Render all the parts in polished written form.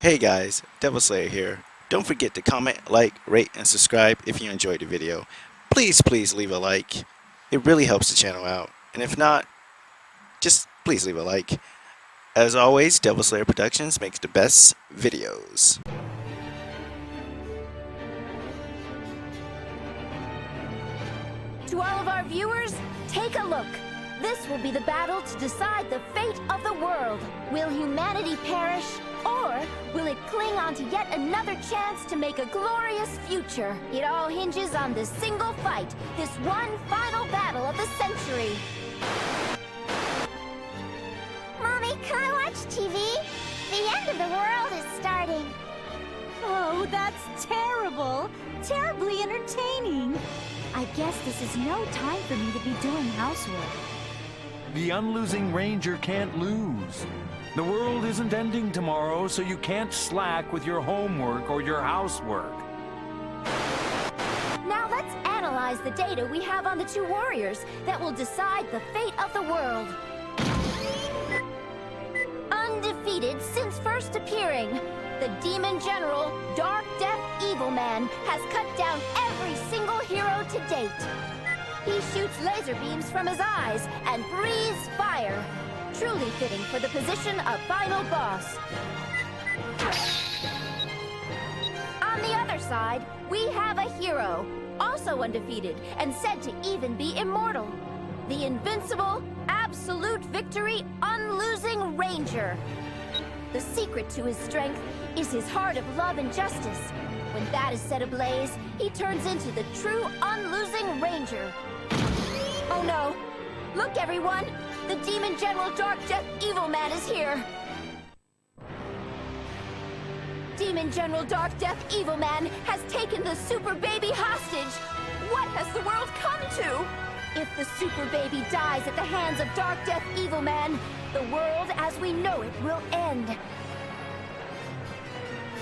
Hey guys, Devil Slayer here. Don't forget to comment, like, rate, and subscribe if you enjoyed the video. Please leave a like. It really helps the channel out. And if not, just please leave a like. As always, Devil Slayer Productions makes the best videos. To all of our viewers, take a look. This will be the battle to decide the fate of the world. Will humanity perish, or will it cling on to yet another chance to make a glorious future? It all hinges on this single fight, this one final battle of the century. Mommy, can I watch TV? The end of the world is starting. Oh, that's terrible! Terribly entertaining! I guess this is no time for me to be doing housework. The Unlosing Ranger can't lose. The world isn't ending tomorrow, so you can't slack with your homework or your housework. Now let's analyze the data we have on the two warriors that will decide the fate of the world. Undefeated since first appearing, the Demon General, Darkdeath Evilman, has cut down every single hero to date. He shoots laser beams from his eyes and breathes fire, truly fitting for the position of final boss. On the other side, we have a hero, also undefeated and said to even be immortal. The invincible, Absolute Victory Unlosing Ranger. The secret to his strength is his heart of love and justice. When that is set ablaze, he turns into the true Unlosing Ranger. Oh no! Look everyone! The Demon General Darkdeath Evilman is here! Demon General Darkdeath Evilman has taken the Super Baby hostage! What has the world come to? If the Super Baby dies at the hands of Darkdeath Evilman, the world as we know it will end.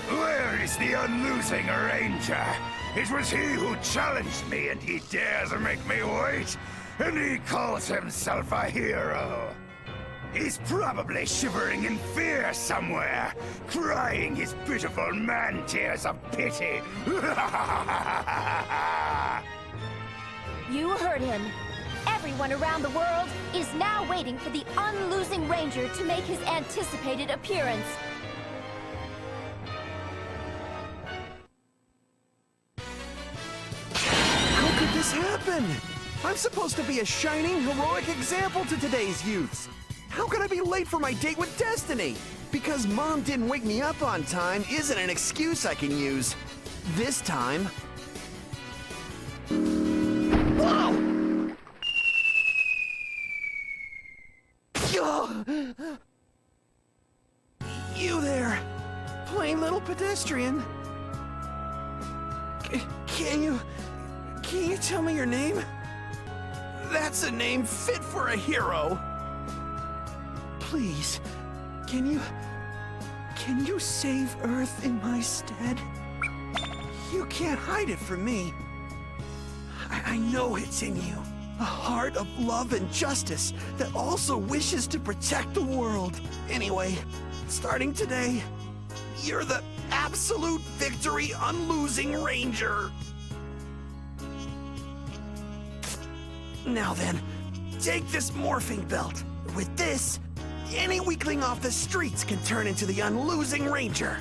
Where is the Unlosing Ranger? It was he who challenged me, and he dares make me wait. And he calls himself a hero. He's probably shivering in fear somewhere, crying his pitiful man tears of pity. You heard him. Everyone around the world is now waiting for the Unlosing Ranger to make his anticipated appearance. How could this happen? I'm supposed to be a shining, heroic example to today's youths. How could I be late for my date with Destiny? Because Mom didn't wake me up on time isn't an excuse I can use. This time... Whoa! You there, plain little pedestrian. Can you tell me your name? That's a name fit for a hero. Please, can you save Earth in my stead? You can't hide it from me. I know it's in you. A heart of love and justice that also wishes to protect the world. Anyway, starting today, you're the Absolute Victory Unlosing Ranger. Now then, take this morphing belt. With this, any weakling off the streets can turn into the Unlosing Ranger.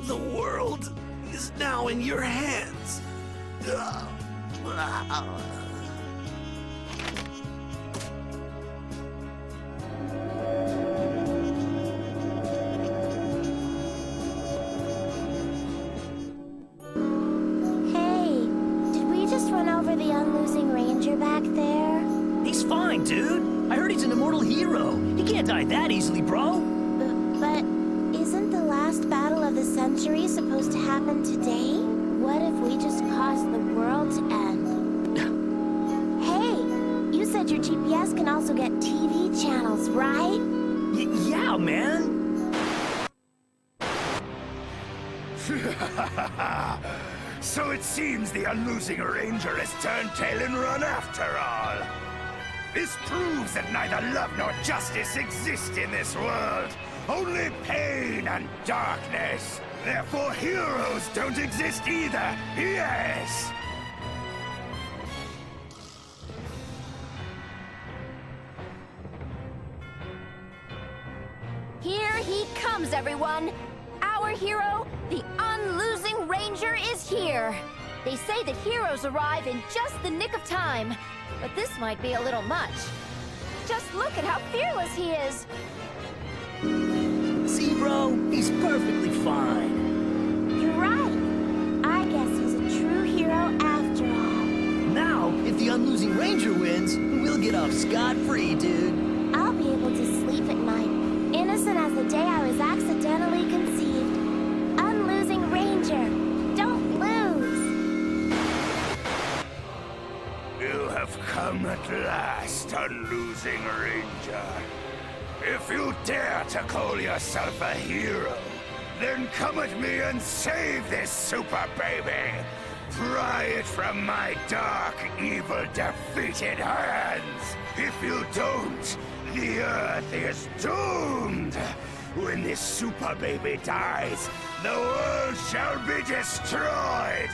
The world is now in your hands. Hey, did we just run over the Unlosing Ranger back there? He's fine, dude. I heard he's an immortal hero. He can't die that easily, bro. But isn't the last battle of the century supposed to happen today? What if we just caused the world to end? Hey, you said your GPS can also get TV channels, right? Yeah, man. So it seems the Unlosing Ranger has turned tail and run after all. This proves that neither love nor justice exist in this world. only pain and darkness. Therefore, heroes don't exist either. Yes! Here he comes, everyone! Our hero, the Unlosing Ranger, is here! They say that heroes arrive in just the nick of time, but this might be a little much. Just look at how fearless he is! See, bro? He's perfectly fine. You're right. I guess he's a true hero after all. Now, if the Unlosing Ranger wins, we'll get off scot-free, dude. I'll be able to sleep at night, innocent as the day I was accidentally conceived. Unlosing Ranger, don't lose! You have come at last, Unlosing Ranger. If you dare to call yourself a hero, then come at me and save this super baby! Pry it from my dark, evil, defeated hands! If you don't, the Earth is doomed! When this super baby dies, the world shall be destroyed!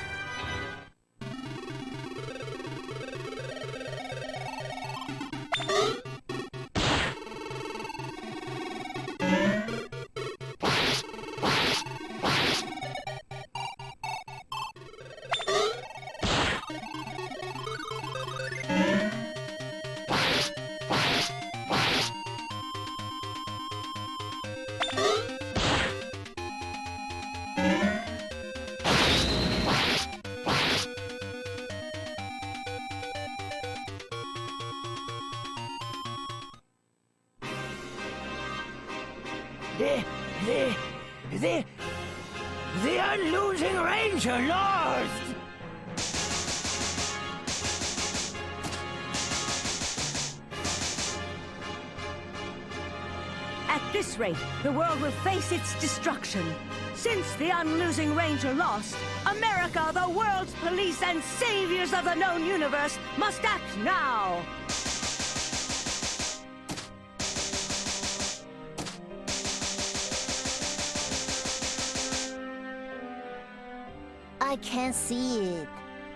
The Unlosing Ranger lost! At this rate, the world will face its destruction. Since the Unlosing Ranger lost, America, the world's police and saviors of the known universe, must act now! I can't see it.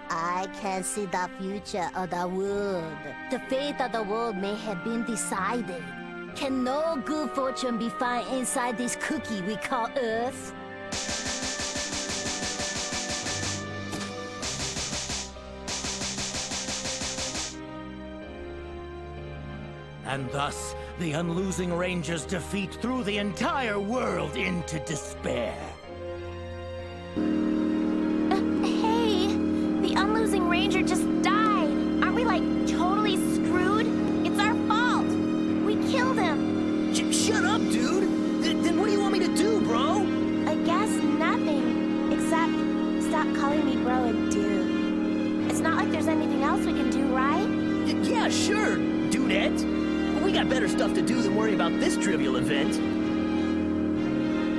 I can't see the future of the world. The fate of the world may have been decided. Can no good fortune be found inside this cookie we call Earth? And thus, the Unlosing Ranger's defeat threw the entire world into despair. Hey, the Unlosing Ranger just died. Aren't we, like, totally screwed? It's our fault. We killed him. Shut up, dude! Then what do you want me to do, bro? I guess nothing. Except stop calling me bro and dude. It's not like there's anything else we can do, right? Yeah, sure, dudette. We got better stuff to do than worry about this trivial event.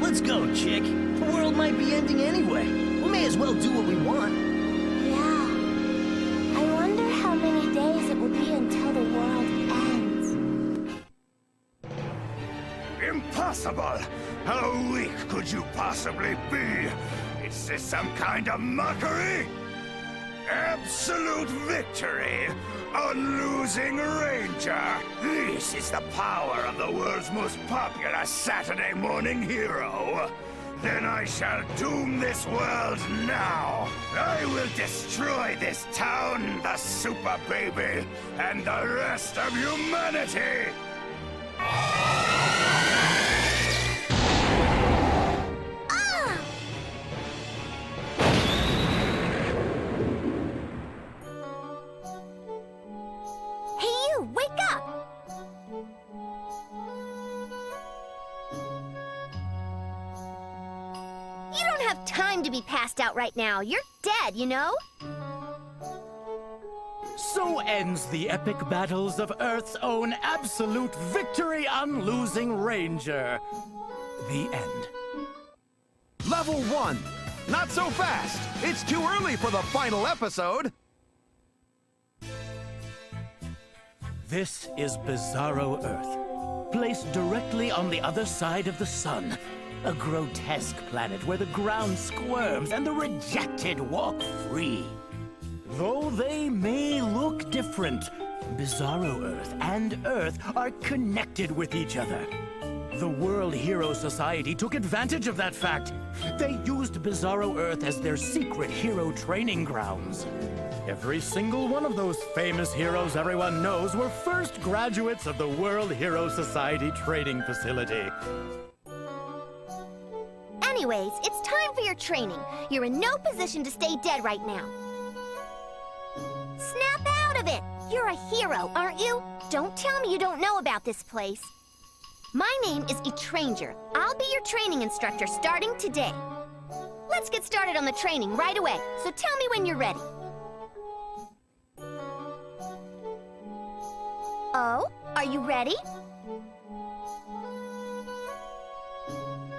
Let's go, chick. The world might be ending anyway. We may as well do what we want. Yeah. I wonder how many days it will be until the world ends. Impossible! How weak could you possibly be? Is this some kind of mockery? Absolute Victory Unlosing Ranger! This is the power of the world's most popular Saturday morning hero! Then I shall doom this world now! I will destroy this town, the Super Baby, and the rest of humanity! Time to be passed out right now. You're dead, you know? So ends the epic battles of Earth's own Absolute Victory Unlosing Ranger. The end. Level 1. Not so fast. It's too early for the final episode. This is Bizarro Earth. placed directly on the other side of the sun. A grotesque planet where the ground squirms and the rejected walk free. Though they may look different, Bizarro Earth and Earth are connected with each other. The World Hero Society took advantage of that fact. They used Bizarro Earth as their secret hero training grounds. Every single one of those famous heroes everyone knows were first graduates of the World Hero Society training facility. Anyways, it's time for your training. You're in no position to stay dead right now. Snap out of it! You're a hero, aren't you? Don't tell me you don't know about this place. My name is Etranger. I'll be your training instructor starting today. Let's get started on the training right away, so tell me when you're ready. Oh, are you ready?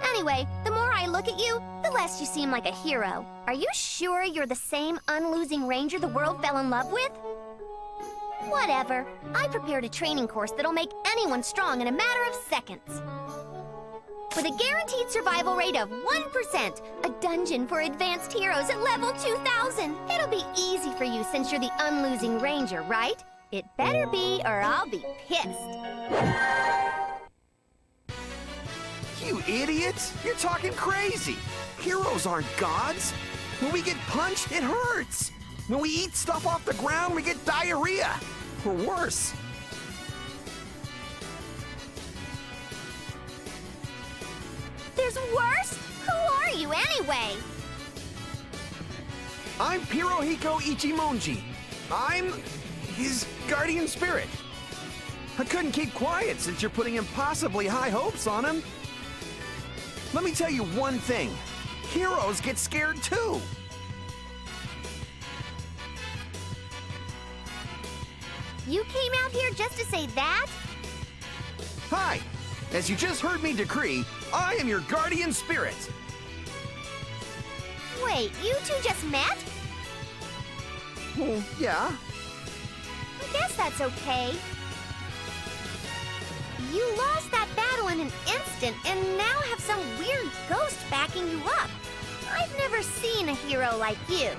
Anyway, the more I look at you, the less you seem like a hero. Are you sure you're the same unlosing ranger the world fell in love with? Whatever. I prepared a training course that'll make anyone strong in a matter of seconds. With a guaranteed survival rate of 1%, a dungeon for advanced heroes at level 2000. It'll be easy for you since you're the unlosing ranger, right? It better be or I'll be pissed. You idiot! You're talking crazy! Heroes aren't gods! When we get punched, it hurts! When we eat stuff off the ground, we get diarrhea! Or worse. There's worse? Who are you anyway? I'm Pirohiko Ichimonji. I'm his guardian spirit. I couldn't keep quiet since you're putting impossibly high hopes on him. Let me tell you one thing. Heroes get scared too. You came out here just to say that? Hi. As you just heard me decree, I am your guardian spirit. Wait, you two just met? Well, yeah. I guess that's okay. You lost that battle in an instant and now have some weird ghost backing you up. I've never seen a hero like you.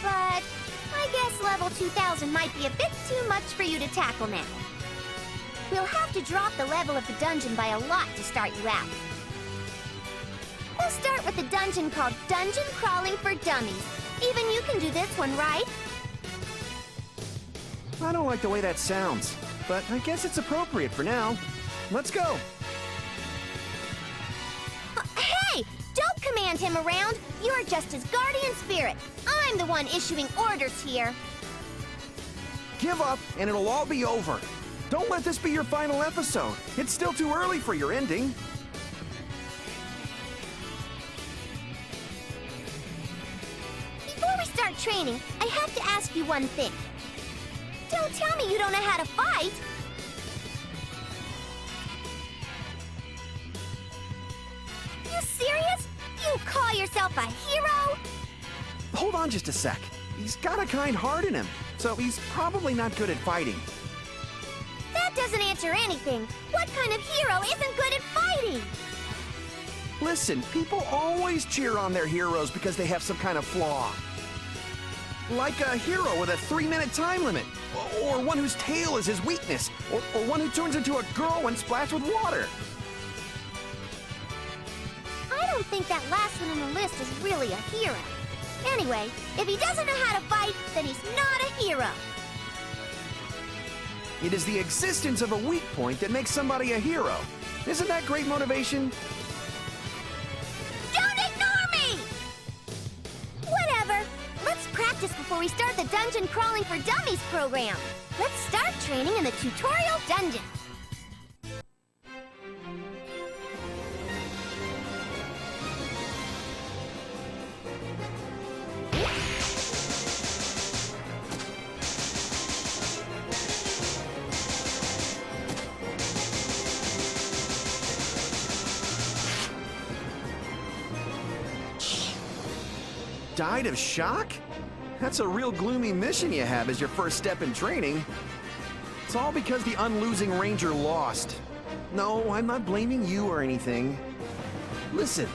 But I guess level 2000 might be a bit too much for you to tackle now. We'll have to drop the level of the dungeon by a lot to start you out. We'll start with a dungeon called Dungeon Crawling for Dummies. Even you can do this one, right? I don't like the way that sounds, but I guess it's appropriate for now. Let's go. Hey! Don't command him around! You're just his guardian spirit. I'm the one issuing orders here. Give up and it'll all be over. Don't let this be your final episode. It's still too early for your ending. Before we start training, I have to ask you one thing. Don't tell me you don't know how to fight! You serious? You call yourself a hero? Hold on just a sec. He's got a kind heart in him, so he's probably not good at fighting. That doesn't answer anything. What kind of hero isn't good at fighting? Listen, people always cheer on their heroes because they have some kind of flaw. Like a hero with a 3-minute time limit, or one whose tail is his weakness, or one who turns into a girl when splashed with water. I don't think that last one on the list is really a hero. Anyway, if he doesn't know how to fight, then he's not a hero. It is the existence of a weak point that makes somebody a hero. Isn't that great motivation? Don't ignore me! Whatever. Let's practice before we start the Dungeon Crawling for Dummies program. Let's start training in the tutorial dungeon. Died of shock? That's a real gloomy mission you have as your first step in training. It's all because the unlosing ranger lost. No, I'm not blaming you or anything. Listen,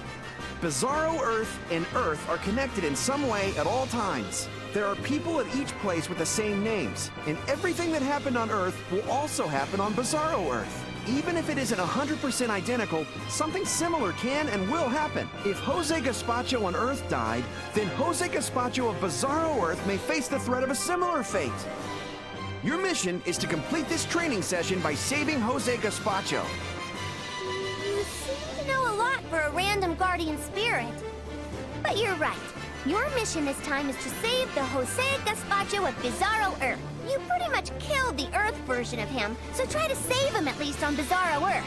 Bizarro Earth and Earth are connected in some way at all times. There are people at each place with the same names, and everything that happened on Earth will also happen on Bizarro Earth. Even if it isn't 100% identical, something similar can and will happen. If Jose Gazpacho on Earth died, then Jose Gazpacho of Bizarro Earth may face the threat of a similar fate. Your mission is to complete this training session by saving Jose Gazpacho. You seem to know a lot for a random guardian spirit. But you're right. Your mission this time is to save the Jose Gazpacho of Bizarro Earth. You pretty much killed the Earth version of him, so try to save him at least on Bizarro Earth.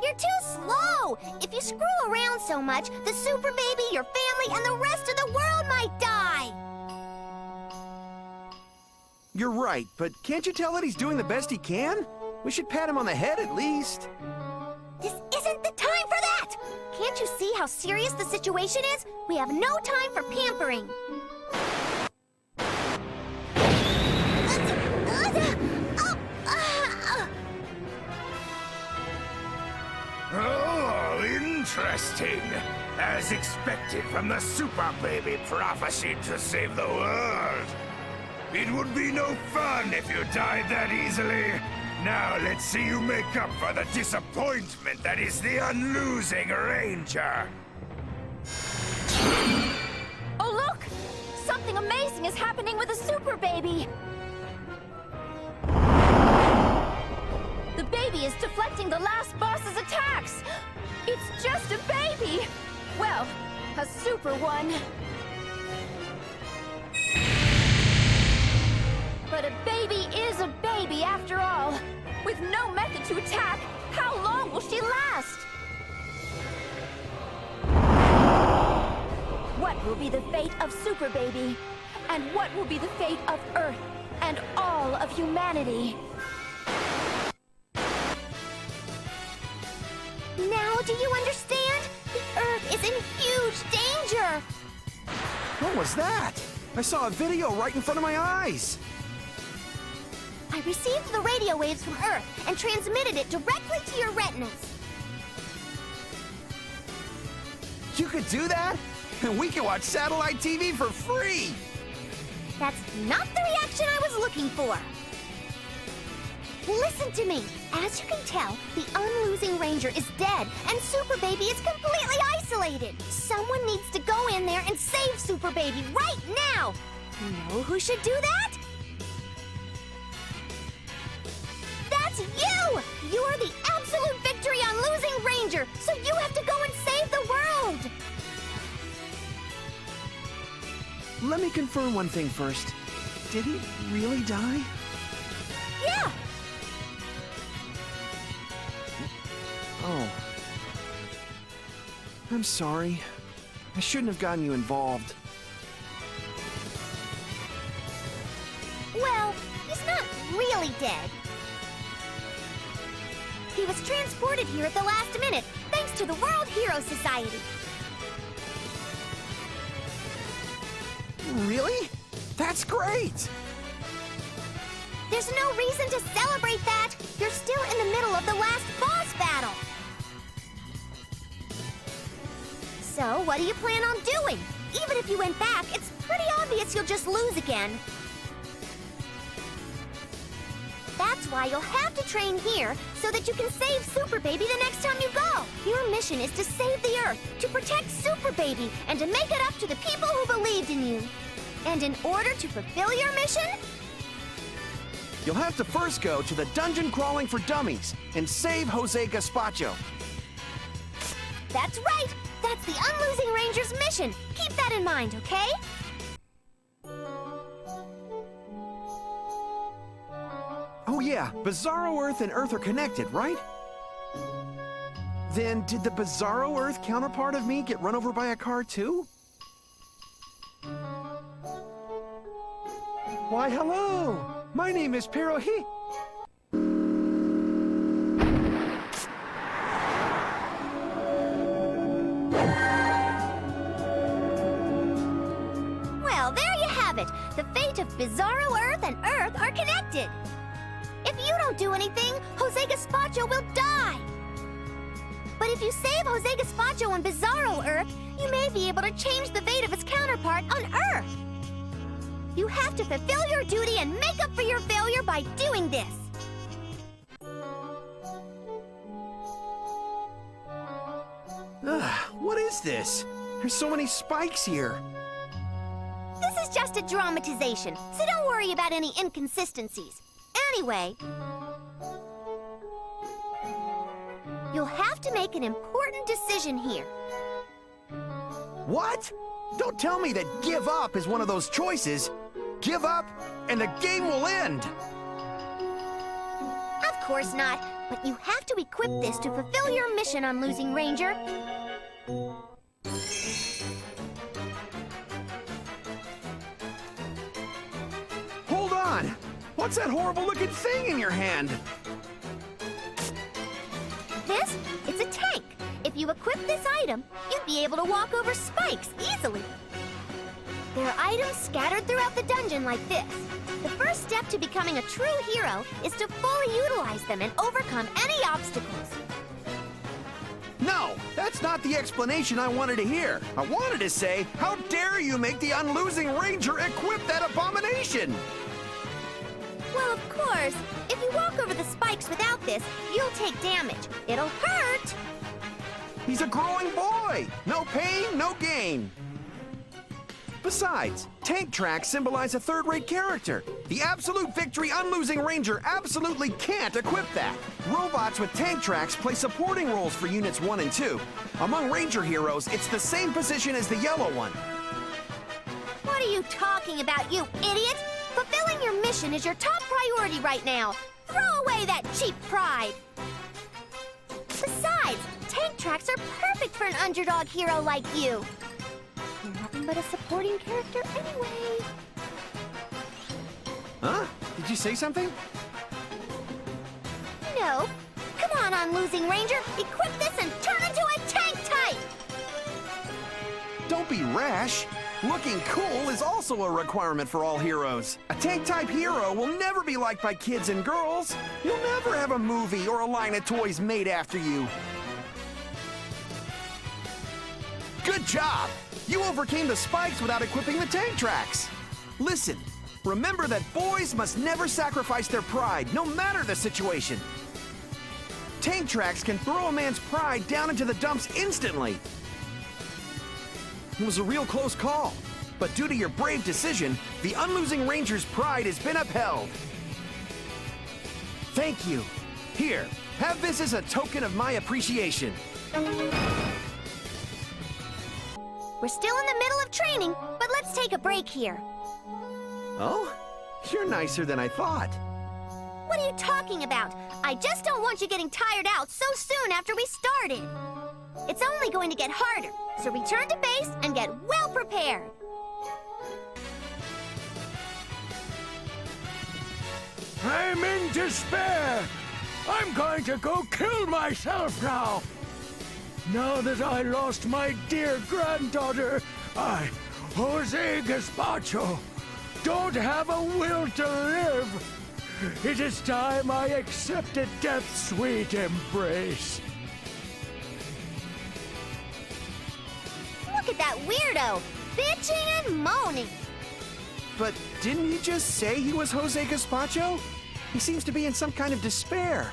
You're too slow! If you screw around so much, the Super Baby, your family, and the rest of the world might die! You're right, but can't you tell that he's doing the best he can? We should pat him on the head at least. This isn't the time for that! Can't you see how serious the situation is? We have no time for pampering. Oh, interesting. As expected from the Super Baby prophesied to save the world. It would be no fun if you died that easily. Now let's see you make up for the disappointment that is the Unlosing Ranger. Oh, look! Something amazing is happening with the Super Baby! The baby is deflecting the last boss's attacks! It's just a baby! Well, a super one. But a baby is a baby after all. With no method to attack, how long will she last? What will be the fate of Super Baby? And what will be the fate of Earth and all of humanity? Now do you understand? The Earth is in huge danger! What was that? I saw a video right in front of my eyes. I received the radio waves from Earth and transmitted it directly to your retinas. You could do that? And we can watch satellite TV for free! That's not the reaction I was looking for. Listen to me. As you can tell, the Unlosing Ranger is dead, and Super Baby is completely isolated. Someone needs to go in there and save Super Baby right now. You know who should do that? That's you! You're the Absolute Victory Unlosing Ranger, so you have to go and save the world! Let me confirm one thing first. Did he really die? Yeah! Oh. I'm sorry. I shouldn't have gotten you involved. Well, he's not really dead. He was transported here at the last minute, thanks to the World Hero Society. Really? That's great! There's no reason to celebrate that! You're still in the middle of the last boss battle! So, what do you plan on doing? Even if you went back, it's pretty obvious you'll just lose again. That's why you'll have to train here, so that you can save Super Baby the next time you go. Your mission is to save the Earth, to protect Super Baby, and to make it up to the people who believed in you. And in order to fulfill your mission, You'll have to first go to the Dungeon Crawling for Dummies and save Jose Gazpacho. that's right! That's the Unlosing Ranger's mission. Keep that in mind, okay? Oh yeah, Bizarro Earth and Earth are connected, right? Then did the Bizarro Earth counterpart of me get run over by a car too? Why, hello! My name is Pirohi. Well, there you have it. it, the fate of Bizarro Earth and Earth are connected. If you don't do anything, Jose Gazpacho will die. But if you save Jose Gazpacho on Bizarro Earth, you may be able to change the fate of his counterpart on Earth. You have to fulfill your duty and make up for your failure by doing this. What is this? There's so many spikes here. This is just a dramatization, so don't worry about any inconsistencies. Anyway, you'll have to make an important decision here. What? Don't tell me that give up is one of those choices. Give up, and the game will end. Of course not, but you have to equip this to fulfill your mission on Losing Ranger. Hold on! What's that horrible-looking thing in your hand? This? It's a tank. If you equip this item, you'd be able to walk over spikes easily. There are items scattered throughout the dungeon like this. The first step to becoming a true hero is to fully utilize them and overcome any obstacles. No, that's not the explanation I wanted to hear. I wanted to say, how dare you make the Unlosing Ranger equip that abomination? Well, of course, if you walk over the spikes without this, you'll take damage. It'll hurt. He's a growing boy. No pain, no gain. Besides, tank tracks symbolize a third-rate character. The Absolute Victory Unlosing Ranger absolutely can't equip that. Robots with tank tracks play supporting roles for Units 1 and 2. Among Ranger heroes, it's the same position as the yellow one. What are you talking about, you idiot? Fulfilling your mission is your top priority right now. Throw away that cheap pride. Besides, tank tracks are perfect for an underdog hero like you. You're nothing but a supporting character anyway. Huh? Did you say something? No. Come on, Losing Ranger. Equip this and turn into a tank type. Don't be rash. Looking cool is also a requirement for all heroes. A tank-type hero will never be liked by kids and girls. You'll never have a movie or a line of toys made after you. Good job! You overcame the spikes without equipping the tank tracks. Listen, remember that boys must never sacrifice their pride, no matter the situation. Tank tracks can throw a man's pride down into the dumps instantly. It was a real close call, but due to your brave decision, the Unlosing Ranger's pride has been upheld. Thank you. Here, have this as a token of my appreciation. We're still in the middle of training, but let's take a break here. Oh? You're nicer than I thought. What are you talking about? I just don't want you getting tired out so soon after we started. It's only going to get harder, so return to base and get well prepared. I'm in despair. I'm going to go kill myself now. Now that I lost my dear granddaughter, I, Jose Gazpacho, don't have a will to live. It is time I accepted death's sweet embrace. Look at that weirdo, bitching and moaning. But didn't he just say he was Jose Gazpacho? He seems to be in some kind of despair.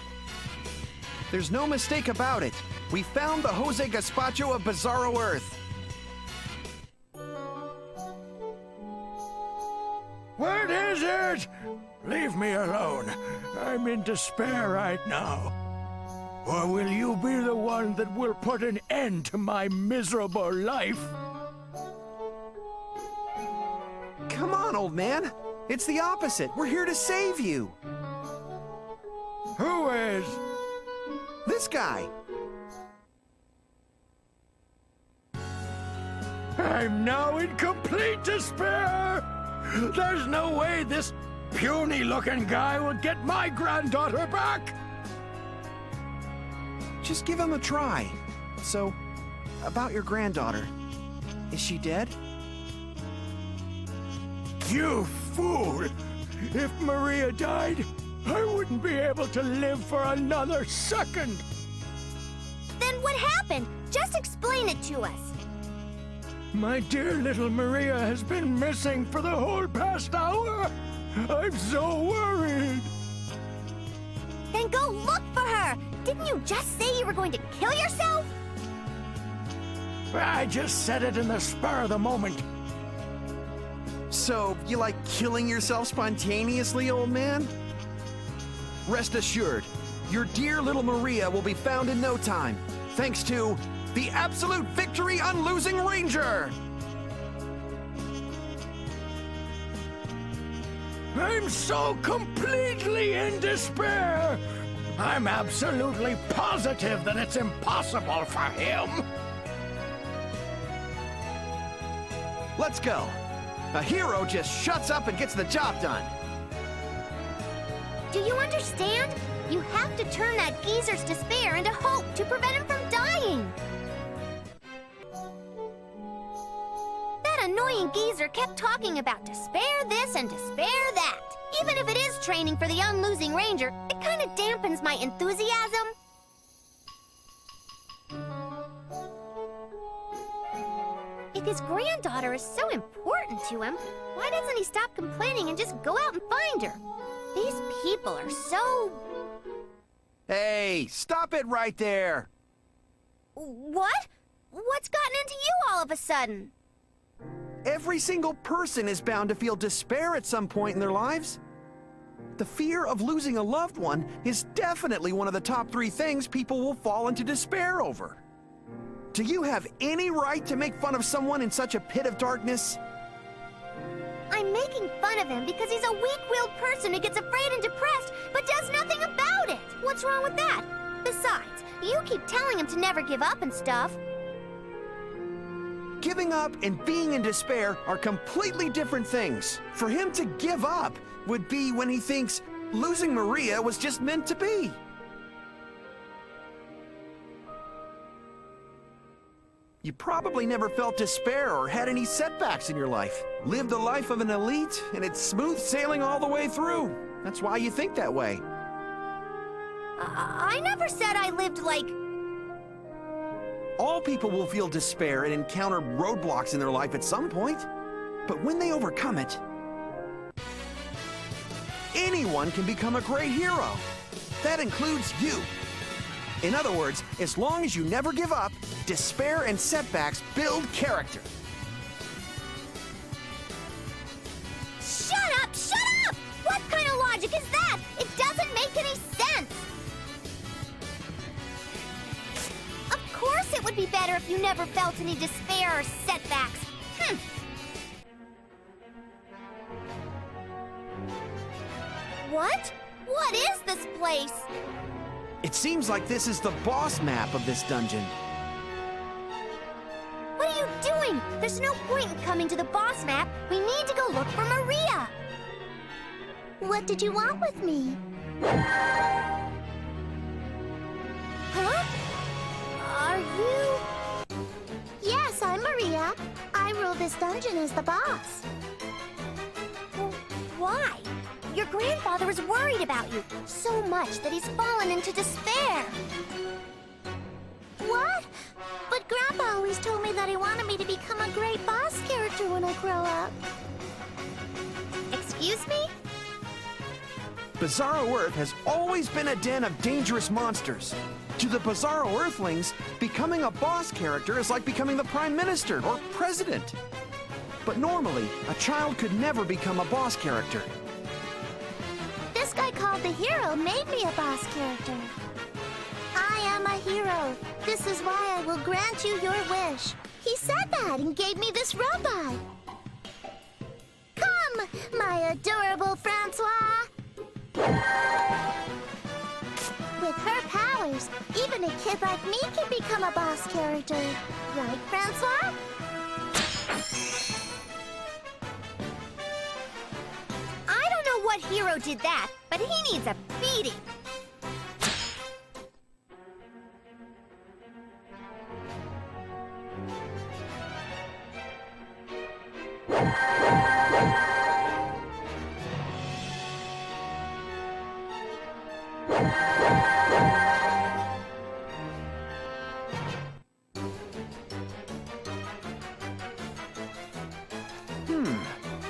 There's no mistake about it. We found the Jose Gazpacho of Bizarro Earth. What is it? Leave me alone. I'm in despair right now. Or will you be the one that will put an end to my miserable life? Come on, old man. It's the opposite. We're here to save you. Who is? This guy. I'm now in complete despair! There's no way this puny-looking guy will get my granddaughter back! Just give him a try. So, about your granddaughter. Is she dead? You fool! If Maria died, I wouldn't be able to live for another second! Then what happened? Just explain it to us. My dear little Maria has been missing for the whole past hour! I'm so worried! Then go look for her! Didn't you just say you were going to kill yourself? I just said it in the spur of the moment. So, you like killing yourself spontaneously, old man? Rest assured, your dear little Maria will be found in no time, thanks to the Absolute Victory Unlosing Ranger! I'm so completely in despair! I'm absolutely positive that it's impossible for him! Let's go. A hero just shuts up and gets the job done. Do you understand? You have to turn that geezer's despair into hope to prevent him from dying! That annoying geezer kept talking about despair this and despair that. Even if it is training for the Unlosing Ranger, it kind of dampens my enthusiasm. If his granddaughter is so important to him, why doesn't he stop complaining and just go out and find her? These people are so... Hey, stop it right there! What? What's gotten into you all of a sudden? Every single person is bound to feel despair at some point in their lives. The fear of losing a loved one is definitely one of the top 3 things people will fall into despair over. Do you have any right to make fun of someone in such a pit of darkness? I'm making fun of him because he's a weak-willed person who gets afraid and depressed, but does nothing about it. What's wrong with that? Besides, you keep telling him to never give up and stuff. Giving up and being in despair are completely different things. For him to give up would be when he thinks losing Maria was just meant to be. You probably never felt despair or had any setbacks in your life. Lived the life of an elite, and it's smooth sailing all the way through. That's why you think that way. I never said I lived like... All people will feel despair and encounter roadblocks in their life at some point. But when they overcome it, anyone can become a great hero. That includes you. In other words, as long as you never give up, despair and setbacks build character. Shut up! Shut up! What kind of logic is that? It doesn't make any sense! Of course it would be better if you never felt any despair or setbacks. What? What is this place? It seems like this is the boss map of this dungeon. What are you doing? There's no point in coming to the boss map. We need to go look for Maria. What did you want with me? Huh? Are you... Yes, I'm Maria. I rule this dungeon as the boss. Well, why? Your grandfather was worried about you so much that he's fallen into despair. What? But Grandpa always told me that he wanted me to become a great boss character when I grow up. Excuse me? Bizarro Earth has always been a den of dangerous monsters. To the Bizarro Earthlings, becoming a boss character is like becoming the Prime Minister or President. But normally, a child could never become a boss character. This guy called the hero made me a boss character. I am a hero. This is why I will grant you your wish. He said that and gave me this robot. Come, my adorable Francois. With her powers, even a kid like me can become a boss character. Right, Francois? I don't know what hero did that, but he needs a beating.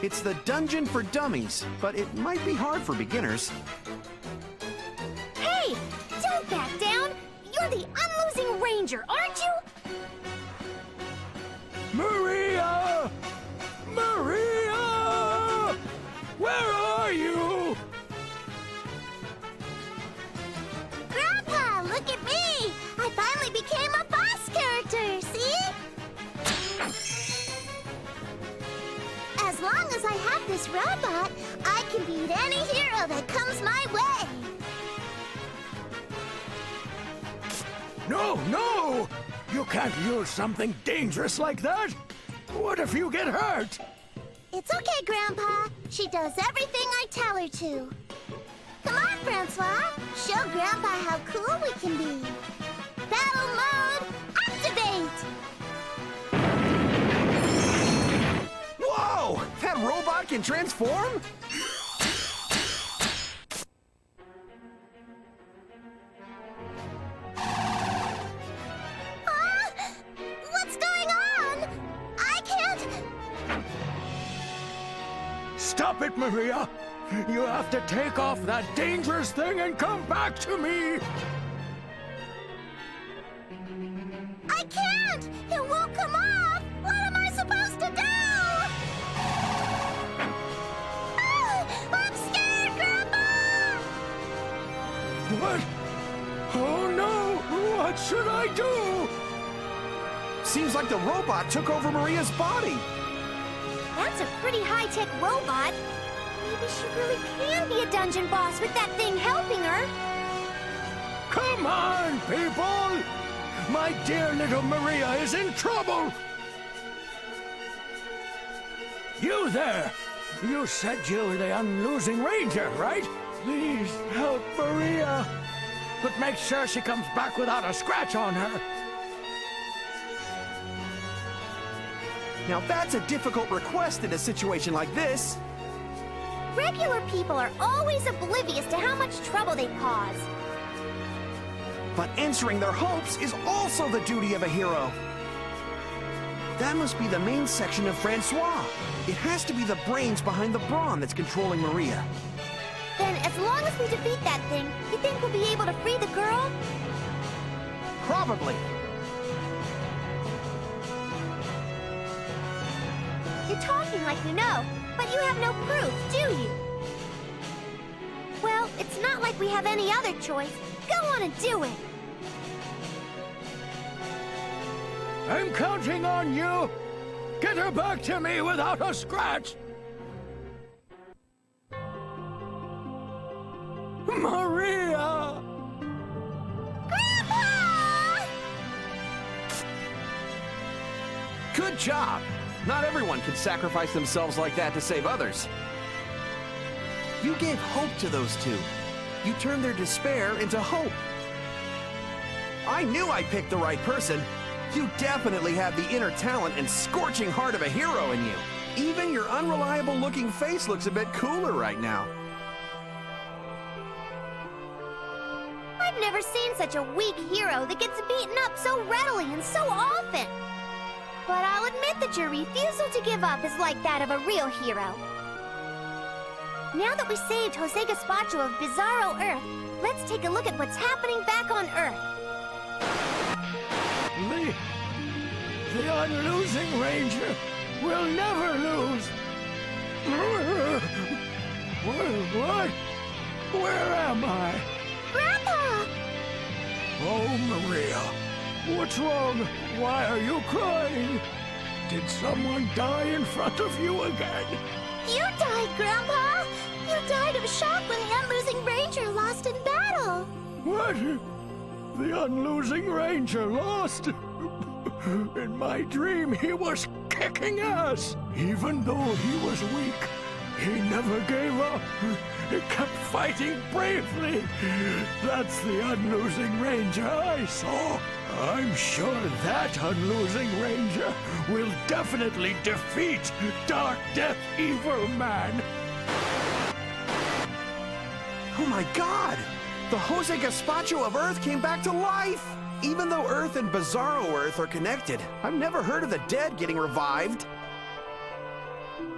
It's the dungeon for dummies, but it might be hard for beginners. Hey! Don't back down! You're the unlosing ranger, aren't you? Maria! Maria! Where are you? Grandpa, look at me! I finally became a boss character, see? As long as I have this robot, I can beat any hero that comes my way. No, no! You can't use something dangerous like that! What if you get hurt? It's okay, Grandpa. She does everything I tell her to. Come on, Francois. Show Grandpa how cool we can be. Battle mode, activate! Whoa! That robot can transform? What's going on? I can't... Stop it, Maria! You have to take off that dangerous thing and come back to me! I can't! It won't come off! What am I supposed to do? I'm scared, Grandpa! What? Oh no! What should I do? Seems like the robot took over Maria's body. That's a pretty high-tech robot. Maybe she really can be a dungeon boss with that thing helping her. Come on, people! My dear little Maria is in trouble! You there! You said you were the Unlosing Ranger, right? Please help Maria! But make sure she comes back without a scratch on her! Now that's a difficult request in a situation like this. Regular people are always oblivious to how much trouble they cause. But answering their hopes is also the duty of a hero. That must be the main section of Francois. It has to be the brains behind the brawn that's controlling Maria. Then as long as we defeat that thing, you think we'll be able to free the girl? Probably. You're talking like you know, but you have no proof, do you? Well, it's not like we have any other choice. Go on and do it. I'm counting on you! Get her back to me without a scratch! Maria! Grandpa! Good job! Not everyone can sacrifice themselves like that to save others. You gave hope to those two. You turned their despair into hope. I knew I picked the right person. You definitely have the inner talent and scorching heart of a hero in you. Even your unreliable-looking face looks a bit cooler right now. I've never seen such a weak hero that gets beaten up so readily and so often. But I'll admit that your refusal to give up is like that of a real hero. Now that we saved Jose Gazpacho of Bizarro Earth, let's take a look at what's happening back on Earth. The Unlosing Ranger will never lose! What? Where am I? Grandpa! Oh, Maria. What's wrong? Why are you crying? Did someone die in front of you again? You died, Grandpa! You died of shock when the Unlosing Ranger lost in battle! What? The Unlosing Ranger lost? In my dream, he was kicking ass. Even though he was weak, he never gave up. He kept fighting bravely. That's the Unlosing Ranger I saw. I'm sure that Unlosing Ranger will definitely defeat Darkdeath Evilman. Oh my god! The Jose Gazpacho of Earth came back to life! Even though Earth and Bizarro Earth are connected, I've never heard of the dead getting revived.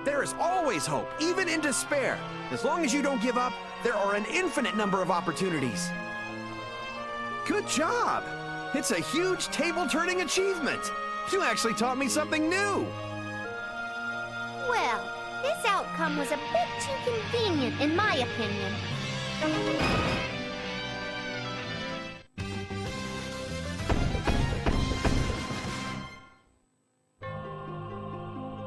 There is always hope, even in despair. As long as you don't give up, there are an infinite number of opportunities. Good job! It's a huge table-turning achievement. You actually taught me something new. Well, this outcome was a bit too convenient, in my opinion.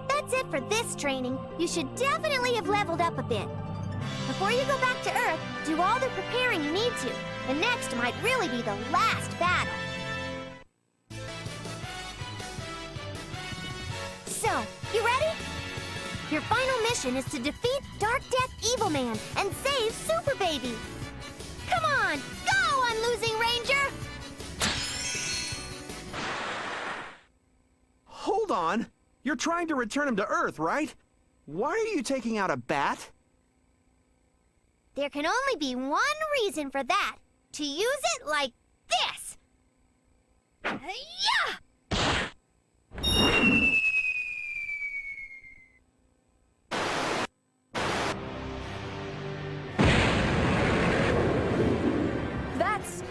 That's it for this training. You should definitely have leveled up a bit. Before you go back to Earth, do all the preparing you need to. The next might really be the last battle. So, you ready? Your final mission is to defeat Darkdeath Evilman and save Super Baby. Come on, go, Unlosing Ranger! Hold on. You're trying to return him to Earth, right? Why are you taking out a bat? There can only be one reason for that. To use it like this. Yeah! That's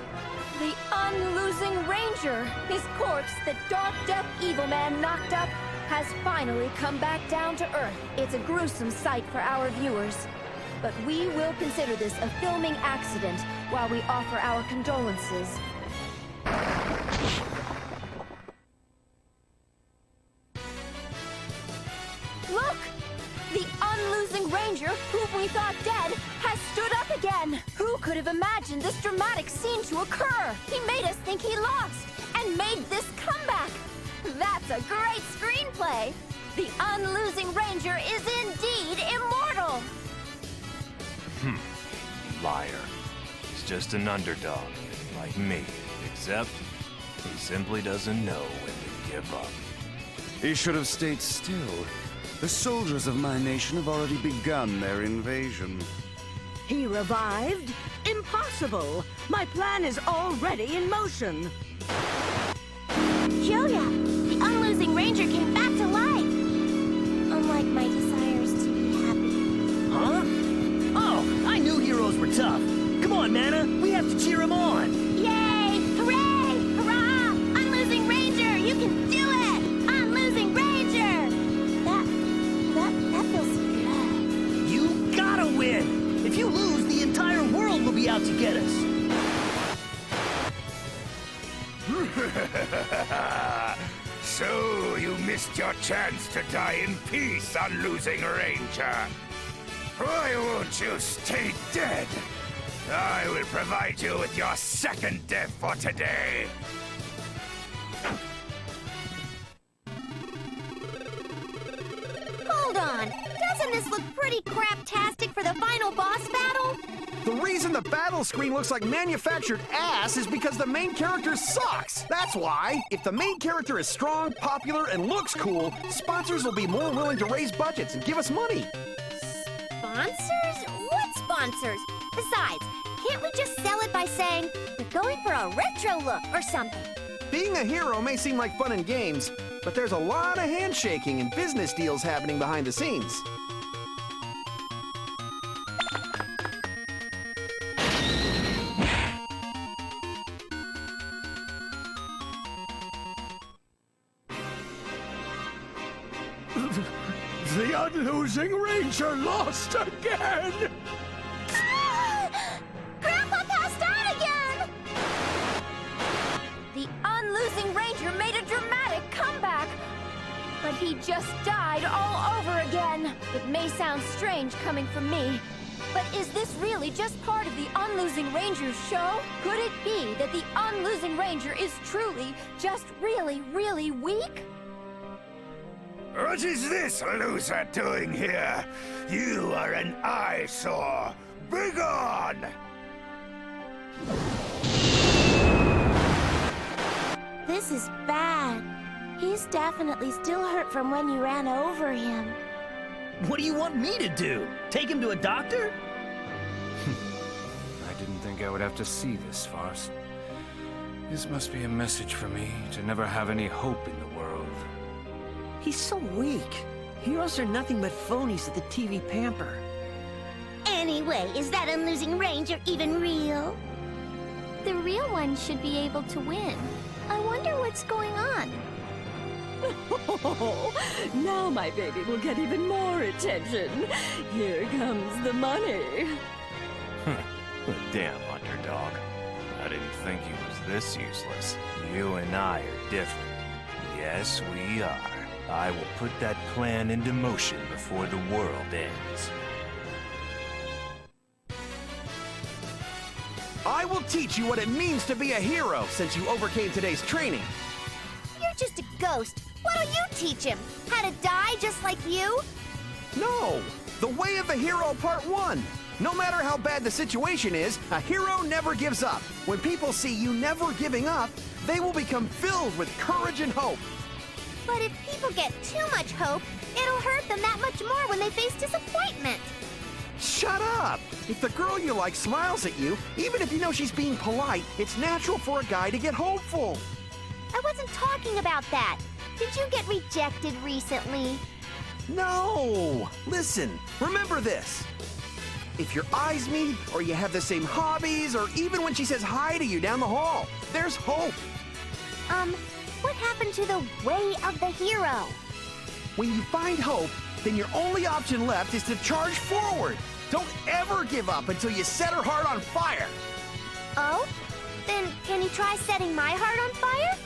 the Unlosing Ranger. His corpse that Darkdeath Evilman knocked up has finally come back down to Earth. It's a gruesome sight for our viewers. But we will consider this a filming accident while we offer our condolences. Look! The Unlosing Ranger, whom we thought dead, has stood up again! Who could have imagined this dramatic scene to occur? He made us think he lost, and made this comeback! That's a great screenplay! The Unlosing Ranger is indeed immortal! Liar. He's just an underdog, like me, except he simply doesn't know when to give up. He should have stayed still. The soldiers of my nation have already begun their invasion. He revived? Impossible! My plan is already in motion. Julia, the Unlosing Ranger came back to life. Unlike my desires to be happy. Huh? Oh, I knew heroes were tough. Come on, Nana, we have to cheer him on. Yay! Hooray! Hurrah! Unlosing Ranger, you can do it! Unlosing Ranger! That feels good. You gotta win! If you lose, the entire world will be out to get us. So you missed your chance to die in peace, Unlosing Ranger. Why won't you stay dead? I will provide you with your second death for today. Hold on. Doesn't this look pretty craptastic for the final boss battle? The reason the battle screen looks like manufactured ass is because the main character sucks. That's why. If the main character is strong, popular, and looks cool, sponsors will be more willing to raise budgets and give us money. Sponsors? What sponsors? Besides, can't we just sell it by saying, we're going for a retro look or something? Being a hero may seem like fun and games, but there's a lot of handshaking and business deals happening behind the scenes. The Unlosing Ranger lost again! Grandpa passed out again! The Unlosing Ranger made a dramatic comeback! But he just died all over again! It may sound strange coming from me, but is this really just part of the Unlosing Ranger's show? Could it be that the Unlosing Ranger is truly just really, really weak? What is this loser doing here? You are an eyesore. Begone! This is bad. He's definitely still hurt from when you ran over him. What do you want me to do? Take him to a doctor? I didn't think I would have to see this farce. This must be a message for me to never have any hope in the world. He's so weak. Heroes are nothing but phonies that the TV pamper. Anyway, is that Unlosing Ranger even real? The real one should be able to win. I wonder what's going on. Now my baby will get even more attention. Here comes the money. The damn underdog. I didn't think he was this useless. You and I are different. Yes, we are. I will put that plan into motion before the world ends. I will teach you what it means to be a hero since you overcame today's training. You're just a ghost. What'll you teach him? How to die just like you? No! The Way of the Hero Part 1. No matter how bad the situation is, a hero never gives up. When people see you never giving up, they will become filled with courage and hope. But if people get too much hope, it'll hurt them that much more when they face disappointment. Shut up! If the girl you like smiles at you, even if you know she's being polite, it's natural for a guy to get hopeful. I wasn't talking about that. Did you get rejected recently? No! Listen, remember this. If your eyes meet, or you have the same hobbies, or even when she says hi to you down the hall, there's hope. What happened to the Way of the Hero? When you find hope, then your only option left is to charge forward. Don't ever give up until you set her heart on fire. Oh? Then can you try setting my heart on fire?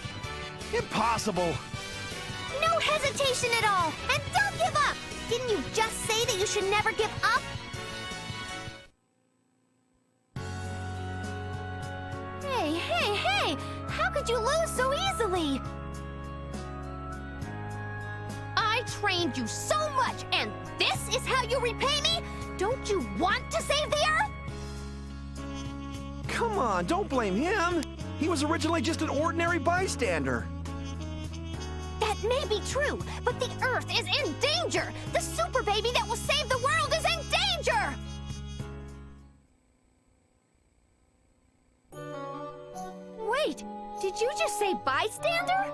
Impossible. No hesitation at all! And don't give up! Didn't you just say that you should never give up? Hey! How could you lose so easily? I trained you so much, and this is how you repay me? Don't you want to save the Earth? Come on, don't blame him. He was originally just an ordinary bystander. That may be true, but the Earth is in danger! The super baby that will save the world is in danger! Wait, did you just say bystander?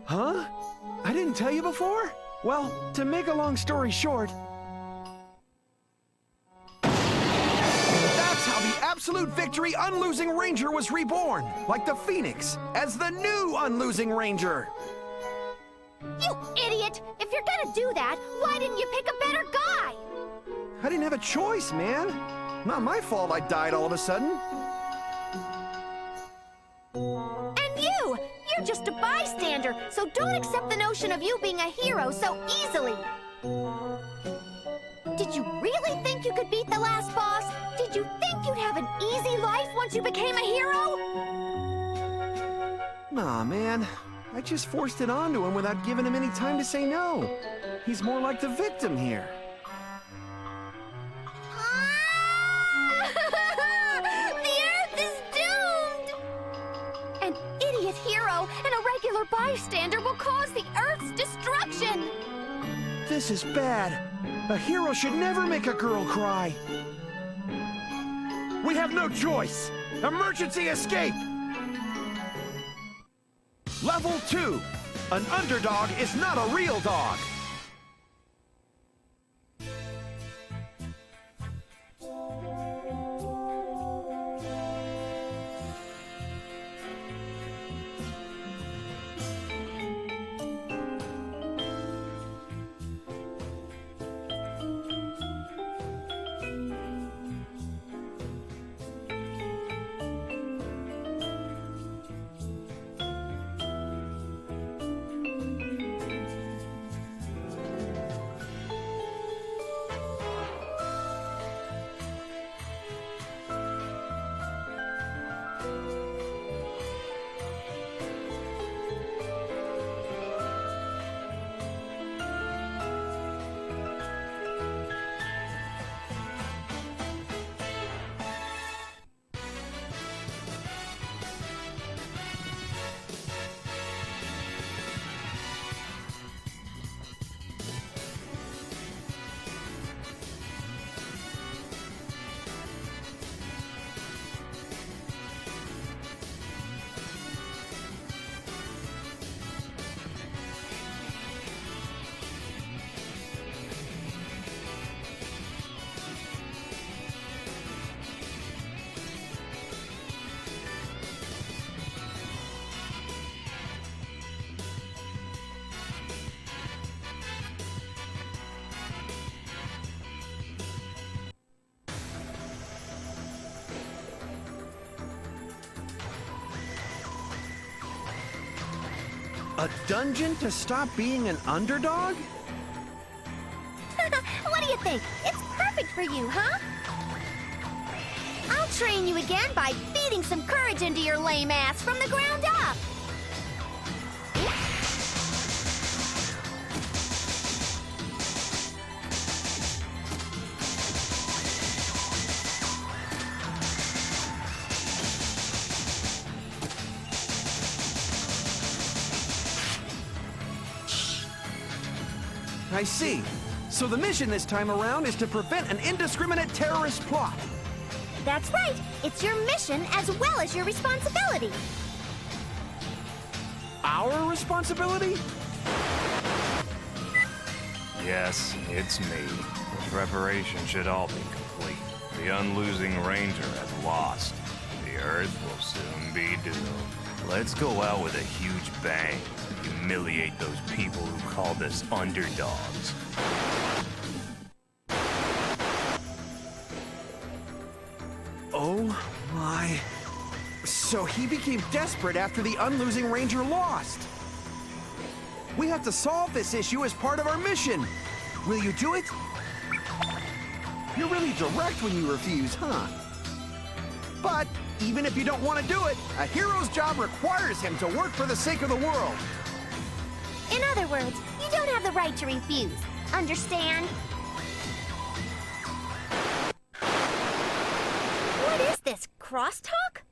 Huh? I didn't tell you before? Well, to make a long story short, that's how the Absolute Victory Unlosing Ranger was reborn, like the Phoenix, as the new Unlosing Ranger. You idiot! If you're gonna do that, why didn't you pick a better guy? I didn't have a choice, man. Not my fault I died all of a sudden. And you're just a bystander, so don't accept the notion of you being a hero so easily. Did you really think you could beat the last boss? Did you think you'd have an easy life once you became a hero? Aw, man. I just forced it onto him without giving him any time to say no. He's more like the victim here. The Earth is doomed! An idiot hero and a regular bystander will cause the Earth's destruction! This is bad. A hero should never make a girl cry. We have no choice. Emergency escape! Level 2. An underdog is not a real dog. A dungeon to stop being an underdog? What do you think? It's perfect for you, huh? I'll train you again by feeding some courage into your lame ass from the ground up. I see. So the mission this time around is to prevent an indiscriminate terrorist plot. That's right. It's your mission as well as your responsibility. Our responsibility? Yes, it's me. The preparation should all be complete. The Unlosing Ranger has lost. The Earth will soon be doomed. Let's go out with a huge bang. Humiliate those people who called us underdogs. Oh my. So he became desperate after the Unlosing Ranger lost. We have to solve this issue as part of our mission. Will you do it? You're really direct when you refuse, huh? But even if you don't want to do it, a hero's job requires him to work for the sake of the world. In other words, you don't have the right to refuse. Understand? What is this, crosstalk?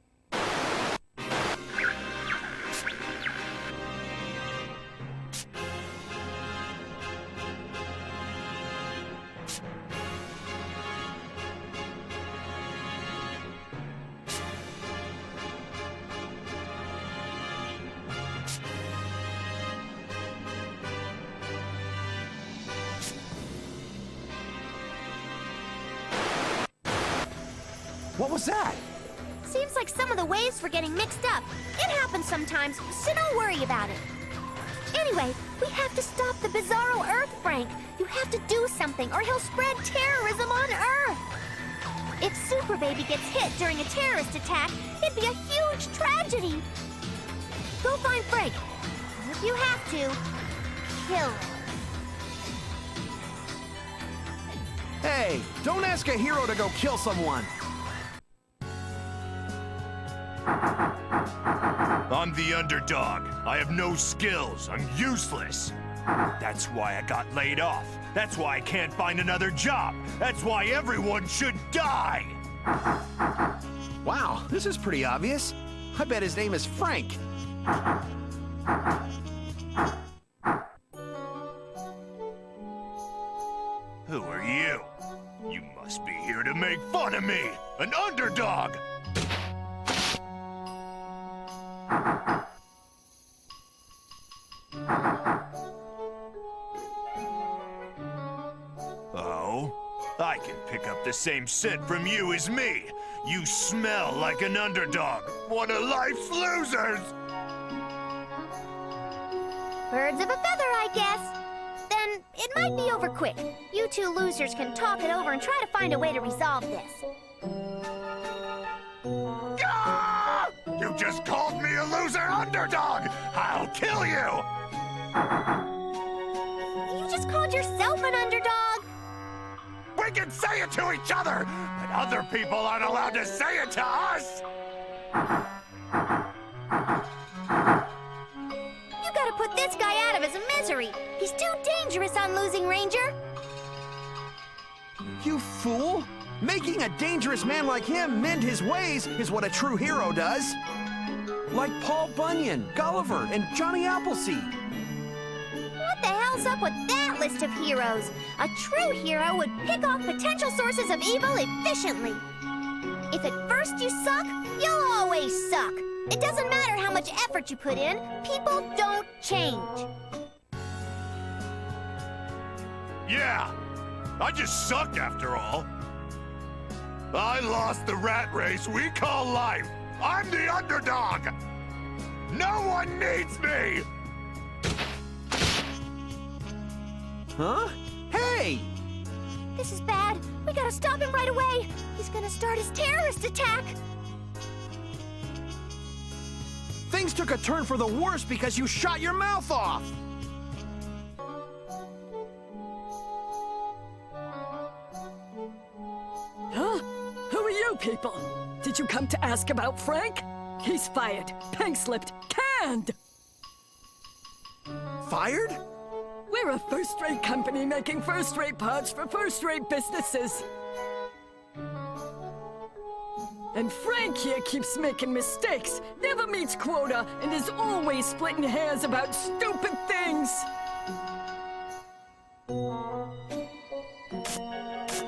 What was that? Seems like some of the waves were getting mixed up. It happens sometimes, so don't worry about it. Anyway, we have to stop the Bizarro Earth, Frank. You have to do something, or he'll spread terrorism on Earth. If Super Baby gets hit during a terrorist attack, it'd be a huge tragedy. Go find Frank. And if you have to, kill him. Hey, don't ask a hero to go kill someone. I'm the underdog. I have no skills. I'm useless. That's why I got laid off. That's why I can't find another job. That's why everyone should die. Wow, this is pretty obvious. I bet his name is Frank. Who are you? You must be here to make fun of me, an underdog. Oh? I can pick up the same scent from you as me. You smell like an underdog, one of life's losers. Birds of a feather, I guess. Then it might be over quick. You two losers can talk it over and try to find a way to resolve this. Ah! You just called me a loser underdog! I'll kill you! You just called yourself an underdog? We can say it to each other, but other people aren't allowed to say it to us! You gotta put this guy out of his misery. He's too dangerous, Unlosing Ranger. You fool! Making a dangerous man like him mend his ways is what a true hero does. Like Paul Bunyan, Gulliver, and Johnny Appleseed. What the hell's up with that list of heroes? A true hero would pick off potential sources of evil efficiently. If at first you suck, you'll always suck. It doesn't matter how much effort you put in, people don't change. Yeah, I just suck after all. I lost the rat race we call life. I'm the underdog. No one needs me. Huh? Hey! This is bad. We gotta stop him right away. He's gonna start his terrorist attack. things took a turn for the worse because you shot your mouth off! Huh? Who are you people? Did you come to ask about Frank? He's fired, pink slipped, canned! Fired? We're a first-rate company making first-rate parts for first-rate businesses. And Frank here keeps making mistakes, never meets quota, and is always splitting hairs about stupid things.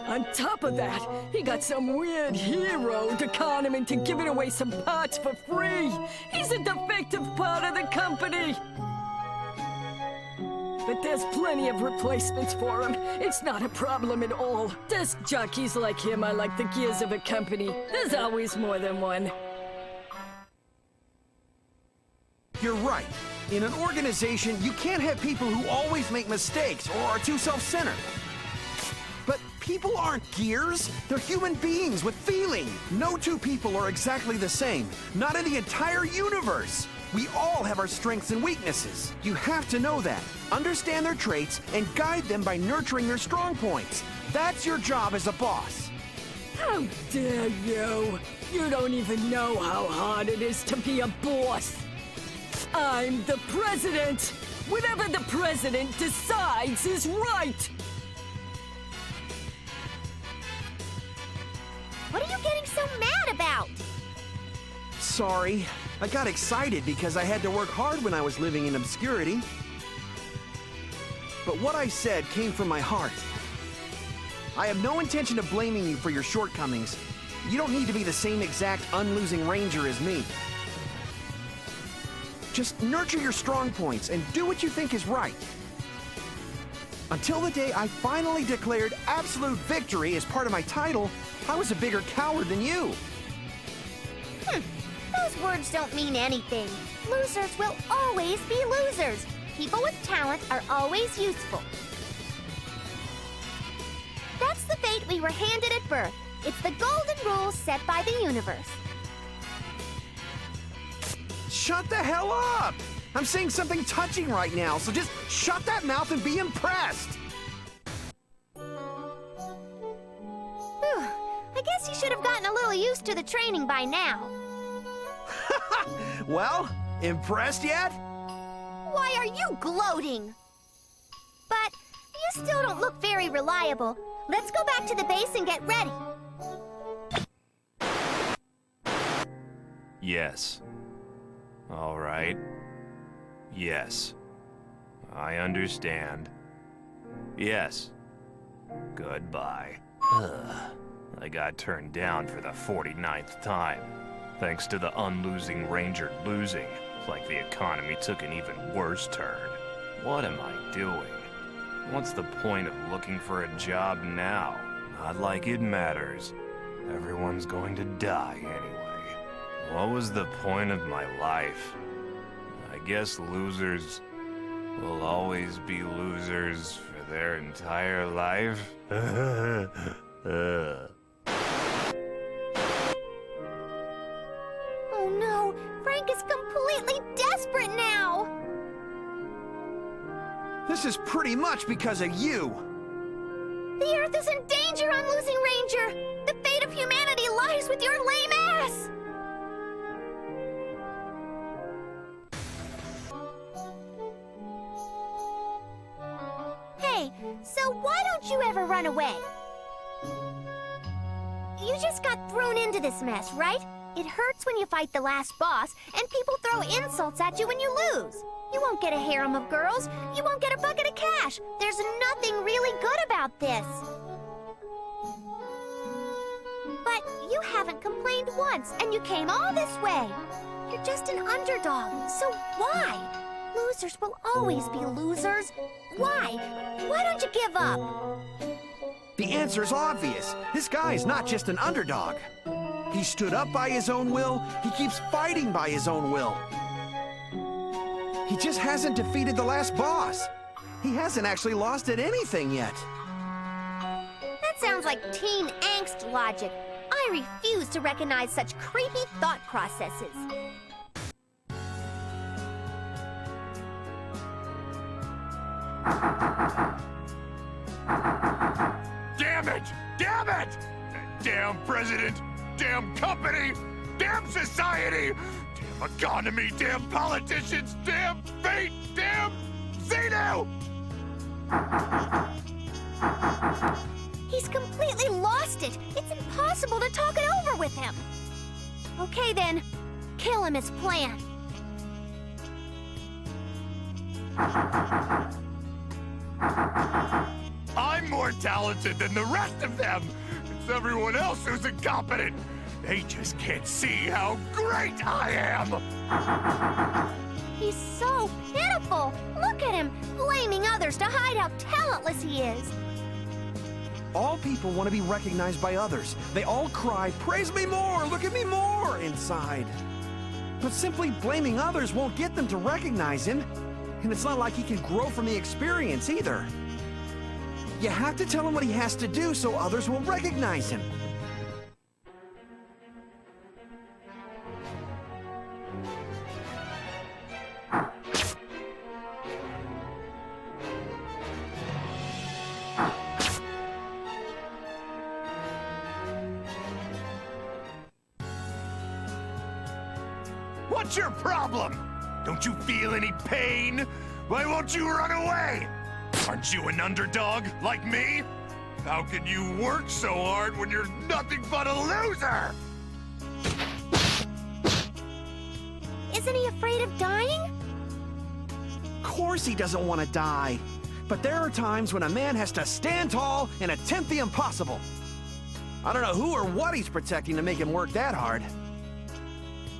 On top of that, he got some weird hero to con him into giving away some parts for free. He's a defective part of the company. But there's plenty of replacements for him. It's not a problem at all. Desk jockeys like him are like the gears of a company. There's always more than one. You're right. In an organization, you can't have people who always make mistakes or are too self-centered. But people aren't gears. They're human beings with feeling. No two people are exactly the same. Not in the entire universe. We all have our strengths and weaknesses. You have to know that. Understand their traits and guide them by nurturing their strong points. That's your job as a boss. How dare you? You don't even know how hard it is to be a boss. I'm the president. Whatever the president decides is right. What are you getting so mad about? Sorry. I got excited because I had to work hard when I was living in obscurity. But what I said came from my heart. I have no intention of blaming you for your shortcomings. You don't need to be the same exact unlosing ranger as me. Just nurture your strong points and do what you think is right. Until the day I finally declared absolute victory as part of my title, I was a bigger coward than you. Those words don't mean anything. Losers will always be losers. People with talent are always useful. That's the fate we were handed at birth. It's the golden rules set by the universe. Shut the hell up! I'm saying something touching right now, so just shut that mouth and be impressed! I guess you should have gotten a little used to the training by now. Well, impressed yet? Why are you gloating? But you still don't look very reliable. Let's go back to the base and get ready. Yes. All right. Yes. I understand. Yes. Goodbye. I got turned down for the 49th time. Thanks to the unlosing ranger losing. Like the economy took an even worse turn. What am I doing? What's the point of looking for a job now? Not like it matters. Everyone's going to die anyway. What was the point of my life? I guess losers will always be losers for their entire life. Oh no, Frank is completely desperate now. This is pretty much because of you. The Earth is in danger, Unlosing Ranger. The fate of humanity lies with your lame ass. Hey, so why don't you ever run away? You just got thrown into this mess, right? It hurts when you fight the last boss, and people throw insults at you when you lose. You won't get a harem of girls. You won't get a bucket of cash. There's nothing really good about this. But you haven't complained once, and you came all this way. You're just an underdog, so why? Losers will always be losers. Why? Why don't you give up? The answer's obvious. This guy's not just an underdog. He stood up by his own will. He keeps fighting by his own will. He just hasn't defeated the last boss. He hasn't actually lost at anything yet. That sounds like teen angst logic. I refuse to recognize such creepy thought processes. Damn it! Damn it! Damn president! Damn company! Damn society! Damn economy! Damn politicians! Damn fate! Damn Xenu! He's completely lost it. It's impossible to talk it over with him. Okay then, kill him as planned. I'm more talented than the rest of them. It's everyone else who's incompetent. They just can't see how great I am. He's so pitiful. Look at him, blaming others to hide how talentless he is. All people want to be recognized by others. They all cry, "Praise me more, look at me more," inside. But simply blaming others won't get them to recognize him. And it's not like he can grow from the experience either. You have to tell him what he has to do so others will recognize him. What's your problem? Don't you feel any pain? Why won't you run away? Aren't you an underdog like me? How can you work so hard when you're nothing but a loser? Isn't he afraid of dying? Of course he doesn't want to die. But there are times when a man has to stand tall and attempt the impossible. I don't know who or what he's protecting to make him work that hard.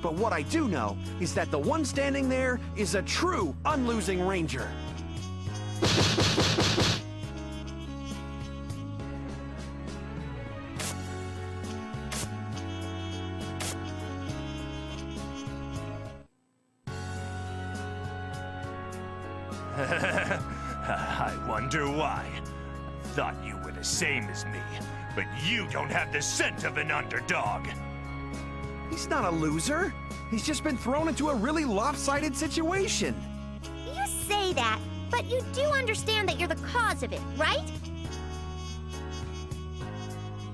But what I do know is that the one standing there is a true unlosing ranger. I wonder why. I thought you were the same as me, but you don't have the scent of an underdog. He's not a loser. He's just been thrown into a really lopsided situation. You say that, but you do understand that you're the cause of it, right?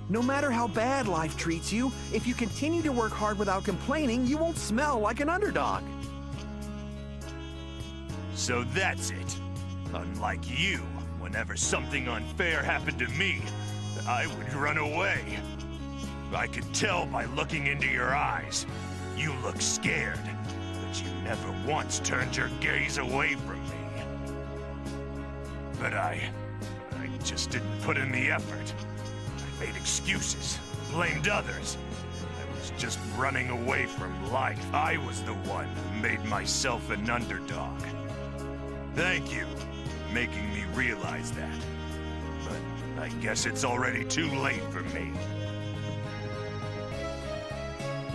No matter how bad life treats you, if you continue to work hard without complaining, you won't smell like an underdog. So that's it. Unlike you, whenever something unfair happened to me, I would run away. I could tell by looking into your eyes. You look scared, but you never once turned your gaze away from me. But I just didn't put in the effort. I made excuses, blamed others. I was just running away from life. I was the one who made myself an underdog. Thank you for making me realize that. But I guess it's already too late for me.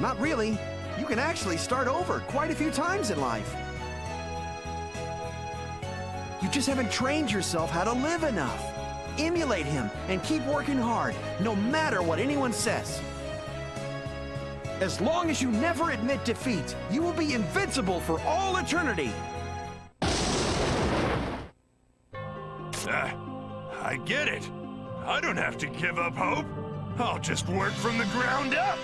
Not really. You can actually start over quite a few times in life. You just haven't trained yourself how to live enough. Emulate him and keep working hard, no matter what anyone says. As long as you never admit defeat, you will be invincible for all eternity. I get it. I don't have to give up hope. I'll just work from the ground up.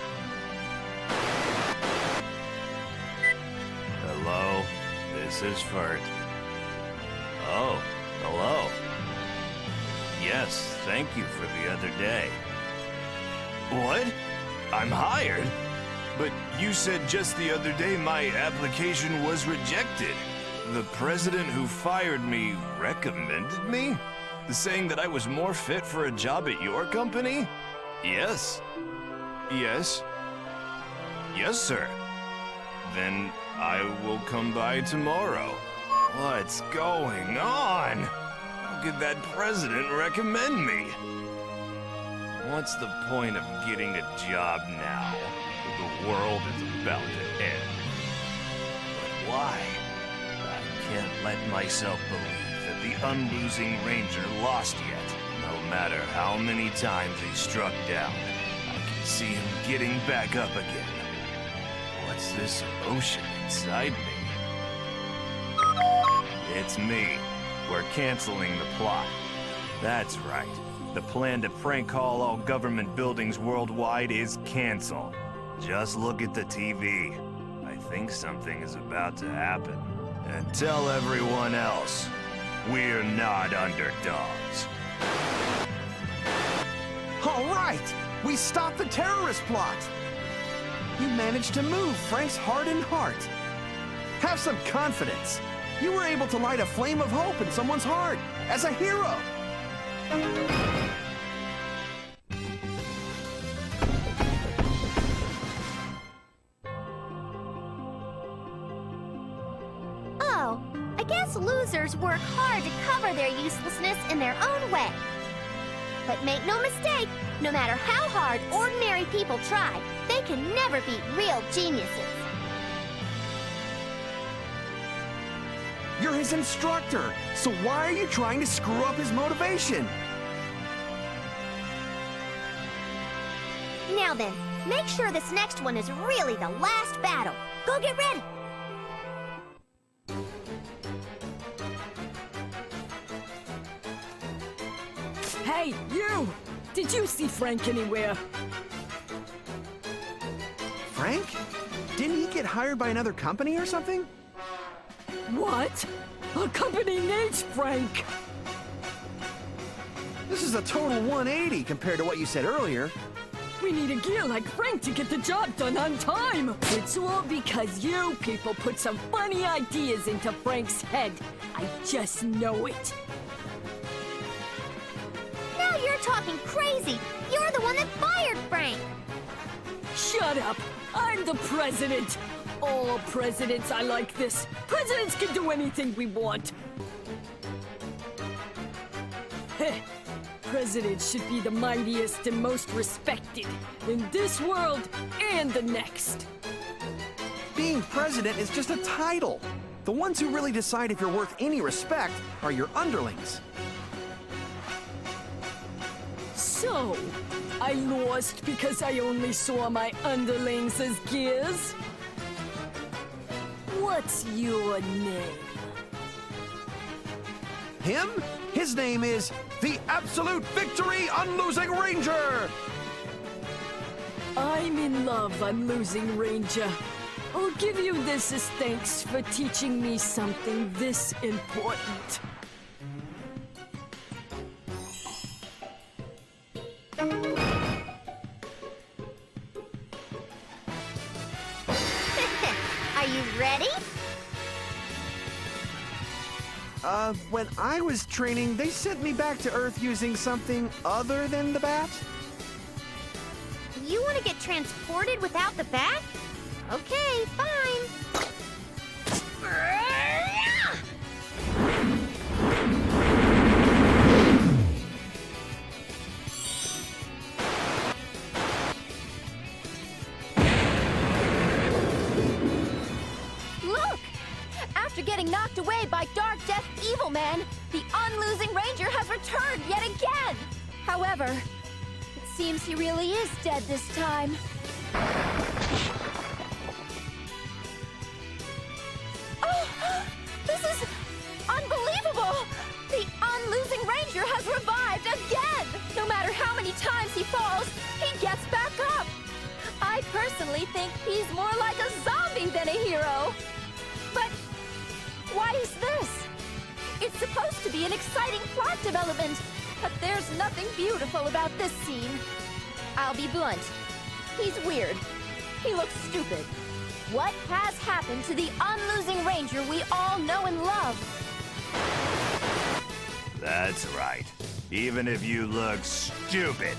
Hello, this is Fert. Oh, hello. Yes, thank you for the other day. What? I'm hired? But you said just the other day my application was rejected. The president who fired me recommended me? Saying that I was more fit for a job at your company? Yes. Yes. Yes, sir. Then I will come by tomorrow. What's going on? How could that president recommend me? What's the point of getting a job now? The world is about to end. But why? I can't let myself believe that the unlosing Ranger lost yet. No matter how many times he struck down, I can see him getting back up again. What's this emotion inside me? It's me, we're canceling the plot. That's right. The plan to prank call all government buildings worldwide is canceled. Just look at the TV. I think something is about to happen. And tell everyone else, we're not underdogs. All right! We stopped the terrorist plot! You managed to move Frank's hardened heart. Have some confidence. You were able to light a flame of hope in someone's heart as a hero. Oh, I guess losers work hard to cover their uselessness in their own way. But make no mistake, no matter how hard ordinary people try, they can never beat real geniuses. You're his instructor, so why are you trying to screw up his motivation? Now then, make sure this next one is really the last battle. Go get ready! Hey, you! Did you see Frank anywhere? Frank? Didn't he get hired by another company or something? What? A company needs Frank! This is a total 180 compared to what you said earlier. We need a gear like Frank to get the job done on time! It's all because you people put some funny ideas into Frank's head. I just know it. Now you're talking crazy! You're the one that fired Frank! Shut up! I'm the president! All presidents are like this. Presidents can do anything we want. Heh. Presidents should be the mightiest and most respected in this world and the next. Being president is just a title. The ones who really decide if you're worth any respect are your underlings. So, I lost because I only saw my underlings as gears? What's your name? Him? His name is the Absolute Victory Unlosing Ranger! I'm in love, Unlosing Ranger. I'll give you this as thanks for teaching me something this important. Are you ready? When I was training, they sent me back to Earth using something other than the bat? You want to get transported without the bat? Okay, fine. Look! After getting knocked away by Darkdeath Evilman, the Unlosing Ranger has returned yet again! However, it seems he really is dead this time. Oh! This is unbelievable! The Unlosing Ranger has revived again! No matter how many times he falls, he gets back up! I personally think he's more like a zombie than a hero. But why is this? It's supposed to be an exciting plot development, but there's nothing beautiful about this scene. I'll be blunt. He's weird. He looks stupid. What has happened to the Unlosing Ranger we all know and love? That's right. Even if you look stupid,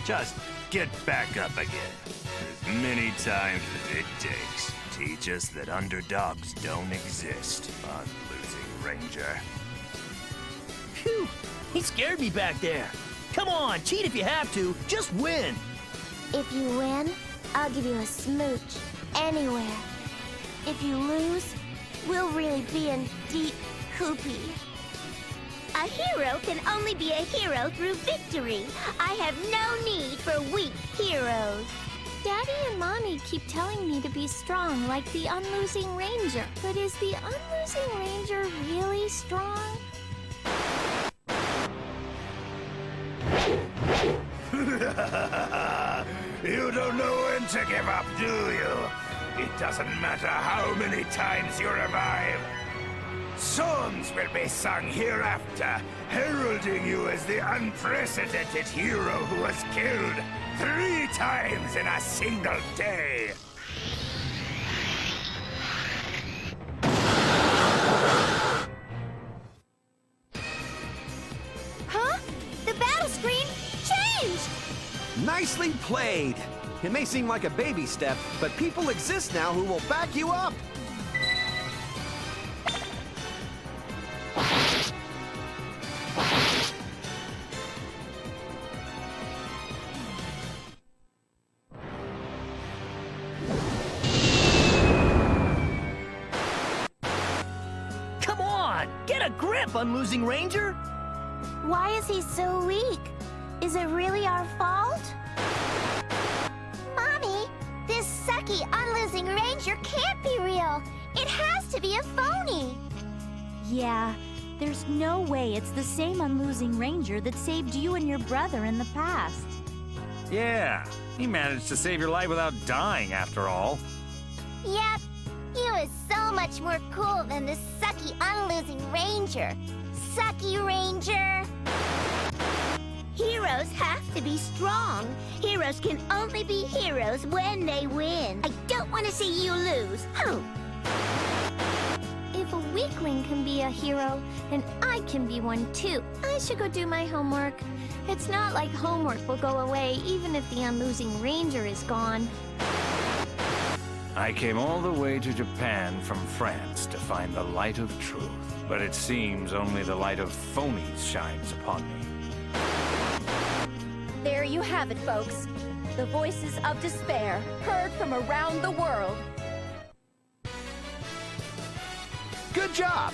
just get back up again. As many times as it takes. Teach us that underdogs don't exist, Unlosing Ranger. Phew! He scared me back there. Come on, cheat if you have to. Just win. If you win, I'll give you a smooch anywhere. If you lose, we'll really be in deep poopy. A hero can only be a hero through victory. I have no need for weak heroes. Daddy and Mommy keep telling me to be strong like the Unlosing Ranger. But is the Unlosing Ranger really strong? You don't know when to give up, do you? It doesn't matter how many times you revive. Songs will be sung hereafter, heralding you as the unprecedented hero who was killed 3 times in a single day. Huh? The battle screen changed! Nicely played! It may seem like a baby step, but people exist now who will back you up! Come on! Get a grip, Unlosing Ranger! Why is he so weak? Is it really our fault? Mommy, this sucky Unlosing Ranger can't be real. It has to be a phony. Yeah, there's no way it's the same Unlosing Ranger that saved you and your brother in the past. Yeah, he managed to save your life without dying after all. Yep, he was so much more cool than this sucky Unlosing Ranger. Sucky Ranger! Heroes have to be strong. Heroes can only be heroes when they win. I don't want to see you lose. If a weakling can be a hero, then I can be one too. I should go do my homework. It's not like homework will go away even if the Unlosing Ranger is gone. I came all the way to Japan from France to find the light of truth, but it seems only the light of phonies shines upon me. There you have it, folks. The voices of despair heard from around the world. Good job!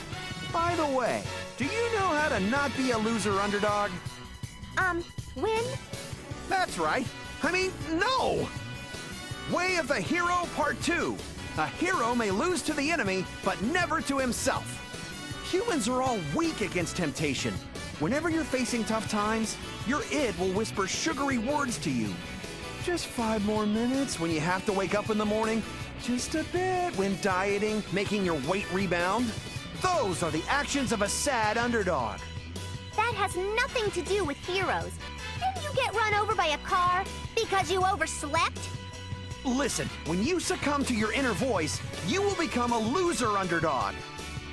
By the way, do you know how to not be a loser underdog? Win? That's right. I mean, no! Way of the Hero Part 2. A hero may lose to the enemy, but never to himself. Humans are all weak against temptation. Whenever you're facing tough times, your id will whisper sugary words to you. Just 5 more minutes when you have to wake up in the morning. Just a bit when dieting, making your weight rebound. Those are the actions of a sad underdog. That has nothing to do with heroes. Didn't you get run over by a car because you overslept? Listen, when you succumb to your inner voice, you will become a loser underdog.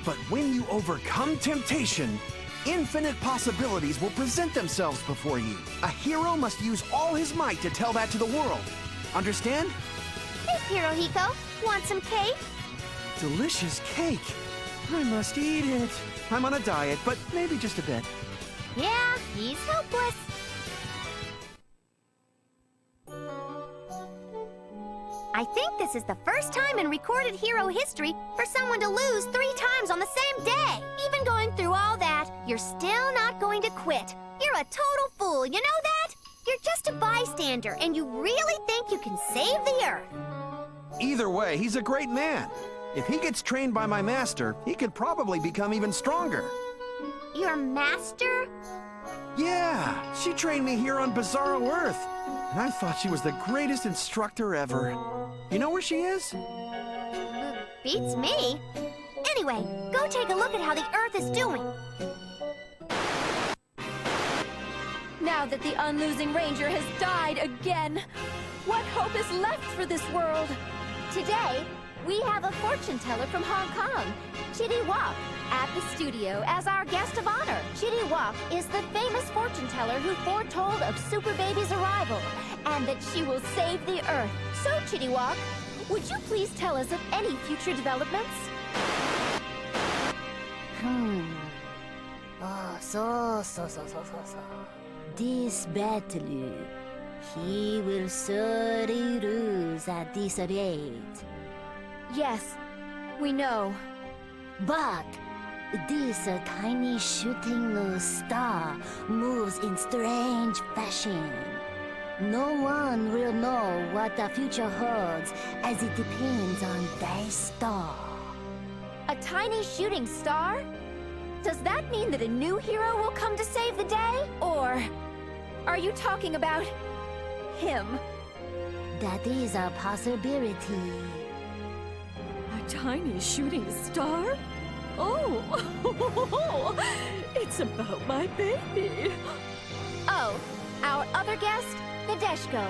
But when you overcome temptation, infinite possibilities will present themselves before you. A hero must use all his might to tell that to the world. Understand? Hey, Hirohiko, want some cake? Delicious cake. I must eat it. I'm on a diet, but maybe just a bit. Yeah, he's helpless. I think this is the first time in recorded hero history for someone to lose 3 times on the same day. Even going through all that, you're still not going to quit. You're a total fool, you know that? You're just a bystander, and you really think you can save the Earth. Either way, he's a great man. If he gets trained by my master, he could probably become even stronger. Your master? Yeah, she trained me here on Bizarro Earth. And I thought she was the greatest instructor ever. You know where she is? Beats me. Anyway, go take a look at how the Earth is doing. Now that the Unlosing Ranger has died again, what hope is left for this world? Today, we have a fortune teller from Hong Kong, Chitty Wok, at the studio as our guest of honor. Chitty Wok is the famous fortune teller who foretold of Super Baby's arrival and that she will save the Earth. So, Chitty Wok, would you please tell us of any future developments? So. This battle, he will surely lose at this rate. Yes, we know. But this tiny shooting star moves in strange fashion. No one will know what the future holds, as it depends on their star. A tiny shooting star? Does that mean that a new hero will come to save the day? Or are you talking about him. That is a possibility. A tiny shooting star? Oh, it's about my baby. Oh, our other guest, Nadeshko.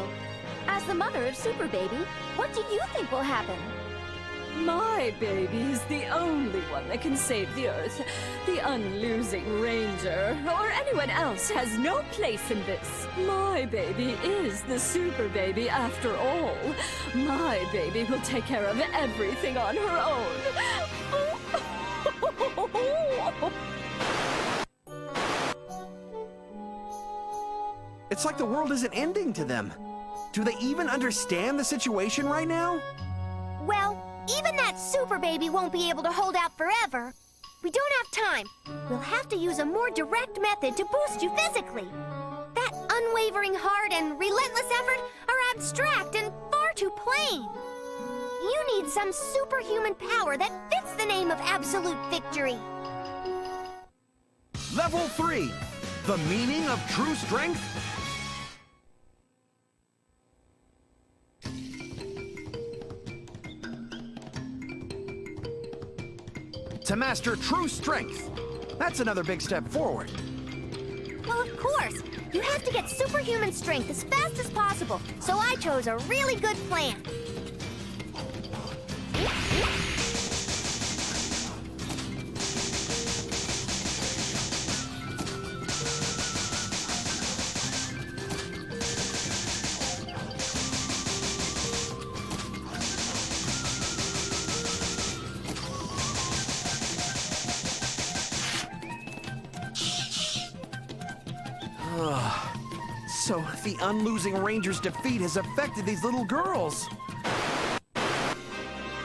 As the mother of Super Baby, what do you think will happen? My baby is the only one that can save the Earth. The Unlosing Ranger, or anyone else, has no place in this. My baby is the Super Baby after all. My baby will take care of everything on her own. It's like the world isn't ending to them. Do they even understand the situation right now? Well, even that Super Baby won't be able to hold out forever. We don't have time. We'll have to use a more direct method to boost you physically. That unwavering heart and relentless effort are abstract and far too plain. You need some superhuman power that fits the name of Absolute Victory. Level 3. The meaning of true strength? To master true strength. That's another big step forward. Well, of course. You have to get superhuman strength as fast as possible, so I chose a really good plan. So, the Unlosing Ranger's defeat has affected these little girls.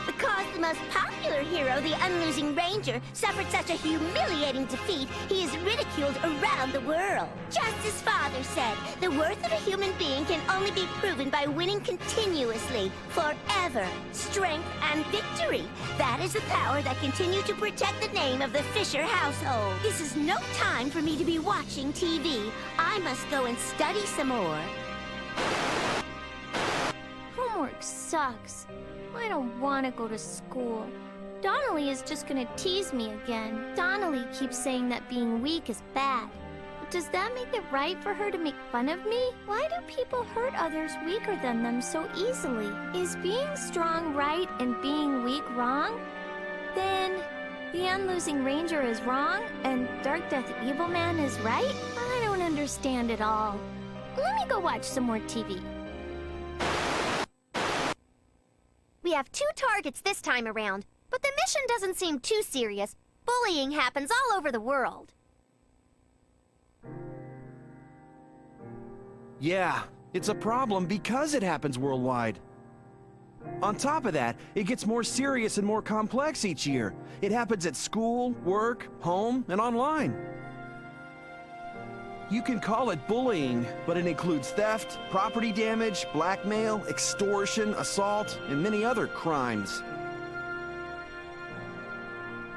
Because the most popular hero, the Unlosing Ranger, suffered such a humiliating defeat, he is ridiculed around the world. Just as Father said, the worth of a human being can only be proven by winning continuously, forever. Strength and victory. That is the power that continues to protect the name of the Fisher household. This is no time for me to be watching TV. I must go and study some more. Homework sucks. I don't want to go to school. Donnelly is just gonna tease me again. Donnelly keeps saying that being weak is bad. Does that make it right for her to make fun of me? Why do people hurt others weaker than them so easily? Is being strong right and being weak wrong? Then the Unlosing Ranger is wrong and Darkdeath Evilman is right? I don't understand it all. Let me go watch some more TV. We have 2 targets this time around, but the mission doesn't seem too serious. Bullying happens all over the world. Yeah, it's a problem because it happens worldwide. On top of that, it gets more serious and more complex each year. It happens at school, work, home, and online. You can call it bullying, but it includes theft, property damage, blackmail, extortion, assault, and many other crimes.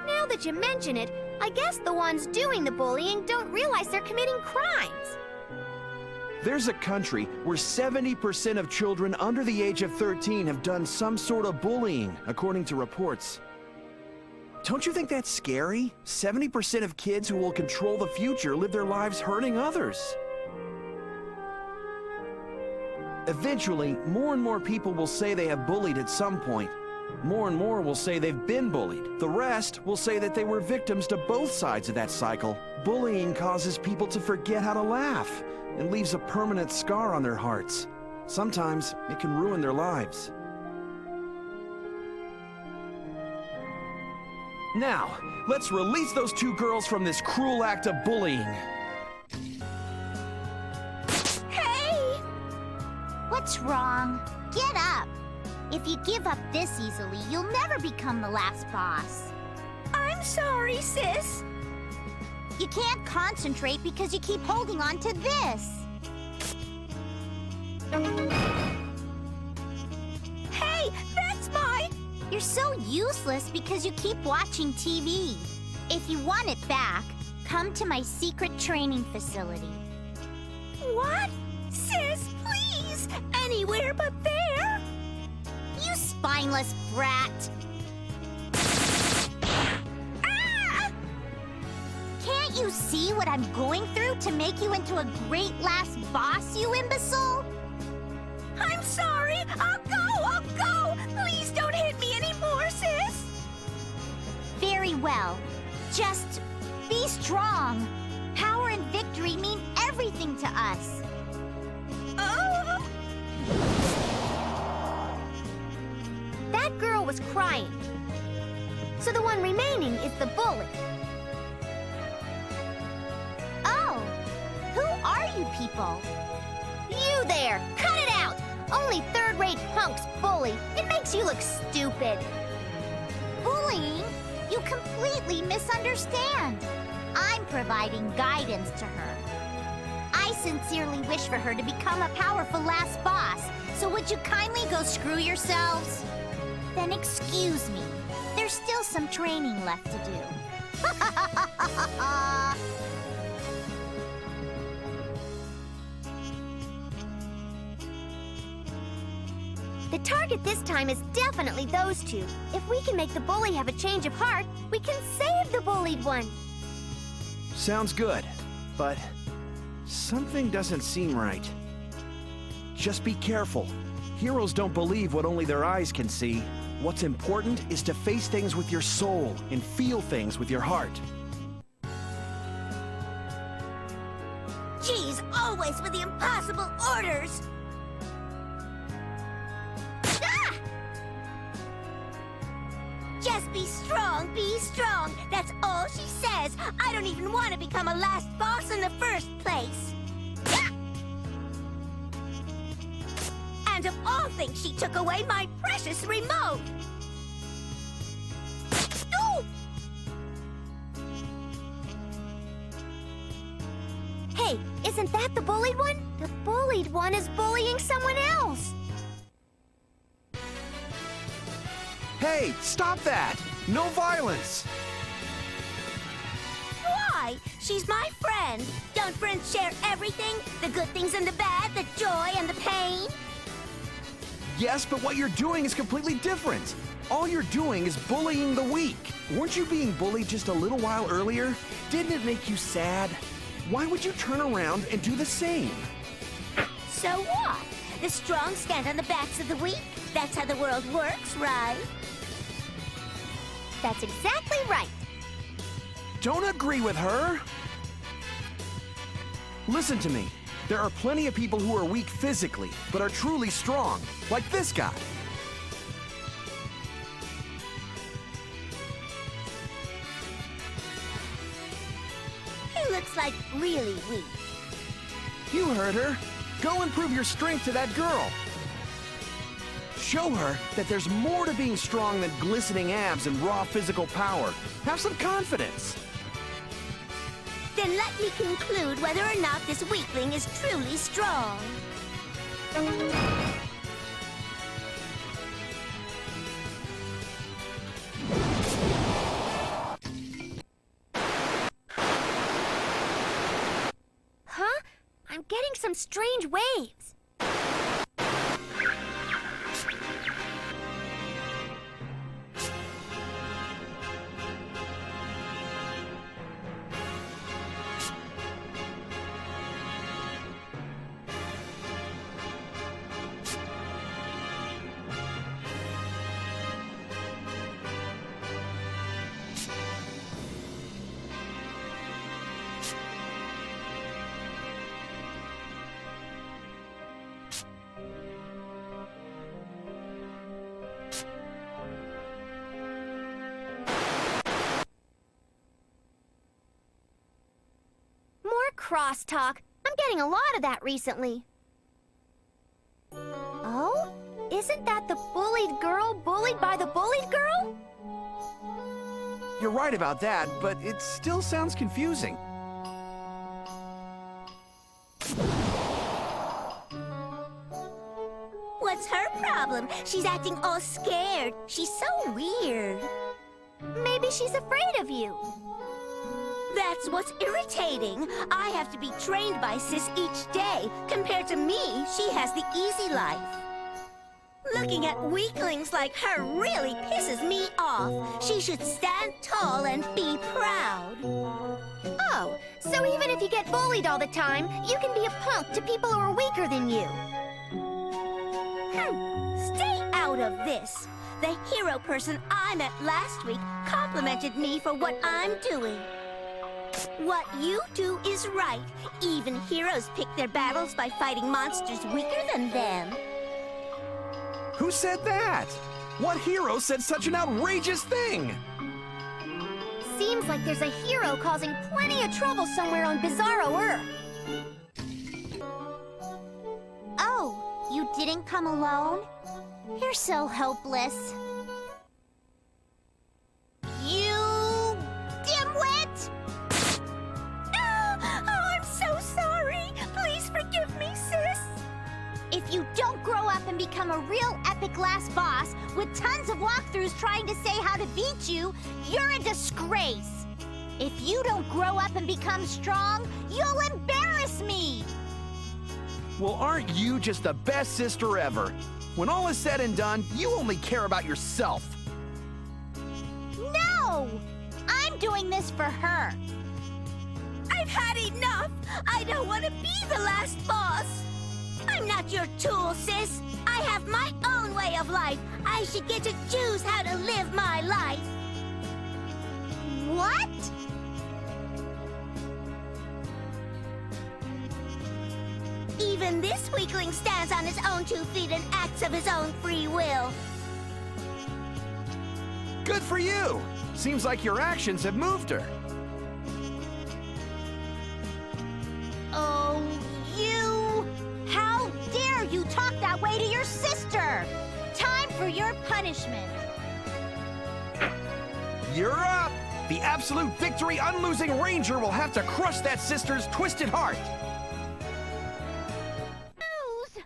Now that you mention it, I guess the ones doing the bullying don't realize they're committing crimes. There's a country where 70% of children under the age of 13 have done some sort of bullying, according to reports. Don't you think that's scary? 70% of kids who will control the future live their lives hurting others. Eventually, more and more people will say they have bullied at some point. More and more will say they've been bullied. The rest will say that they were victims to both sides of that cycle. Bullying causes people to forget how to laugh and leaves a permanent scar on their hearts. Sometimes it can ruin their lives. Now, let's release those 2 girls from this cruel act of bullying. Hey! What's wrong? Get up. If you give up this easily, you'll never become the last boss. I'm sorry, sis. You can't concentrate because you keep holding on to this. Hey, that's mine! You're so useless because you keep watching TV. If you want it back, come to my secret training facility. What? Sis, please! anywhere but there. You spineless brat. Ah! Can't you see what I'm going through to make you into a great last boss, you imbecile? I'm sorry. I'll go. Please don't hit me anymore, sis. Very well. Just be strong. Power and victory mean everything to us. Oh! That girl was crying. So the one remaining is the bully. Oh, who are you people? You there! Cut it out! Only third-rate punks bully. It makes you look stupid. Bullying? You completely misunderstand. I'm providing guidance to her. I sincerely wish for her to become a powerful last boss, so would you kindly go screw yourselves? Then excuse me. There's still some training left to do. The target this time is definitely those two. If we can make the bully have a change of heart, we can save the bullied one. Sounds good, but something doesn't seem right. Just be careful. Heroes don't believe what only their eyes can see. What's important is to face things with your soul and feel things with your heart. Geez, always with the impossible orders. Just be strong, be strong. That's all she says. I don't even want to become a last boss in the first place. And of all things, she took away my precious remote. Ooh! Hey, isn't that the bullied one? The bullied one is bullying someone else. Hey, stop that! No violence! Why? She's my friend. Don't friends share everything? The good things and the bad, the joy and the pain? Yes, but what you're doing is completely different. All you're doing is bullying the weak. Weren't you being bullied just a little while earlier? Didn't it make you sad? Why would you turn around and do the same? So what? The strong stand on the backs of the weak? That's how the world works, right? That's exactly right. Don't agree with her. Listen to me. There are plenty of people who are weak physically, but are truly strong, like this guy. He looks like really weak. You heard her. Go and prove your strength to that girl. Show her that there's more to being strong than glistening abs and raw physical power. Have some confidence. Then let me conclude whether or not this weakling is truly strong. Huh? I'm getting some strange waves. Crosstalk. I'm getting a lot of that recently. Oh? Isn't that the bullied girl bullied by the bullied girl? You're right about that, but it still sounds confusing. What's her problem? She's acting all scared. She's so weird. Maybe she's afraid of you. That's what's irritating. I have to be trained by Sis each day. Compared to me, she has the easy life. Looking at weaklings like her really pisses me off. She should stand tall and be proud. Oh, so even if you get bullied all the time, you can be a punk to people who are weaker than you. Stay out of this. The hero person I met last week complimented me for what I'm doing. What you do is right. Even heroes pick their battles by fighting monsters weaker than them. Who said that? What hero said such an outrageous thing? Seems like there's a hero causing plenty of trouble somewhere on Bizarro Earth. Oh, you didn't come alone? You're so hopeless. You dimwit! Oh, I'm so sorry. Please forgive me, sis. If you don't grow up and become a real epic last boss with tons of walkthroughs trying to say how to beat you, you're a disgrace. If you don't grow up and become strong, you'll embarrass me. Well, aren't you just the best sister ever? When all is said and done, you only care about yourself. No! I'm doing this for her. I've had enough. I don't want to be the last boss. I'm not your tool, sis. I have my own way of life. I should get to choose how to live my life. What? Even this weakling stands on his own 2 feet and acts of his own free will. Good for you! Seems like your actions have moved her. Oh, you! How dare you talk that way to your sister! Time for your punishment. You're up! The Absolute Victory Unlosing Ranger will have to crush that sister's twisted heart! Lose?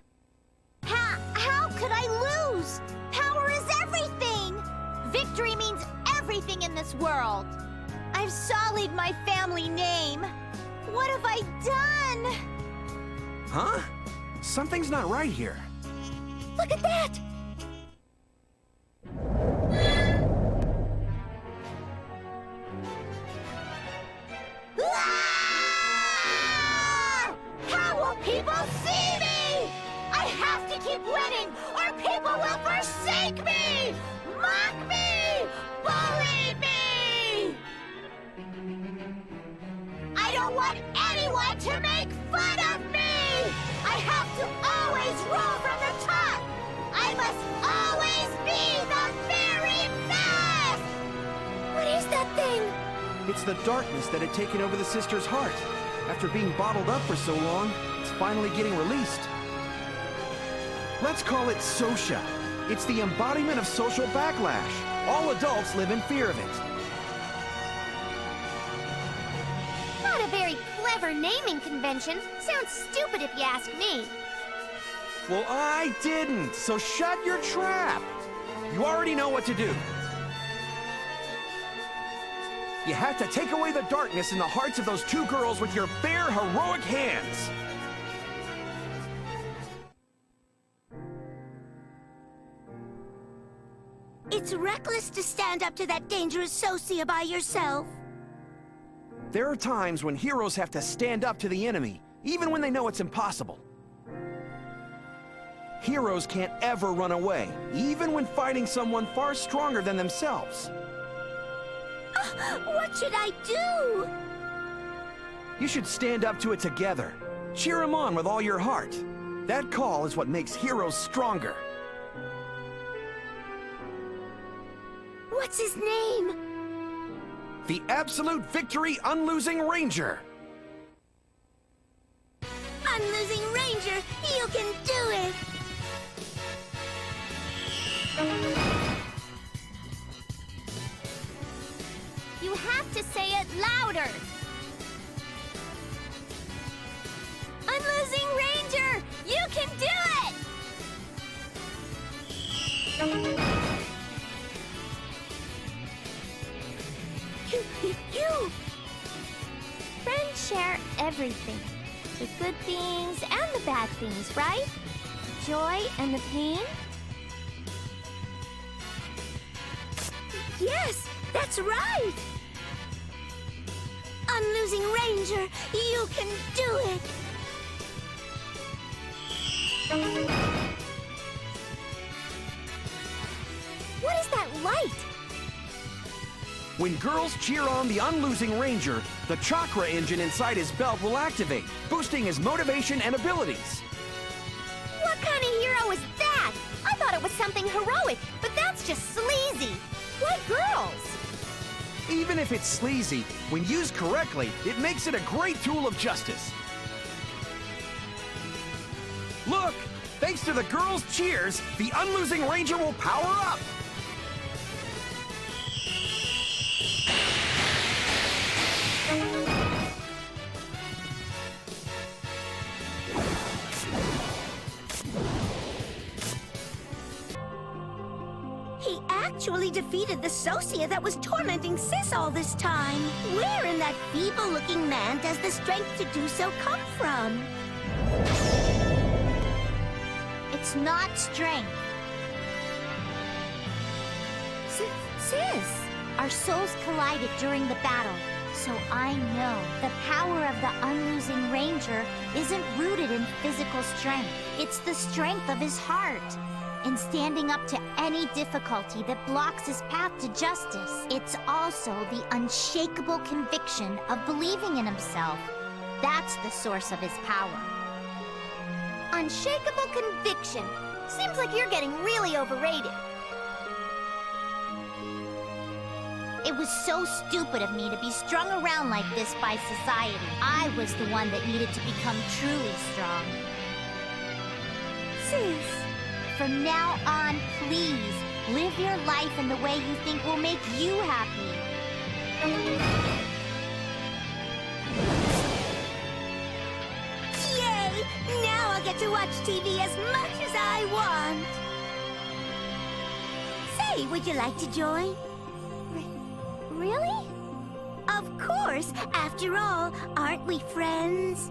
How could I lose? Power is everything! Victory means everything in this world. I've sullied my family name. What have I done? Huh? Something's not right here. Look at that! Ah! How will people see me? I have to keep winning, or people will forsake me! Mock me! Bully me! I don't want anyone to make fun of me! I have to always roll from the top! I must always be the very best! What is that thing? It's the darkness that had taken over the sister's heart. After being bottled up for so long, it's finally getting released. Let's call it Sosha. It's the embodiment of social backlash. All adults live in fear of it. Not a very clever naming convention. Sounds stupid if you ask me. Well, I didn't, so shut your trap. You already know what to do. You have to take away the darkness in the hearts of those 2 girls with your bare, heroic hands. It's reckless to stand up to that dangerous Socia by yourself. There are times when heroes have to stand up to the enemy, even when they know it's impossible. Heroes can't ever run away, even when fighting someone far stronger than themselves. What should I do? You should stand up to it together. Cheer him on with all your heart. That call is what makes heroes stronger. What's his name? The Absolute Victory Unlosing Ranger. Unlosing Ranger, you can do it! You have to say it louder. Unlosing Ranger, you can do it! You! share everything. The good things and the bad things, right? Joy and the pain? Yes, that's right! Unlosing Ranger, you can do it! What is that light? When girls cheer on the Unlosing Ranger, the chakra engine inside his belt will activate, boosting his motivation and abilities. What kind of hero is that? I thought it was something heroic, but that's just sleazy. Why girls? Even if it's sleazy, when used correctly, it makes it a great tool of justice. Look! Thanks to the girls' cheers, the Unlosing Ranger will power up! He actually defeated the Socia that was tormenting Sis all this time. Where in that feeble-looking man does the strength to do so come from? It's not strength. Sis! Our souls collided during the battle, so I know the power of the Unlosing Ranger isn't rooted in physical strength. It's the strength of his heart. In standing up to any difficulty that blocks his path to justice. It's also the unshakable conviction of believing in himself. That's the source of his power. Unshakable conviction. Seems like you're getting really overrated. It was so stupid of me to be strung around like this by society. I was the one that needed to become truly strong. Sis. From now on, please, live your life in the way you think will make you happy. Yay! Now I'll get to watch TV as much as I want! Say, would you like to join? Really? Of course! After all, aren't we friends?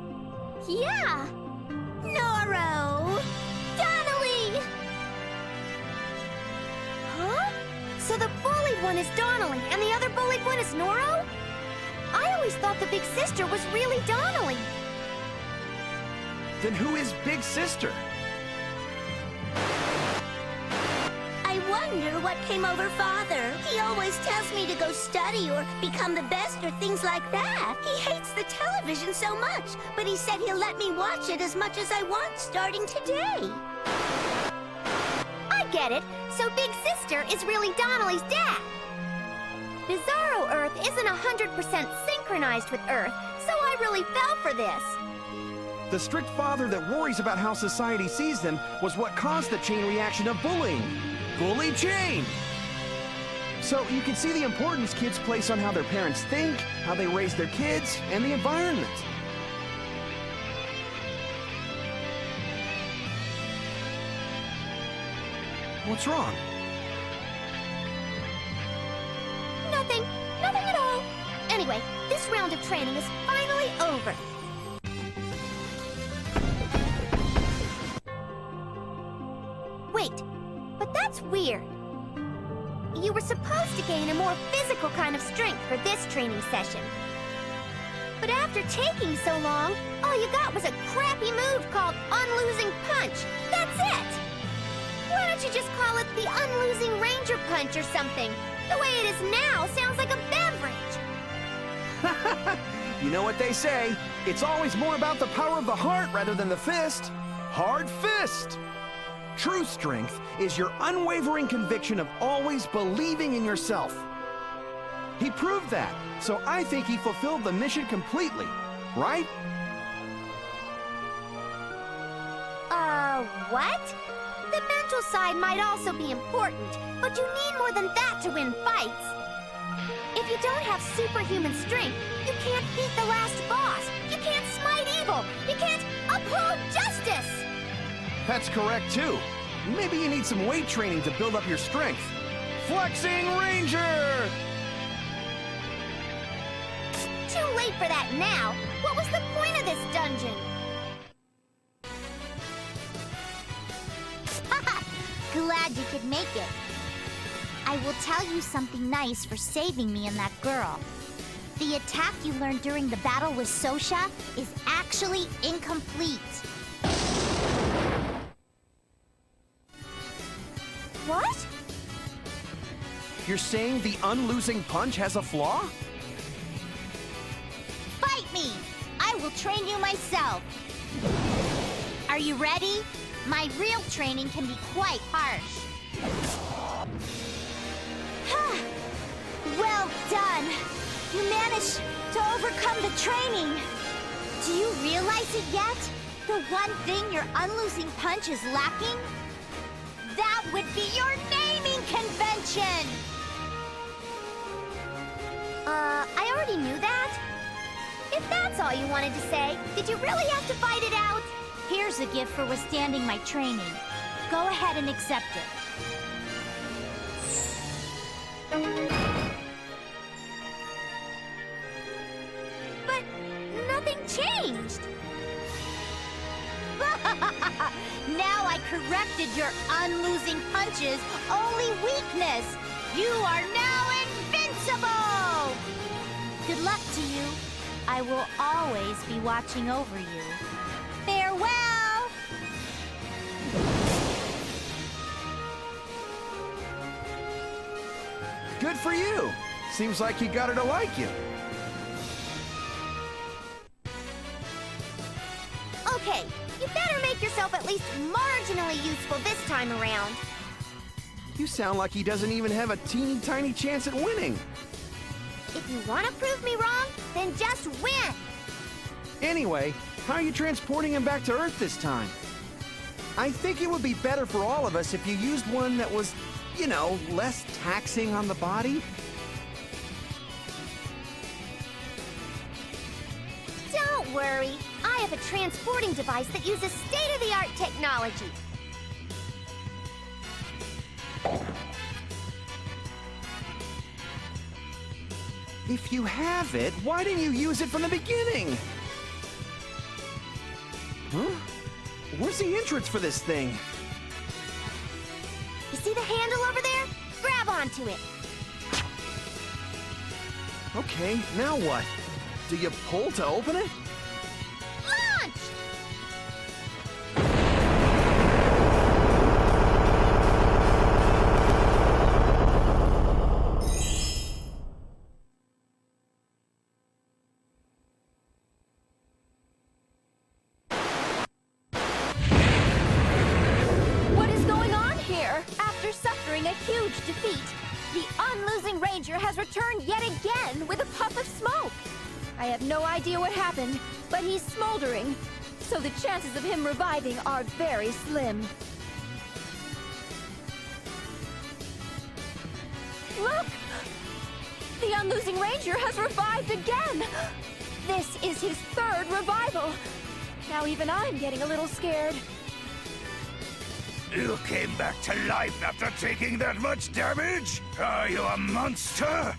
Yeah! Noro! Donnelly! Huh? So the bullied one is Donnelly, and the other bullied one is Noro? I always thought the big sister was really Donnelly. Then who is Big Sister? I wonder what came over Father. He always tells me to go study or become the best or things like that. He hates the television so much, but he said he'll let me watch it as much as I want starting today. I get it. So Big Sister is really Donnelly's dad. Bizarro Earth isn't 100% synchronized with Earth, so I really fell for this. The strict father that worries about how society sees them was what caused the chain reaction of bullying. Bully chain! So you can see the importance kids place on how their parents think, how they raise their kids, and the environment. What's wrong? Nothing. Nothing at all. Anyway, this round of training is finally over. Wait, but that's weird. You were supposed to gain a more physical kind of strength for this training session. But after taking so long, all you got was a crappy move called Unlosing Punch. That's it! Why don't you just call it the Unlosing Ranger Punch or something? The way it is now sounds like a beverage. You know what they say, it's always more about the power of the heart rather than the fist. Hard fist! True strength is your unwavering conviction of always believing in yourself. He proved that, so I think he fulfilled the mission completely, right? What? The mental side might also be important, but you need more than that to win fights. If you don't have superhuman strength, you can't beat the last boss. You can't smite evil. You can't uphold justice. That's correct, too. Maybe you need some weight training to build up your strength. Flexing Ranger! Too late for that now. What was the point of this dungeon? Glad you could make it. I will tell you something nice for saving me and that girl. The attack you learned during the battle with Sosha is actually incomplete. What? You're saying the unlosing punch has a flaw? Fight me! I will train you myself. Are you ready? My real training can be quite harsh. Well done! You managed to overcome the training. Do you realize it yet? The one thing your unlosing punch is lacking? That would be your naming convention! I already knew that. If that's all you wanted to say, did you really have to fight it out? Here's a gift for withstanding my training. Go ahead and accept it. But nothing changed. Now I corrected your unlosing punch's only weakness. You are now invincible! Good luck to you. I will always be watching over you. Farewell! Good for you. Seems like you got her to like you. Okay, you better make yourself at least marginally useful this time around. You sound like he doesn't even have a teeny tiny chance at winning. If you want to prove me wrong, then just win. Anyway, how are you transporting him back to Earth this time? I think it would be better for all of us if you used one that was, you know, less taxing on the body. Don't worry. I have a transporting device that uses state-of-the-art technology. If you have it, why didn't you use it from the beginning? Huh? Where's the entrance for this thing? You see the handle over there? Grab onto it. Okay, now what? Do you pull to open it? Launch! What is going on here? After suffering a huge defeat, the unlosing Ranger has returned yet again with a puff of smoke. I have no idea what happened, but he's smoldering, so the chances of him reviving are very slim. Look! The unlosing Ranger has revived again! This is his third revival. Now even I'm getting a little scared. You came back to life after taking that much damage? Are you a monster?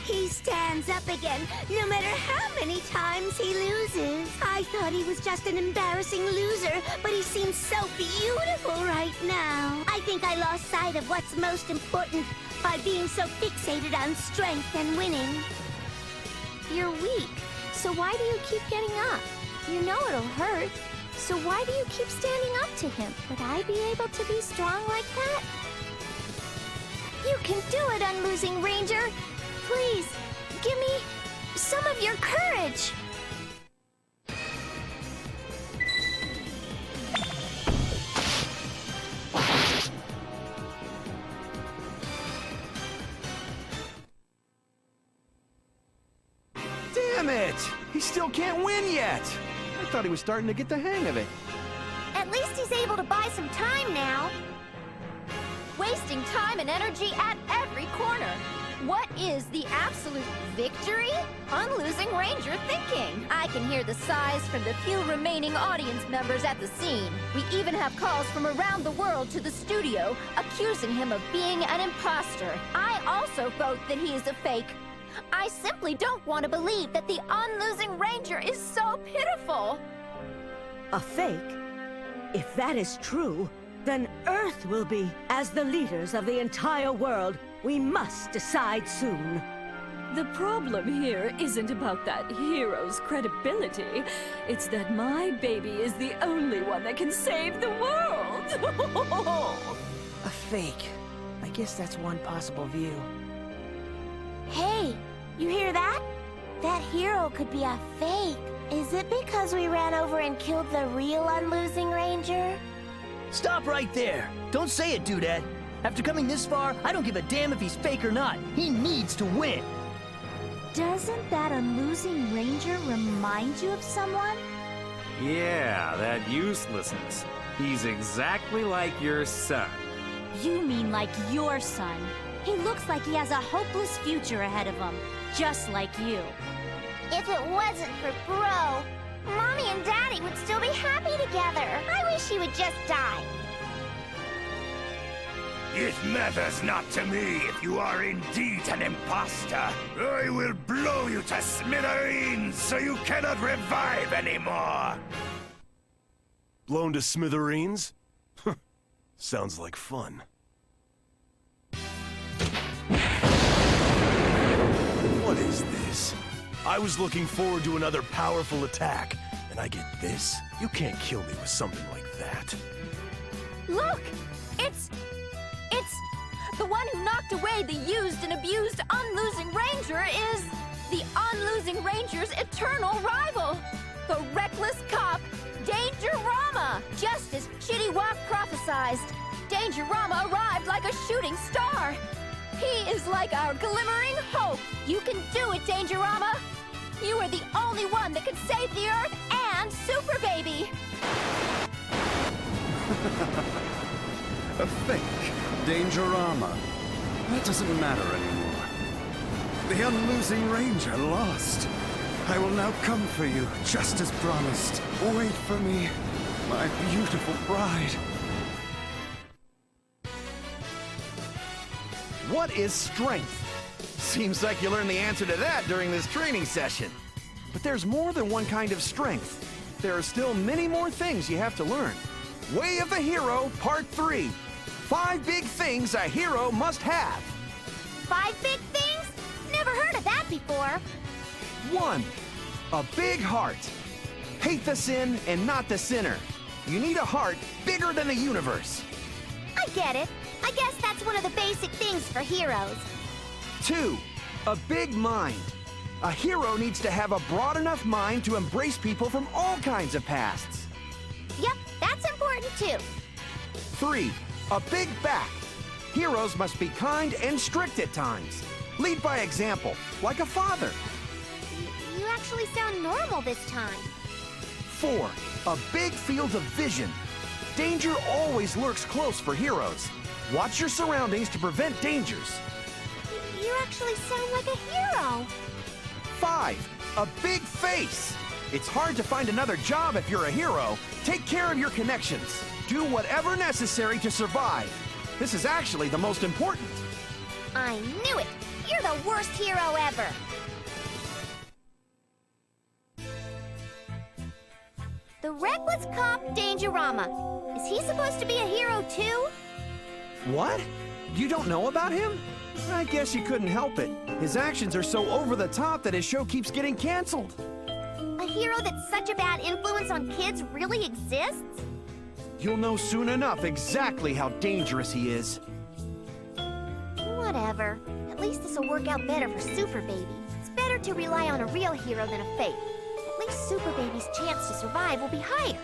He stands up again, no matter how many times he loses. I thought he was just an embarrassing loser, but he seems so beautiful right now. I think I lost sight of what's most important by being so fixated on strength and winning. You're weak, so why do you keep getting up? You know it'll hurt, so why do you keep standing up to him? Would I be able to be strong like that? You can do it, Unlosing Ranger! Please, give me some of your courage! Damn it! He still can't win yet! I thought he was starting to get the hang of it. At least he's able to buy some time now. Wasting time and energy at every corner. What is the Absolute Victory Unlosing Ranger thinking? I can hear the sighs from the few remaining audience members at the scene. We even have calls from around the world to the studio accusing him of being an imposter. I also vote that he is a fake. I simply don't want to believe that the Unlosing Ranger is so pitiful. A fake? If that is true, then Earth will be. As the leaders of the entire world, we must decide soon. The problem here isn't about that hero's credibility. It's that my baby is the only one that can save the world. A fake. I guess that's one possible view. Hey, you hear that? That hero could be a fake. Is it because we ran over and killed the real Unlosing Ranger? Stop right there! Don't say it, Dudette! After coming this far, I don't give a damn if he's fake or not. He needs to win! Doesn't that Unlosing Ranger remind you of someone? Yeah, that uselessness. He's exactly like your son. You mean like your son. He looks like he has a hopeless future ahead of him, just like you. If it wasn't for Bro, Mommy and Daddy would still be happy together. I wish he would just die. It matters not to me if you are indeed an imposter. I will blow you to smithereens so you cannot revive anymore. Blown to smithereens? Sounds like fun. What is this? I was looking forward to another powerful attack, and I get this? You can't kill me with something like that. Look! It's the one who knocked away the used and abused Unlosing Ranger is the Unlosing Ranger's eternal rival, the reckless cop, Dangerama! Just as Chitty-Wop prophesized, Dangerama arrived like a shooting star. He is like our glimmering hope. You can do it, Dangerama! You are the only one that can save the Earth and Super Baby! A fake Dangerama. That doesn't matter anymore. The Unlosing Ranger lost. I will now come for you, just as promised. Wait for me, my beautiful bride. What is strength? Seems like you learned the answer to that during this training session. But there's more than one kind of strength. There are still many more things you have to learn. Way of the Hero, Part 3. 5 big things a hero must have. 5 big things? Never heard of that before. 1. A big heart. Hate the sin and not the sinner. You need a heart bigger than the universe. I get it. I guess that's one of the basic things for heroes. 2. A big mind. A hero needs to have a broad enough mind to embrace people from all kinds of pasts. Yep, that's important too. 3. A big back. Heroes must be kind and strict at times. Lead by example, like a father. You actually sound normal this time. 4. A big field of vision. Danger always lurks close for heroes. Watch your surroundings to prevent dangers. You actually sound like a hero. 5. A big face. It's hard to find another job if you're a hero. Take care of your connections. Do whatever necessary to survive. This is actually the most important. I knew it. You're the worst hero ever. The reckless cop Dangerama. Is he supposed to be a hero too? What? You don't know about him? I guess you couldn't help it. His actions are so over the top that his show keeps getting canceled. A hero that's such a bad influence on kids really exists? You'll know soon enough exactly how dangerous he is. Whatever. At least this will work out better for Super Baby. It's better to rely on a real hero than a fake. At least Super Baby's chance to survive will be higher.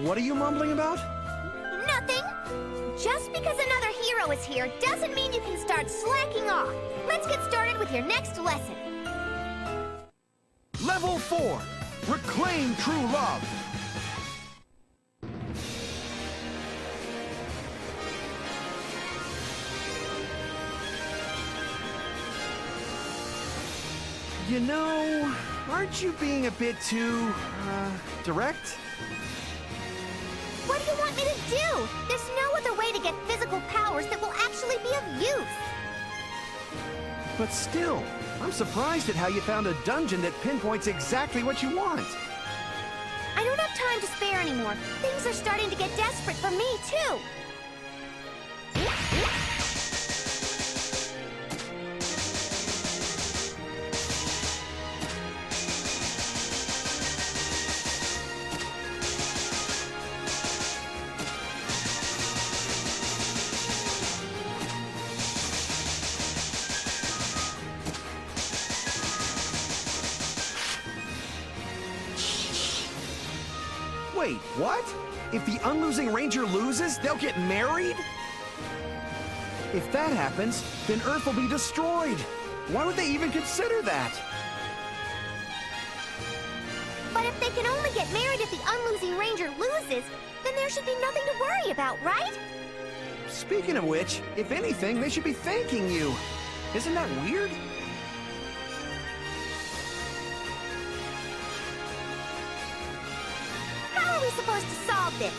What are you mumbling about? Nothing. Just because another hero is here doesn't mean you can start slacking off. Let's get started with your next lesson. Level 4. Reclaim true love. You know, aren't you being a bit too, direct? What do you want me to do? There's no other way to get physical powers that will actually be of use. But still, I'm surprised at how you found a dungeon that pinpoints exactly what you want. I don't have time to spare anymore. Things are starting to get desperate for me, too. Wait, what? If the Unlosing Ranger loses, they'll get married? If that happens, then Earth will be destroyed. Why would they even consider that? But if they can only get married if the Unlosing Ranger loses, then there should be nothing to worry about, right? Speaking of which, if anything, they should be thanking you. Isn't that weird? How are we supposed to solve this?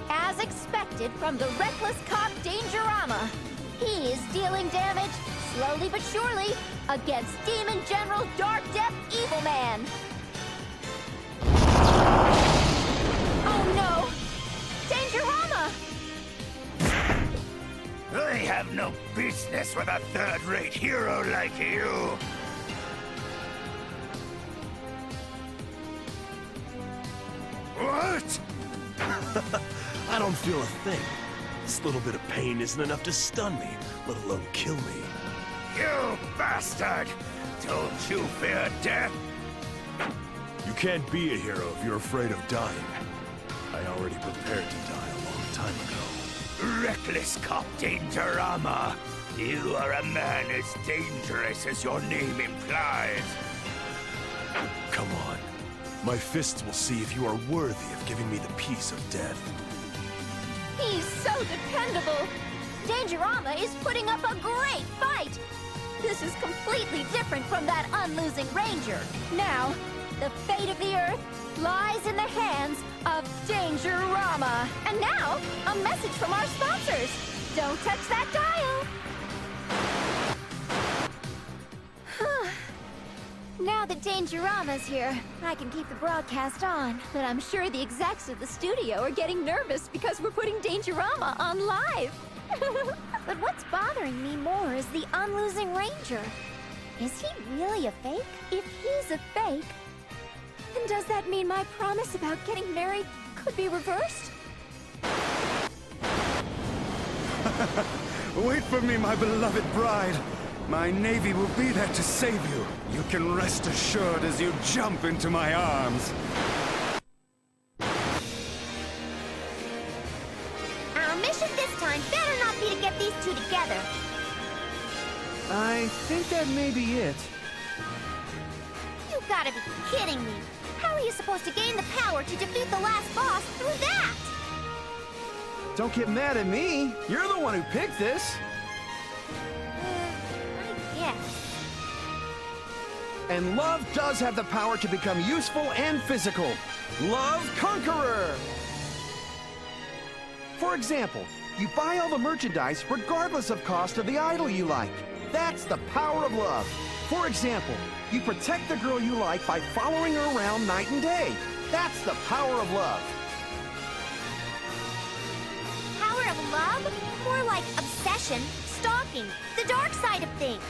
As expected from the reckless cop Dangerama, he is dealing damage, slowly but surely, against Demon General Darkdeath Evilman. Oh no! Dangerama! I have no business with a third-rate hero like you. What? I don't feel a thing. This little bit of pain isn't enough to stun me, let alone kill me. You bastard! Don't you fear death? You can't be a hero if you're afraid of dying. I already prepared to die a long time ago. Reckless cop Dangerama! You are a man as dangerous as your name implies. Come on. My fists will see if you are worthy of giving me the peace of death. He's so dependable! Dangerama is putting up a great fight! This is completely different from that Unlosing Ranger. Now, the fate of the Earth lies in the hands of Dangerama. And now, a message from our sponsors. Don't touch that dial! Now that Dangerama's here, I can keep the broadcast on. But I'm sure the execs of the studio are getting nervous because we're putting Dangerama on live. But what's bothering me more is the Unlosing Ranger. Is he really a fake? If he's a fake, then does that mean my promise about getting married could be reversed? Wait for me, my beloved bride. My navy will be there to save you. You can rest assured as you jump into my arms. Our mission this time better not be to get these two together. I think that may be it. You gotta be kidding me. How are you supposed to gain the power to defeat the last boss through that? Don't get mad at me. You're the one who picked this. I guess. And love does have the power to become useful and physical. Love Conqueror! For example, you buy all the merchandise regardless of cost of the idol you like. That's the power of love. For example, you protect the girl you like by following her around night and day. That's the power of love. Power of love? More like obsession, stalking, the dark side of things.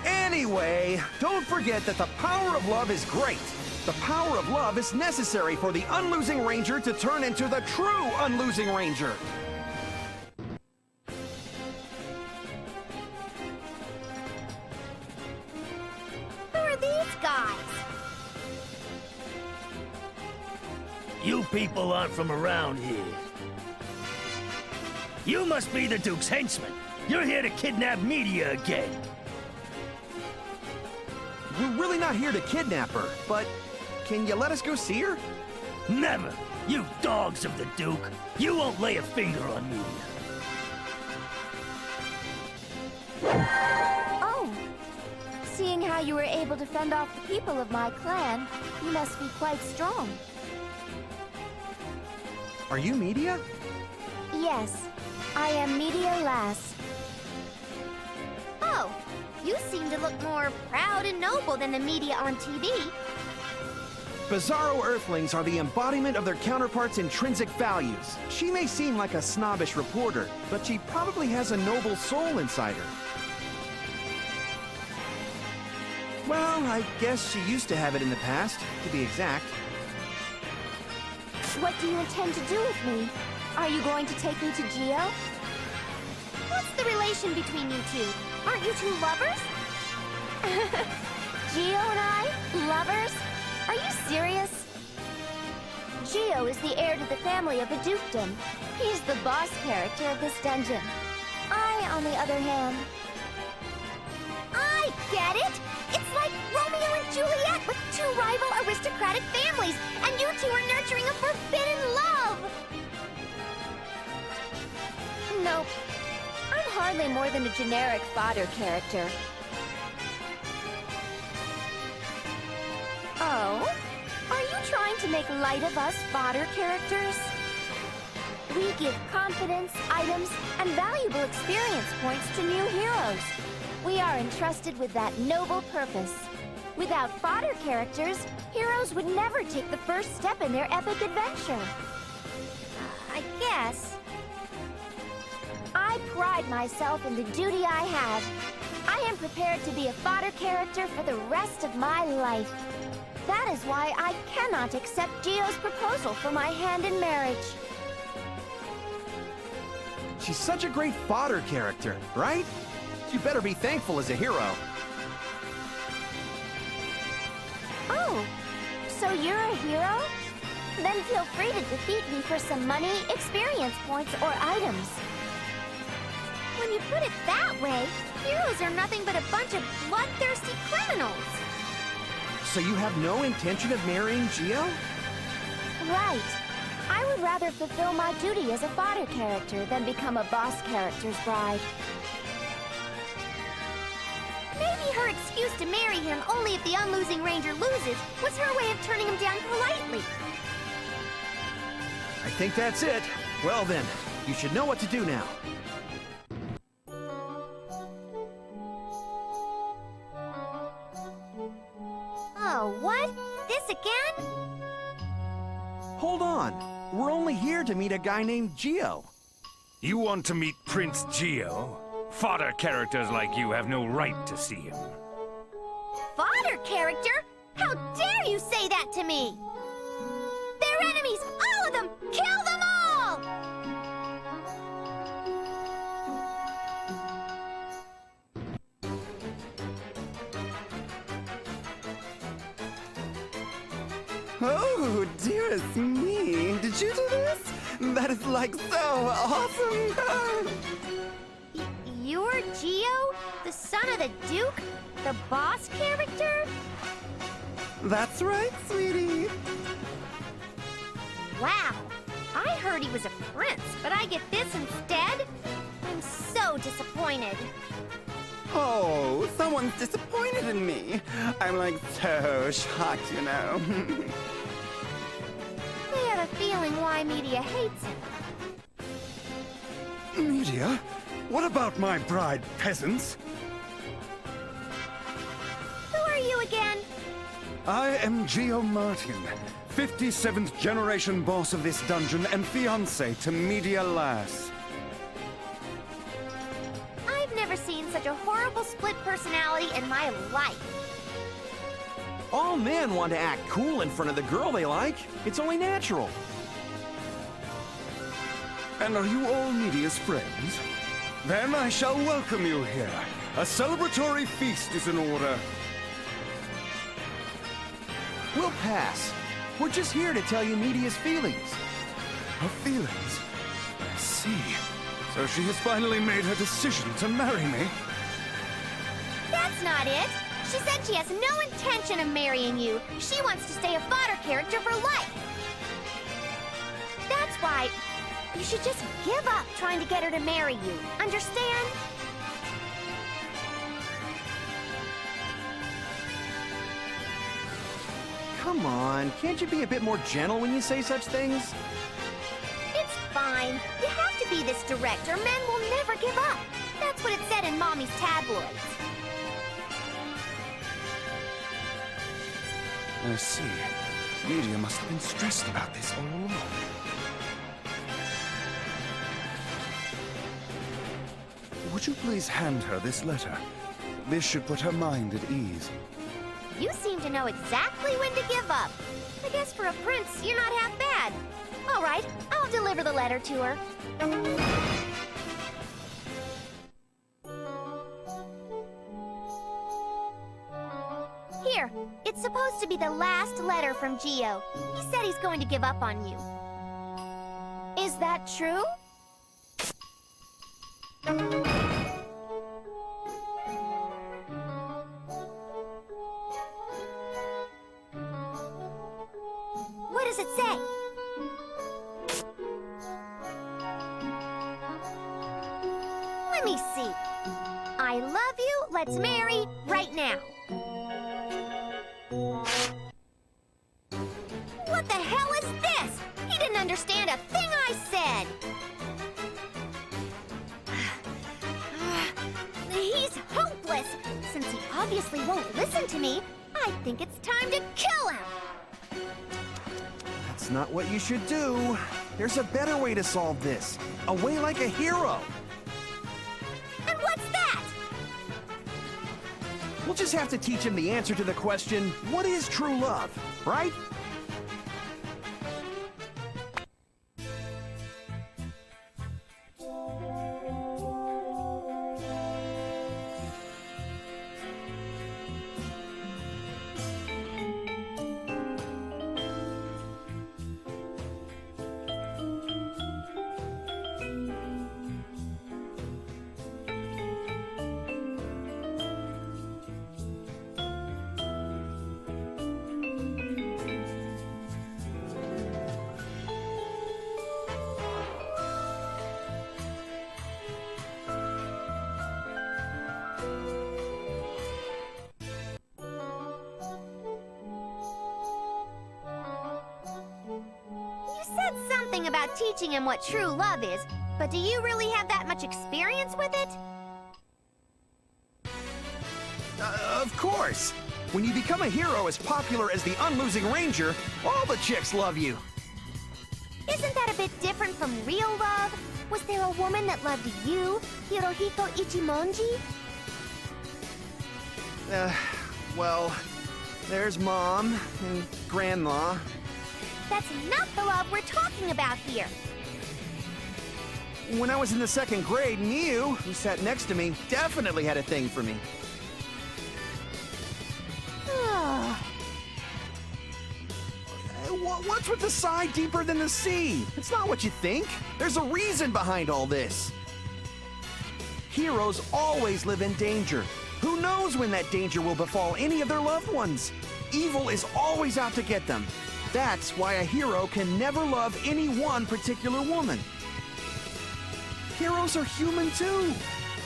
Anyway, don't forget that the power of love is great. The power of love is necessary for the Unlosing Ranger to turn into the true Unlosing Ranger. Who are these guys? You people aren't from around here. You must be the Duke's henchmen. You're here to kidnap media again. We're really not here to kidnap her, but can you let us go see her? Never! You dogs of the Duke! You won't lay a finger on me! Oh! Seeing how you were able to fend off the people of my clan, you must be quite strong. Are you Media? Yes, I am Media Lass. Oh, you seem to look more proud and noble than the media on TV. Bizarro Earthlings are the embodiment of their counterparts' intrinsic values. She may seem like a snobbish reporter, but she probably has a noble soul inside her. Well, I guess she used to have it in the past, to be exact. What do you intend to do with me? Are you going to take me to Geo? What's the relation between you two? Aren't you two lovers? Geo and I? Lovers? Are you serious? Geo is the heir to the family of the dukedom. He's the boss character of this dungeon. I, on the other hand... I get it! It's like Romeo and Juliet with two rival aristocratic families, and you two are nurturing a forbidden love! Nope. I'm hardly more than a generic fodder character. Oh? Are you trying to make light of us fodder characters? We give confidence, items, and valuable experience points to new heroes. We are entrusted with that noble purpose. Without fodder characters, heroes would never take the first step in their epic adventure. I guess. I pride myself in the duty I have. I am prepared to be a fodder character for the rest of my life. That is why I cannot accept Geo's proposal for my hand in marriage. She's such a great fodder character, right? You better be thankful as a hero. Oh, so you're a hero? Then feel free to defeat me for some money, experience points, or items. When you put it that way, heroes are nothing but a bunch of bloodthirsty criminals. So you have no intention of marrying Geo? Right. I would rather fulfill my duty as a fodder character than become a boss character's bride. Maybe her excuse to marry him only if the Unlosing Ranger loses was her way of turning him down politely. I think that's it. Well then, you should know what to do now. Oh, what? This again? Hold on. We're only here to meet a guy named Geo. You want to meet Prince Geo? Fodder characters like you have no right to see him. Fodder character? How dare you say that to me? They're enemies, all of them! Kill them all! Oh, dearest me. Did you do this? That is like so awesome. You're Geo? The son of the Duke? The boss character? That's right, sweetie. Wow. I heard he was a prince, but I get this instead? I'm so disappointed. Oh, someone's disappointed in me. I'm like so shocked, you know. I have a feeling why media hates him. Media? What about my bride, peasants? Who are you again? I am Geo Martin, 57th generation boss of this dungeon and fiancé to Media Lass. I've never seen such a horrible split personality in my life. All men want to act cool in front of the girl they like. It's only natural. And are you all Media's friends? Then I shall welcome you here. A celebratory feast is in order. We'll pass. We're just here to tell you Media's feelings. Her feelings? I see. So she has finally made her decision to marry me? That's not it. She said she has no intention of marrying you. She wants to stay a fodder character for life. why you should just give up trying to get her to marry you. Understand? Come on, can't you be a bit more gentle when you say such things? It's fine. You have to be this direct or men will never give up. That's what it said in Mommy's tabloids. I see. Media must have been stressed about this all along. Would you please hand her this letter? This should put her mind at ease. You seem to know exactly when to give up. I guess for a prince, you're not half bad. All right, I'll deliver the letter to her. Here, it's supposed to be the last letter from Gio. He said he's going to give up on you. Is that true? What does it say? Let me see. I love you, let's marry right now. What the hell is this? He didn't understand a thing I said. He's hopeless. Since he obviously won't listen to me, I think it's time to kill him. That's not what you should do. There's a better way to solve this. A way like a hero. And what's that? We'll just have to teach him the answer to the question, what is true love, right? Something about teaching him what true love is, but do you really have that much experience with it? Of course! When you become a hero as popular as the Unlosing Ranger, all the chicks love you. Isn't that a bit different from real love? Was there a woman that loved you, Hirohiko Ichimonji? Well, there's Mom and Grandma. That's not the love we're talking about here. When I was in the 2nd grade, Miu, who sat next to me, definitely had a thing for me. What's with the sigh deeper than the sea? It's not what you think. There's a reason behind all this. Heroes always live in danger. Who knows when that danger will befall any of their loved ones? Evil is always out to get them. That's why a hero can never love any one particular woman. Heroes are human too.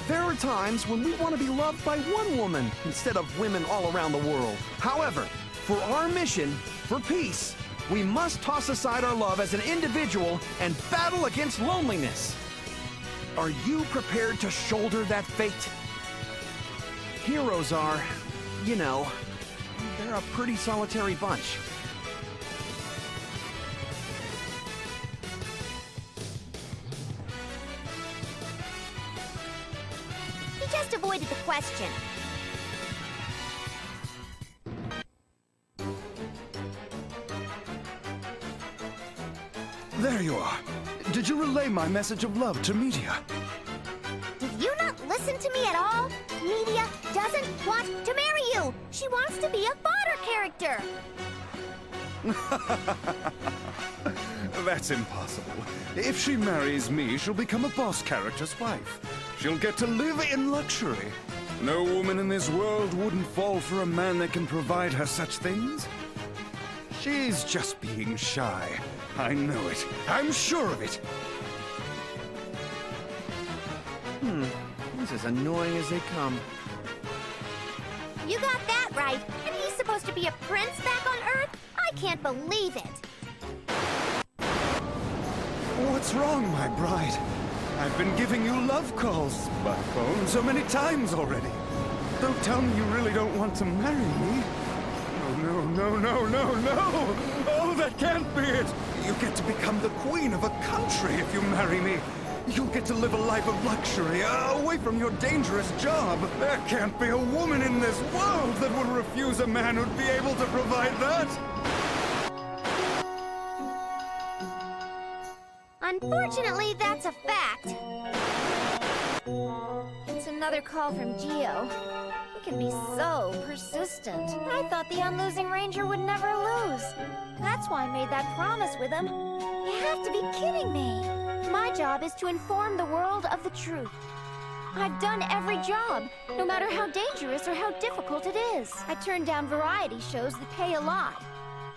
There are times when we want to be loved by one woman instead of women all around the world. However, for our mission, for peace, we must toss aside our love as an individual and battle against loneliness. Are you prepared to shoulder that fate? Heroes are, you know, they're a pretty solitary bunch. He just avoided the question. There you are. Did you relay my message of love to Media? Did you not listen to me at all? Media doesn't want to marry you. She wants to be a fodder character. That's impossible. If she marries me, she'll become a boss character's wife. She'll get to live in luxury. No woman in this world wouldn't fall for a man that can provide her such things. She's just being shy. I know it. I'm sure of it. This is annoying as they come. You got that right. And he's supposed to be a prince back on Earth? I can't believe it. What's wrong, my bride? I've been giving you love calls by phone so many times already. Don't tell me you really don't want to marry me. Oh, no. Oh, that can't be it. You get to become the queen of a country if you marry me. You'll get to live a life of luxury, away from your dangerous job. There can't be a woman in this world that would refuse a man who'd be able to provide that. Unfortunately, that's a fact. It's another call from Geo. He can be so persistent. I thought the Unlosing Ranger would never lose. That's why I made that promise with him. You have to be kidding me. My job is to inform the world of the truth. I've done every job, no matter how dangerous or how difficult it is. I turn down variety shows that pay a lot.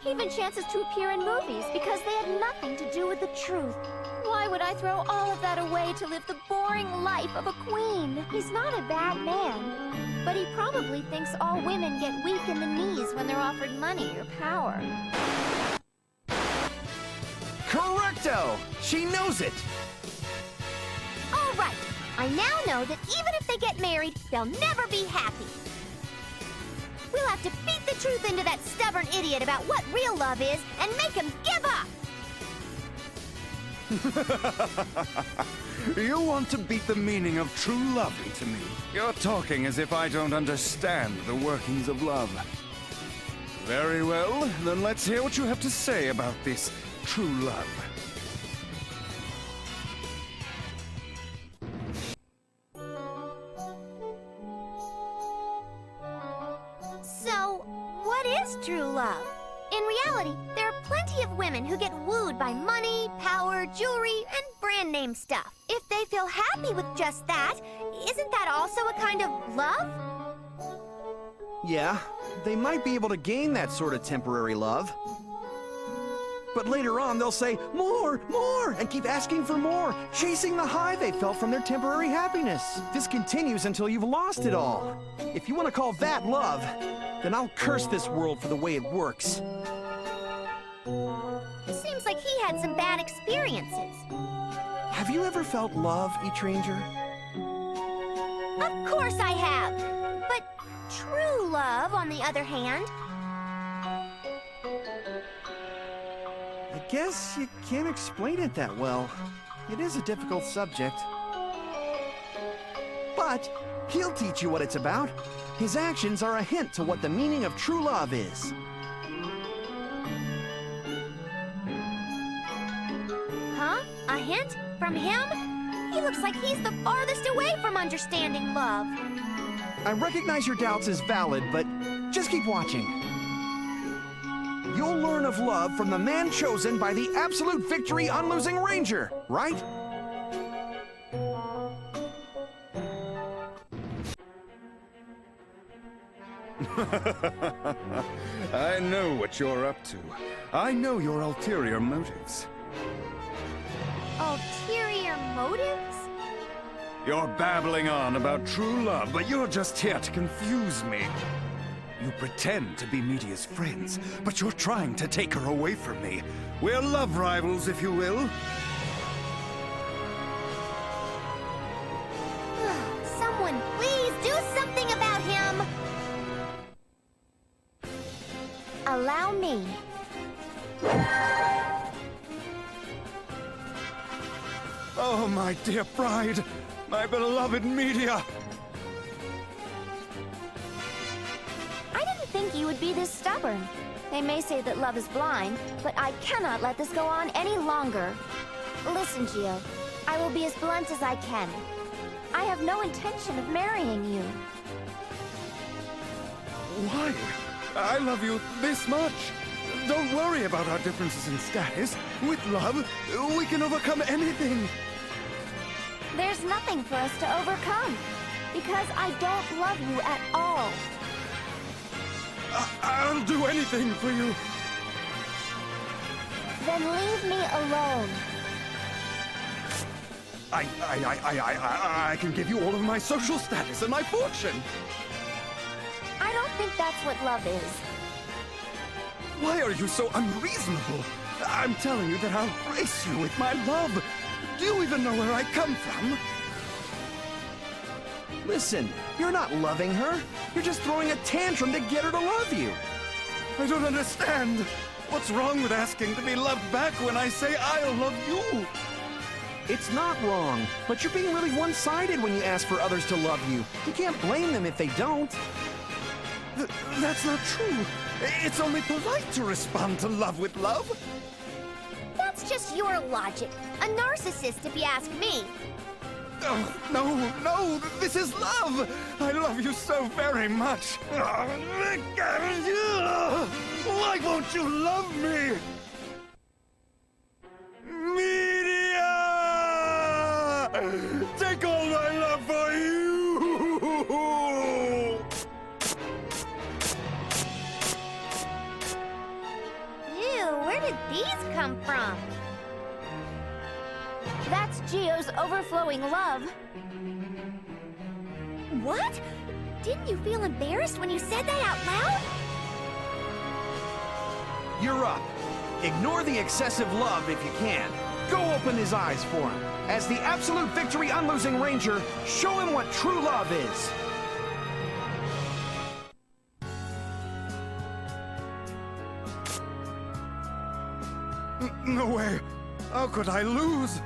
Even chances to appear in movies because they had nothing to do with the truth. Why would I throw all of that away to live the boring life of a queen? He's not a bad man, but he probably thinks all women get weak in the knees when they're offered money or power. Correcto! She knows it! All right. I now know that even if they get married, they'll never be happy. We'll have to beat the truth into that stubborn idiot about what real love is and make him give up! You want to beat the meaning of true love into me. You're talking as if I don't understand the workings of love. Very well, then let's hear what you have to say about this true love. So, what is true love? In reality, there are plenty of women who get wooed by money, power, jewelry, and brand name stuff. If they feel happy with just that, isn't that also a kind of love? Yeah, they might be able to gain that sort of temporary love. But later on, they'll say, more, and keep asking for more, chasing the high they felt from their temporary happiness. This continues until you've lost it all. If you want to call that love, then I'll curse this world for the way it works. Seems like he had some bad experiences. Have you ever felt love, E-Tranger? Of course I have. But true love, on the other hand... I guess you can't explain it that well. It is a difficult subject. But he'll teach you what it's about. His actions are a hint to what the meaning of true love is. Huh? A hint? From him? He looks like he's the farthest away from understanding love. I recognize your doubts as valid, but just keep watching. You'll learn of love from the man chosen by the Absolute Victory Unlosing Ranger, right? I know what you're up to. I know your ulterior motives. Ulterior motives? You're babbling on about true love, but you're just here to confuse me. You pretend to be Media's friends, but you're trying to take her away from me. We're love rivals, if you will. Someone please do something about him! Allow me. Oh, my dear bride, my beloved Media. I didn't think you would be this stubborn. They may say that love is blind, but I cannot let this go on any longer. Listen, Geo, I will be as blunt as I can. I have no intention of marrying you. Why? I love you this much. Don't worry about our differences in status. With love, we can overcome anything. There's nothing for us to overcome, because I don't love you at all. I'll do anything for you. Then leave me alone. I can give you all of my social status and my fortune. I don't think that's what love is. Why are you so unreasonable? I'm telling you that I'll grace you with my love. Do you even know where I come from? Listen, you're not loving her. You're just throwing a tantrum to get her to love you. I don't understand. What's wrong with asking to be loved back when I say I'll love you? It's not wrong, but you're being really one-sided when you ask for others to love you. You can't blame them if they don't. That's not true. It's only polite to respond to love with love. That's just your logic. A narcissist, if you ask me. Oh, no, this is love. I love you so very much. Why won't you love me? Media! Take all my love for you! Ew, where did these come from? That's Geo's overflowing love. What? Didn't you feel embarrassed when you said that out loud? You're up. Ignore the excessive love if you can. Go open his eyes for him. As the Absolute Victory Unlosing Ranger, show him what true love is. No way. How could I lose?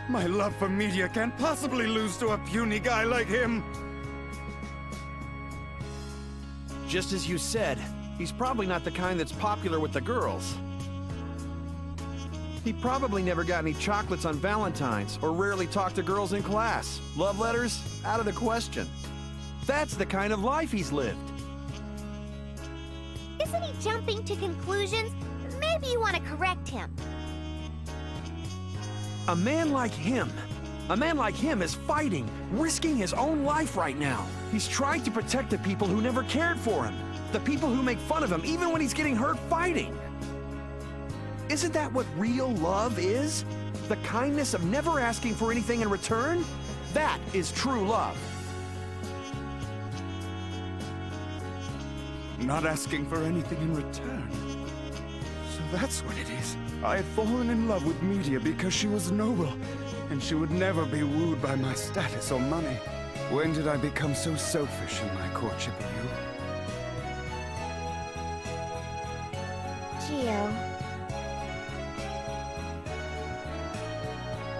My love for media can't possibly lose to a puny guy like him. Just as you said, he's probably not the kind that's popular with the girls. He probably never got any chocolates on Valentine's, or rarely talked to girls in class. Love letters? Out of the question. That's the kind of life he's lived. Isn't he jumping to conclusions? Maybe you want to correct him. A man like him is fighting, risking his own life right now. He's trying to protect the people who never cared for him. The people who make fun of him even when he's getting hurt fighting. Isn't that what real love is? The kindness of never asking for anything in return? That is true love. Not asking for anything in return. So that's what it is. I had fallen in love with media because she was noble, and she would never be wooed by my status or money. When did I become so selfish in my courtship of you? Geo.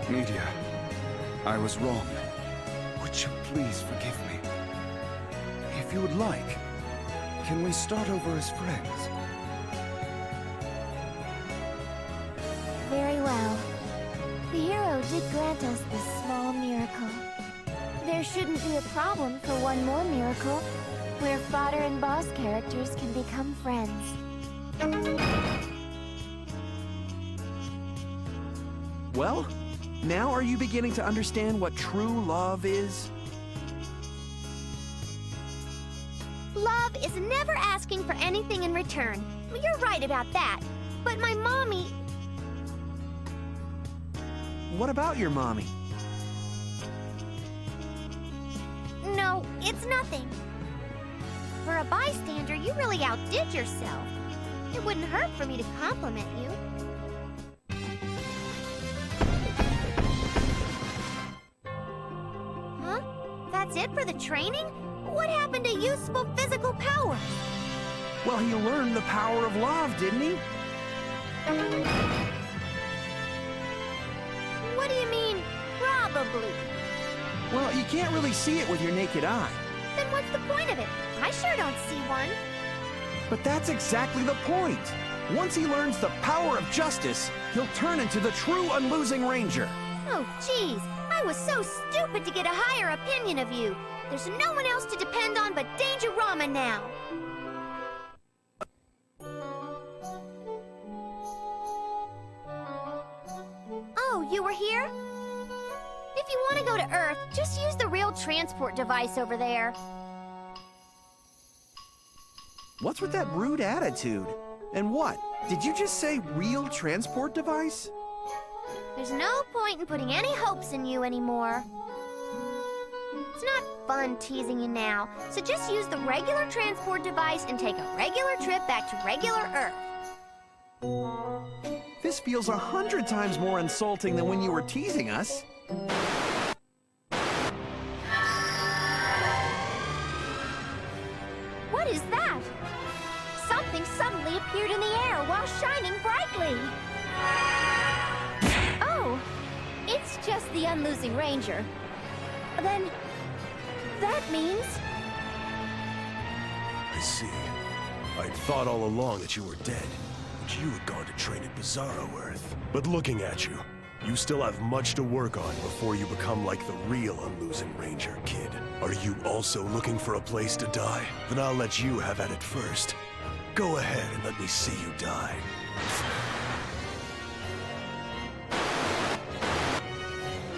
Media, I was wrong. Would you please forgive me? If you would like, can we start over as friends? Very well. The hero did grant us this small miracle. There shouldn't be a problem for one more miracle, where fodder and boss characters can become friends. Well, now are you beginning to understand what true love is? Love is never asking for anything in return. You're right about that. But my mommy... What about your mommy? No, it's nothing. For a bystander, you really outdid yourself. It wouldn't hurt for me to compliment you. Huh? That's it for the training? What happened to useful physical power? Well, he learned the power of love, didn't he? What do you mean, probably? Well, you can't really see it with your naked eye. Then what's the point of it? I sure don't see one. But that's exactly the point. Once he learns the power of justice, he'll turn into the true unlosing Ranger. Oh, jeez. I was so stupid to get a higher opinion of you. There's no one else to depend on but Dangerama now. Oh, you were here? If you want to go to Earth, just use the real transport device over there. What's with that rude attitude? And what? Did you just say real transport device? There's no point in putting any hopes in you anymore. It's not fun teasing you now, so just use the regular transport device and take a regular trip back to regular Earth. This feels 100 times more insulting than when you were teasing us. What is that? Something suddenly appeared in the air while shining brightly. Oh, it's just the Unlosing Ranger. Then, that means... I see. I'd thought all along that you were dead, that you had gone to train at Bizarro Earth. But looking at you, you still have much to work on before you become like the real Unlosing Ranger, kid. Are you also looking for a place to die? Then I'll let you have at it first. Go ahead and let me see you die.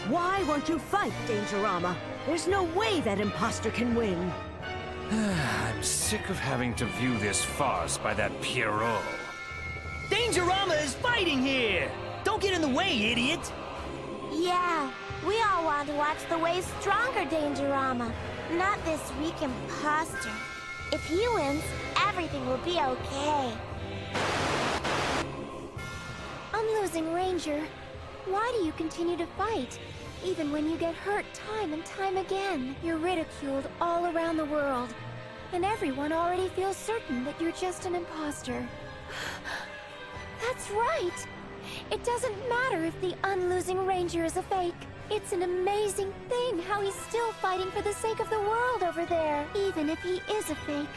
Why won't you fight, Dangerama? There's no way that imposter can win. I'm sick of having to view this farce by that Pierrot. Dangerama is fighting here! Don't get in the way, idiot! Yeah, we all want to watch the way stronger Dangerama, not this weak imposter. If he wins, everything will be okay. Unlosing Ranger, why do you continue to fight? Even when you get hurt time and time again, you're ridiculed all around the world. And everyone already feels certain that you're just an imposter. That's right! It doesn't matter if the Unlosing Ranger is a fake. It's an amazing thing how he's still fighting for the sake of the world over there. Even if he is a fake,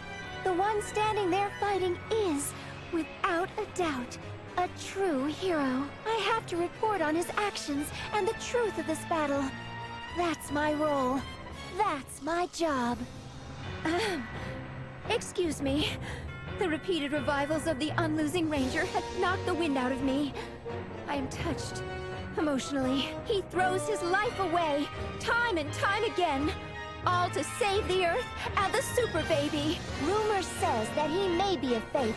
the one standing there fighting is, without a doubt, a true hero. I have to report on his actions and the truth of this battle. That's my role. That's my job. Excuse me. The repeated revivals of the Unlosing Ranger had knocked the wind out of me. I am touched. Emotionally, he throws his life away, time and time again. All to save the Earth and the Super Baby. Rumor says that he may be a fake,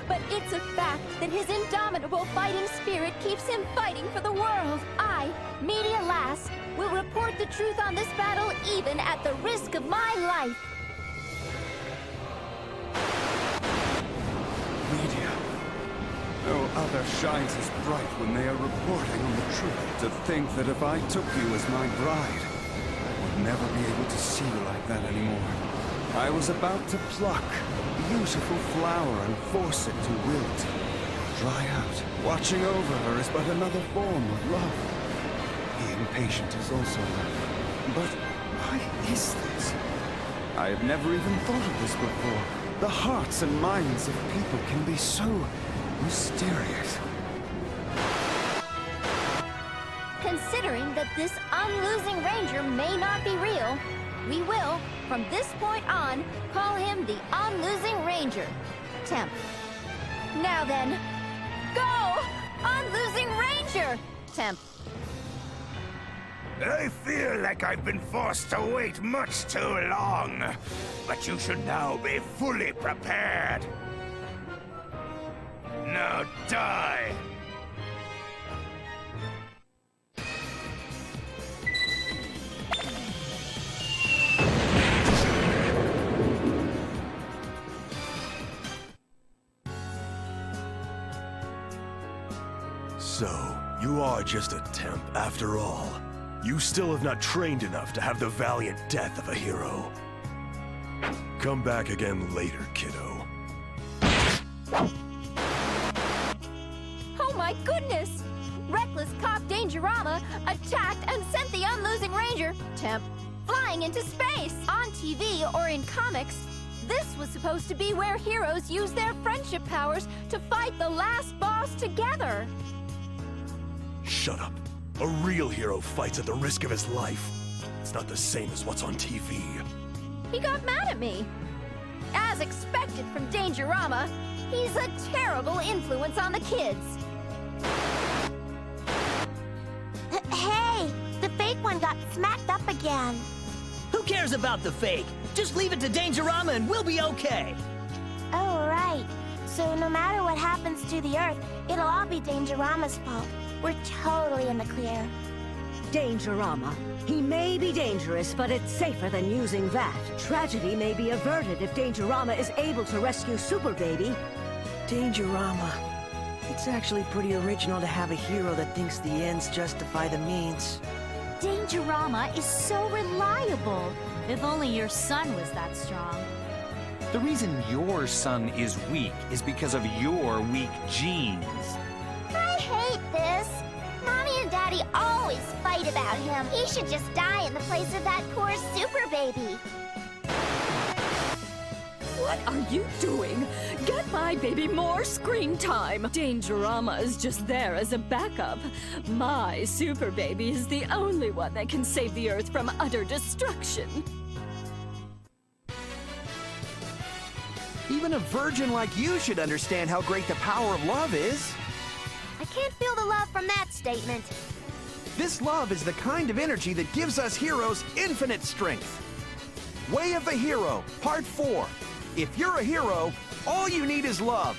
but it's a fact that his indomitable fighting spirit keeps him fighting for the world. I, Media Lass, will report the truth on this battle even at the risk of my life. Media. No other shines as bright when they are reporting on the truth. To think that if I took you as my bride, I would never be able to see you like that anymore. I was about to pluck a beautiful flower and force it to wilt, dry out. Watching over her is but another form of love. Being patient is also love. But why is this? I have never even thought of this before. The hearts and minds of people can be so mysterious. Considering that this Unlosing Ranger may not be real, we will, from this point on, call him the Unlosing Ranger. Temp. Now then, go! Unlosing Ranger! Temp. I feel like I've been forced to wait much too long, but you should now be fully prepared. Now die! So, you are just a temp after all. You still have not trained enough to have the valiant death of a hero. Come back again later, kiddo. Oh my goodness! Reckless cop Dangerama attacked and sent the Unlosing Ranger, Temp, flying into space! On TV or in comics, this was supposed to be where heroes use their friendship powers to fight the last boss together. Shut up. A real hero fights at the risk of his life. It's not the same as what's on TV. He got mad at me. As expected from Dangerama, he's a terrible influence on the kids. Hey, the fake one got smacked up again. Who cares about the fake? Just leave it to Dangerama and we'll be okay. Oh, right. So no matter what happens to the Earth, it'll all be Dangerama's fault. We're totally in the clear. Dangerama. He may be dangerous, but it's safer than using that. Tragedy may be averted if Dangerama is able to rescue Super Baby. Dangerama. It's actually pretty original to have a hero that thinks the ends justify the means. Dangerama is so reliable. If only your son was that strong. The reason your son is weak is because of your weak genes. I hate this. Mommy and Daddy always fight about him. He should just die in the place of that poor Super Baby. What are you doing? Get my baby more screen time! Dangerama is just there as a backup. My Super Baby is the only one that can save the Earth from utter destruction. Even a virgin like you should understand how great the power of love is. I can't feel the love from that statement. This love is the kind of energy that gives us heroes infinite strength. Way of the Hero, Part 4. If you're a hero, all you need is love.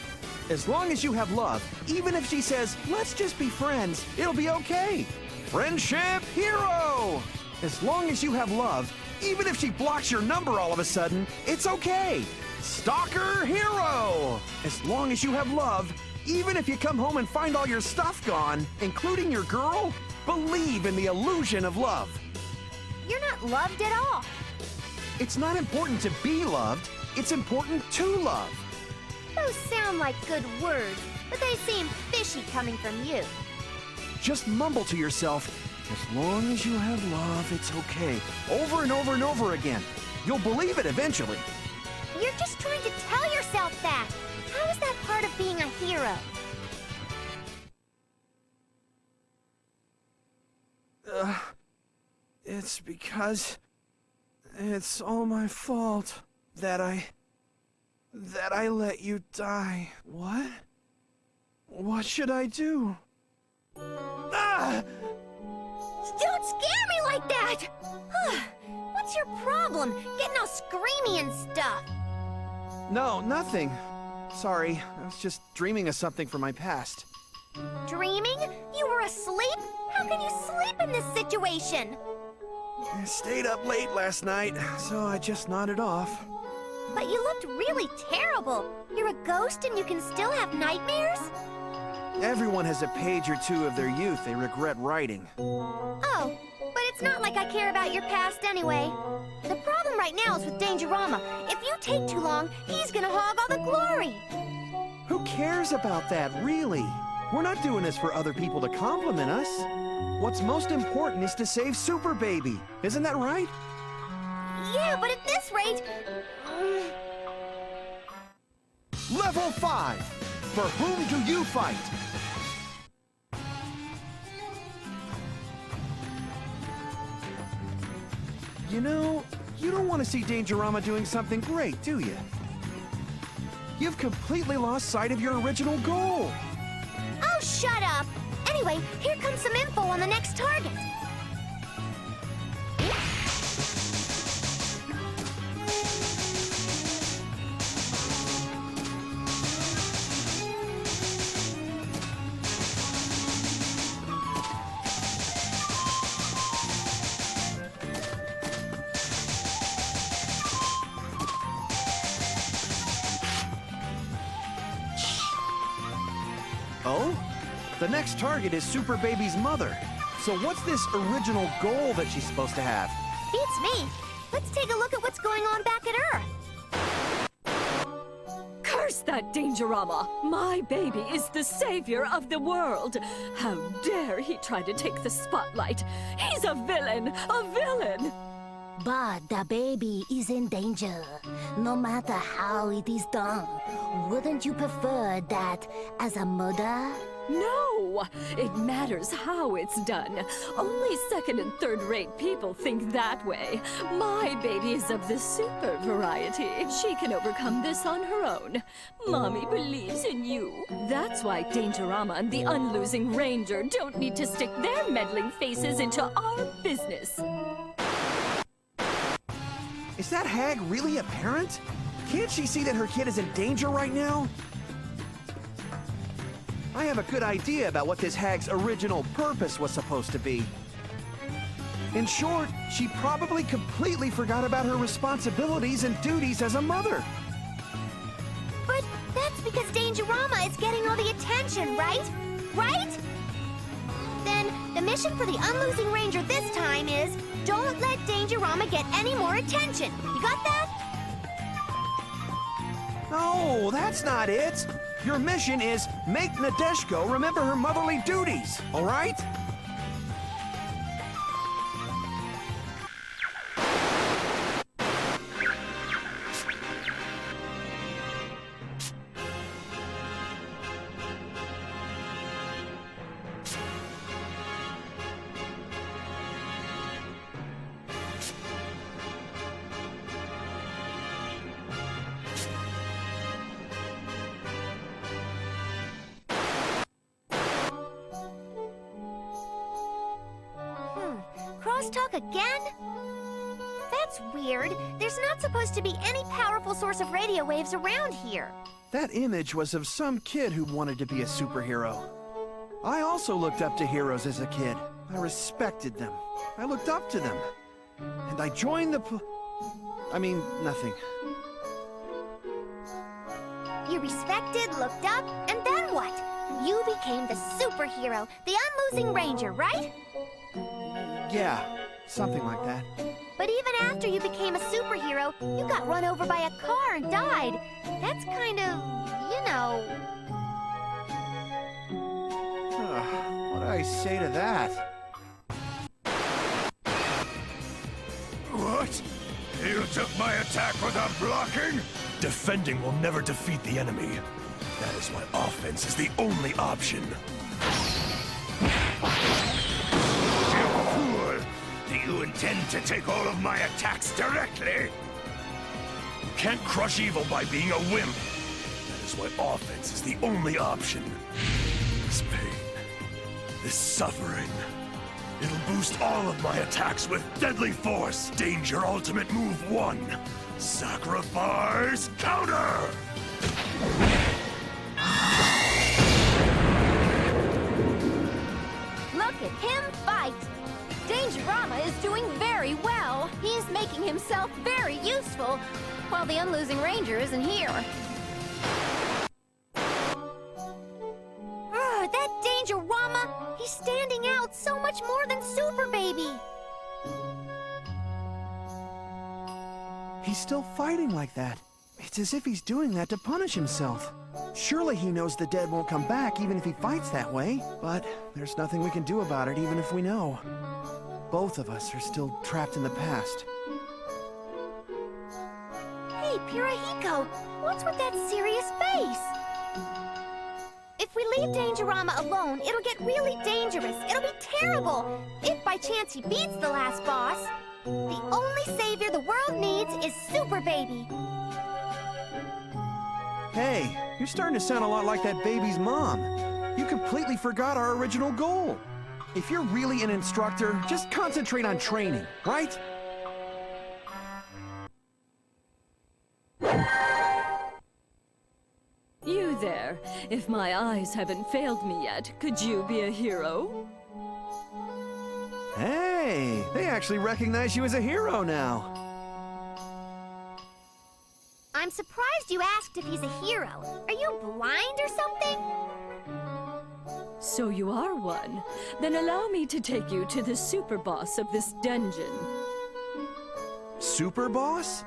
As long as you have love, even if she says, let's just be friends, it'll be okay. Friendship Hero! As long as you have love, even if she blocks your number all of a sudden, it's okay. Stalker Hero! As long as you have love, even if you come home and find all your stuff gone, including your girl, believe in the illusion of love. You're not loved at all. It's not important to be loved, it's important to love. Those sound like good words, but they seem fishy coming from you. Just mumble to yourself, as long as you have love, it's okay. Over and over and over again. You'll believe it eventually. You're just trying to tell yourself that. How is that part of being a hero? It's because it's all my fault that I let you die. What? What should I do? Ah! Don't scare me like that! What's your problem? Getting all screamy and stuff. No, nothing. Sorry, I was just dreaming of something from my past. Dreaming? You were asleep? How can you sleep in this situation? I stayed up late last night, so I just nodded off. But you looked really terrible. You're a ghost and you can still have nightmares? Everyone has a page or two of their youth they regret writing. Oh, but it's not like I care about your past anyway. The problem right now is with Dangerama. If you take too long, he's gonna hog all the glory. Who cares about that, really? We're not doing this for other people to compliment us. What's most important is to save Super Baby. Isn't that right? Yeah, but at this rate... Level 5. For whom do you fight? You know, you don't want to see Dangerama doing something great, do you? You've completely lost sight of your original goal. Oh, shut up! Anyway, here comes some info on the next target. Oh? The next target is Super Baby's mother. So what's this original goal that she's supposed to have? Beats me. Let's take a look at what's going on back at Earth. Curse that Dangerama! My baby is the savior of the world! How dare he try to take the spotlight! He's a villain! A villain! But the baby is in danger, no matter how it is done. Wouldn't you prefer that as a murder? No! It matters how it's done. Only second and third-rate people think that way. My baby is of the super variety. She can overcome this on her own. Mommy believes in you. That's why Dangerama and the Unlosing Ranger don't need to stick their meddling faces into our business. Is that hag really a parent? Can't she see that her kid is in danger right now? I have a good idea about what this hag's original purpose was supposed to be. In short, she probably completely forgot about her responsibilities and duties as a mother. But that's because Dangerama is getting all the attention, right? Right? Then the mission for the Unlosing Ranger this time is don't let Dangerama get any more attention. You got that? No, that's not it. Your mission is make Nadeshko remember her motherly duties, all right? Crosstalk again? That's weird. There's not supposed to be any powerful source of radio waves around here. That image was of some kid who wanted to be a superhero. I also looked up to heroes as a kid. I respected them. I looked up to them. And I joined the nothing. You respected, looked up, and then what? You became the superhero, the Unlosing Ranger, right? Yeah, something like that. But even after you became a superhero, you got run over by a car and died. That's kind of, you know... What do I say to that? What? You took my attack without blocking? Defending will never defeat the enemy. That is why offense is the only option. Do you intend to take all of my attacks directly? You can't crush evil by being a wimp. That is why offense is the only option. This pain, this suffering, it'll boost all of my attacks with deadly force. Danger Ultimate Move 1. Sacrifice Counter! Look at him fight! Dangerama is doing very well. He's making himself very useful, while the Unlosing Ranger isn't here. That Dangerama! He's standing out so much more than Super Baby! He's still fighting like that. It's as if he's doing that to punish himself. Surely he knows the dead won't come back even if he fights that way. But there's nothing we can do about it even if we know. Both of us are still trapped in the past. Hey, Pirahiko, what's with that serious face? If we leave Dangerama alone, it'll get really dangerous. It'll be terrible. If by chance he beats the last boss, the only savior the world needs is Super Baby. Hey, you're starting to sound a lot like that baby's mom. You completely forgot our original goal. If you're really an instructor, just concentrate on training, right? You there. If my eyes haven't failed me yet, could you be a hero? Hey, they actually recognize you as a hero now. I'm surprised you asked if he's a hero. Are you blind or something? So you are one. Then allow me to take you to the super boss of this dungeon. Super boss?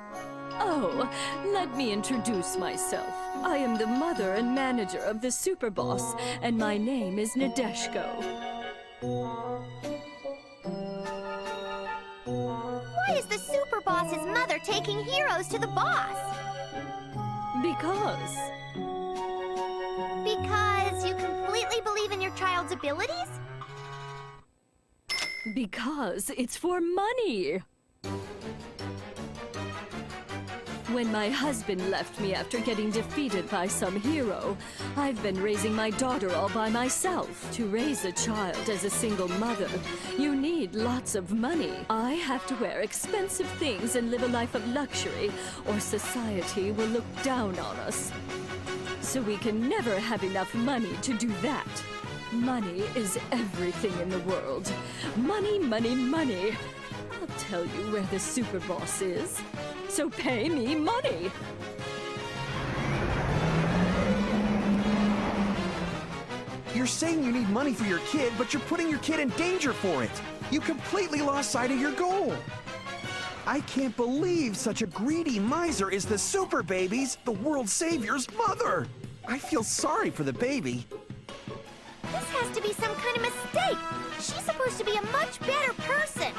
Oh, let me introduce myself. I am the mother and manager of the super boss, and my name is Nadeshko. Why is the super boss's mother taking heroes to the boss? Because you completely believe in your child's abilities? Because it's for money. When my husband left me after getting defeated by some hero, I've been raising my daughter all by myself. To raise a child as a single mother, you need lots of money. I have to wear expensive things and live a life of luxury, or society will look down on us. so we can never have enough money to do that. Money is everything in the world. Money, money, money. I'll tell you where the super boss is. So pay me money. You're saying you need money for your kid, but you're putting your kid in danger for it. You completely lost sight of your goal. I can't believe such a greedy miser is the Super Baby's, the world savior's mother. I feel sorry for the baby. This has to be some kind of mistake. She's supposed to be a much better person.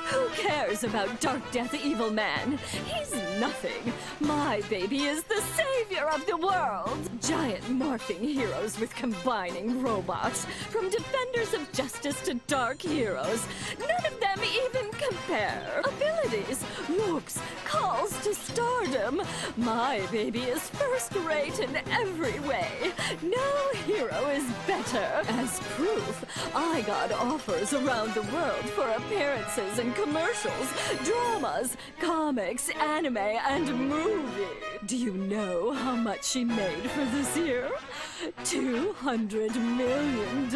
Who cares about Darkdeath Evilman? He's nothing. My baby is the savior of the world. Giant morphing heroes with combining robots. From defenders of justice to dark heroes. None of them even compare. Abilities, looks, calls to stardom. My baby is first rate in every way. No hero is better. As proof, I got offers around the world for appearances in commercials, dramas, comics, anime, and movie. Do you know how much she made for this year? $200 million.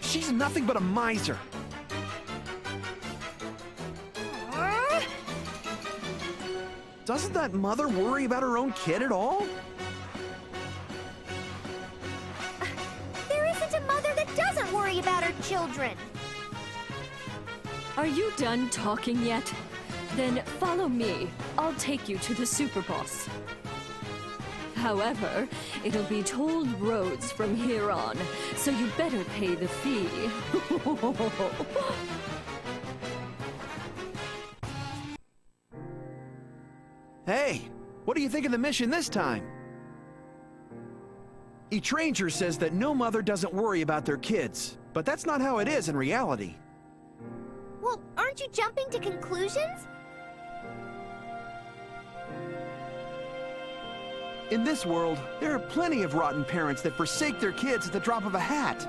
She's nothing but a miser. Doesn't that mother worry about her own kid at all? There isn't a mother that doesn't worry about her children. Are you done talking yet? Then follow me. I'll take you to the super boss. However, it'll be tolled roads from here on, so you better pay the fee. Hey, what do you think of the mission this time? Ranger says that no mother doesn't worry about their kids, but that's not how it is in reality. Well, aren't you jumping to conclusions? In this world, there are plenty of rotten parents that forsake their kids at the drop of a hat.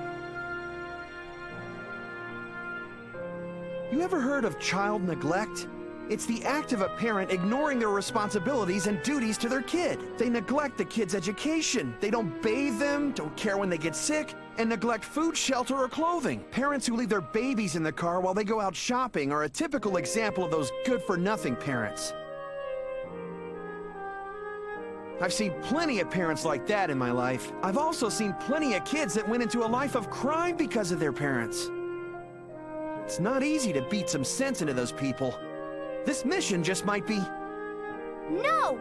You ever heard of child neglect? It's the act of a parent ignoring their responsibilities and duties to their kid. They neglect the kid's education. They don't bathe them, don't care when they get sick, and neglect food, shelter, or clothing. Parents who leave their babies in the car while they go out shopping are a typical example of those good-for-nothing parents. I've seen plenty of parents like that in my life. I've also seen plenty of kids that went into a life of crime because of their parents. It's not easy to beat some sense into those people. This mission just might be... No!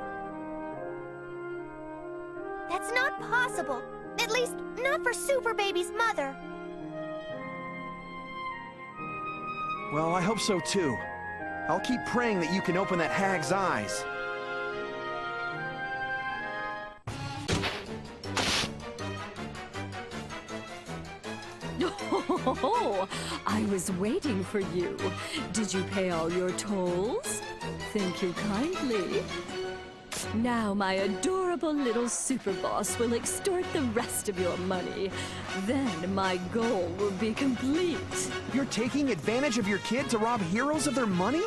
That's not possible. At least, not for Super Baby's mother. Well, I hope so too. I'll keep praying that you can open that hag's eyes. Oh, I was waiting for you. Did you pay all your tolls? Thank you kindly. Now my adorable little super boss will extort the rest of your money. Then my goal will be complete. You're taking advantage of your kid to rob heroes of their money?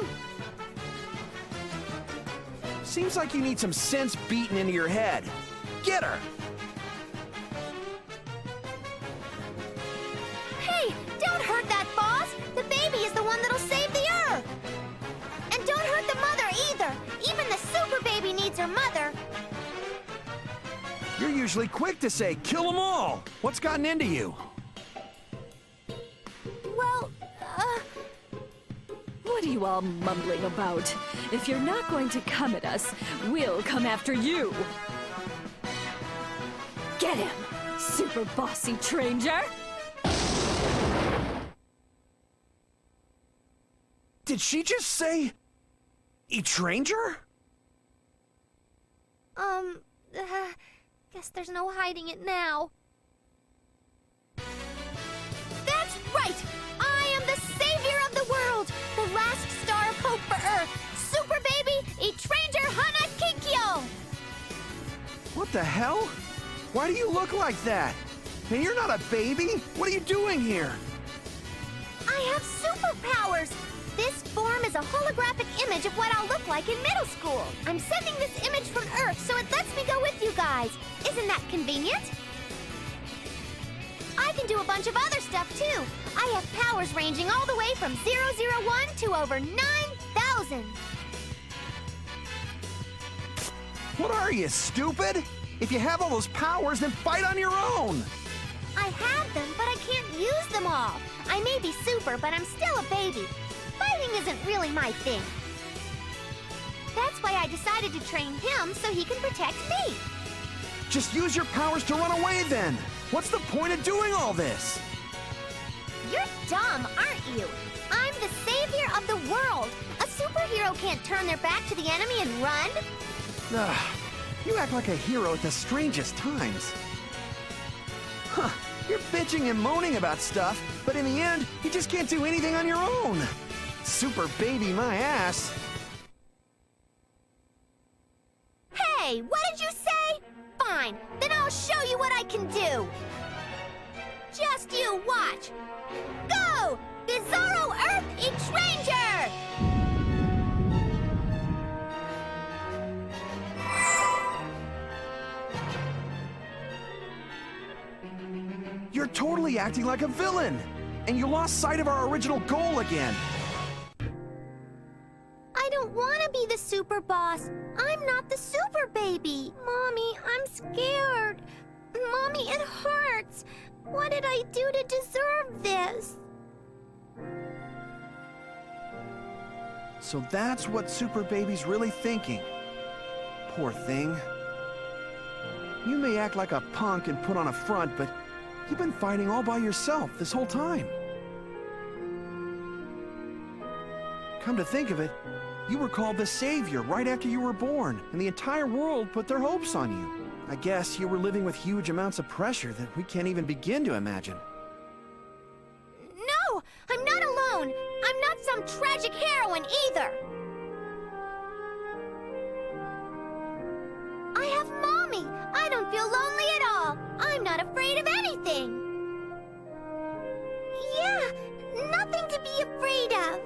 Seems like you need some sense beaten into your head. Get her! Hey, don't hurt that boss! The baby is the one that'll save the Earth! And don't hurt the mother either! Even the Super Baby needs her mother! You're usually quick to say, kill them all! What's gotten into you? Well, What are you all mumbling about? If you're not going to come at us, we'll come after you! Get him, super bossy Ranger! Did she just say... Ranger? Guess there's no hiding it now. That's right! I am the savior of the world! The last star of hope for Earth! Super Baby Ranger Hana Kikyo! What the hell? Why do you look like that? And you're not a baby! What are you doing here? have superpowers! This form is a holographic image of what I'll look like in middle school. I'm sending this image from Earth, so it lets me go with you guys. Isn't that convenient? I can do a bunch of other stuff, too. I have powers ranging all the way from 001 to over 9,000. What are you, stupid? If you have all those powers, then fight on your own! I have them, but I can't use them all. I may be super, but I'm still a baby. Fighting isn't really my thing. That's why I decided to train him so he can protect me. Just use your powers to run away, then! What's the point of doing all this? You're dumb, aren't you? I'm the savior of the world. A superhero can't turn their back to the enemy and run. Ugh, you act like a hero at the strangest times. Huh, you're bitching and moaning about stuff, but in the end, you just can't do anything on your own. Super baby my ass. Hey, what did you say? Fine, then I'll show you what I can do. Just you watch. Go! Bizarro Earth X Ranger! You're totally acting like a villain, and you lost sight of our original goal again. I don't want to be the super boss. I'm not the super baby. Mommy, I'm scared. Mommy, it hurts. What did I do to deserve this? So that's what Super Baby's really thinking. Poor thing. You may act like a punk and put on a front, but you've been fighting all by yourself this whole time. Come to think of it, you were called the Savior right after you were born, and the entire world put their hopes on you. I guess you were living with huge amounts of pressure that we can't even begin to imagine. No, I'm not alone. I'm not some tragic heroine either. I have Mommy. I don't feel lonely at all. I'm not afraid of anything. Yeah, nothing to be afraid of.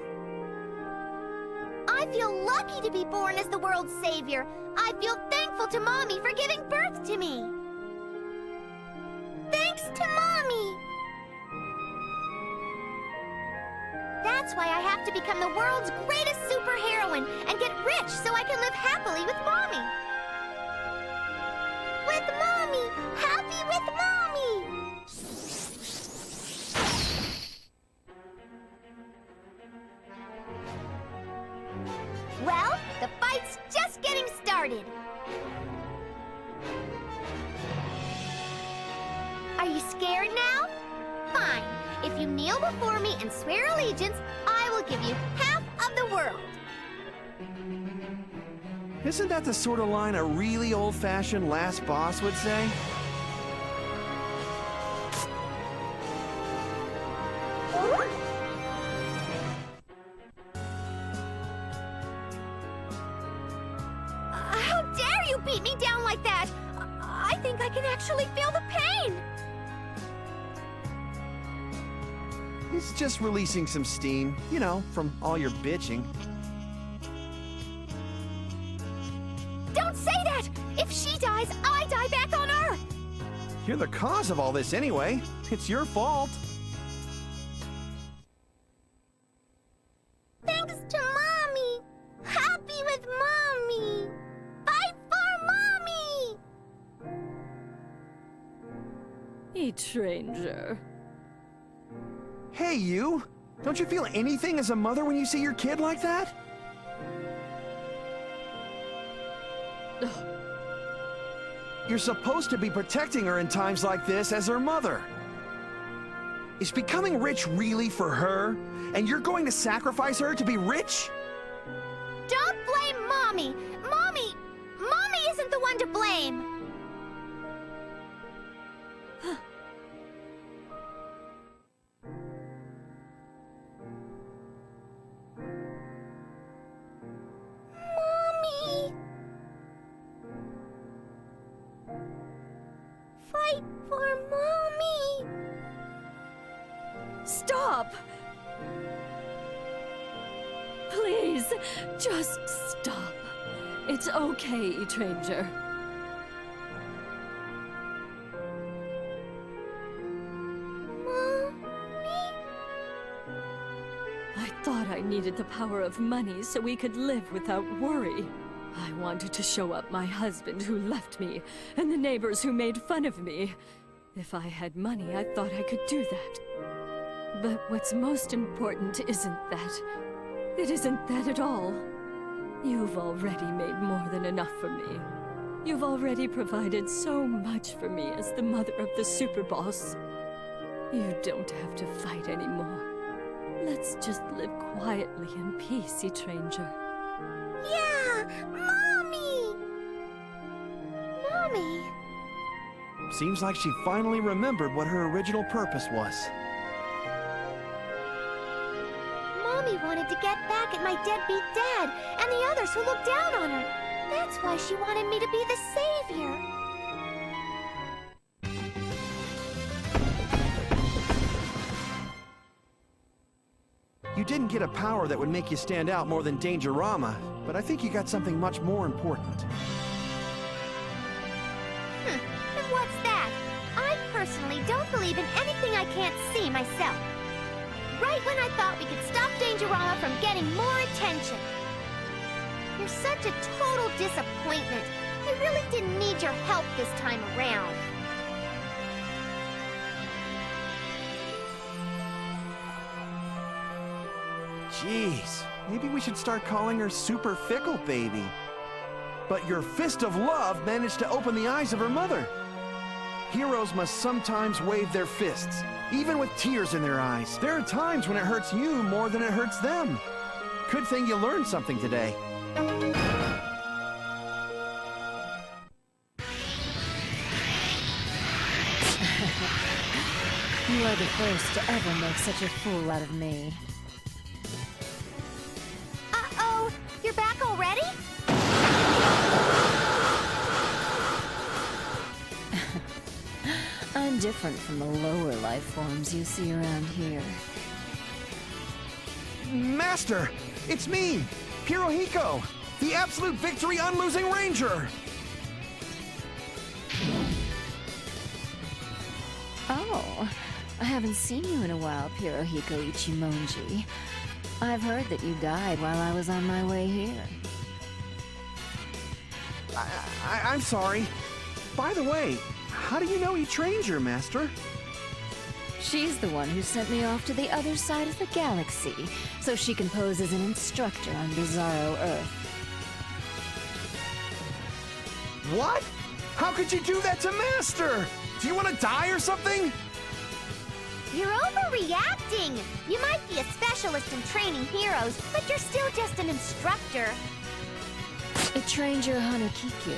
I feel lucky to be born as the world's savior. I feel thankful to Mommy for giving birth to me. Thanks to Mommy. That's why I have to become the world's greatest superheroine and get rich so I can live happily with Mommy. With Mommy! Happy with Mommy! Well, the fight's just getting started. Are you scared now? Fine. If you kneel before me and swear allegiance, I will give you half of the world. Isn't that the sort of line a really old-fashioned last boss would say? How dare you beat me down like that? I think I can actually feel the pain. It's just releasing some steam, you know, from all your bitching. Don't say that! If she dies, I die back on Earth! You're the cause of all this anyway. It's your fault. Thanks to Mommy! Happy with Mommy! Fight for Mommy! X Ranger. Hey, you! Don't you feel anything as a mother when you see your kid like that? You're supposed to be protecting her in times like this as her mother. Is becoming rich really for her? And you're going to sacrifice her to be rich? Don't blame Mommy! Mommy isn't the one to blame! Mommy! Fight for Mommy! Stop! Please, just stop. It's okay, Stranger. I thought I needed the power of money so we could live without worry. I wanted to show up my husband who left me, and the neighbors who made fun of me. If I had money, I thought I could do that. But what's most important isn't that. It isn't that at all. You've already made more than enough for me. You've already provided so much for me as the mother of the super boss. You don't have to fight anymore. Let's just live quietly in peace, stranger. Yeah! Mommy! Mommy! Seems like she finally remembered what her original purpose was. Mommy wanted to get back at my deadbeat dad and the others who looked down on her. That's why she wanted me to be the savior. You didn't get a power that would make you stand out more than Dangerama, but I think you got something much more important. And what's that? I personally don't believe in anything I can't see myself. Right when I thought we could stop Dangerama from getting more attention. You're such a total disappointment. I really didn't need your help this time around. Jeez, maybe we should start calling her Super Fickle Baby. But your fist of love managed to open the eyes of her mother. Heroes must sometimes wave their fists, even with tears in their eyes. There are times when it hurts you more than it hurts them. Good thing you learned something today. You are the first to ever make such a fool out of me. Uh-oh! You're back already? I'm different from the lower life forms you see around here. Master! It's me! Hirohiko! The Absolute Victory Unlosing Ranger! Oh, I haven't seen you in a while, Hirohiko Ichimonji. I've heard that you died while I was on my way here. I'm sorry. By the way, how do you know he trained your master? She's the one who sent me off to the other side of the galaxy, so she can pose as an instructor on Bizarro Earth. What? How could you do that to Master? Do you want to die or something? You're overreacting! You might be a specialist in training heroes, but you're still just an instructor. It trained your Hanakikyu.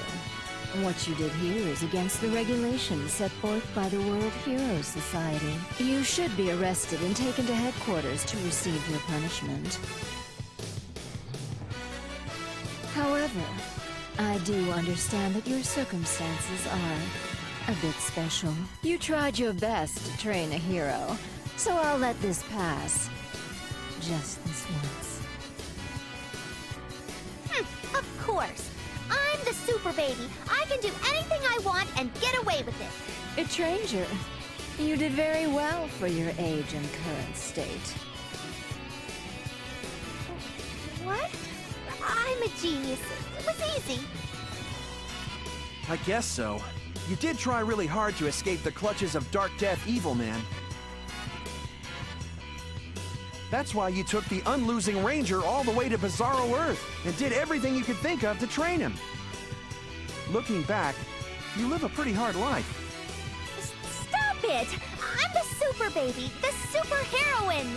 What you did here is against the regulations set forth by the World Heroes Society. You should be arrested and taken to headquarters to receive your punishment. However, I do understand that your circumstances are a bit special. You tried your best to train a hero, so I'll let this pass. Just this once. Of course. I'm the super baby. I can do anything I want and get away with it. A stranger. You did very well for your age and current state. What? I'm a genius. It was easy. I guess so. You did try really hard to escape the clutches of Darkdeath Evilman. That's why you took the Unlosing Ranger all the way to Bizarro Earth and did everything you could think of to train him. Looking back, you live a pretty hard life. Stop it! I'm the super baby, the super heroine!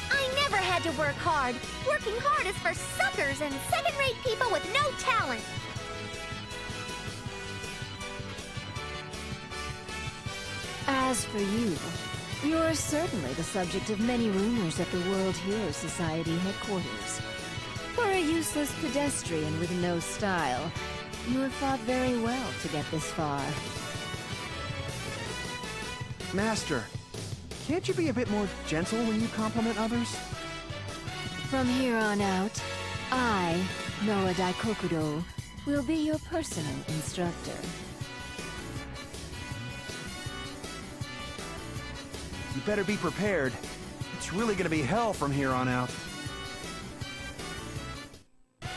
I never had to work hard. Working hard is for suckers and second-rate people with no talent. As for you, you're certainly the subject of many rumors at the World Heroes Society headquarters. For a useless pedestrian with no style, you have fought very well to get this far. Master, can't you be a bit more gentle when you compliment others? From here on out, I, Noa Daikokudo, will be your personal instructor. You better be prepared. It's really gonna be hell from here on out.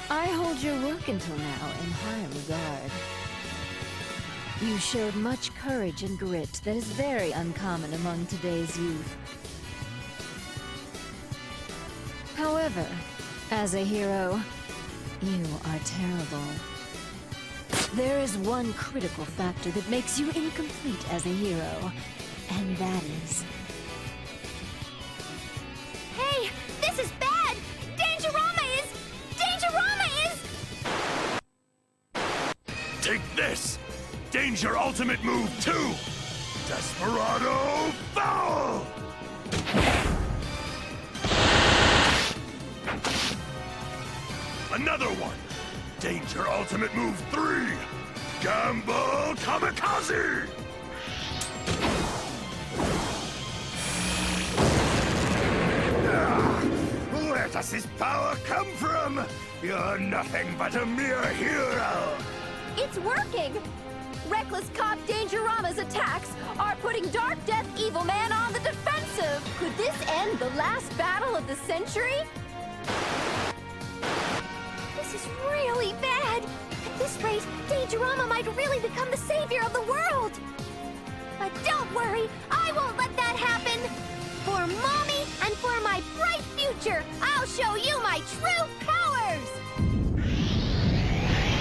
I hold your work until now in high regard. You showed much courage and grit that is very uncommon among today's youth. However, as a hero, you are terrible. There is one critical factor that makes you incomplete as a hero, and that is... Hey, this is bad! Dangerama is... Take this! Danger Ultimate Move 2! Desperado Foul! Another one! Danger Ultimate Move 3! Gamble Kamikaze! Where does this power come from? You're nothing but a mere hero! It's working! Reckless Cop Dangerama's attacks are putting Darkdeath Evilman on the defensive! Could this end the last battle of the century? This is really bad! At this rate, Dangerama might really become the savior of the world! But don't worry, I won't let that happen! For Mommy and for my bright future, I'll show you my true powers!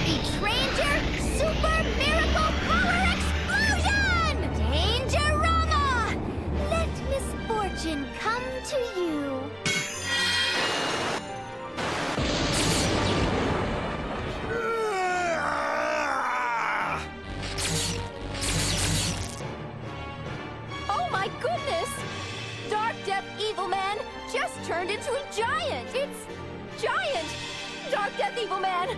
Beach Ranger Super Miracle Power Explosion! Dangerama! Let misfortune come to you! Oh my goodness! Darkdeath Evilman just turned into a giant! It's giant! Darkdeath Evilman!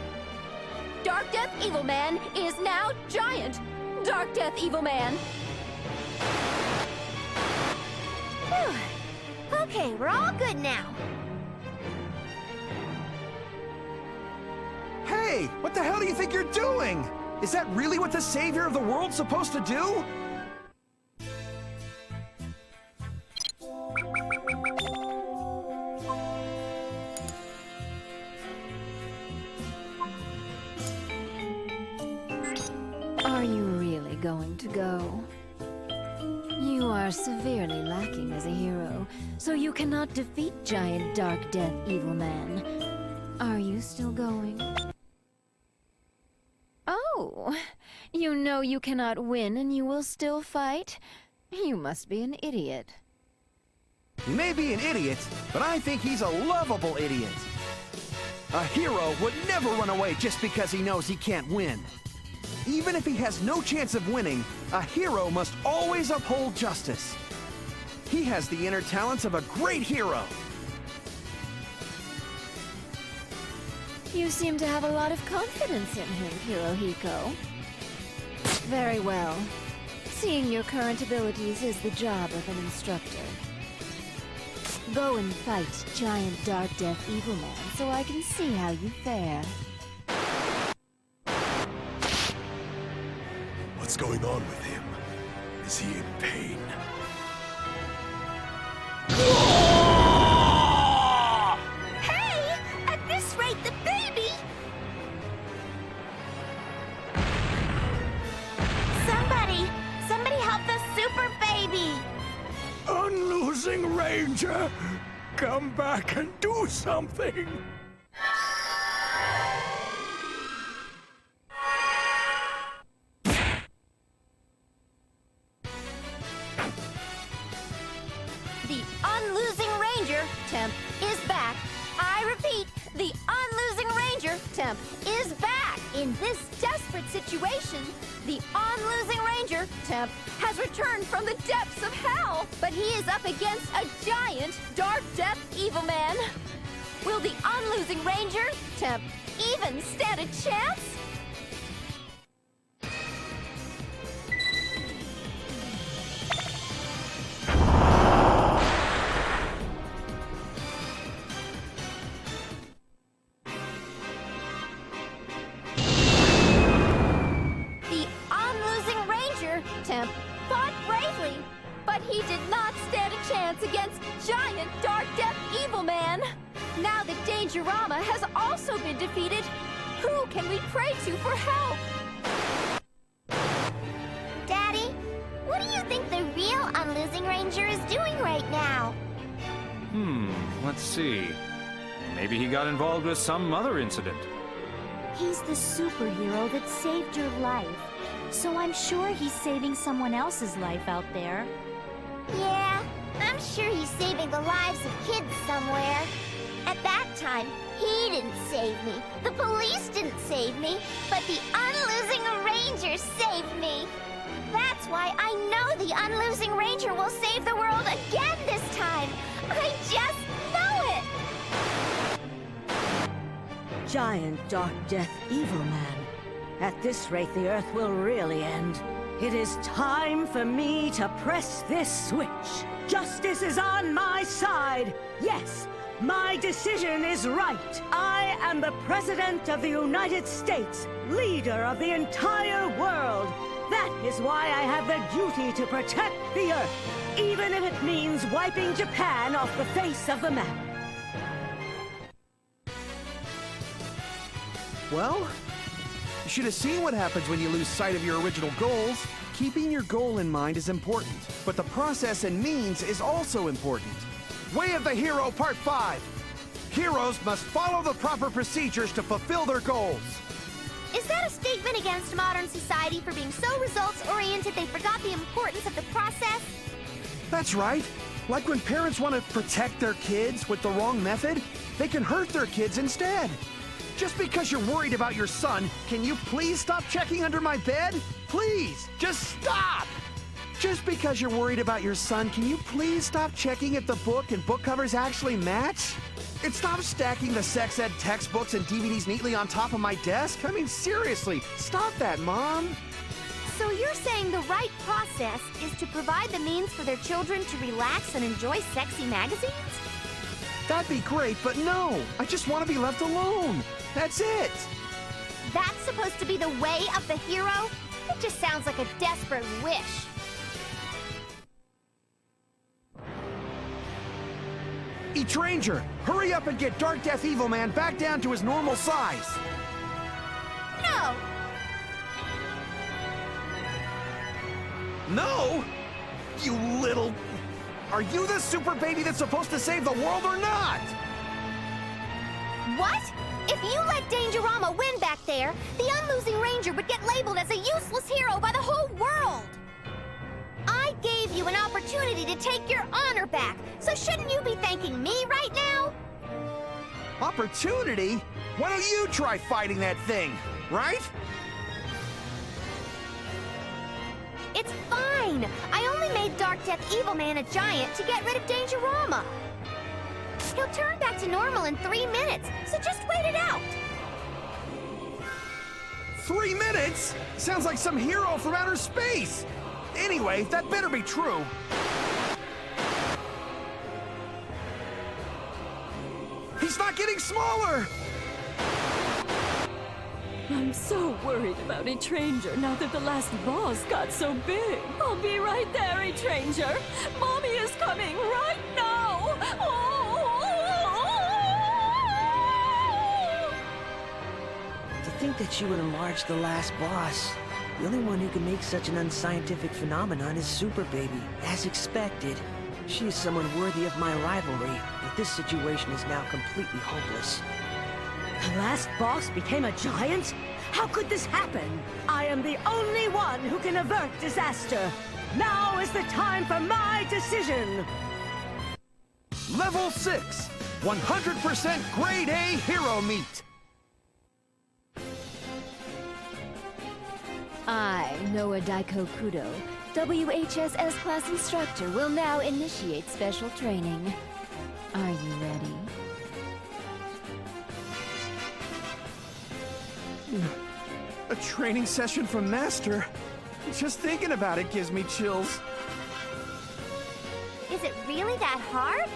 Darkdeath Evilman is now giant! Darkdeath Evilman! Whew. Okay, we're all good now. Hey, what the hell do you think you're doing? Is that really what the savior of the world's supposed to do? Are you really going to go? You are severely lacking as a hero, so you cannot defeat giant Darkdeath Evilman. Are you still going? Oh, you know you cannot win and you will still fight? You must be an idiot. He may be an idiot, but I think he's a lovable idiot. A hero would never run away just because he knows he can't win. Even if he has no chance of winning, a hero must always uphold justice. He has the inner talents of a great hero. You seem to have a lot of confidence in him, Hirohiko. Very well. Seeing your current abilities is the job of an instructor. Go and fight giant Darkdeath Evilman so I can see how you fare. What's going on with him? Is he in pain? Hey! At this rate, the baby! Somebody help the super baby! Unlosing Ranger! Come back and do something! The Unlosing Ranger temp is back. I repeat, the Unlosing Ranger temp is back. In this desperate situation, the Unlosing Ranger temp has returned from the depths of hell, but he is up against a giant Darkdeath Evilman. Will the Unlosing Ranger temp even stand a chance? Dangerama has also been defeated. Who can we pray to for help? Daddy, what do you think the real Unlosing Ranger is doing right now? Let's see. Maybe he got involved with some other incident. He's the superhero that saved your life. So I'm sure he's saving someone else's life out there. Yeah, I'm sure he's saving the lives of kids somewhere. At that time, he didn't save me. The police didn't save me. But the Unlosing Ranger saved me. That's why I know the Unlosing Ranger will save the world again this time. I just know it! Giant Darkdeath Evilman. At this rate, the Earth will really end. It is time for me to press this switch. Justice is on my side. Yes, my decision is right. I am the President of the United States, leader of the entire world. That is why I have the duty to protect the Earth, even if it means wiping Japan off the face of the map. Well, you should have seen what happens when you lose sight of your original goals. Keeping your goal in mind is important, but the process and means is also important. Way of the Hero Part 5. Heroes must follow the proper procedures to fulfill their goals. Is that a statement against modern society for being so results-oriented they forgot the importance of the process? That's right. Like when parents want to protect their kids with the wrong method, they can hurt their kids instead. Just because you're worried about your son, can you please stop checking under my bed? Please, just stop! Just because you're worried about your son, can you please stop checking if the book and book covers actually match? And stop stacking the sex ed textbooks and DVDs neatly on top of my desk? I mean, seriously, stop that, Mom! So you're saying the right process is to provide the means for their children to relax and enjoy sexy magazines? That'd be great, but no! I just want to be left alone! That's it! That's supposed to be the way of the hero? It just sounds like a desperate wish. Ranger, hurry up and get Darkdeath Evilman back down to his normal size! No! No? You little... Are you the super baby that's supposed to save the world or not? What? If you let Dangerama win back there, the Unlosing Ranger would get labeled as a useless hero by the whole world! I gave you an opportunity to take your honor back, so shouldn't you be thanking me right now? Opportunity? Why don't you try fighting that thing, right? It's fine! I only made Darkdeath Evilman a giant to get rid of Dangerama. He'll turn back to normal in 3 minutes, so just wait it out. 3 minutes? Sounds like some hero from outer space! Anyway, that better be true. He's not getting smaller! I'm so worried about Ranger now that the last boss got so big. I'll be right there, Ranger. Mommy is coming right now! To think that she would enlarge the last boss. The only one who can make such an unscientific phenomenon is Super Baby, as expected. She is someone worthy of my rivalry, but this situation is now completely hopeless. The last boss became a giant? How could this happen? I am the only one who can avert disaster. Now is the time for my decision. Level 6, 100% Grade A Hero Meat. I, Noah Daiko Kudo, WHS S-Class Instructor, will now initiate special training. Are you ready? A training session from Master? Just thinking about it gives me chills. Is it really that hard?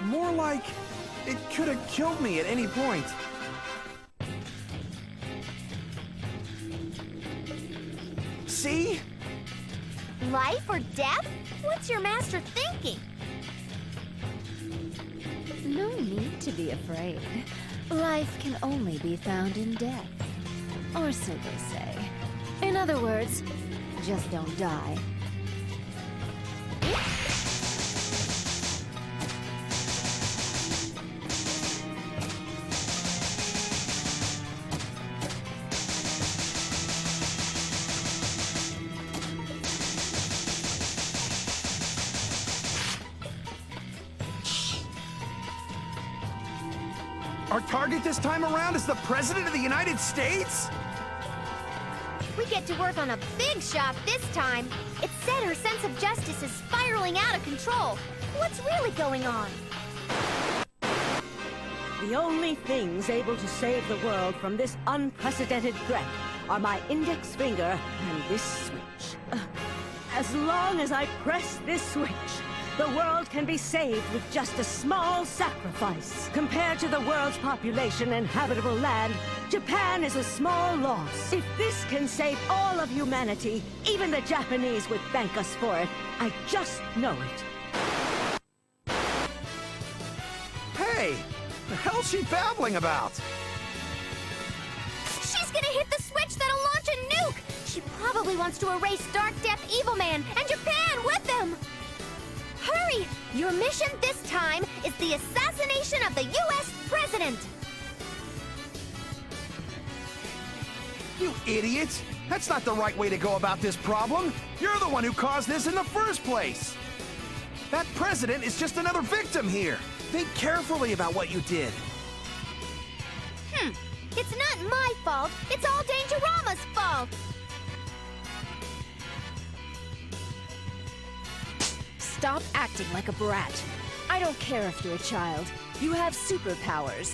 More like it could have killed me at any point. See? Life or death? What's your master thinking? No need to be afraid. Life can only be found in death. Or so they say. In other words, just don't die. Our target this time around is the President of the United States? We get to work on a big shot this time. It's said her sense of justice is spiraling out of control. What's really going on? The only things able to save the world from this unprecedented threat are my index finger and this switch. As long as I press this switch, the world can be saved with just a small sacrifice. Compared to the world's population and habitable land, Japan is a small loss. If this can save all of humanity, even the Japanese would thank us for it. I just know it. Hey! The hell's she babbling about? She's gonna hit the switch that'll launch a nuke! She probably wants to erase Darkdeath Evilman and Japan with them! Hurry! Your mission this time is the assassination of the U.S. President! You idiot! That's not the right way to go about this problem! You're the one who caused this in the first place! That president is just another victim here! Think carefully about what you did. It's not my fault, it's all Dangerama's fault! Stop acting like a brat. I don't care if you're a child. You have superpowers.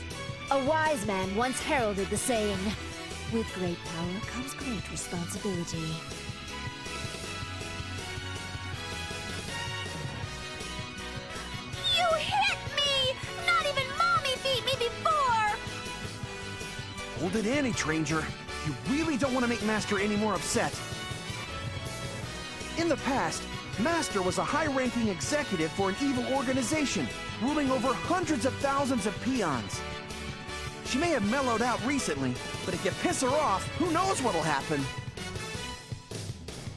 A wise man once heralded the saying, with great power comes great responsibility. You hit me! Not even Mommy beat me before! Hold it in, Ranger. You really don't want to make Master any more upset. In the past, Master was a high-ranking executive for an evil organization, ruling over hundreds of thousands of peons. She may have mellowed out recently, but if you piss her off, who knows what'll happen?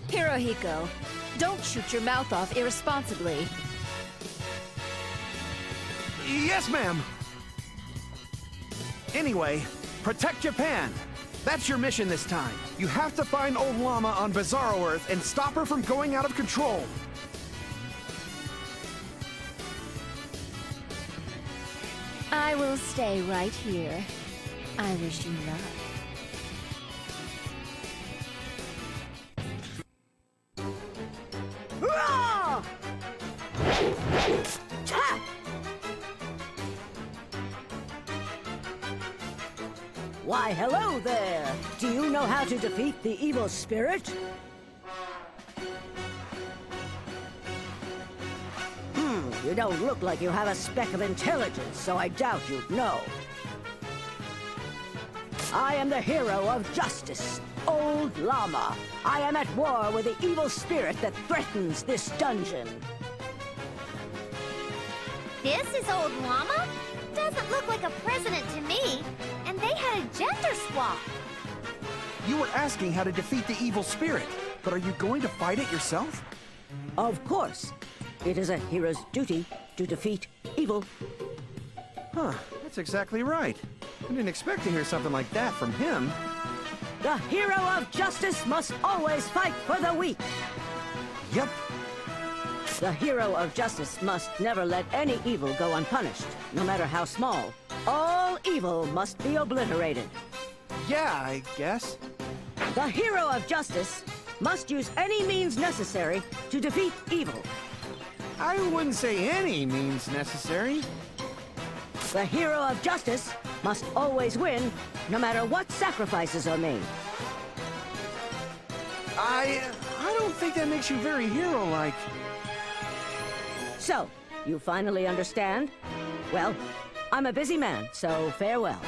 Hirohiko, don't shoot your mouth off irresponsibly. Yes, ma'am. Anyway, protect Japan. That's your mission this time. You have to find Old Llama on Bizarro Earth and stop her from going out of control. I will stay right here. I wish you luck. Hurrah! Ta! Why, hello there! Do you know how to defeat the evil spirit? You don't look like you have a speck of intelligence, so I doubt you'd know. I am the hero of justice, Old Llama. I am at war with the evil spirit that threatens this dungeon. This is Old Llama? Doesn't look like a president to me. And they had a gender swap. You were asking how to defeat the evil spirit, but are you going to fight it yourself? Of course. It is a hero's duty to defeat evil. Huh, that's exactly right. I didn't expect to hear something like that from him. The hero of justice must always fight for the weak. Yep. The hero of justice must never let any evil go unpunished, no matter how small. All evil must be obliterated. Yeah, I guess. The hero of justice must use any means necessary to defeat evil. I wouldn't say any means necessary. The hero of justice must always win, no matter what sacrifices are made. I don't think that makes you very hero-like. So, you finally understand? Well, I'm a busy man, so farewell.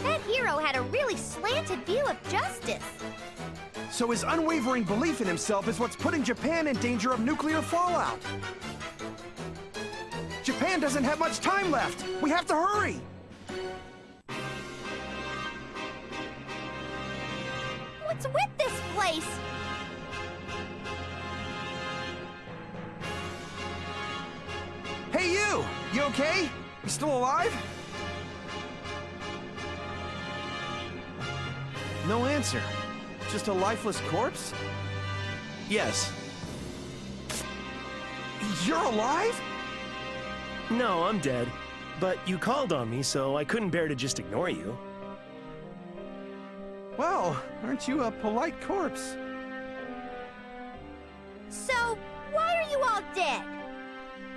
That hero had a really slanted view of justice. So his unwavering belief in himself is what's putting Japan in danger of nuclear fallout. Japan doesn't have much time left. We have to hurry. What's with this place? Hey, you! You okay? You still alive? No answer. Just a lifeless corpse? Yes. You're alive? No, I'm dead. But you called on me, so I couldn't bear to just ignore you. Well, aren't you a polite corpse? So, why are you all dead?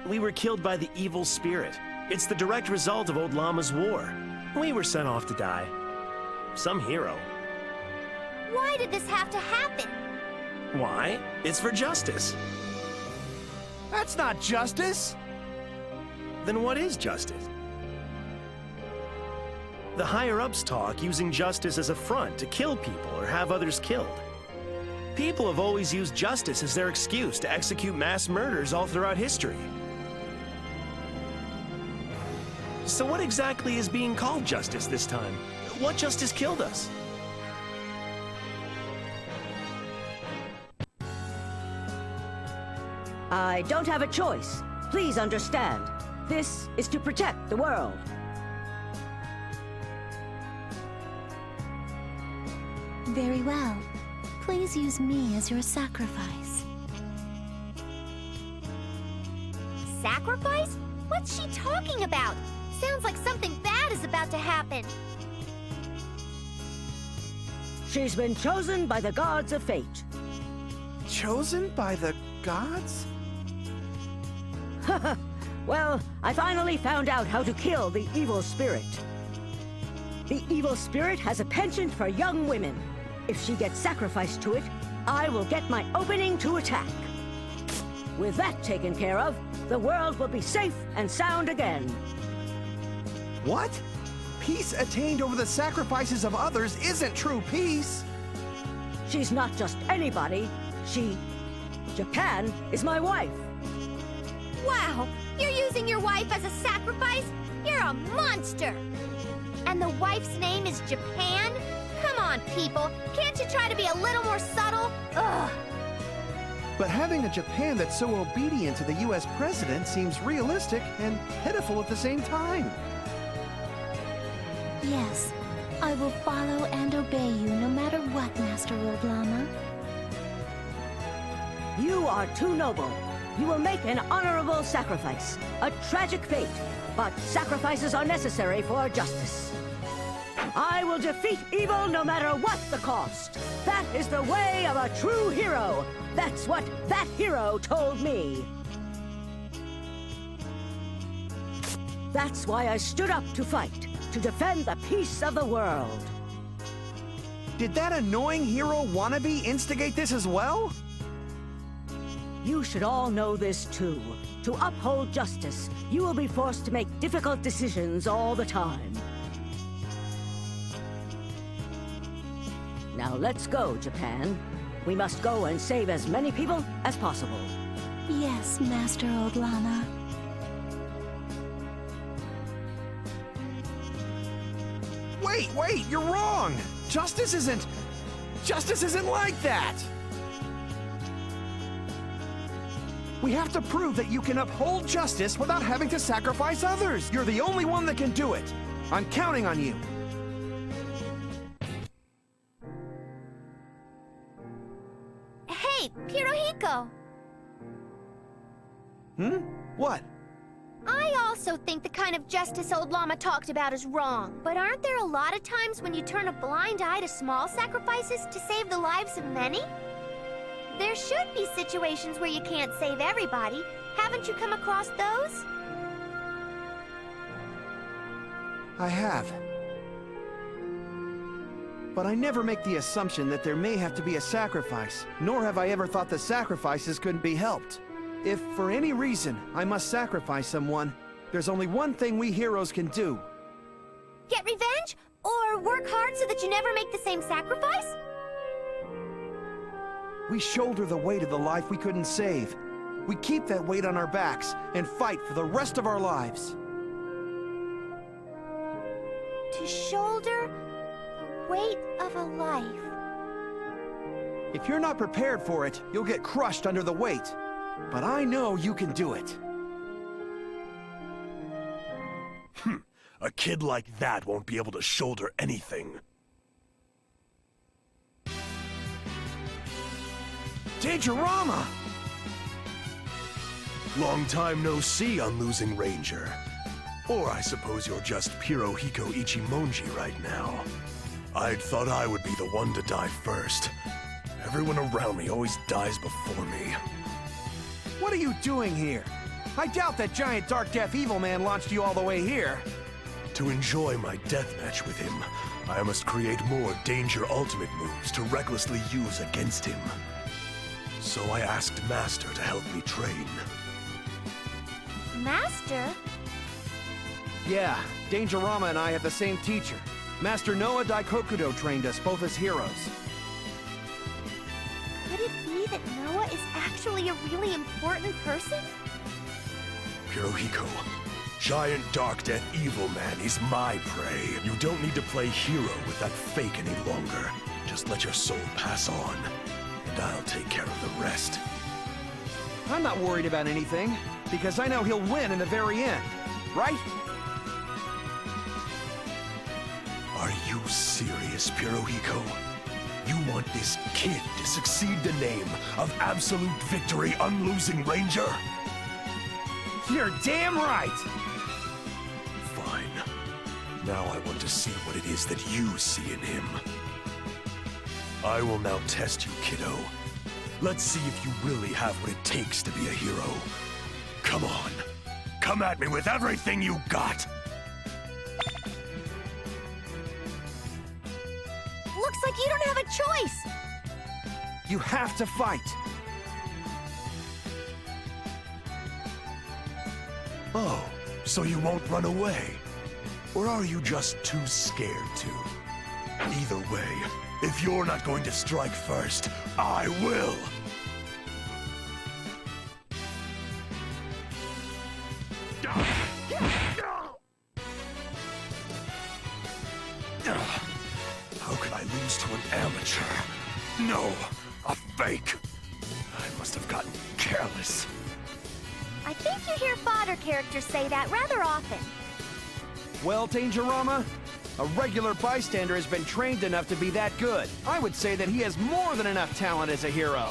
We were killed by the evil spirit. It's the direct result of old Llama's war. We were sent off to die. Some hero. Why did this have to happen? Why? It's for justice. That's not justice! Then what is justice? The higher-ups talk using justice as a front to kill people or have others killed. People have always used justice as their excuse to execute mass murders all throughout history. So what exactly is being called justice this time? What justice killed us? I don't have a choice. Please understand. This is to protect the world. Very well. Please use me as your sacrifice. Sacrifice? What's she talking about? Sounds like something bad is about to happen. She's been chosen by the gods of fate. Chosen by the gods? Well, I finally found out how to kill the evil spirit. The evil spirit has a penchant for young women. If she gets sacrificed to it, I will get my opening to attack. With that taken care of, the world will be safe and sound again. What? Peace attained over the sacrifices of others isn't true peace. She's not just anybody. Japan is my wife. Wow! You're using your wife as a sacrifice? You're a monster! And the wife's name is Japan? Come on, people. Can't you try to be a little more subtle? Ugh. But having a Japan that's so obedient to the U.S. president seems realistic and pitiful at the same time. Yes, I will follow and obey you no matter what, Master Old Llama. You are too noble. You will make an honorable sacrifice. A tragic fate, but sacrifices are necessary for justice. I will defeat evil no matter what the cost. That is the way of a true hero. That's what that hero told me. That's why I stood up to fight, to defend the peace of the world. Did that annoying hero wannabe instigate this as well? You should all know this too. To uphold justice, you will be forced to make difficult decisions all the time. Now let's go, Japan. We must go and save as many people as possible. Yes, Master Old Llama. Wait, you're wrong! Justice isn't like that! We have to prove that you can uphold justice without having to sacrifice others! You're the only one that can do it! I'm counting on you! Hey, Pirohiko! What? I also think the kind of justice Old Llama talked about is wrong. But aren't there a lot of times when you turn a blind eye to small sacrifices to save the lives of many? There should be situations where you can't save everybody. Haven't you come across those? I have. But I never make the assumption that there may have to be a sacrifice, nor have I ever thought the sacrifices couldn't be helped. If, for any reason, I must sacrifice someone, there's only one thing we heroes can do. Get revenge? Or work hard so that you never make the same sacrifice? We shoulder the weight of the life we couldn't save. We keep that weight on our backs and fight for the rest of our lives. To shoulder the weight of a life. If you're not prepared for it, you'll get crushed under the weight. But I know you can do it. A kid like that won't be able to shoulder anything. Dangerama! Long time no see, Unlosing Ranger. Or I suppose you're just Pirohiko Ichimonji right now. I'd thought I would be the one to die first. Everyone around me always dies before me. What are you doing here? I doubt that giant Darkdeath Evilman launched you all the way here. To enjoy my deathmatch with him, I must create more Danger Ultimate moves to recklessly use against him. So I asked Master to help me train. Master? Yeah, Dangerama and I have the same teacher. Master Noah Daikokudo trained us both as heroes. Could it be that Noah is actually a really important person? Pirohiko, giant Darkdeath Evilman is my prey. You don't need to play hero with that fake any longer. Just let your soul pass on, and I'll take care of the rest. I'm not worried about anything, because I know he'll win in the very end, right? Are you serious, Pirohiko? You want this kid to succeed the name of Absolute Victory Unlosing Ranger? You're damn right! Fine. Now I want to see what it is that you see in him. I will now test you, kiddo. Let's see if you really have what it takes to be a hero. Come on. Come at me with everything you got! Looks like you don't have a choice! You have to fight! Oh, so you won't run away? Or are you just too scared to? Either way, if you're not going to strike first, I will! How could I lose to an amateur? No, a fake! I must have gotten careless. I think you hear fodder characters say that rather often. Well, Dangerama, a regular bystander has been trained enough to be that good. I would say that he has more than enough talent as a hero.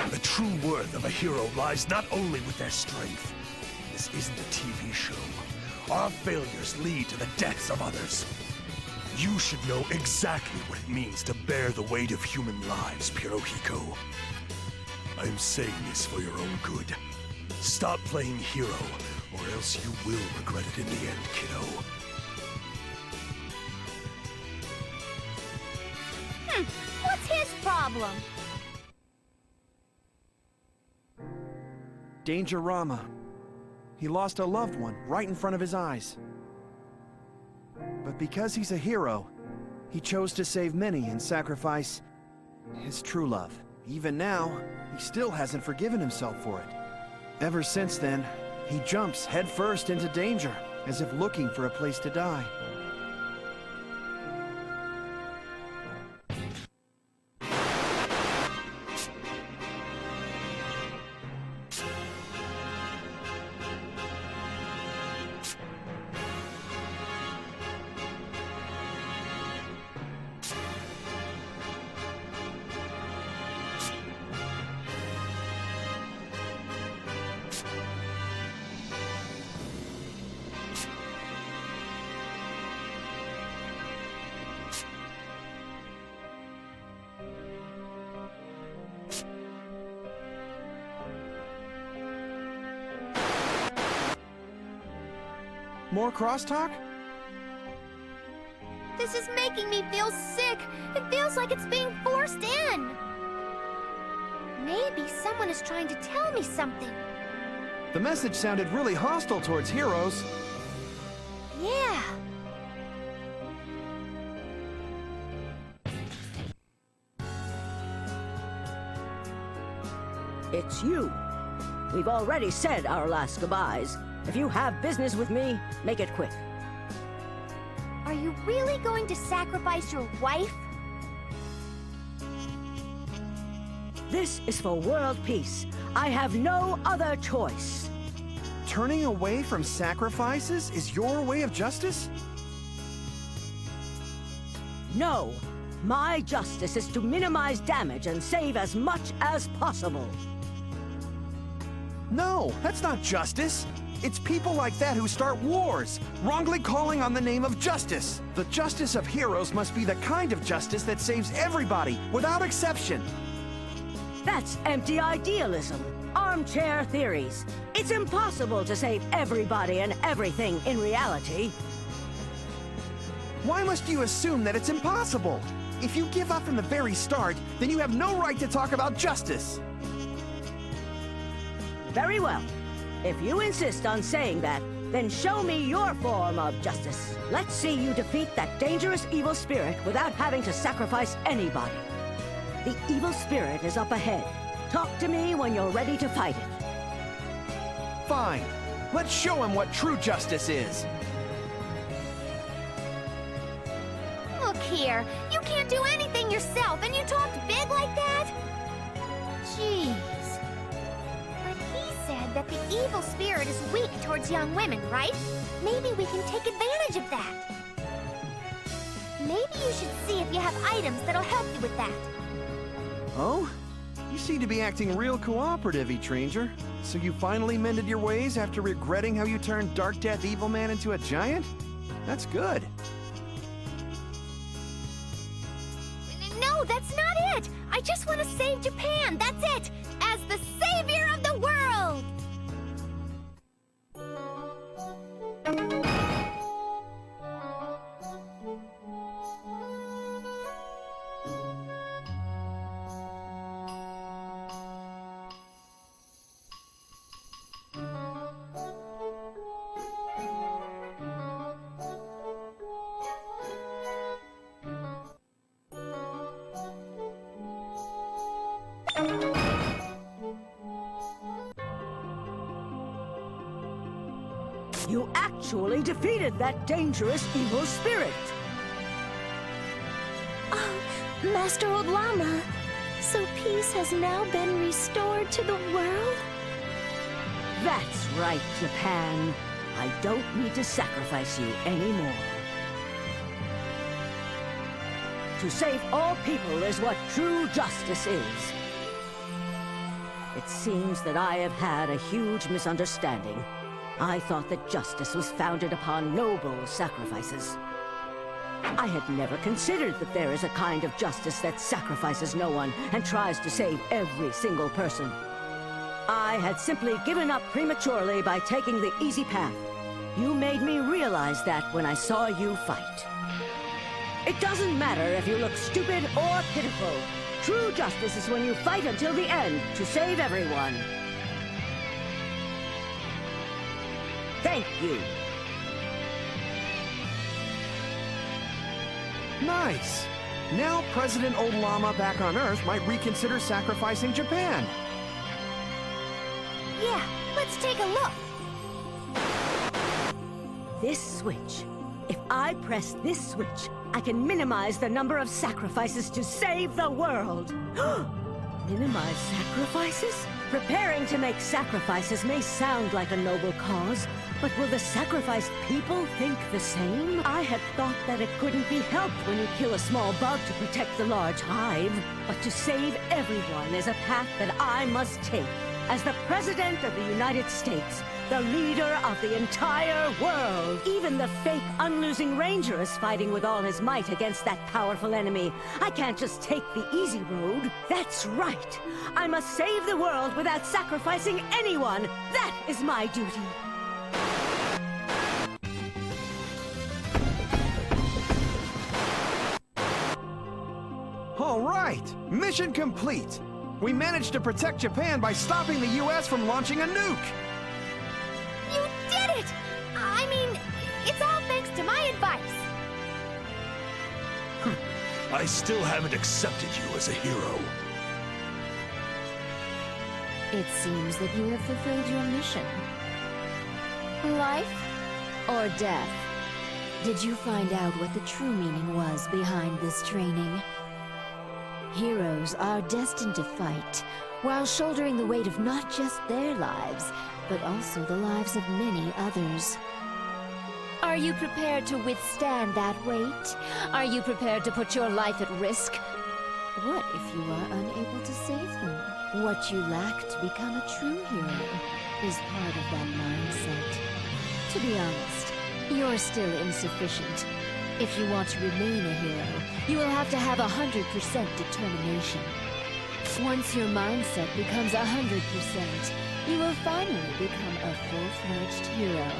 The true worth of a hero lies not only with their strength. This isn't a TV show. Our failures lead to the deaths of others. You should know exactly what it means to bear the weight of human lives, Pirohiko. I'm saying this for your own good. Stop playing hero, or else you will regret it in the end, kiddo. What's his problem? Dangerama. He lost a loved one right in front of his eyes. But because he's a hero, he chose to save many and sacrifice his true love. Even now, he still hasn't forgiven himself for it. Ever since then, he jumps headfirst into danger, as if looking for a place to die. More crosstalk? This is making me feel sick. It feels like it's being forced in. Maybe someone is trying to tell me something. The message sounded really hostile towards heroes. Yeah. it's you. We've already said our last goodbyes. If you have business with me, make it quick. Are you really going to sacrifice your wife? This is for world peace. I have no other choice. Turning away from sacrifices is your way of justice? No. My justice is to minimize damage and save as much as possible. No, that's not justice. It's people like that who start wars, wrongly calling on the name of justice. The justice of heroes must be the kind of justice that saves everybody, without exception. That's empty idealism. Armchair theories. It's impossible to save everybody and everything in reality. Why must you assume that it's impossible? If you give up from the very start, then you have no right to talk about justice. Very well. If you insist on saying that, then show me your form of justice. Let's see you defeat that dangerous evil spirit without having to sacrifice anybody. The evil spirit is up ahead. Talk to me when you're ready to fight it. Fine. Let's show him what true justice is. Look here, you can't do anything yourself, and you talked big like that? Jeez. But he said that the evil spirit is weak towards young women, right? Maybe we can take advantage of that. Maybe you should see if you have items that'll help you with that. Oh? You seem to be acting real cooperative, Ranger. So you finally mended your ways after regretting how you turned Darkdeath Evilman into a giant? That's good. No, that's not it! I just want to save Japan, that's it! As the savior of the world! You actually defeated that dangerous evil spirit. Oh, Master Old Llama. So peace has now been restored to the world? That's right, Japan. I don't need to sacrifice you anymore. To save all people is what true justice is. It seems that I have had a huge misunderstanding. I thought that justice was founded upon noble sacrifices. I had never considered that there is a kind of justice that sacrifices no one and tries to save every single person. I had simply given up prematurely by taking the easy path. You made me realize that when I saw you fight. It doesn't matter if you look stupid or pitiful. True justice is when you fight until the end to save everyone. Thank you. Nice. Now President Old Llama back on Earth might reconsider sacrificing Japan. Yeah, let's take a look. This switch. If I press this switch, I can minimize the number of sacrifices to save the world. Minimize sacrifices? Preparing to make sacrifices may sound like a noble cause, but will the sacrificed people think the same? I had thought that it couldn't be helped when you kill a small bug to protect the large hive. But to save everyone is a path that I must take. As the President of the United States, the leader of the entire world. Even the fake Unlosing Ranger is fighting with all his might against that powerful enemy. I can't just take the easy road. That's right. I must save the world without sacrificing anyone. That is my duty. All right, mission complete. We managed to protect Japan by stopping the US from launching a nuke. You did it! I mean, it's all thanks to my advice. I still haven't accepted you as a hero. It seems that you have fulfilled your mission. Life or death? Did you find out what the true meaning was behind this training? Heroes are destined to fight, while shouldering the weight of not just their lives, but also the lives of many others. Are you prepared to withstand that weight? Are you prepared to put your life at risk? What if you are unable to save them? What you lack to become a true hero is part of that mindset. To be honest, you're still insufficient. If you want to remain a hero, you will have to have 100% determination. Once your mindset becomes 100%, you will finally become a full-fledged hero.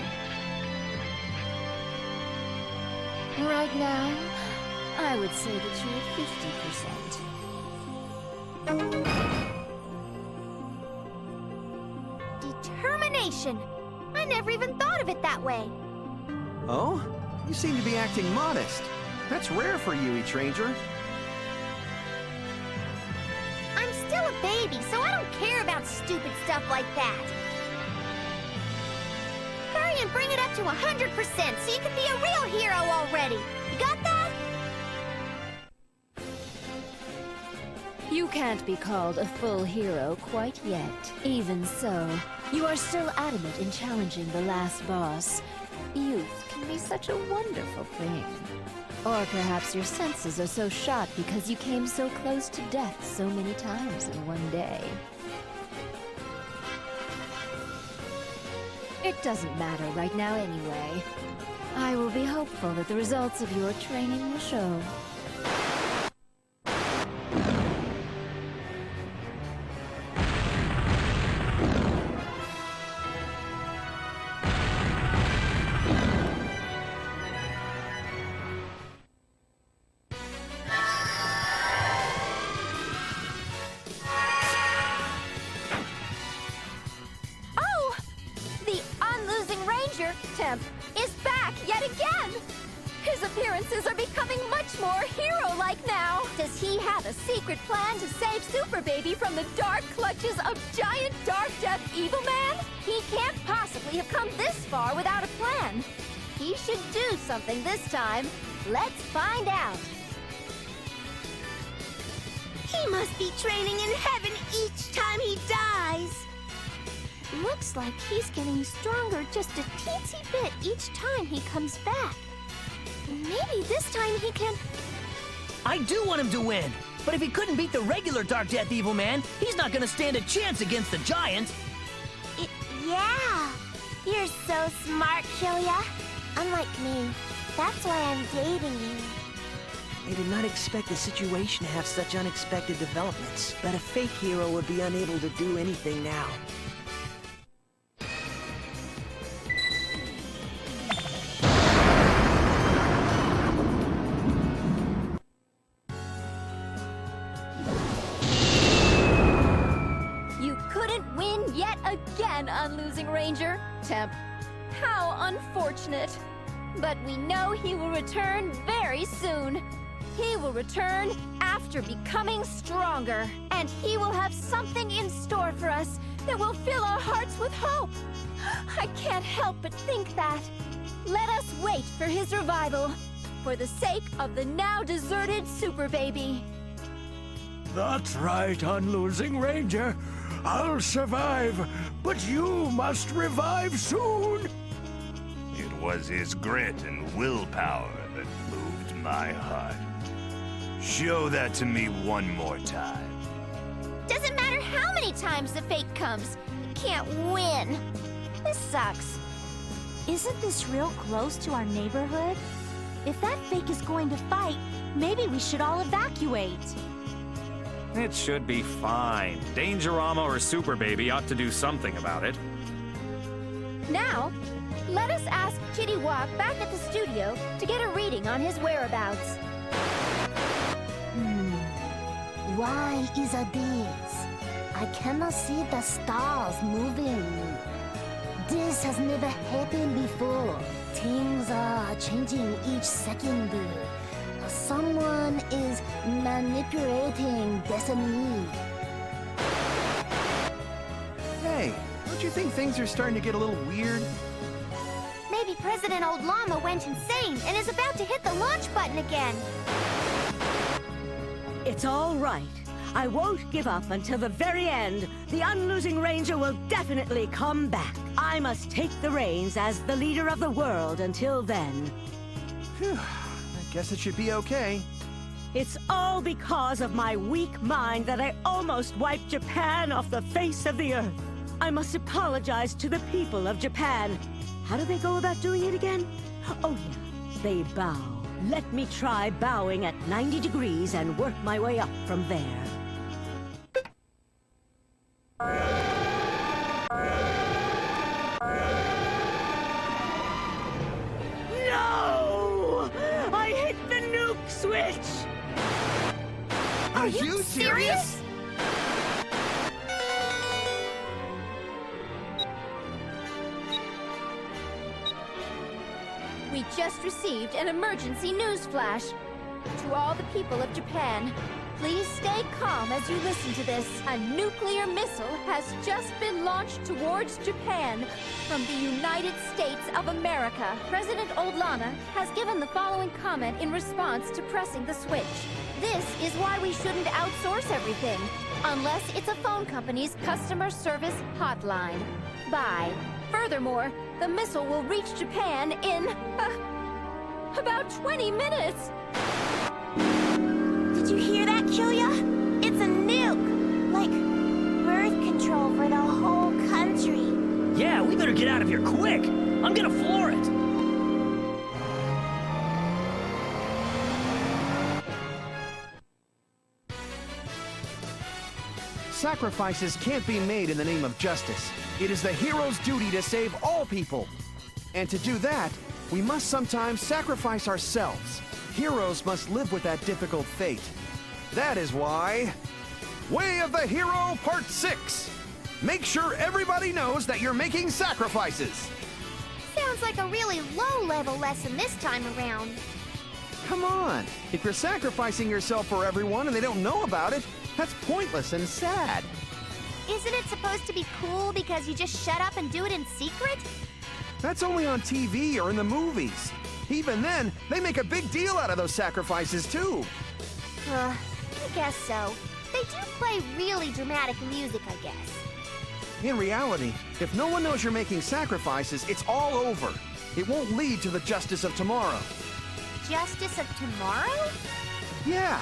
Right now, I would say that you're at 50%. Determination! I never even thought of it that way. Oh? You seem to be acting modest. That's rare for you, Ranger. I'm still a baby, so I don't care about stupid stuff like that. Hurry and bring it up to 100% so you can be a real hero already. You got that? You can't be called a full hero quite yet. Even so, you are still adamant in challenging the last boss. Youth can be such a wonderful thing. Or perhaps your senses are so shot because you came so close to death so many times in one day. It doesn't matter right now anyway. I will be hopeful that the results of your training will show. Temp is back yet again! His appearances are becoming much more hero-like now! Does he have a secret plan to save Super Baby from the dark clutches of giant Darkdeath Evilman? He can't possibly have come this far without a plan. He should do something this time. Let's find out. He must be training in heaven each time he dies. Looks like he's getting stronger just a teensy bit each time he comes back. Maybe this time he can... I do want him to win, but if he couldn't beat the regular Darkdeath Evilman, he's not gonna stand a chance against the giant. Yeah, you're so smart, Killia. Unlike me, that's why I'm dating you. I did not expect the situation to have such unexpected developments, but a fake hero would be unable to do anything now. Unlosing Ranger. Temp, how unfortunate. But we know he will return very soon. He will return after becoming stronger. And he will have something in store for us that will fill our hearts with hope. I can't help but think that. Let us wait for his revival, for the sake of the now deserted Super Baby. That's right, Unlosing Ranger. I'll survive, but you must revive soon! It was his grit and willpower that moved my heart. Show that to me one more time. Doesn't matter how many times the fake comes, you can't win. This sucks. Isn't this real close to our neighborhood? If that fake is going to fight, maybe we should all evacuate. It should be fine. Dangerama or Super Baby ought to do something about it. Now, let us ask Kitty Walk back at the studio to get a reading on his whereabouts. Why is this? I cannot see the stars moving. This has never happened before. Things are changing each second. Someone is manipulating destiny. think things are starting to get a little weird? Maybe President Old Llama went insane and is about to hit the launch button again. It's all right. I won't give up until the very end. The Unlosing Ranger will definitely come back. I must take the reins as the leader of the world until then. Phew. I guess it should be okay. It's all because of my weak mind that I almost wiped Japan off the face of the earth. I must apologize to the people of Japan. How do they go about doing it again? Oh yeah, they bow. Let me try bowing at 90 degrees and work my way up from there. No! I hit the nuke switch! Are you serious? We just received an emergency news flash. To all the people of Japan, please stay calm as you listen to this. A nuclear missile has just been launched towards Japan from the United States of America. President Old Llama has given the following comment in response to pressing the switch. This is why we shouldn't outsource everything, unless it's a phone company's customer service hotline. Bye. Furthermore, the missile will reach Japan in about 20 minutes. Did you hear that, Kyoya? It's a nuke! Like, birth control for the whole country. Yeah, we better get out of here quick. I'm gonna floor it. Sacrifices can't be made in the name of justice. It is the hero's duty to save all people. And to do that, we must sometimes sacrifice ourselves. Heroes must live with that difficult fate. That is why... Way of the Hero Part 6! Make sure everybody knows that you're making sacrifices! Sounds like a really low-level lesson this time around. Come on! If you're sacrificing yourself for everyone and they don't know about it, that's pointless and sad. Isn't it supposed to be cool because you just shut up and do it in secret? That's only on TV or in the movies. Even then, they make a big deal out of those sacrifices, too. I guess so. They do play really dramatic music, I guess. In reality, if no one knows you're making sacrifices, it's all over. It won't lead to the justice of tomorrow. Justice of tomorrow? Yeah.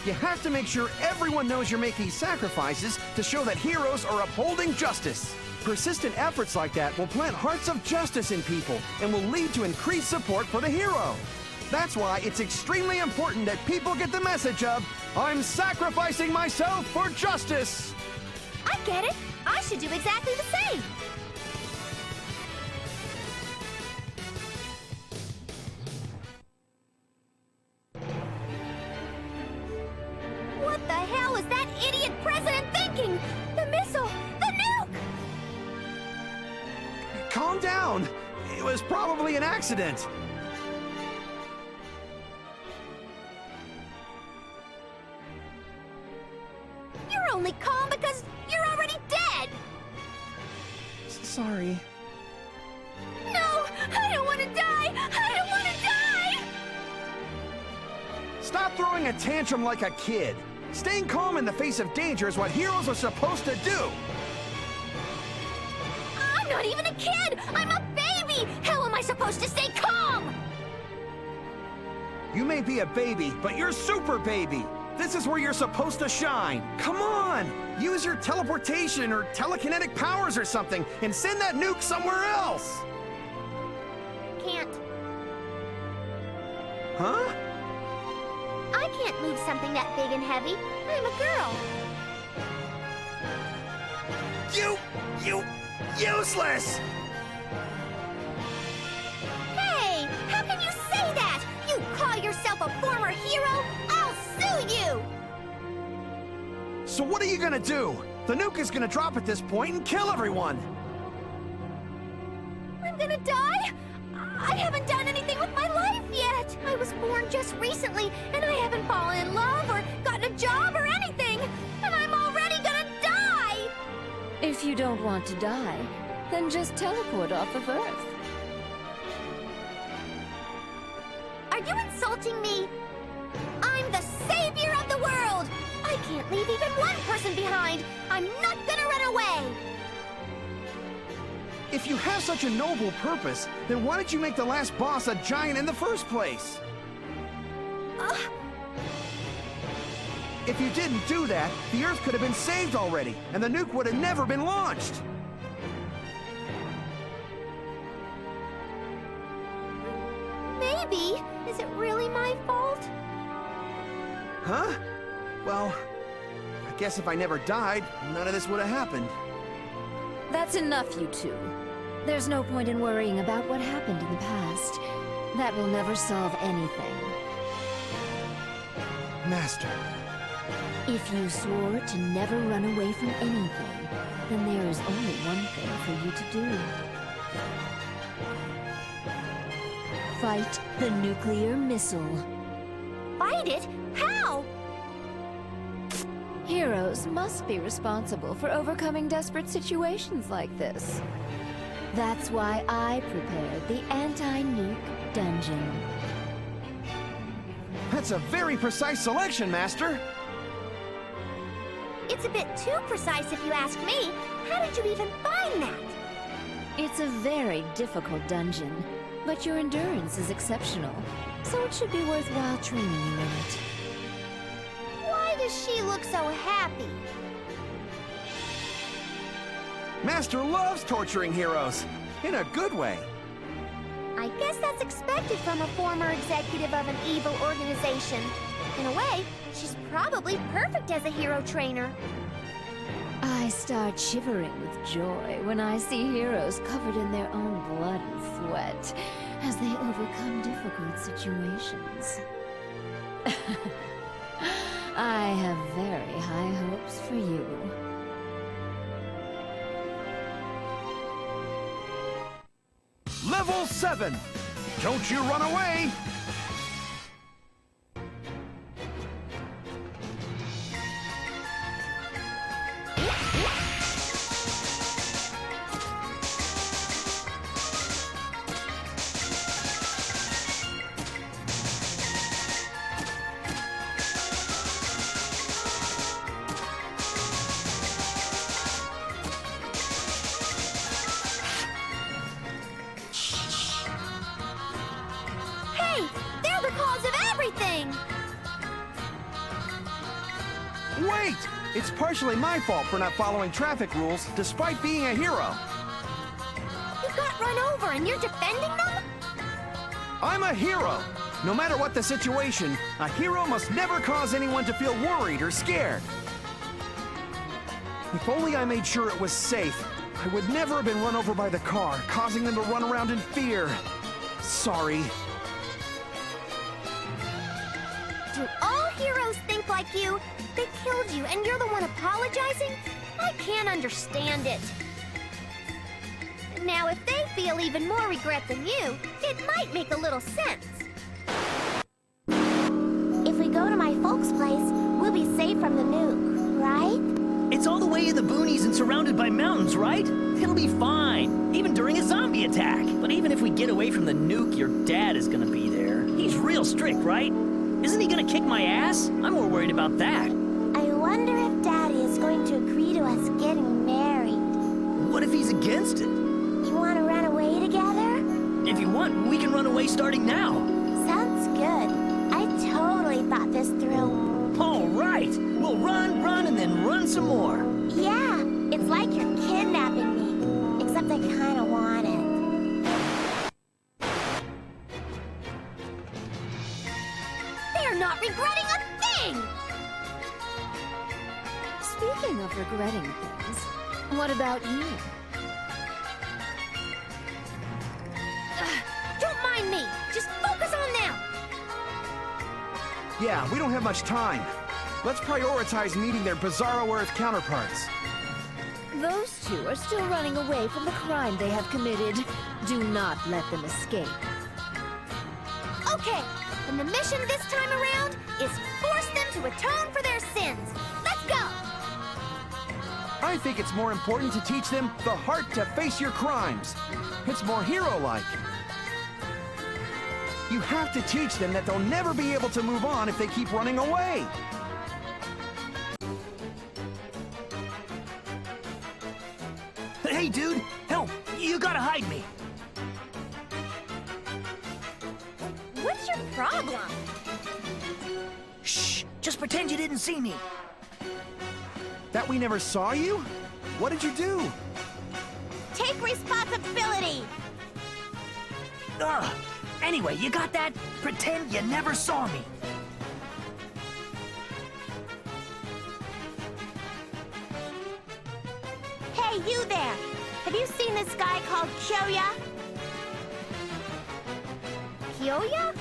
You have to make sure everyone knows you're making sacrifices to show that heroes are upholding justice. Persistent efforts like that will plant hearts of justice in people and will lead to increased support for the hero. That's why it's extremely important that people get the message of, I'm sacrificing myself for justice! I get it. I should do exactly the same. What the hell is that idiot president thinking? The missile! The nuke! Calm down! It was probably an accident. You're only calm because you're already dead! Sorry. No! I don't want to die! I don't want to die! Stop throwing a tantrum like a kid. Staying calm in the face of danger is what heroes are supposed to do. I'm not even a kid! I'm a baby! How am I supposed to stay calm? You may be a baby, but you're super baby. This is where you're supposed to shine. Come on! Use your teleportation or telekinetic powers or something and send that nuke somewhere else! Can't. Huh? I can't move something that big and heavy. I'm a girl. You useless! Hey! How can you say that? You call yourself a former hero? I'll sue you! So what are you gonna do? The nuke is gonna drop at this point and kill everyone! I'm gonna die? I haven't done anything with my life yet! I was born just recently, and I haven't fallen in love or gotten a job or anything! And I'm already gonna die! If you don't want to die, then just teleport off of Earth. Are you insulting me? I'm the savior of the world! I can't leave even one person behind! I'm not gonna run away! If you have such a noble purpose, then why did you make the last boss a giant in the first place? If you didn't do that, the Earth could have been saved already, and the nuke would have never been launched! Maybe. Is it really my fault? Huh? Well, I guess if I never died, none of this would have happened. That's enough, you two. There's no point in worrying about what happened in the past. That will never solve anything. Master. If you swore to never run away from anything, then there is only one thing for you to do. Fight the nuclear missile. Fight it? How? Heroes must be responsible for overcoming desperate situations like this. That's why I prepared the anti-nuke dungeon. That's a very precise selection, Master! It's a bit too precise if you ask me. How did you even find that? It's a very difficult dungeon, but your endurance is exceptional, so it should be worthwhile training you in it. Why does she look so happy? Master loves torturing heroes, in a good way. I guess that's expected from a former executive of an evil organization. In a way, she's probably perfect as a hero trainer. I start shivering with joy when I see heroes covered in their own blood and sweat as they overcome difficult situations. I have very high hopes for you. Level 7! Don't you run away! Hey! They're the cause of everything! Wait! It's partially my fault for not following traffic rules, despite being a hero. You got run over and you're defending them? I'm a hero! No matter what the situation, a hero must never cause anyone to feel worried or scared. If only I made sure it was safe, I would never have been run over by the car, causing them to run around in fear. Sorry. Do all heroes think like you? They killed you and you're the one apologizing? I can't understand it. Now, if they feel even more regret than you, it might make a little sense. If we go to my folks' place, we'll be safe from the nuke, right? It's all the way in the boonies and surrounded by mountains, right? It'll be fine, even during a zombie attack. But even if we get away from the nuke, your dad is gonna be there. He's real strict, right? Isn't he gonna kick my ass? I'm more worried about that. I wonder if Daddy is going to agree to us getting married. What if he's against it? You want to run away together? If you want, we can run away starting now. Sounds good. I totally thought this through. All right. We'll run, and then run some more. Yeah, it's like you're kidnapping me. Except I kind of want it. They're not regretting a thing! Speaking of regretting things, what about you? Don't mind me. Just focus on them. Yeah, we don't have much time. Let's prioritize meeting their Bizarro Earth counterparts. Those two are still running away from the crime they have committed. Do not let them escape. Okay, and the mission this time around is force them to atone for their sins. Let's go! I think it's more important to teach them the heart to face your crimes. It's more hero-like. You have to teach them that they'll never be able to move on if they keep running away. Hey, dude! Help! You gotta hide me! What's your problem? Shh! Just pretend you didn't see me! That we never saw you? What did you do? Take responsibility! Ugh! Anyway, you got that? Pretend you never saw me! Hey, you there! Have you seen this guy called Kyoya? Kyoya?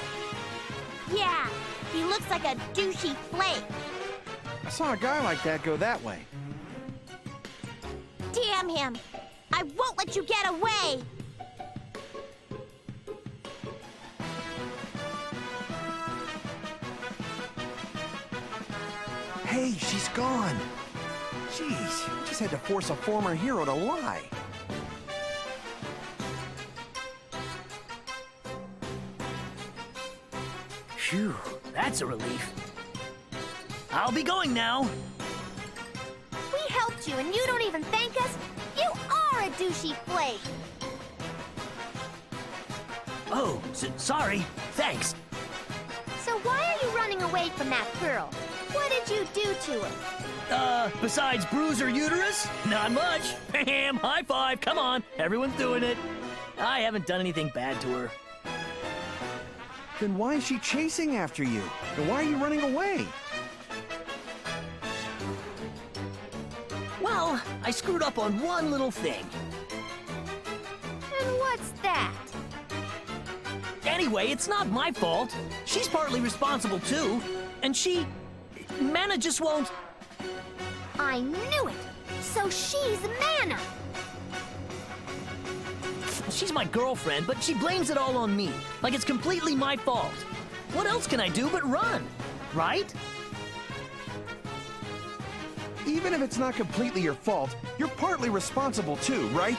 Yeah, he looks like a douchey flake. I saw a guy like that go that way. Damn him! I won't let you get away! Hey, she's gone. Jeez, you just had to force a former hero to lie. Phew, that's a relief. I'll be going now. We helped you and you don't even thank us? You are a douchey flake! Oh, sorry. Thanks. So why are you running away from that girl? What did you do to her? Besides bruise her uterus? Not much. Bam! High five! Come on, everyone's doing it. I haven't done anything bad to her. Then why is she chasing after you? And why are you running away? Well, I screwed up on one little thing. And what's that? Anyway, it's not my fault. She's partly responsible too. And Mana just won't... I knew it! So she's Mana! She's my girlfriend, but she blames it all on me. Like it's completely my fault. What else can I do but run? Right? Even if it's not completely your fault, you're partly responsible too, right?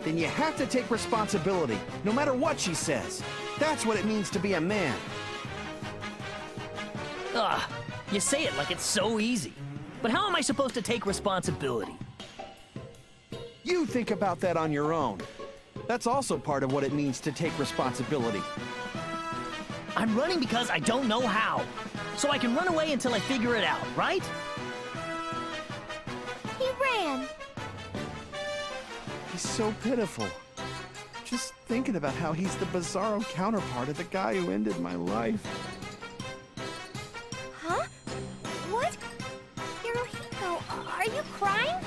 Then you have to take responsibility, no matter what she says. That's what it means to be a man. Ugh, you say it like it's so easy. But how am I supposed to take responsibility? You think about that on your own. That's also part of what it means to take responsibility. I'm running because I don't know how. So I can run away until I figure it out, right? He ran. He's so pitiful. Just thinking about how he's the bizarro counterpart of the guy who ended my life. Huh? What? Hirohiko, are you crying?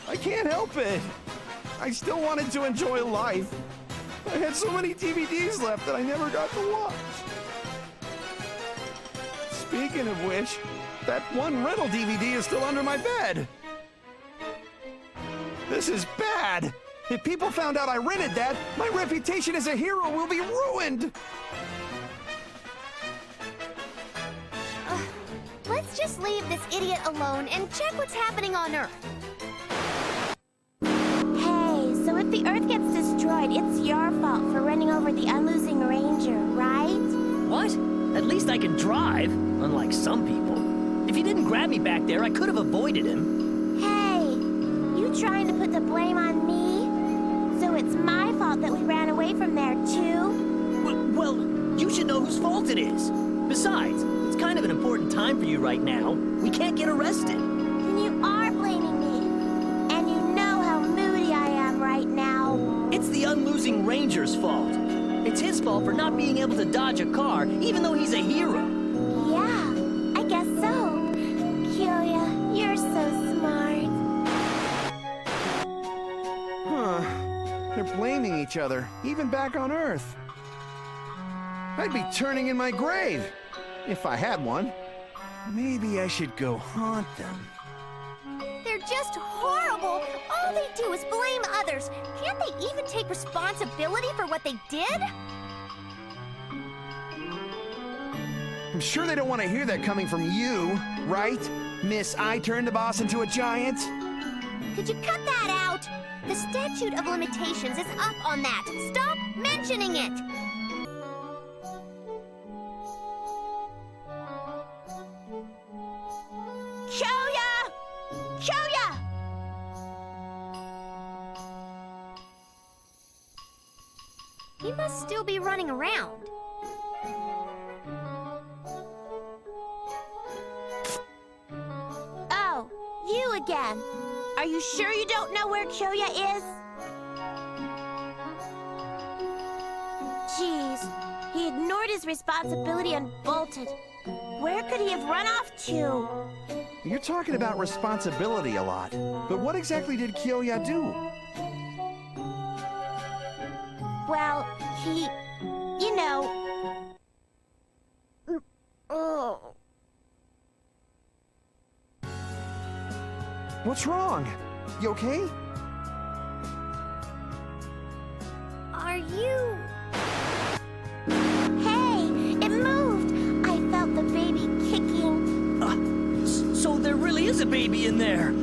I can't help it. I still wanted to enjoy life. I had so many DVDs left that I never got to watch. Speaking of which, that one rental DVD is still under my bed. This is bad. If people found out I rented that, my reputation as a hero will be ruined. Let's just leave this idiot alone and check what's happening on Earth. Hey, so if the Earth gets destroyed, it's your fault for running over the Unlosing Ranger, right? What? At least I can drive, unlike some people. If he didn't grab me back there, I could have avoided him. Hey, you trying to put the blame on me? So it's my fault that we ran away from there, too? Well, you should know whose fault it is. Besides, it's kind of an important time for you right now. We can't get arrested. Then you are blaming me. And you know how moody I am right now. It's the Unlosing Ranger's fault. It's his fault for not being able to dodge a car, even though he's a hero. Yeah, I guess so. Kyoya, you're so smart. Huh. They're blaming each other, even back on Earth. I'd be turning in my grave, if I had one. Maybe I should go haunt them. They're just horrible. All they do is blame others. Can't they even take responsibility for what they did? I'm sure they don't want to hear that coming from you, right? Miss I turned the boss into a giant? Could you cut that out? The statute of limitations is up on that. Stop mentioning it! Kyoya! Kyoya! He must still be running around. Oh, you again. Are you sure you don't know where Kyoya is? Jeez, he ignored his responsibility and bolted. Where could he have run off to? You're talking about responsibility a lot, but what exactly did Kyoya do? Well, he... you know... Oh. What's wrong? You okay? Are you... Hey! It moved! I felt the baby kicking. So there really is a baby in there.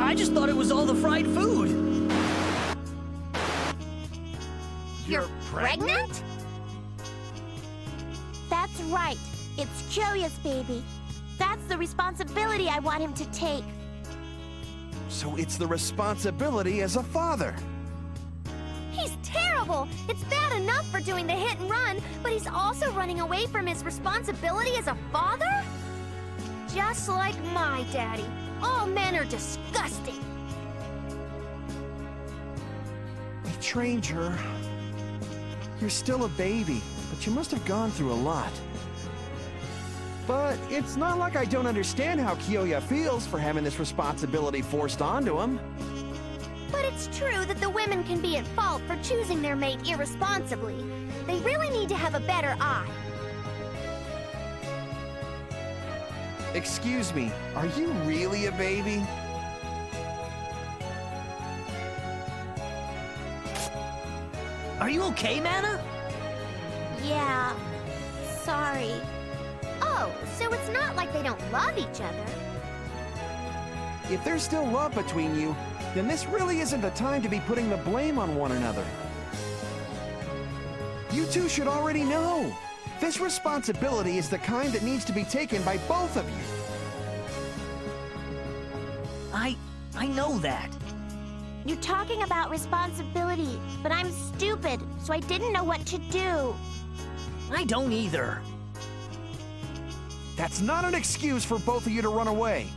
I just thought it was all the fried food. You're pregnant? That's right. It's Kyoya's baby. That's the responsibility I want him to take. So it's the responsibility as a father. He's terrible! It's bad enough for doing the hit and run, but he's also running away from his responsibility as a father? Just like my daddy. All men are disgusting. I trained her. You're still a baby, but you must have gone through a lot. But it's not like I don't understand how Kyoya feels for having this responsibility forced onto him. But it's true that the women can be at fault for choosing their mate irresponsibly. They really need to have a better eye. Excuse me, are you really a baby? Are you okay, Mana? Yeah, sorry. Oh, so it's not like they don't love each other. If there's still love between you, then this really isn't the time to be putting the blame on one another. You two should already know. This responsibility is the kind that needs to be taken by both of you. I know that. You're talking about responsibility, but I'm stupid, so I didn't know what to do. I don't either. That's not an excuse for both of you to run away.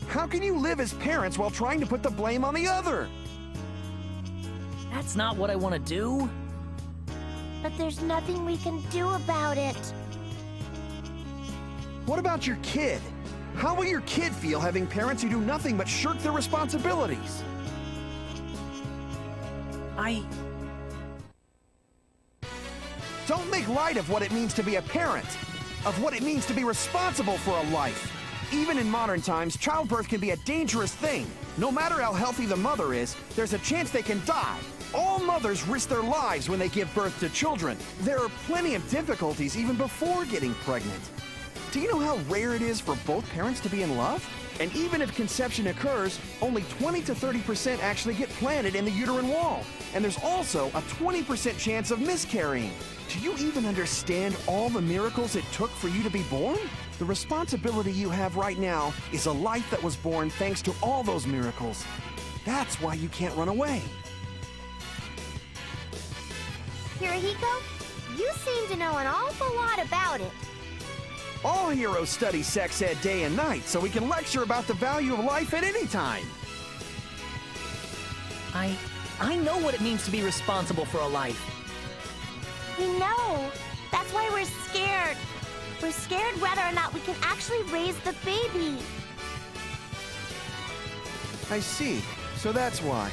How can you live as parents while trying to put the blame on the other? That's not what I want to do. But there's nothing we can do about it. What about your kid? How will your kid feel having parents who do nothing but shirk their responsibilities? Don't make light of what it means to be a parent, of what it means to be responsible for a life. Even in modern times, childbirth can be a dangerous thing. No matter how healthy the mother is, there's a chance they can die. All mothers risk their lives when they give birth to children. There are plenty of difficulties even before getting pregnant. Do you know how rare it is for both parents to be in love? And even if conception occurs, only 20 to 30% actually get planted in the uterine wall. And there's also a 20% chance of miscarrying. Do you even understand all the miracles it took for you to be born? The responsibility you have right now is a life that was born thanks to all those miracles. That's why you can't run away. Hirohiko, you seem to know an awful lot about it. All heroes study sex ed day and night, so we can lecture about the value of life at any time. I know what it means to be responsible for a life. We know. That's why we're scared. We're scared whether or not we can actually raise the baby. I see. So that's why.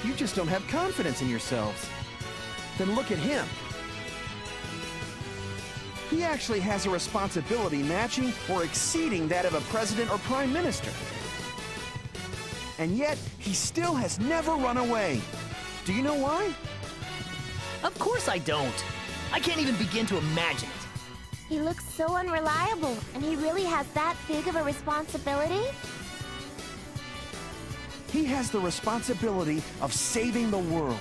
You just don't have confidence in yourselves. Then look at him. He actually has a responsibility matching or exceeding that of a president or prime minister. And yet, he still has never run away. Do you know why? Of course I don't. I can't even begin to imagine it. He looks so unreliable, and he really has that big of a responsibility? He has the responsibility of saving the world.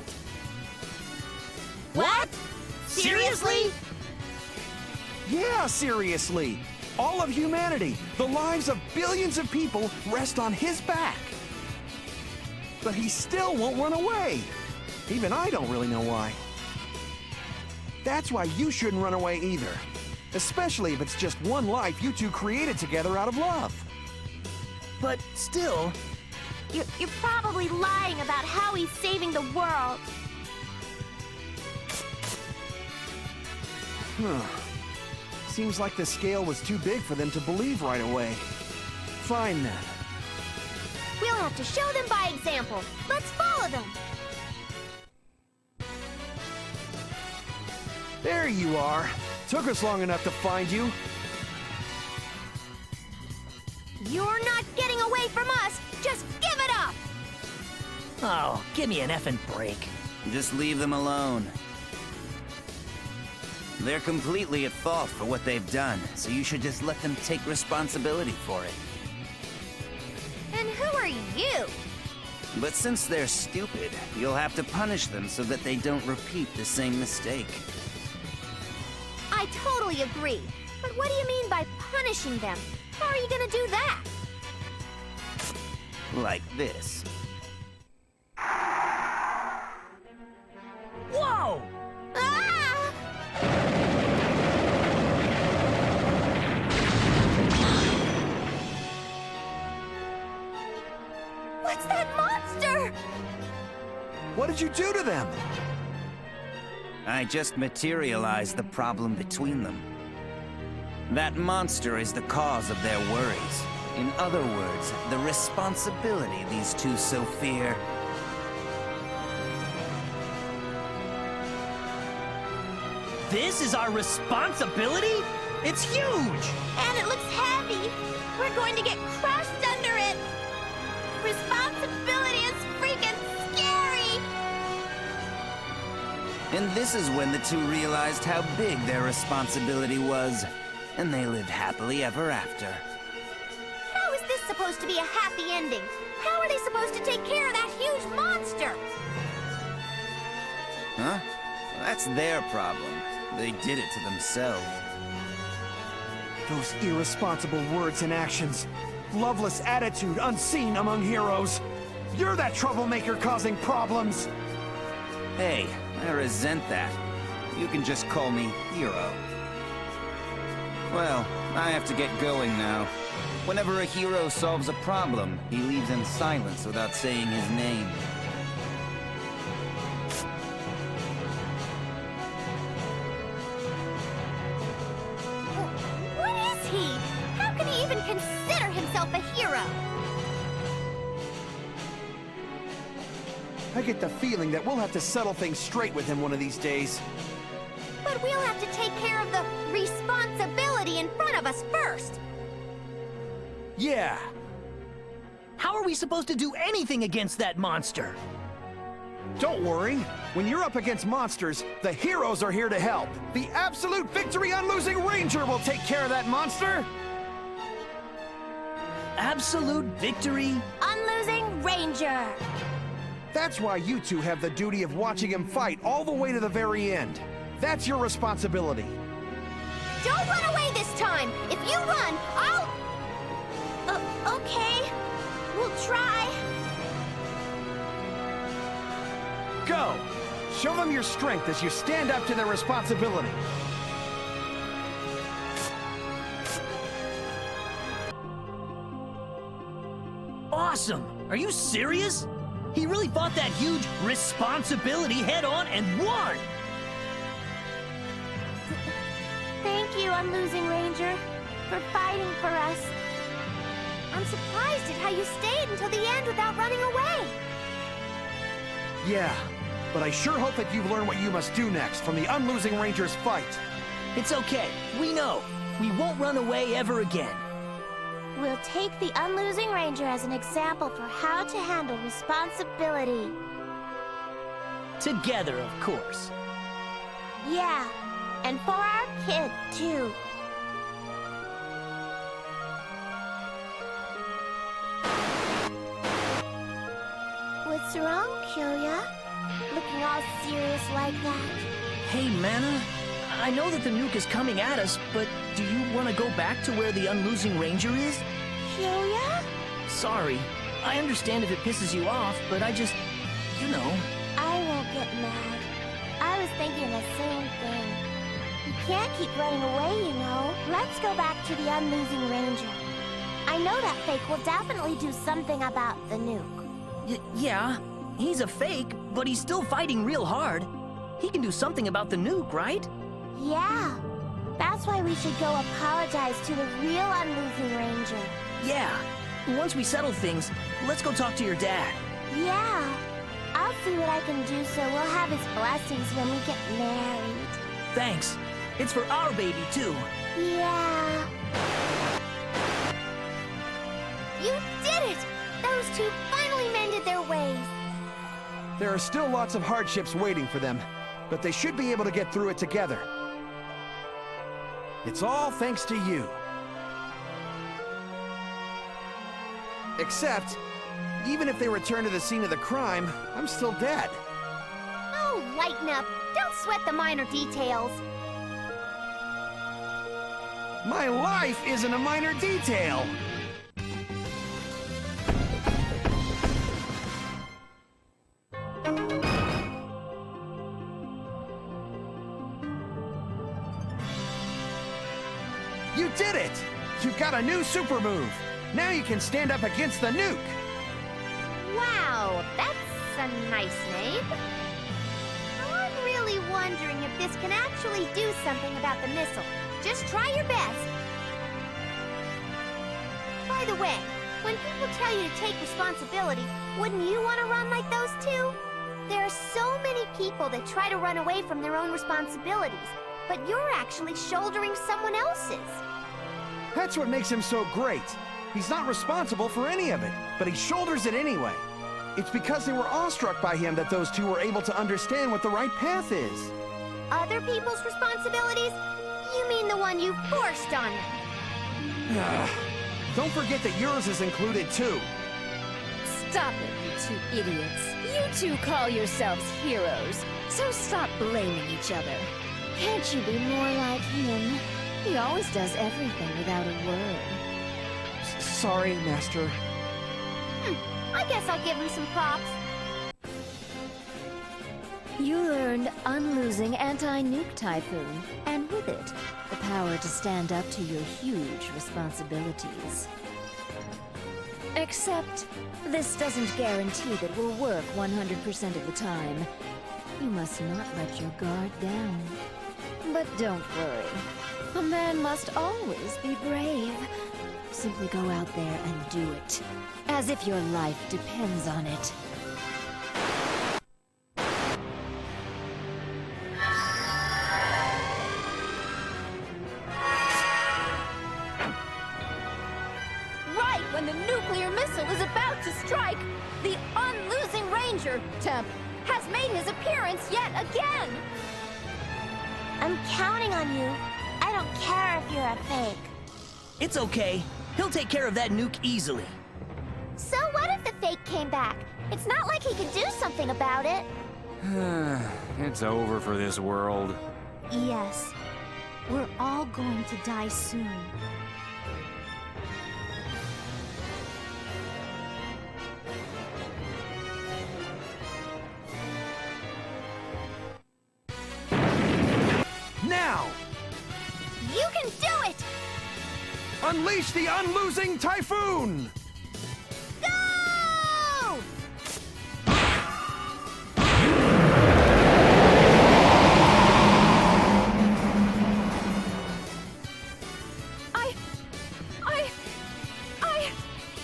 What? Seriously? Yeah, seriously. All of humanity, the lives of billions of people rest on his back. But he still won't run away. Even I don't really know why. That's why you shouldn't run away either. Especially if it's just one life you two created together out of love. But still... You're probably lying about how he's saving the world. Seems like the scale was too big for them to believe right away. Fine then. We'll have to show them by example. Let's follow them. There you are. Took us long enough to find you. You're not getting away from us. Just give it up. Oh, give me an effing break. Just leave them alone. They're completely at fault for what they've done, so you should just let them take responsibility for it. And who are you? But since they're stupid, you'll have to punish them so that they don't repeat the same mistake. I totally agree. But what do you mean by punishing them? How are you gonna do that? Like this. Whoa! Ah! What's that monster? What did you do to them? I just materialized the problem between them. That monster is the cause of their worries. In other words, the responsibility these two so fear. This is our responsibility? It's huge! And it looks heavy. We're going to get crushed under it. Responsibility is freaking scary. And this is when the two realized how big their responsibility was. And they lived happily ever after. How is this supposed to be a happy ending? How are they supposed to take care of that huge monster? Huh? That's their problem. They did it to themselves. Those irresponsible words and actions. Loveless attitude unseen among heroes. You're that troublemaker causing problems. Hey, I resent that. You can just call me Hero. Well, I have to get going now. Whenever a hero solves a problem, he leaves in silence without saying his name. What is he? How can he even consider himself a hero? I get the feeling that we'll have to settle things straight with him one of these days. But we'll have to take care of the responsibility in front of us first. Yeah. How are we supposed to do anything against that monster? Don't worry. When you're up against monsters, the heroes are here to help. The Absolute Victory Unlosing Ranger will take care of that monster. Absolute Victory? Unlosing Ranger. That's why you two have the duty of watching him fight all the way to the very end. That's your responsibility. Don't run away this time. If you run, I'll... okay. We'll try. Go! Show them your strength as you stand up to their responsibility. Awesome! Are you serious? He really fought that huge responsibility head-on and won! Thank you, Unlosing Ranger, for fighting for us. I'm surprised at how you stayed until the end without running away. Yeah, but I sure hope that you've learned what you must do next from the Unlosing Ranger's fight. It's okay. We know. We won't run away ever again. We'll take the Unlosing Ranger as an example for how to handle responsibility. Together, of course. Yeah, and for our kid, too. What's wrong, Kyoya? Looking all serious like that? Hey, Mana. I know that the nuke is coming at us, but do you want to go back to where the Unlosing Ranger is? Kyoya? Sorry. I understand if it pisses you off, but I just... you know... I won't get mad. I was thinking the same thing. You can't keep running away, you know. Let's go back to the Unlosing Ranger. I know that fake will definitely do something about the nuke. Yeah. He's a fake, but he's still fighting real hard. He can do something about the nuke, right? Yeah. That's why we should go apologize to the real Unlosing Ranger. Yeah. Once we settle things, let's go talk to your dad. Yeah. I'll see what I can do so we'll have his blessings when we get married. Thanks. It's for our baby, too. Yeah. You did it! Those two finally mended their ways. There are still lots of hardships waiting for them, but they should be able to get through it together. It's all thanks to you. Except, even if they return to the scene of the crime, I'm still dead. Oh, lighten up. Don't sweat the minor details. My life isn't a minor detail! You did it! You got a new super move! Now you can stand up against the nuke! Wow, that's a nice name. I'm really wondering if this can actually do something about the missile. Just try your best. By the way, when people tell you to take responsibility, wouldn't you want to run like those two? There are so many people that try to run away from their own responsibilities, but you're actually shouldering someone else's. That's what makes him so great. He's not responsible for any of it, but he shoulders it anyway. It's because they were awestruck by him that those two were able to understand what the right path is. Other people's responsibilities? You mean the one you forced on them? Don't forget that yours is included too. Stop it, you two idiots. You two call yourselves heroes, so stop blaming each other. Can't you be more like him? He always does everything without a word. Sorry, Master. I guess I'll give him some props. You learned Unlosing Anti-Nuke Typhoon, and with it, the power to stand up to your huge responsibilities. Except, this doesn't guarantee that will work 100% of the time. You must not let your guard down. But don't worry. A man must always be brave. Simply go out there and do it, as if your life depends on it. Right when the nuclear missile is about to strike, the Unlosing Ranger, Temp, has made his appearance yet again. I'm counting on you. I don't care if you're a fake. It's okay. He'll take care of that nuke easily. So what if the fake came back? It's not like he could do something about it. It's over for this world. Yes. We're all going to die soon. Now! You can do it! Unleash the Unlosing Typhoon! Go!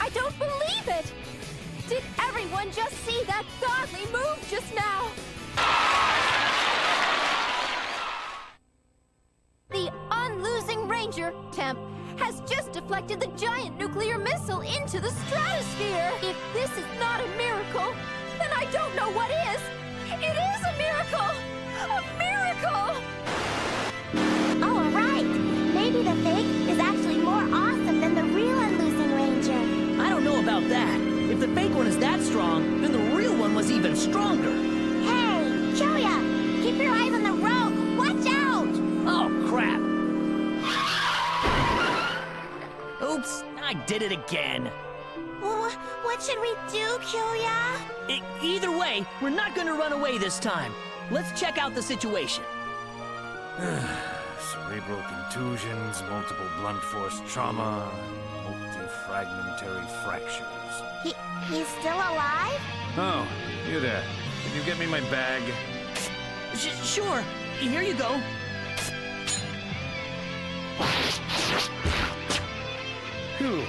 I don't believe it! Did everyone just see that godly move just now? The Unlosing Ranger, Temp, has just deflected the giant nuclear missile into the stratosphere! If this is not a miracle, then I don't know what is! It is a miracle! A miracle! Oh, alright! Maybe the fake is actually more awesome than the real Unlosing Ranger. I don't know about that. If the fake one is that strong, then the real one was did it again. What should we do, Kyoya? Either way, we're not gonna run away this time. Let's check out the situation. Cerebral contusions, multiple blunt force trauma, multi-fragmentary fractures. He's still alive? Oh, you there. Can you get me my bag? Sure. Here you go. Phew.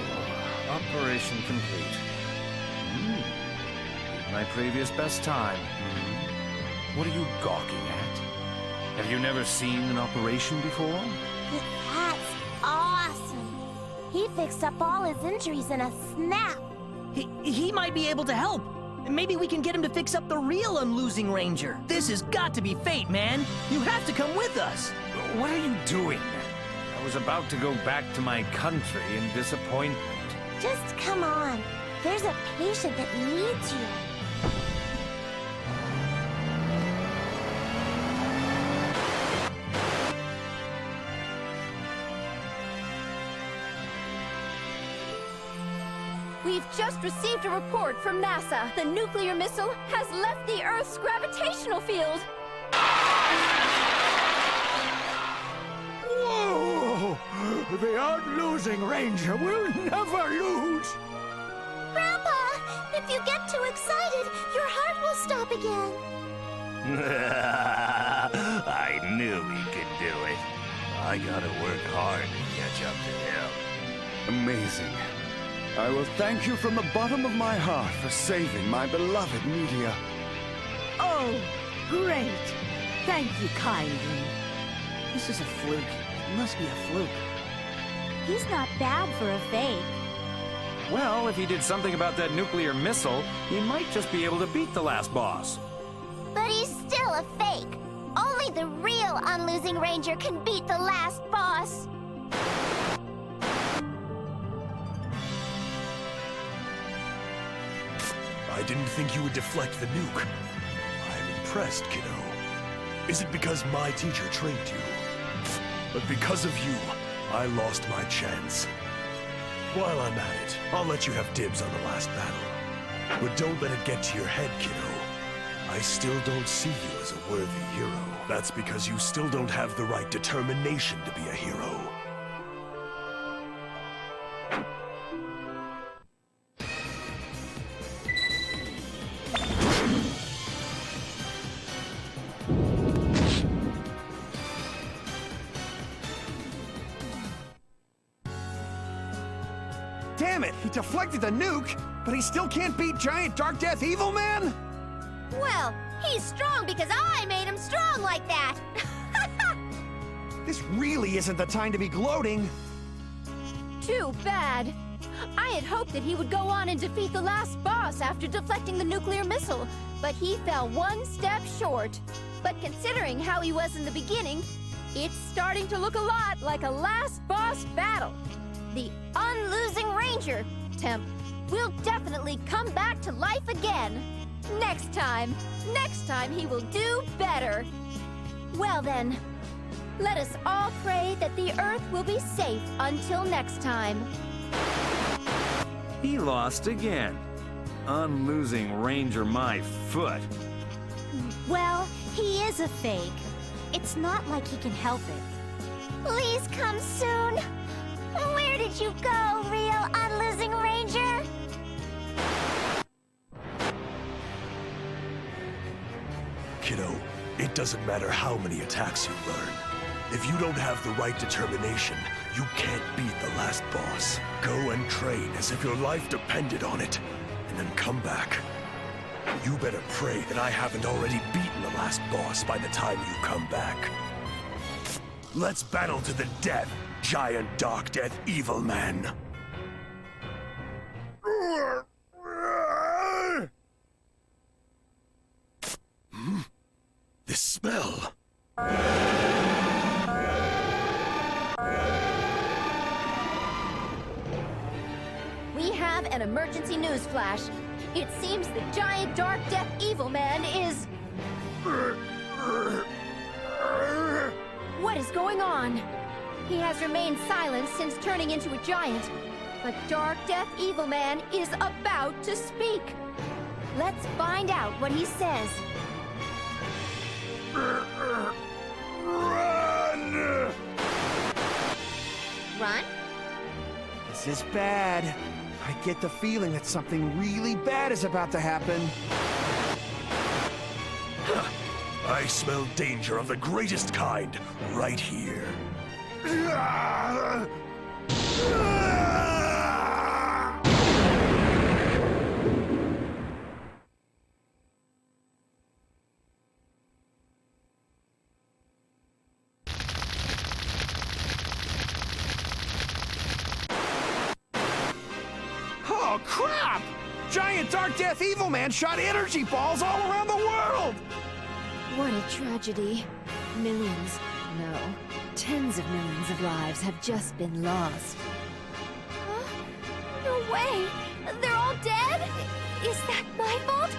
Operation complete. My previous best time. What are you gawking at? Have you never seen an operation before? That's awesome. He fixed up all his injuries in a snap. He might be able to help. Maybe we can get him to fix up the real Unlosing Ranger. This has got to be fate, man. You have to come with us. What are you doing? I was about to go back to my country in disappointment. Just come on. There's a patient that needs you. We've just received a report from NASA. The nuclear missile has left the Earth's gravitational field. Whoa! The Unlosing Ranger will never lose! Grandpa, if you get too excited, your heart will stop again. I knew he could do it. I gotta work hard to catch up to him. Amazing. I will thank you from the bottom of my heart for saving my beloved Media. Oh, great. Thank you kindly. This is a fluke. It must be a fluke. He's not bad for a fake. Well, if he did something about that nuclear missile, he might just be able to beat the last boss. But he's still a fake. Only the real Unlosing Ranger can beat the last boss. I didn't think you would deflect the nuke. I'm impressed, kiddo. Is it because my teacher trained you? But because of you, I lost my chance. While I'm at it, I'll let you have dibs on the last battle. But don't let it get to your head, kiddo. I still don't see you as a worthy hero. That's because you still don't have the right determination to be a hero. Damn it! He deflected the nuke, but he still can't beat giant Darkdeath Evilman? Well, he's strong because I made him strong like that. This really isn't the time to be gloating. Too bad. I had hoped that he would go on and defeat the last boss after deflecting the nuclear missile, but he fell one step short. But considering how he was in the beginning, it's starting to look a lot like a last boss battle. The Unlosing Ranger, Temp, will definitely come back to life again. Next time he will do better. Well then, let us all pray that the Earth will be safe until next time. He lost again. Unlosing Ranger my foot. Well, he is a fake. It's not like he can help it. Please come soon. Where did you go, real Unlosing Ranger? Kiddo, it doesn't matter how many attacks you learn. If you don't have the right determination, you can't beat the last boss. Go and train as if your life depended on it, and then come back. You better pray that I haven't already beaten the last boss by the time you come back. Let's battle to the death, giant Darkdeath Evilman. This smell. We have an emergency news flash. It seems the giant Darkdeath Evilman is... What is going on? He has remained silent since turning into a giant. But Darkdeath Evilman is about to speak. Let's find out what he says. Run! Run? This is bad. I get the feeling that something really bad is about to happen. I smell danger of the greatest kind right here. Oh, crap! Giant Darkdeath Evilman shot energy balls all around the world! What a tragedy. Millions, no, tens of millions of lives have just been lost. Huh? No way! They're all dead? Is that my fault?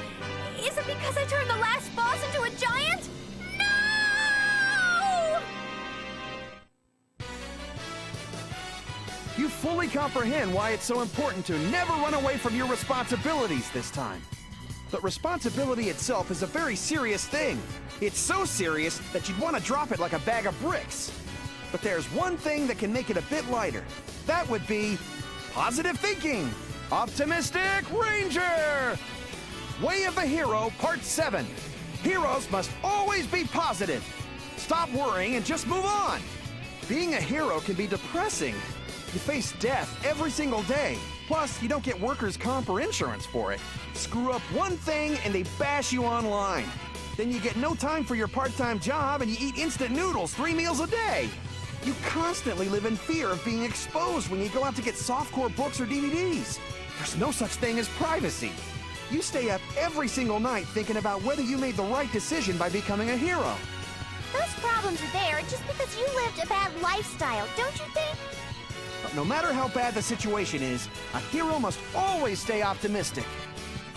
Is it because I turned the last boss into a giant? No! You fully comprehend why it's so important to never run away from your responsibilities this time. But responsibility itself is a very serious thing. It's so serious that you'd want to drop it like a bag of bricks. But there's one thing that can make it a bit lighter. That would be positive thinking. Optimistic Ranger! Way of the Hero, Part 7. Heroes must always be positive. Stop worrying and just move on. Being a hero can be depressing. You face death every single day. Plus, you don't get workers' comp or insurance for it. Screw up one thing and they bash you online. Then you get no time for your part-time job and you eat instant noodles 3 meals a day. You constantly live in fear of being exposed when you go out to get softcore books or DVDs. There's no such thing as privacy. You stay up every single night thinking about whether you made the right decision by becoming a hero. Those problems are there just because you lived a bad lifestyle, don't you think? But no matter how bad the situation is, a hero must always stay optimistic.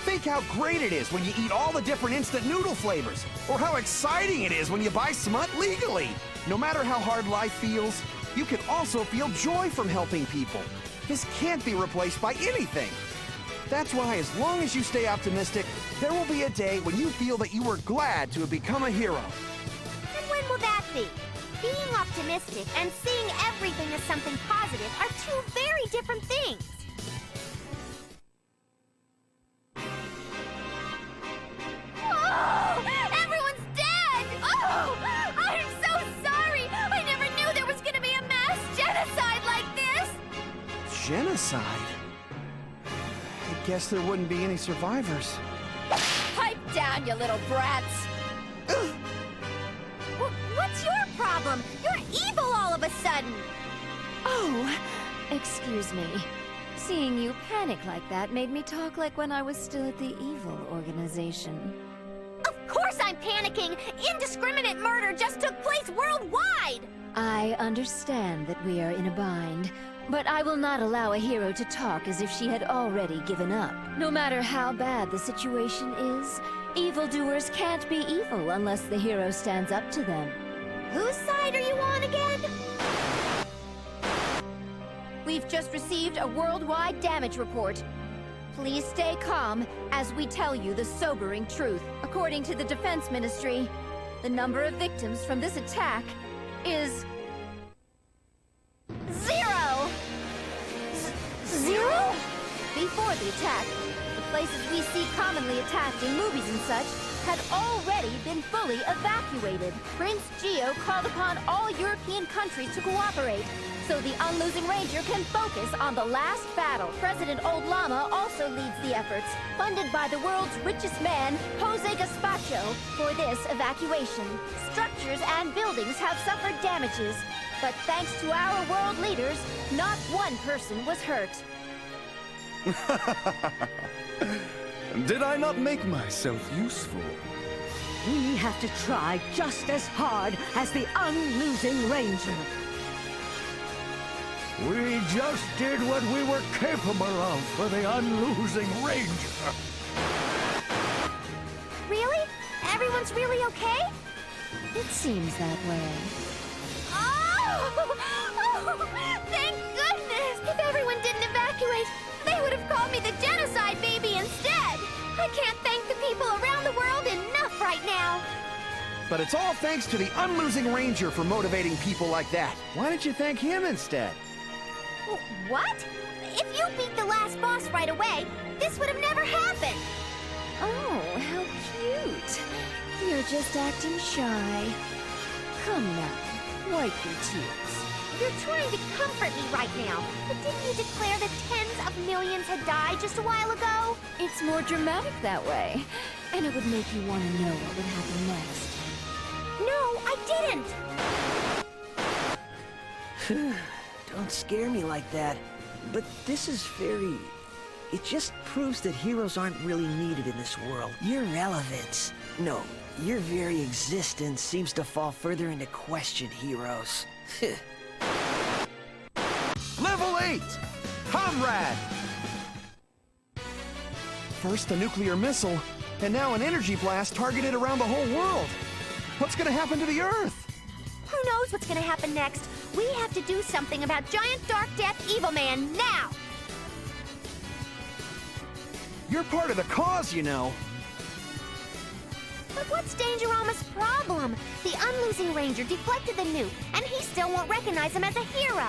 Think how great it is when you eat all the different instant noodle flavors, or how exciting it is when you buy smut legally. No matter how hard life feels, you can also feel joy from helping people. This can't be replaced by anything. That's why as long as you stay optimistic, there will be a day when you feel that you were glad to have become a hero. And when will that be? Being optimistic and seeing everything as something positive are two very different things. Oh! Everyone's dead! Oh! I'm so sorry! I never knew there was gonna be a mass genocide like this! Genocide? I guess there wouldn't be any survivors. Pipe down, you little brats! What's your problem? You're evil all of a sudden! Oh, excuse me. Seeing you panic like that made me talk like when I was still at the evil organization. Of course I'm panicking! Indiscriminate murder just took place worldwide! I understand that we are in a bind, but I will not allow a hero to talk as if she had already given up. No matter how bad the situation is, evildoers can't be evil unless the hero stands up to them. Whose side are you on again? We've just received a worldwide damage report. Please stay calm as we tell you the sobering truth. According to the Defense Ministry, the number of victims from this attack is... 0! Zero? Before the attack, the places we see commonly attacked in movies and such had already been fully evacuated. Prince Geo called upon all European countries to cooperate, so the Unlosing Ranger can focus on the last battle. President Old Llama also leads the efforts, funded by the world's richest man, Jose Gaspacho, for this evacuation. Structures and buildings have suffered damages, but thanks to our world leaders, not one person was hurt. Did I not make myself useful? We have to try just as hard as the Unlosing Ranger. We just did what we were capable of for the Unlosing Ranger. Really? Everyone's really okay? It seems that way. Oh! Thank goodness! If everyone didn't evacuate, evacuate, they would have called me the genocide baby instead. I can't thank the people around the world enough right now. But it's all thanks to the Unlosing Ranger for motivating people like that. Why don't you thank him instead? What? If you beat the last boss right away, this would have never happened. Oh, how cute. You're just acting shy. Come now, wipe your tears. You're trying to comfort me right now. But didn't you declare that tens of millions had died just a while ago? It's more dramatic that way. And it would make you want to know what would happen next. No, I didn't! Don't scare me like that. But this is very... It just proves that heroes aren't really needed in this world. Your relevance... No, your very existence seems to fall further into question, heroes. Level 8! Comrade! First a nuclear missile, and now an energy blast targeted around the whole world. What's gonna happen to the Earth? Who knows what's gonna happen next? We have to do something about giant Darkdeath Evilman now! You're part of the cause, you know. But what's Dangerama's problem? The Unlosing Ranger deflected the nuke, and he still won't recognize him as a hero.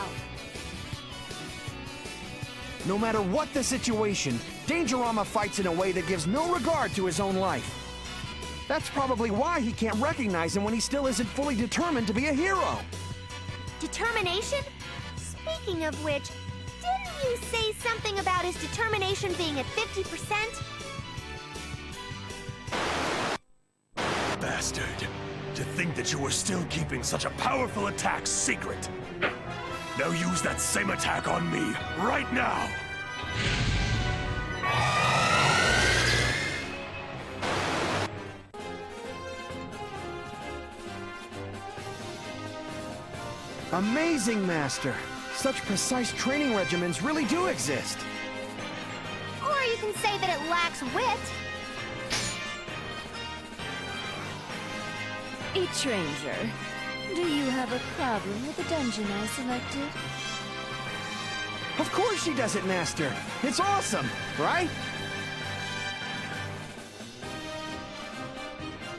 No matter what the situation, Dangerama fights in a way that gives no regard to his own life. That's probably why he can't recognize him when he still isn't fully determined to be a hero. Determination? Speaking of which, didn't you say something about his determination being at 50%? Bastard. To think that you were still keeping such a powerful attack secret. Now use that same attack on me, right now! Amazing, Master. Such precise training regimens really do exist. Or you can say that it lacks wit. Ranger, do you have a problem with the dungeon I selected? Of course she does it, Master. It's awesome, right?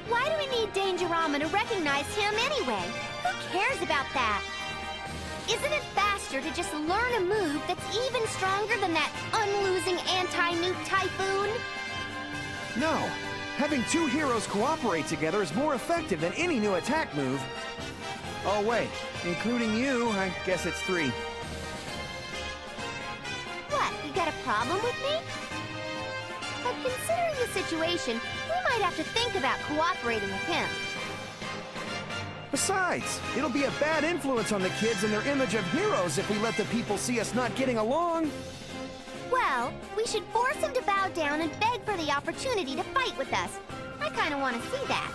Why do we need Dangerama to recognize him anyway? Who cares about that? Isn't it faster to just learn a move that's even stronger than that unlosing anti-nuke typhoon? No. Having two heroes cooperate together is more effective than any new attack move. Oh wait, including you, I guess it's 3. What, you got a problem with me? But considering the situation, we might have to think about cooperating with him. Besides, it'll be a bad influence on the kids and their image of heroes if we let the people see us not getting along. Well, we should force him to bow down and beg for the opportunity to fight with us. I kind of want to see that.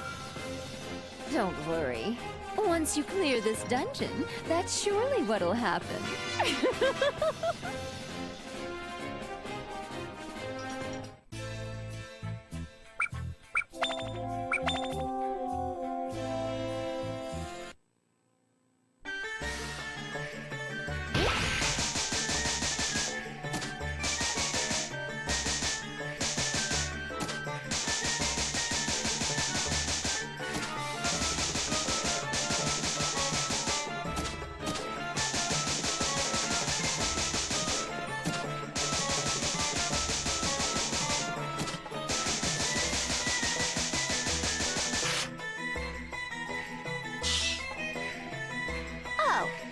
Don't worry. Once you clear this dungeon, that's surely what'll happen.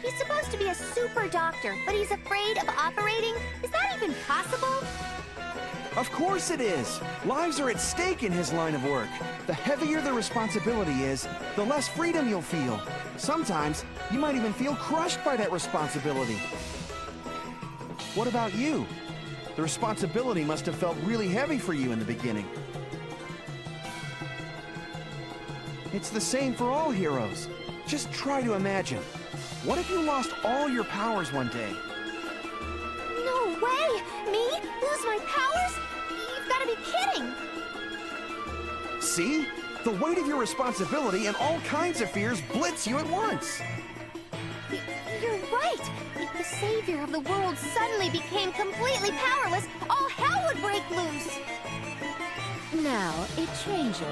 He's supposed to be a super doctor, but he's afraid of operating? Is that even possible? Of course it is. Lives are at stake in his line of work. The heavier the responsibility is, the less freedom you'll feel. Sometimes, you might even feel crushed by that responsibility. What about you? The responsibility must have felt really heavy for you in the beginning. It's the same for all heroes. Just try to imagine. What if you lost all your powers one day? No way! Me? Lose my powers? You've got to be kidding! See? The weight of your responsibility and all kinds of fears blitz you at once. You're right! If the savior of the world suddenly became completely powerless, all hell would break loose! Now, Ranger,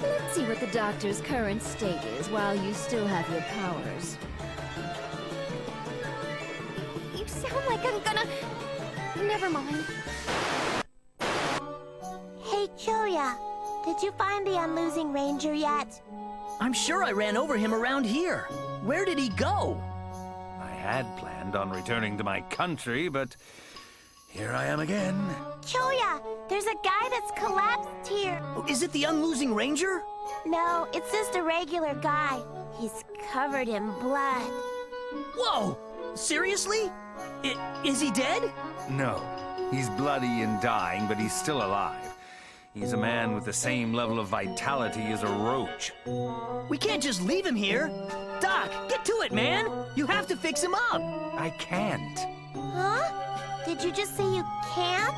let's see what the Doctor's current state is while you still have your powers. You sound like I'm gonna... Never mind. Hey, Choya, did you find the Unlosing Ranger yet? I'm sure I ran over him around here. Where did he go? I had planned on returning to my country, but here I am again. Choya, there's a guy that's collapsed here. Is it the Unlosing Ranger? No, it's just a regular guy. He's covered in blood. Whoa! Seriously? Is he dead? No, he's bloody and dying, but he's still alive. He's a man with the same level of vitality as a roach. We can't just leave him here. Doc, get to it, man! You have to fix him up! I can't. Huh? Did you just say you can't?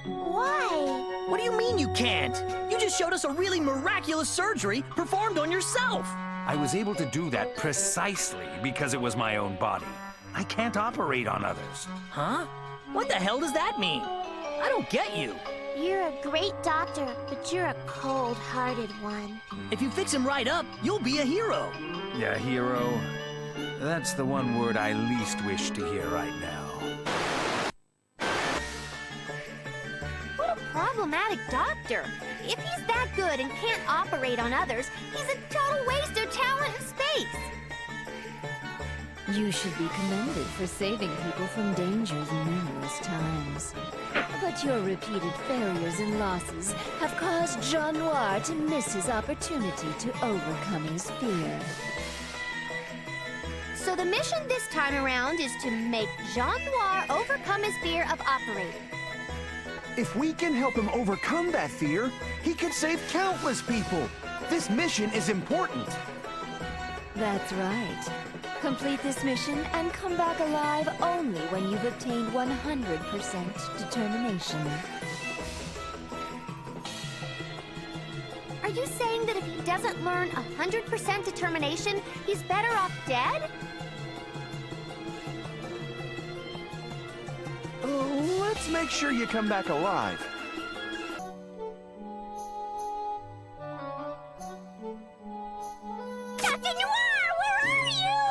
Why? What do you mean you can't? You just showed us a really miraculous surgery performed on yourself! I was able to do that precisely because it was my own body. I can't operate on others. Huh? What the hell does that mean? I don't get you. You're a great doctor, but you're a cold-hearted one. If you fix him right up, you'll be a hero. Yeah, hero. That's the one word I least wish to hear right now. What a problematic doctor. If he's that good and can't operate on others, he's a total waste of talent and space. You should be commended for saving people from dangers numerous times. But your repeated failures and losses have caused Jean Noir to miss his opportunity to overcome his fear. So the mission this time around is to make Jean Noir overcome his fear of operating. If we can help him overcome that fear, he can save countless people. This mission is important. That's right. Complete this mission and come back alive only when you've obtained 100% determination. Are you saying that if he doesn't learn 100% determination, he's better off dead? Let's make sure you come back alive. Captain Noir, where are you?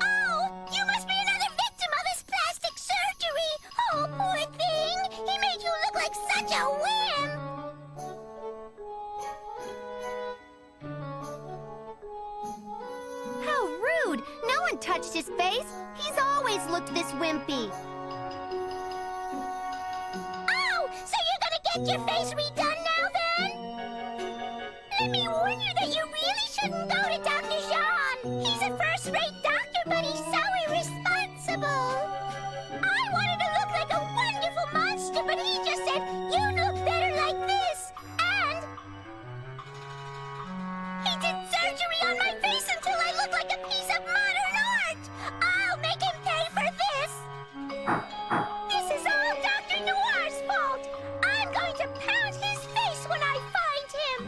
Oh, you must be another victim of his plastic surgery. Oh, poor thing. He made you look like such a wimp. How rude! No one touched his face. He's always looked this wimpy. Oh, so you're gonna get your face redone now, then? Let me warn you that you really shouldn't go to Dr. Jean. He's a first-rate doctor, but he's so irresponsible. I wanted to look like a wonderful monster, but he just said, you'd look better like this. And he did surgery on my face until I look like a piece of modern art. I'll make him pay for this. This is all Dr. Noir's fault. I'm going to pound his face when I find him.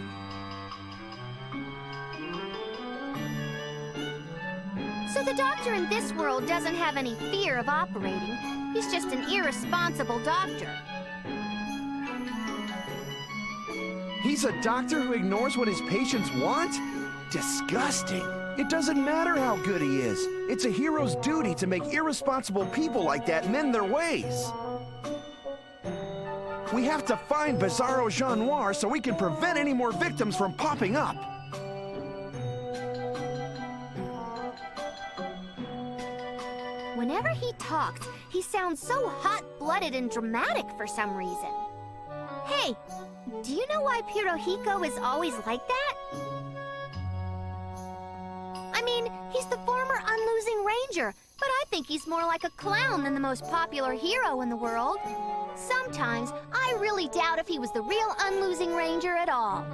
So the doctor in this world doesn't have any fear of operating. He's just an irresponsible doctor. He's a doctor who ignores what his patients want? Disgusting. It doesn't matter how good he is. It's a hero's duty to make irresponsible people like that mend their ways. We have to find Bizarro Jean Noir so we can prevent any more victims from popping up. Whenever he talks, he sounds so hot-blooded and dramatic for some reason. Hey, do you know why Pirohiko is always like that? I mean, he's the former Unlosing Ranger, but I think he's more like a clown than the most popular hero in the world. Sometimes, I really doubt if he was the real Unlosing Ranger at all.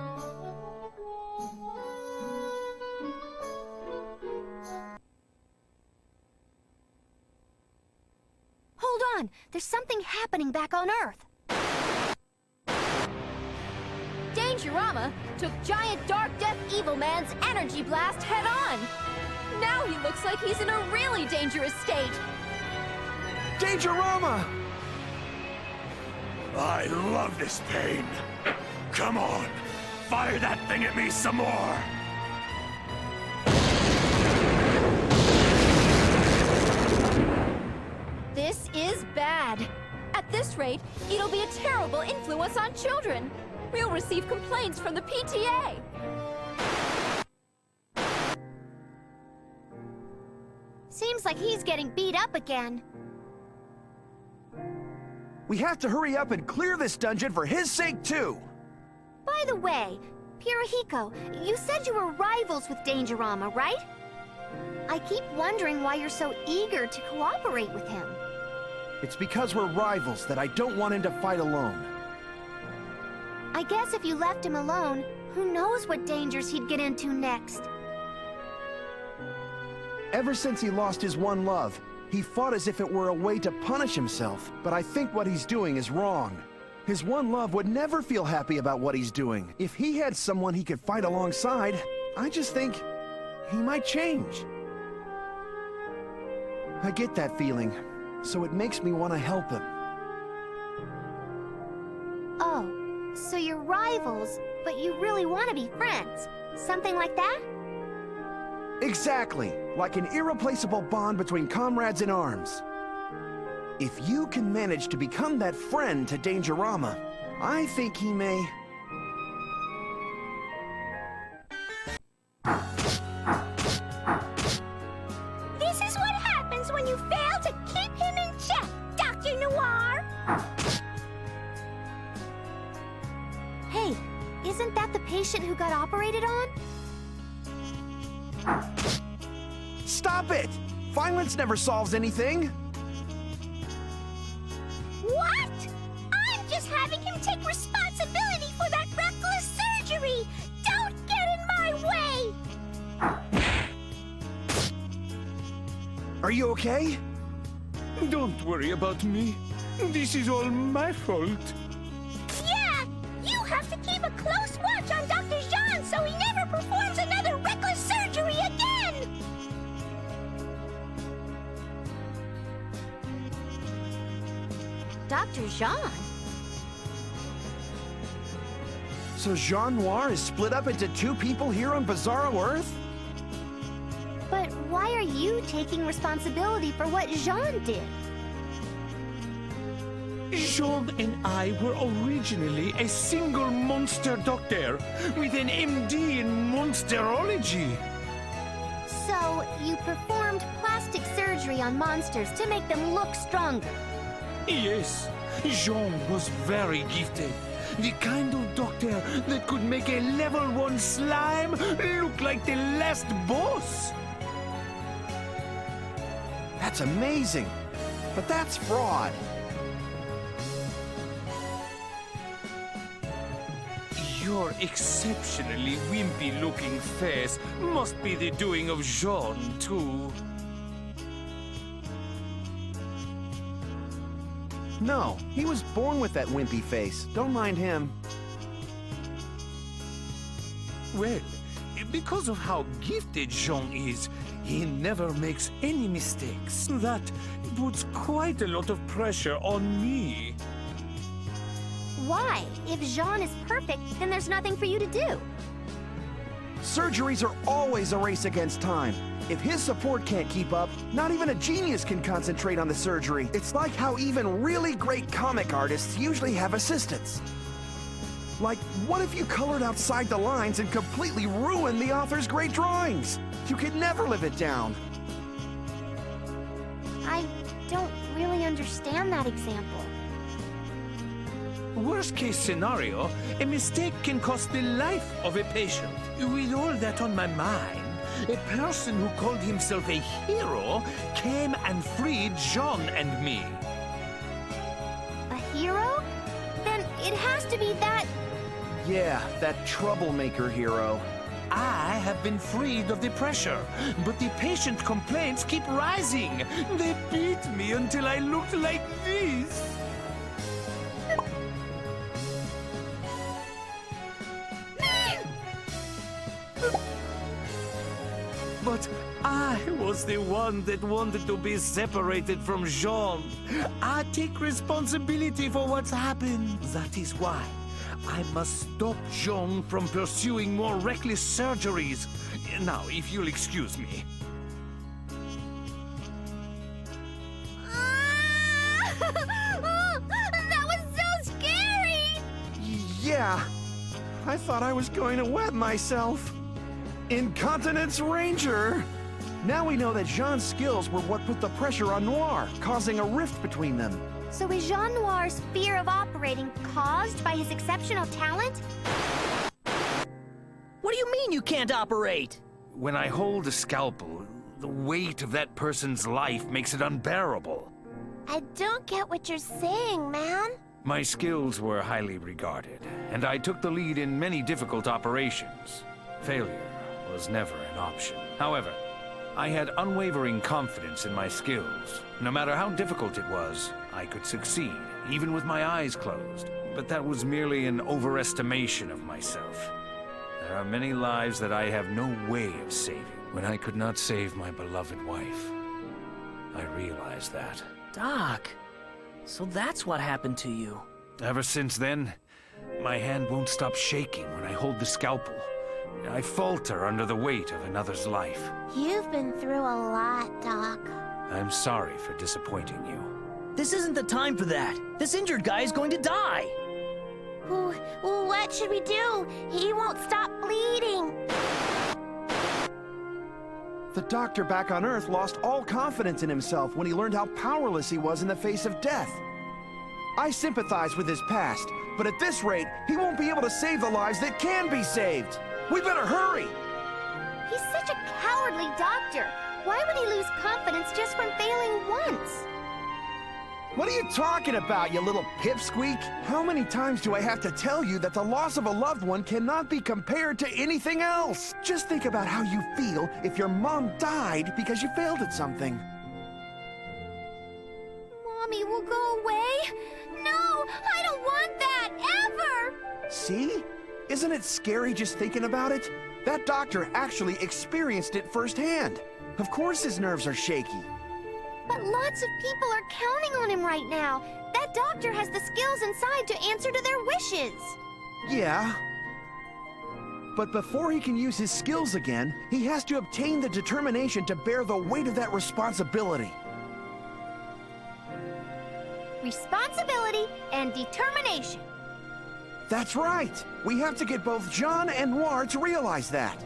Hold on, there's something happening back on Earth. Dangerama took giant Darkdeath Evilman's energy blast head-on. Now he looks like he's in a really dangerous state. Dangerama! I love this pain. Come on, fire that thing at me some more. This is bad. At this rate, it'll be a terrible influence on children. We'll receive complaints from the PTA. Seems like he's getting beat up again. We have to hurry up and clear this dungeon for his sake, too! By the way, Pirahiko, you said you were rivals with Dangerama, right? I keep wondering why you're so eager to cooperate with him. It's because we're rivals that I don't want him to fight alone. I guess if you left him alone, who knows what dangers he'd get into next. Ever since he lost his one love, he fought as if it were a way to punish himself, but I think what he's doing is wrong. His one love would never feel happy about what he's doing. If he had someone he could fight alongside, I just think he might change. I get that feeling, so it makes me want to help him. Oh, so you're rivals, but you really want to be friends. Something like that? Exactly, like an irreplaceable bond between comrades in arms. If you can manage to become that friend to Dangerama, I think he may... This is what happens when you fail to keep him in check, Dr. Noir! Hey, isn't that the patient who got operated on? Stop it! Violence never solves anything! What? I'm just having him take responsibility for that reckless surgery! Don't get in my way! Are you okay? Don't worry about me. This is all my fault. Yeah! You have to keep a close watch on Dr. Jean so he never performs another reckless surgery again! Dr. Jean? So Jean Noir is split up into two people here on Bizarro Earth? But why are you taking responsibility for what Jean did? Jean and I were originally a single monster doctor with an MD in monsterology. So, you performed plastic surgery on monsters to make them look stronger. Yes, Jean was very gifted. The kind of doctor that could make a level 1 slime look like the last boss. That's amazing. But that's fraud. Your exceptionally wimpy-looking face must be the doing of Jean, too. No, he was born with that wimpy face. Don't mind him. Well, because of how gifted Jean is, he never makes any mistakes. That puts quite a lot of pressure on me. Why? If Jean is perfect, then there's nothing for you to do. Surgeries are always a race against time. If his support can't keep up, not even a genius can concentrate on the surgery. It's like how even really great comic artists usually have assistants. Like, what if you colored outside the lines and completely ruined the author's great drawings? You could never live it down. I don't really understand that example. Worst case scenario, a mistake can cost the life of a patient. With all that on my mind, a person who called himself a hero came and freed Jean and me. A hero? Then it has to be that... Yeah, that troublemaker hero. I have been freed of the pressure, but the patient complaints keep rising. They beat me until I looked like this. But I was the one that wanted to be separated from Jean. I take responsibility for what's happened. That is why I must stop Jean from pursuing more reckless surgeries. Now, if you'll excuse me. That was so scary! Yeah, I thought I was going to wet myself. Incontinence Ranger! Now we know that Jean's skills were what put the pressure on Noir, causing a rift between them. So is Jean Noir's fear of operating caused by his exceptional talent? What do you mean you can't operate? When I hold a scalpel, the weight of that person's life makes it unbearable. I don't get what you're saying, man. My skills were highly regarded, and I took the lead in many difficult operations. Failure was never an option. However, I had unwavering confidence in my skills. No matter how difficult it was, I could succeed, even with my eyes closed. But that was merely an overestimation of myself. There are many lives that I have no way of saving. When I could not save my beloved wife, I realized that. Doc, so that's what happened to you. Ever since then, my hand won't stop shaking when I hold the scalpel. I falter under the weight of another's life. You've been through a lot, Doc. I'm sorry for disappointing you. This isn't the time for that. This injured guy is going to die. What should we do? He won't stop bleeding. The doctor back on Earth lost all confidence in himself when he learned how powerless he was in the face of death. I sympathize with his past, but at this rate, he won't be able to save the lives that can be saved. We better hurry! He's such a cowardly doctor. Why would he lose confidence just from failing once? What are you talking about, you little pipsqueak? How many times do I have to tell you that the loss of a loved one cannot be compared to anything else? Just think about how you feel if your mom died because you failed at something. Mommy will go away? No, I don't want that, ever! See? Isn't it scary just thinking about it? That doctor actually experienced it firsthand. Of course his nerves are shaky. But lots of people are counting on him right now. That doctor has the skills inside to answer to their wishes. Yeah. But before he can use his skills again, he has to obtain the determination to bear the weight of that responsibility. Responsibility and determination. That's right. We have to get both Jean and Noir to realize that.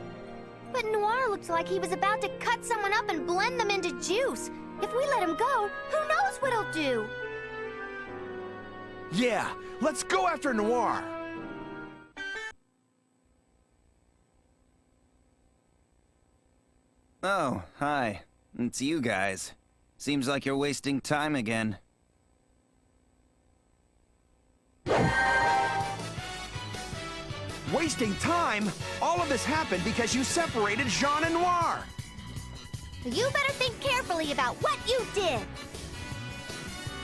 But Noir looked like he was about to cut someone up and blend them into juice. If we let him go, who knows what he'll do? Yeah, let's go after Noir. Oh, hi. It's you guys. Seems like you're wasting time again. Wasting time? All of this happened because you separated Jean and Noir. You better think carefully about what you did.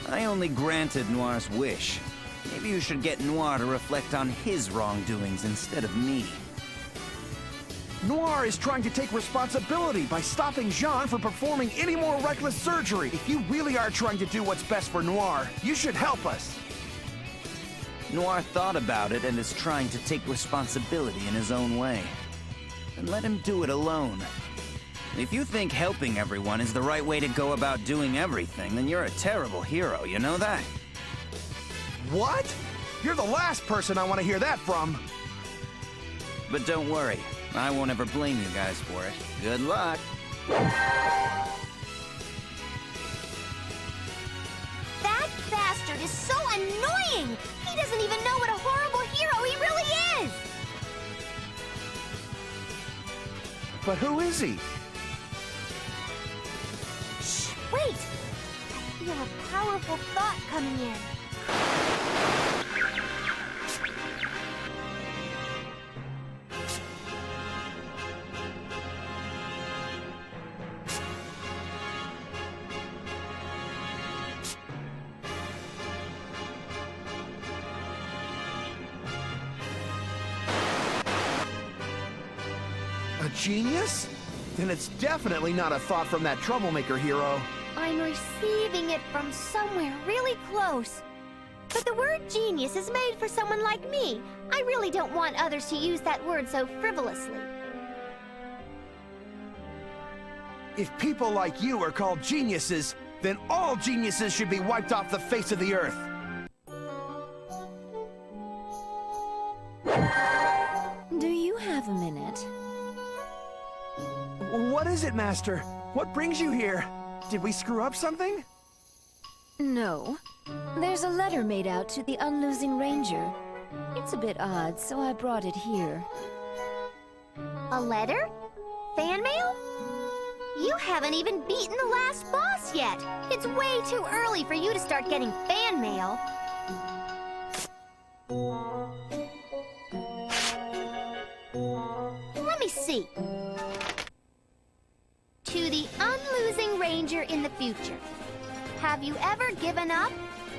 I only granted Noir's wish. Maybe you should get Noir to reflect on his wrongdoings instead of me. Noir is trying to take responsibility by stopping Jean from performing any more reckless surgery. If you really are trying to do what's best for Noir, you should help us. Noir thought about it and is trying to take responsibility in his own way. And let him do it alone. If you think helping everyone is the right way to go about doing everything, then you're a terrible hero, you know that? What? You're the last person I want to hear that from. But don't worry, I won't ever blame you guys for it. Good luck. That bastard is so annoying! He doesn't even know what a horrible hero he really is! But who is he? Shh, wait! I feel a powerful thought coming in. A genius? Then it's definitely not a thought from that troublemaker hero. I'm receiving it from somewhere really close. But the word genius is made for someone like me. I really don't want others to use that word so frivolously. If people like you are called geniuses, then all geniuses should be wiped off the face of the earth. Do you have a minute? What is it, Master? What brings you here? Did we screw up something? No. There's a letter made out to the Unlosing Ranger. It's a bit odd, so I brought it here. A letter? Fan mail? You haven't even beaten the last boss yet. It's way too early for you to start getting fan mail. Let me see. To the Unlosing Ranger in the future. Have you ever given up?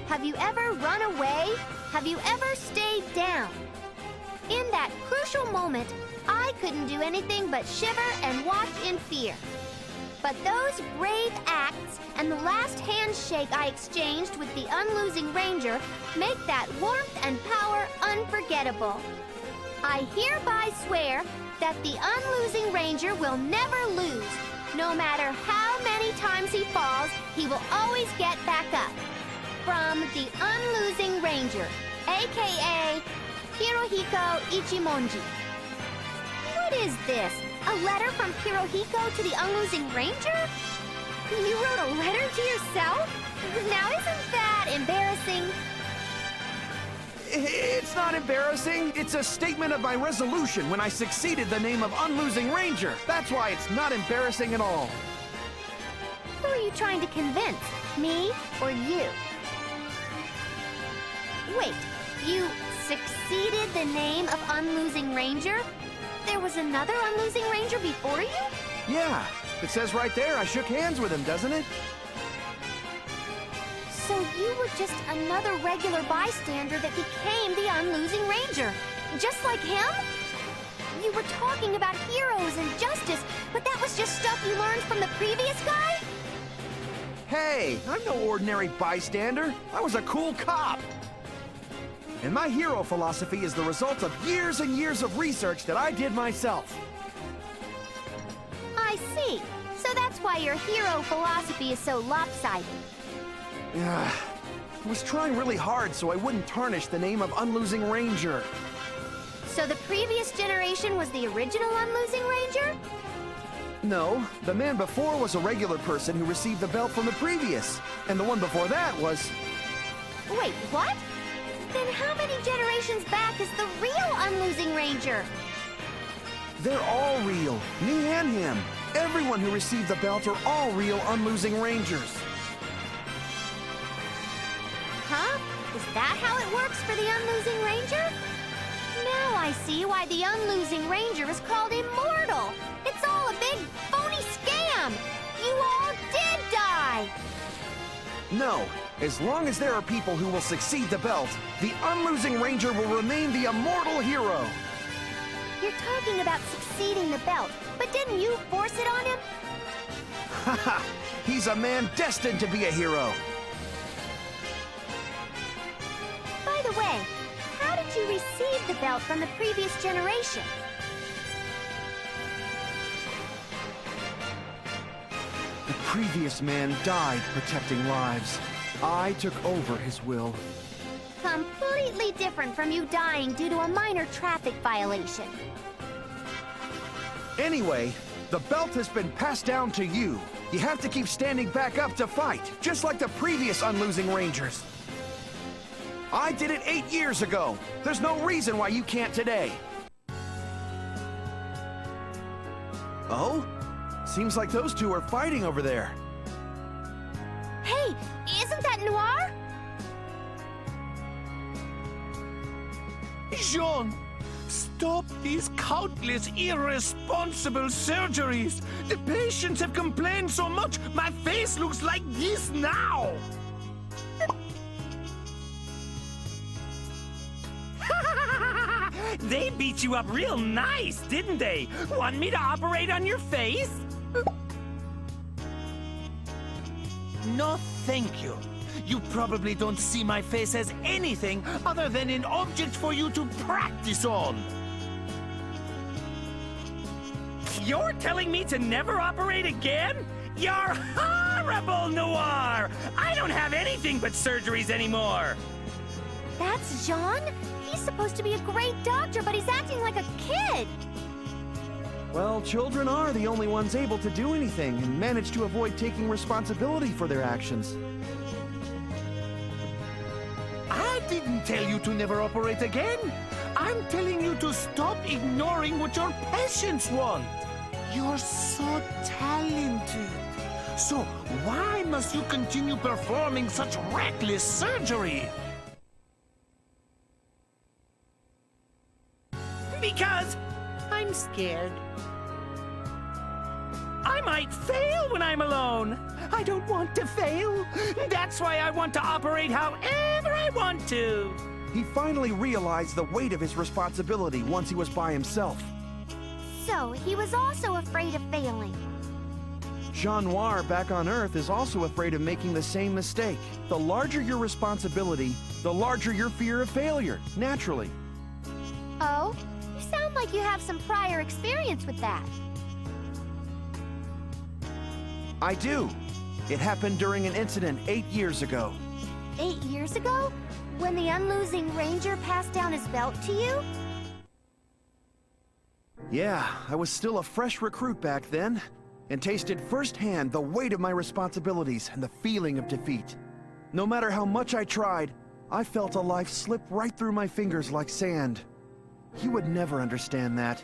Have you ever run away? Have you ever stayed down? In that crucial moment, I couldn't do anything but shiver and watch in fear. But those brave acts and the last handshake I exchanged with the Unlosing Ranger make that warmth and power unforgettable. I hereby swear that the Unlosing Ranger will never lose. No matter how many times he falls, he will always get back up. From the Unlosing Ranger, a.k.a. Hirohiko Ichimonji. What is this? A letter from Hirohiko to the Unlosing Ranger? You wrote a letter to yourself? Now isn't that embarrassing? It's not embarrassing. It's a statement of my resolution when I succeeded the name of Unlosing Ranger. That's why it's not embarrassing at all. Who are you trying to convince? Me or you? Wait, you succeeded the name of Unlosing Ranger? There was another Unlosing Ranger before you? Yeah, it says right there I shook hands with him, doesn't it? So you were just another regular bystander that became the Unlosing Ranger, just like him? You were talking about heroes and justice, but that was just stuff you learned from the previous guy? Hey, I'm no ordinary bystander. I was a cool cop. And my hero philosophy is the result of years and years of research that I did myself. I see. So that's why your hero philosophy is so lopsided. I was trying really hard so I wouldn't tarnish the name of Unlosing Ranger. So the previous generation was the original Unlosing Ranger? No, the man before was a regular person who received the belt from the previous. And the one before that was... Wait, what? Then how many generations back is the real Unlosing Ranger? They're all real, me and him. Everyone who received the belt are all real Unlosing Rangers. Huh? Is that how it works for the Unlosing Ranger? Now I see why the Unlosing Ranger is called immortal. It's all a big phony scam. You all did die. No, as long as there are people who will succeed the belt, the Unlosing Ranger will remain the immortal hero. You're talking about succeeding the belt, but didn't you force it on him? Haha, he's a man destined to be a hero. By the way, how did you receive the belt from the previous generation? The previous man died protecting lives. I took over his will. Completely different from you dying due to a minor traffic violation. Anyway, the belt has been passed down to you. You have to keep standing back up to fight, just like the previous Unlosing Rangers. I did it 8 years ago. There's no reason why you can't today. Oh? Seems like those two are fighting over there. Hey, isn't that Noir? Jean, stop these countless irresponsible surgeries. The patients have complained so much, my face looks like this now. They beat you up real nice, didn't they? Want me to operate on your face? No, thank you. You probably don't see my face as anything other than an object for you to practice on. You're telling me to never operate again? You're horrible, Noir! I don't have anything but surgeries anymore! That's Jean? He's supposed to be a great doctor, but he's acting like a kid! Well, children are the only ones able to do anything and manage to avoid taking responsibility for their actions. I didn't tell you to never operate again. I'm telling you to stop ignoring what your patients want. You're so talented. So why must you continue performing such reckless surgery? Because I'm scared. I might fail when I'm alone. I don't want to fail. That's why I want to operate however I want to. He finally realized the weight of his responsibility once he was by himself. So, he was also afraid of failing. Jean Noir back on Earth is also afraid of making the same mistake. The larger your responsibility, the larger your fear of failure, naturally. Oh? You sound like you have some prior experience with that. I do. It happened during an incident 8 years ago. 8 years ago? When the Unlosing Ranger passed down his belt to you? Yeah, I was still a fresh recruit back then, and tasted firsthand the weight of my responsibilities and the feeling of defeat. No matter how much I tried, I felt a life slip right through my fingers like sand. You would never understand that.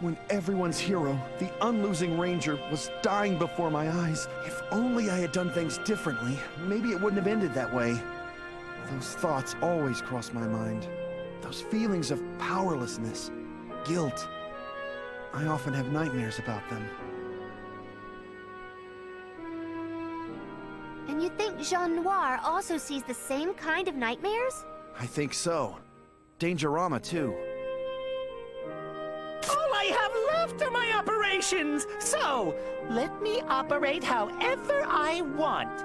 When everyone's hero, the Unlosing Ranger, was dying before my eyes. If only I had done things differently, maybe it wouldn't have ended that way. Those thoughts always cross my mind. Those feelings of powerlessness, guilt. I often have nightmares about them. And you think Jean Noir also sees the same kind of nightmares? I think so. Dangerama, too. All I have left are my operations, so let me operate however I want.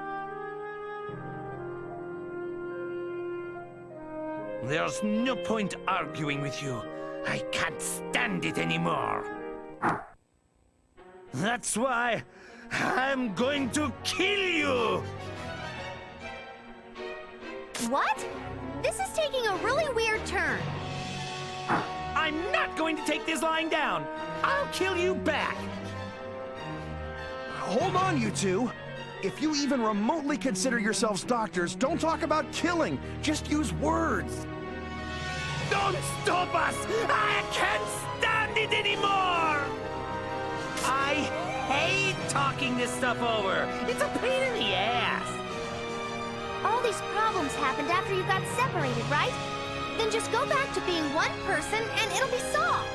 There's no point arguing with you. I can't stand it anymore. That's why I'm going to kill you! What? This is taking a really weird turn. I'm not going to take this lying down. I'll kill you back. Hold on, you two. If you even remotely consider yourselves doctors, don't talk about killing. Just use words. Don't stop us! I can't stand it anymore! I hate talking this stuff over. It's a pain in the ass. All these problems happened after you got separated, right? Then just go back to being one person and it'll be solved.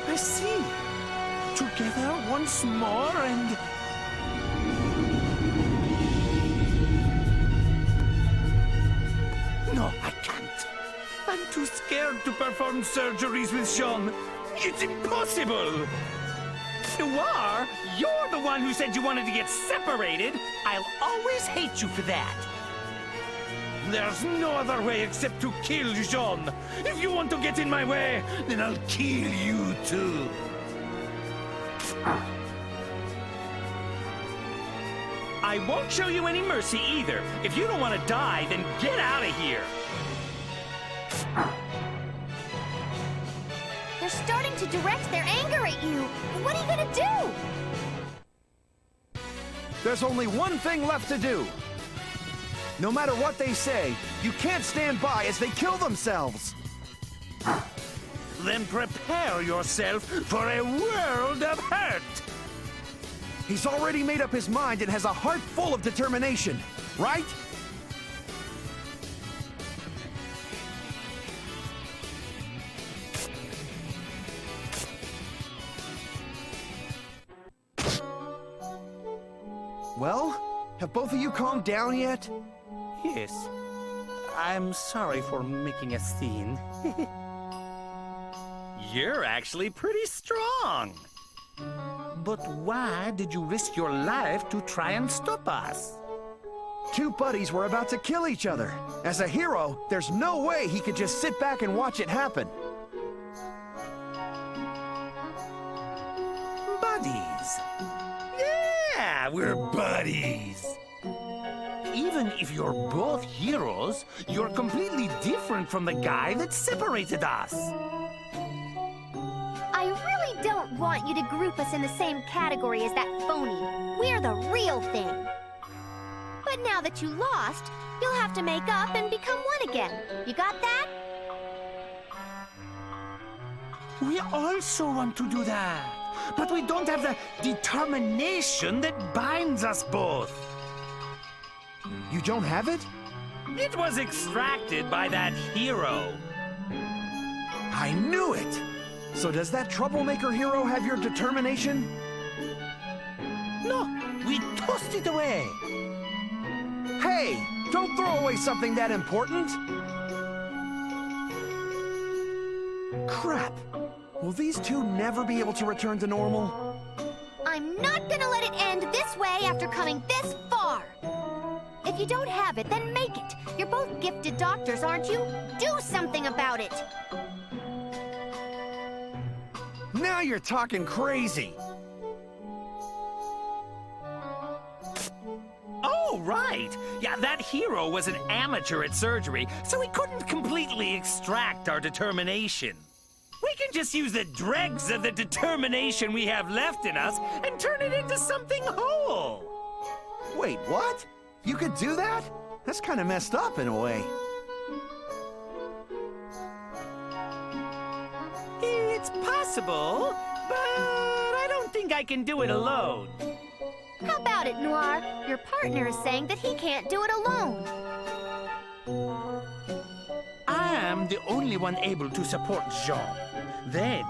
I see. Together once more and... No, I can't. I'm too scared to perform surgeries with Jean. It's impossible! Noir, you're the one who said you wanted to get separated. I'll always hate you for that. There's no other way except to kill Jean. If you want to get in my way, then I'll kill you too. I won't show you any mercy either. If you don't want to die, then get out of here. They're starting to direct their anger at you. What are you gonna do? There's only one thing left to do. No matter what they say, you can't stand by as they kill themselves. Then prepare yourself for a world of hurt. He's already made up his mind and has a heart full of determination, right? Well, have both of you calmed down yet? Yes. I'm sorry for making a scene. You're actually pretty strong. But why did you risk your life to try and stop us? Two buddies were about to kill each other. As a hero, there's no way he could just sit back and watch it happen. Buddies. Yeah, we're buddies. Even if you're both heroes, you're completely different from the guy that separated us. I really don't want you to group us in the same category as that phony. We're the real thing. But now that you lost, you'll have to make up and become one again. You got that? We also want to do that, but we don't have the determination that binds us both. You don't have it? It was extracted by that hero. I knew it! So does that troublemaker hero have your determination? No, we tossed it away. Hey, don't throw away something that important! Crap! Will these two never be able to return to normal? I'm not gonna let it end this way after coming this far. If you don't have it, then make it. You're both gifted doctors, aren't you? Do something about it. Now you're talking crazy. Oh, right. Yeah, that hero was an amateur at surgery, so he couldn't completely extract our determination. We can just use the dregs of the determination we have left in us and turn it into something whole. Wait, what? You could do that? That's kind of messed up in a way. It's possible, but I don't think I can do it alone. How about it, Noir? Your partner is saying that he can't do it alone. I am the only one able to support Jean. Then,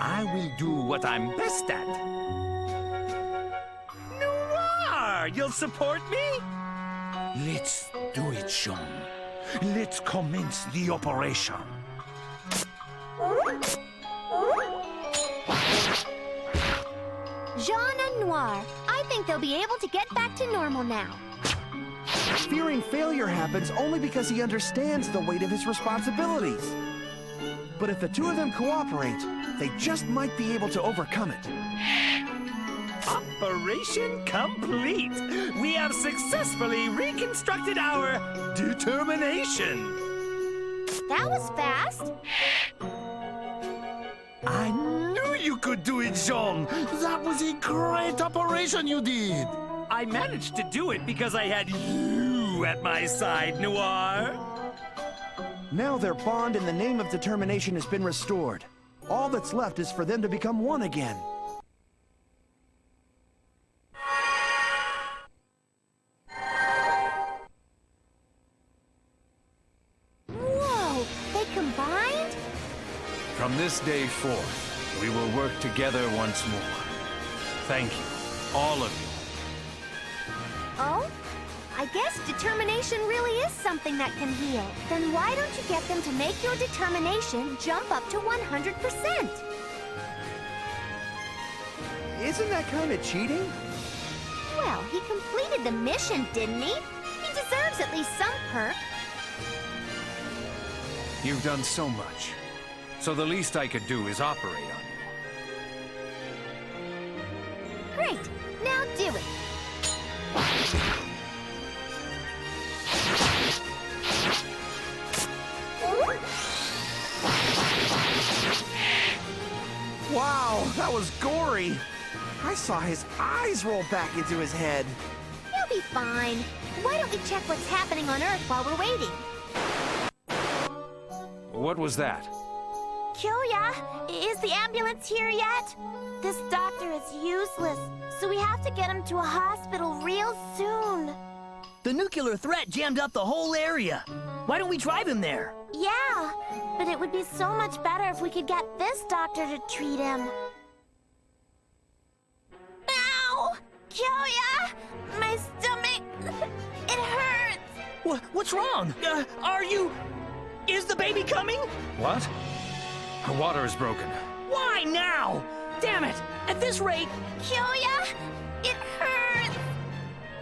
I will do what I'm best at. Noir, you'll support me? Let's do it, Jean. Let's commence the operation. Jean and Noir, I think they'll be able to get back to normal now. Fearing failure happens only because he understands the weight of his responsibilities. But if the two of them cooperate, they just might be able to overcome it. Operation complete! We have successfully reconstructed our determination! That was fast. I knew you could do it, Jean! That was a great operation you did! I managed to do it because I had you at my side, Noir! Now their bond in the name of determination has been restored. All that's left is for them to become one again. Whoa! They combined? From this day forth, we will work together once more. Thank you, all of you. Oh? I guess determination really is something that can heal. Then why don't you get them to make your determination jump up to 100%? Isn't that kind of cheating? Well, he completed the mission, didn't he? He deserves at least some perk. You've done so much. So the least I could do is operate on you. Great. Now do it. Wow, that was gory. I saw his eyes roll back into his head. He'll be fine. Why don't we check what's happening on Earth while we're waiting? What was that? Kyoya, is the ambulance here yet? This doctor is useless, so we have to get him to a hospital real soon. The nuclear threat jammed up the whole area. Why don't we drive him there? Yeah, but it would be so much better if we could get this doctor to treat him. Ow! Kyoya! My stomach! It hurts! What's wrong? Is the baby coming? What? Her water is broken. Why now? Damn it! At this rate... Kyoya, it hurts!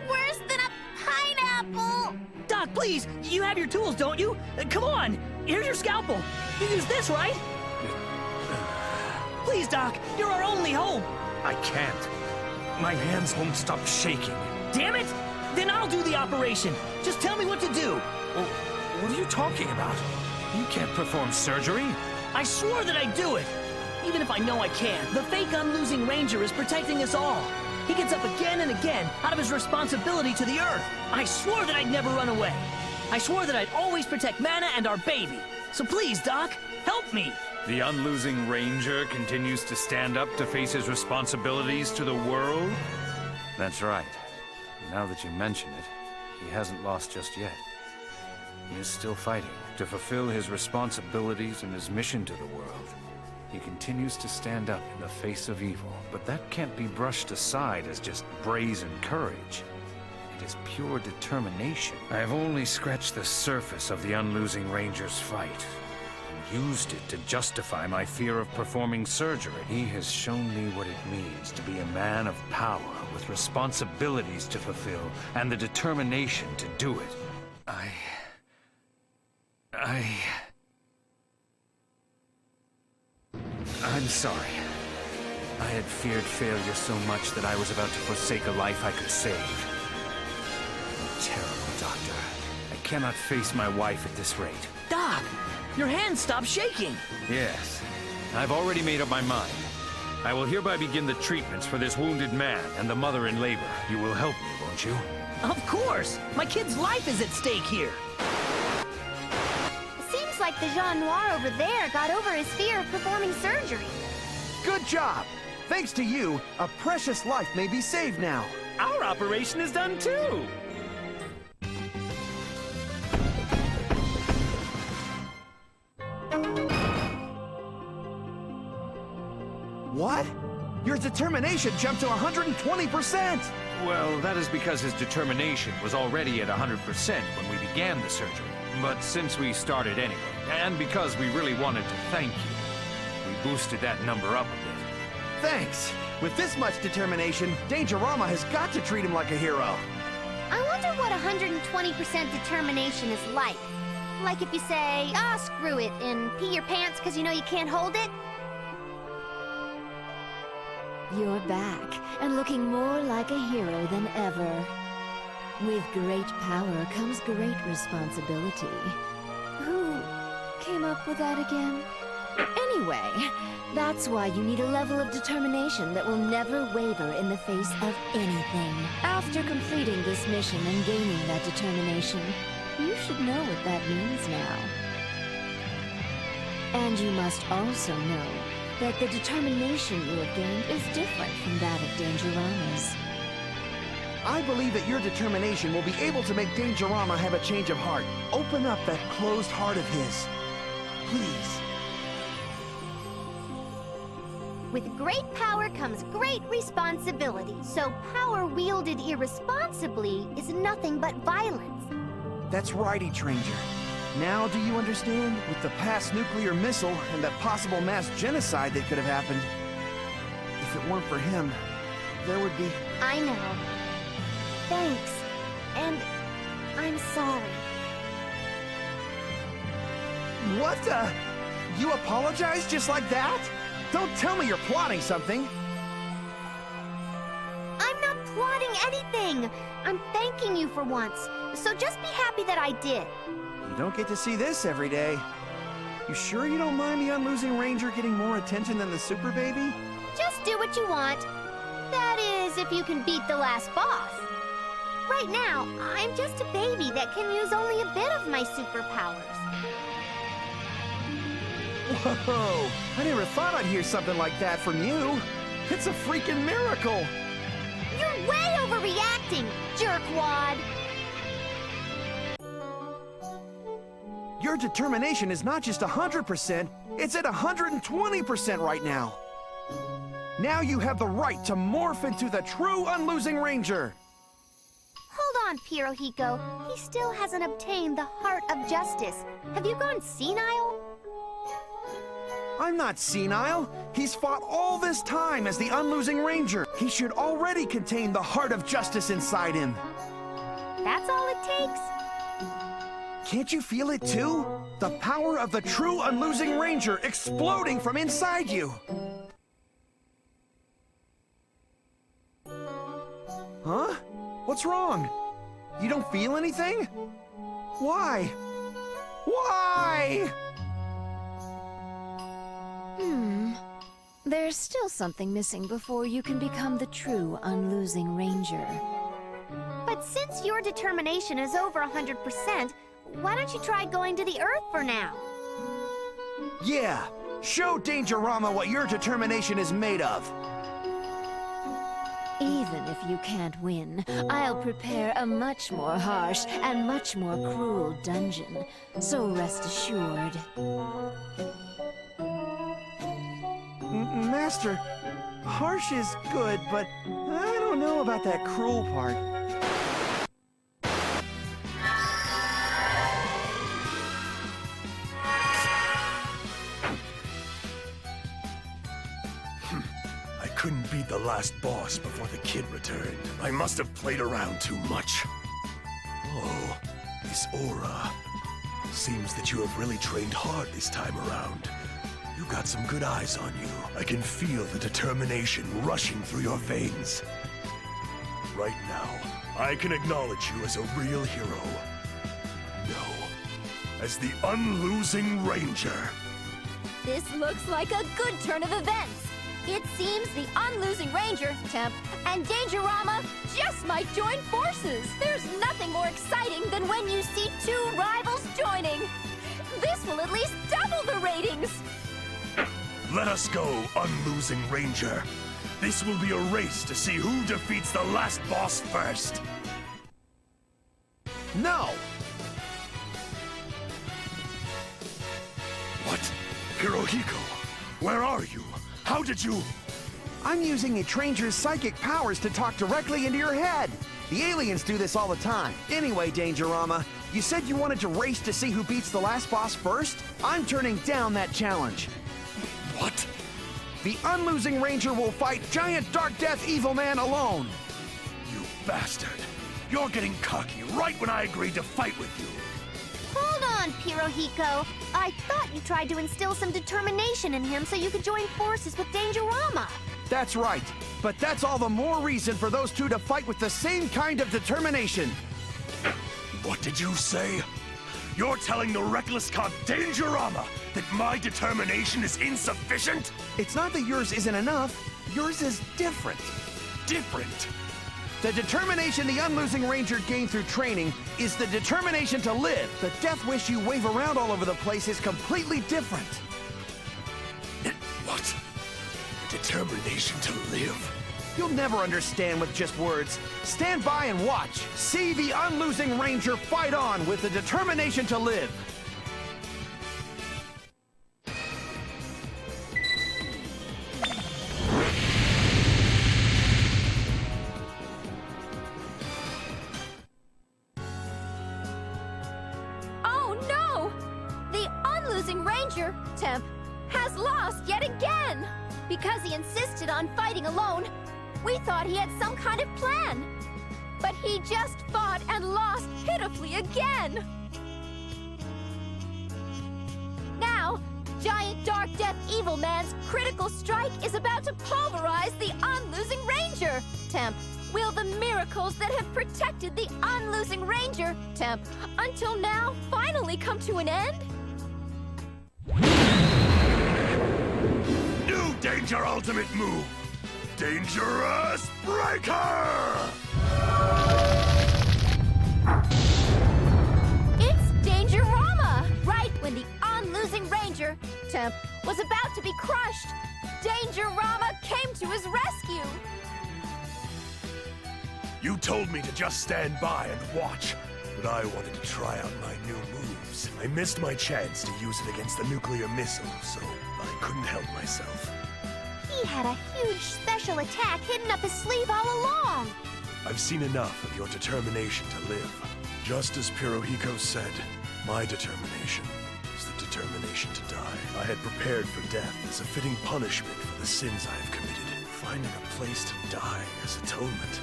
Worse than a pineapple! Doc, please! You have your tools, don't you? Come on! Here's your scalpel. You use this, right? Please, Doc, you're our only hope! I can't. My hands won't stop shaking. Damn it! Then I'll do the operation. Just tell me what to do. Well, what are you talking about? You can't perform surgery. I swore that I'd do it. Even if I know I can't, the fake Unlosing Ranger is protecting us all. He gets up again and again out of his responsibility to the Earth. I swore that I'd never run away. I swore that I'd always protect Mana and our baby. So please, Doc, help me. The Unlosing Ranger continues to stand up to face his responsibilities to the world? That's right. Now that you mention it, he hasn't lost just yet. He is still fighting to fulfill his responsibilities and his mission to the world. He continues to stand up in the face of evil, but that can't be brushed aside as just brazen courage. It is pure determination. I have only scratched the surface of the Unlosing Ranger's fight, and used it to justify my fear of performing surgery. He has shown me what it means to be a man of power with responsibilities to fulfill and the determination to do it. I'm sorry. I had feared failure so much that I was about to forsake a life I could save. I'm terrible, Doctor. I cannot face my wife at this rate. Doc, your hands stopped shaking. Yes. I've already made up my mind. I will hereby begin the treatments for this wounded man and the mother in labor. You will help me, won't you? Of course! My kid's life is at stake here. Seems like the Jean Noir over there got over his fear of performing surgery. Good job! Thanks to you, a precious life may be saved now. Our operation is done too! What? Your determination jumped to 120%! Well, that is because his determination was already at 100% when we began the surgery. But since we started anyway, and because we really wanted to thank you, we boosted that number up a bit. Thanks! With this much determination, Dangerama has got to treat him like a hero. I wonder what 120% determination is like. Like if you say, ah, screw it, and pee your pants because you know you can't hold it? You're back, and looking more like a hero than ever. With great power comes great responsibility. Who came up with that again? Anyway, that's why you need a level of determination that will never waver in the face of anything. After completing this mission and gaining that determination, you should know what that means now. And you must also know that the determination you have gained is different from that of Dangerama's. I believe that your determination will be able to make Dangerama have a change of heart. Open up that closed heart of his. Please. With great power comes great responsibility. So power wielded irresponsibly is nothing but violence. That's right, Ranger. Now do you understand? With the past nuclear missile and that possible mass genocide that could have happened, if it weren't for him, there would be... I know. Thanks. And I'm sorry. What the? You apologize just like that? Don't tell me you're plotting something. I'm not plotting anything. I'm thanking you for once. So just be happy that I did. You don't get to see this every day. You sure you don't mind the Unlosing Ranger getting more attention than the Super Baby? Just do what you want. That is, if you can beat the last boss. Right now, I'm just a baby that can use only a bit of my superpowers. Whoa! I never thought I'd hear something like that from you. It's a freaking miracle! You're way overreacting, jerkwad! Your determination is not just 100%, it's at 120% right now. Now you have the right to morph into the true Unlosing Ranger. Hold on, Pirohiko. He still hasn't obtained the Heart of Justice. Have you gone senile? I'm not senile. He's fought all this time as the Unlosing Ranger. He should already contain the Heart of Justice inside him. That's all it takes. Can't you feel it too? The power of the true Unlosing Ranger exploding from inside you. Huh? What's wrong? You don't feel anything? Why? Why? There's still something missing before you can become the true Unlosing Ranger. But since your determination is over 100%, why don't you try going to the Earth for now? Yeah, show Dangerama what your determination is made of. Even if you can't win, I'll prepare a much more harsh and much more cruel dungeon. So rest assured. Master, harsh is good, but I don't know about that cruel part. I couldn't beat the last boss before the kid returned. I must have played around too much. Oh, this aura. Seems that you have really trained hard this time around. You got some good eyes on you. I can feel the determination rushing through your veins. Right now, I can acknowledge you as a real hero. No, as the Unlosing Ranger. This looks like a good turn of events. It seems the Unlosing Ranger, Temp, and Dangerama just might join forces. There's nothing more exciting than when you see two rivals joining. This will at least double the ratings. Let us go, Unlosing Ranger. This will be a race to see who defeats the last boss first. No! What? Hirohiko, where are you? How did you... I'm using a Tranger's psychic powers to talk directly into your head. The aliens do this all the time. Anyway, Dangerama, you said you wanted to race to see who beats the last boss first? I'm turning down that challenge. What? The Unlosing Ranger will fight giant Darkdeath Evilman alone. You bastard. You're getting cocky right when I agreed to fight with you. Hold on, Pirohiko. I thought you tried to instill some determination in him so you could join forces with Dangerama. That's right. But that's all the more reason for those two to fight with the same kind of determination. What did you say? You're telling the reckless cop Dangerama that my determination is insufficient? It's not that yours isn't enough. Yours is different. Different? The determination the Unlosing Ranger gained through training is the determination to live. The death wish you wave around all over the place is completely different. What? Determination to live? You'll never understand with just words. Stand by and watch. See the Unlosing Ranger fight on with the determination to live. Oh no! The Unlosing Ranger, Temp, has lost yet again! Because he insisted on fighting alone, we thought he had some kind of plan. But he just fought and lost pitifully again. Now, giant Darkdeath Evilman's critical strike is about to pulverize the Unlosing Ranger. Temp, will the miracles that have protected the Unlosing Ranger, Temp, until now finally come to an end? New Danger Ultimate move! Dangerous Breaker! It's Dangerama! Right when the Unlosing Ranger, Temp, was about to be crushed, Dangerama came to his rescue! You told me to just stand by and watch, but I wanted to try out my new moves. I missed my chance to use it against the nuclear missile, so I couldn't help myself. He had a huge special attack hidden up his sleeve all along. I've seen enough of your determination to live. Just as Pirohiko said, my determination is the determination to die. I had prepared for death as a fitting punishment for the sins I have committed. Finding a place to die as atonement.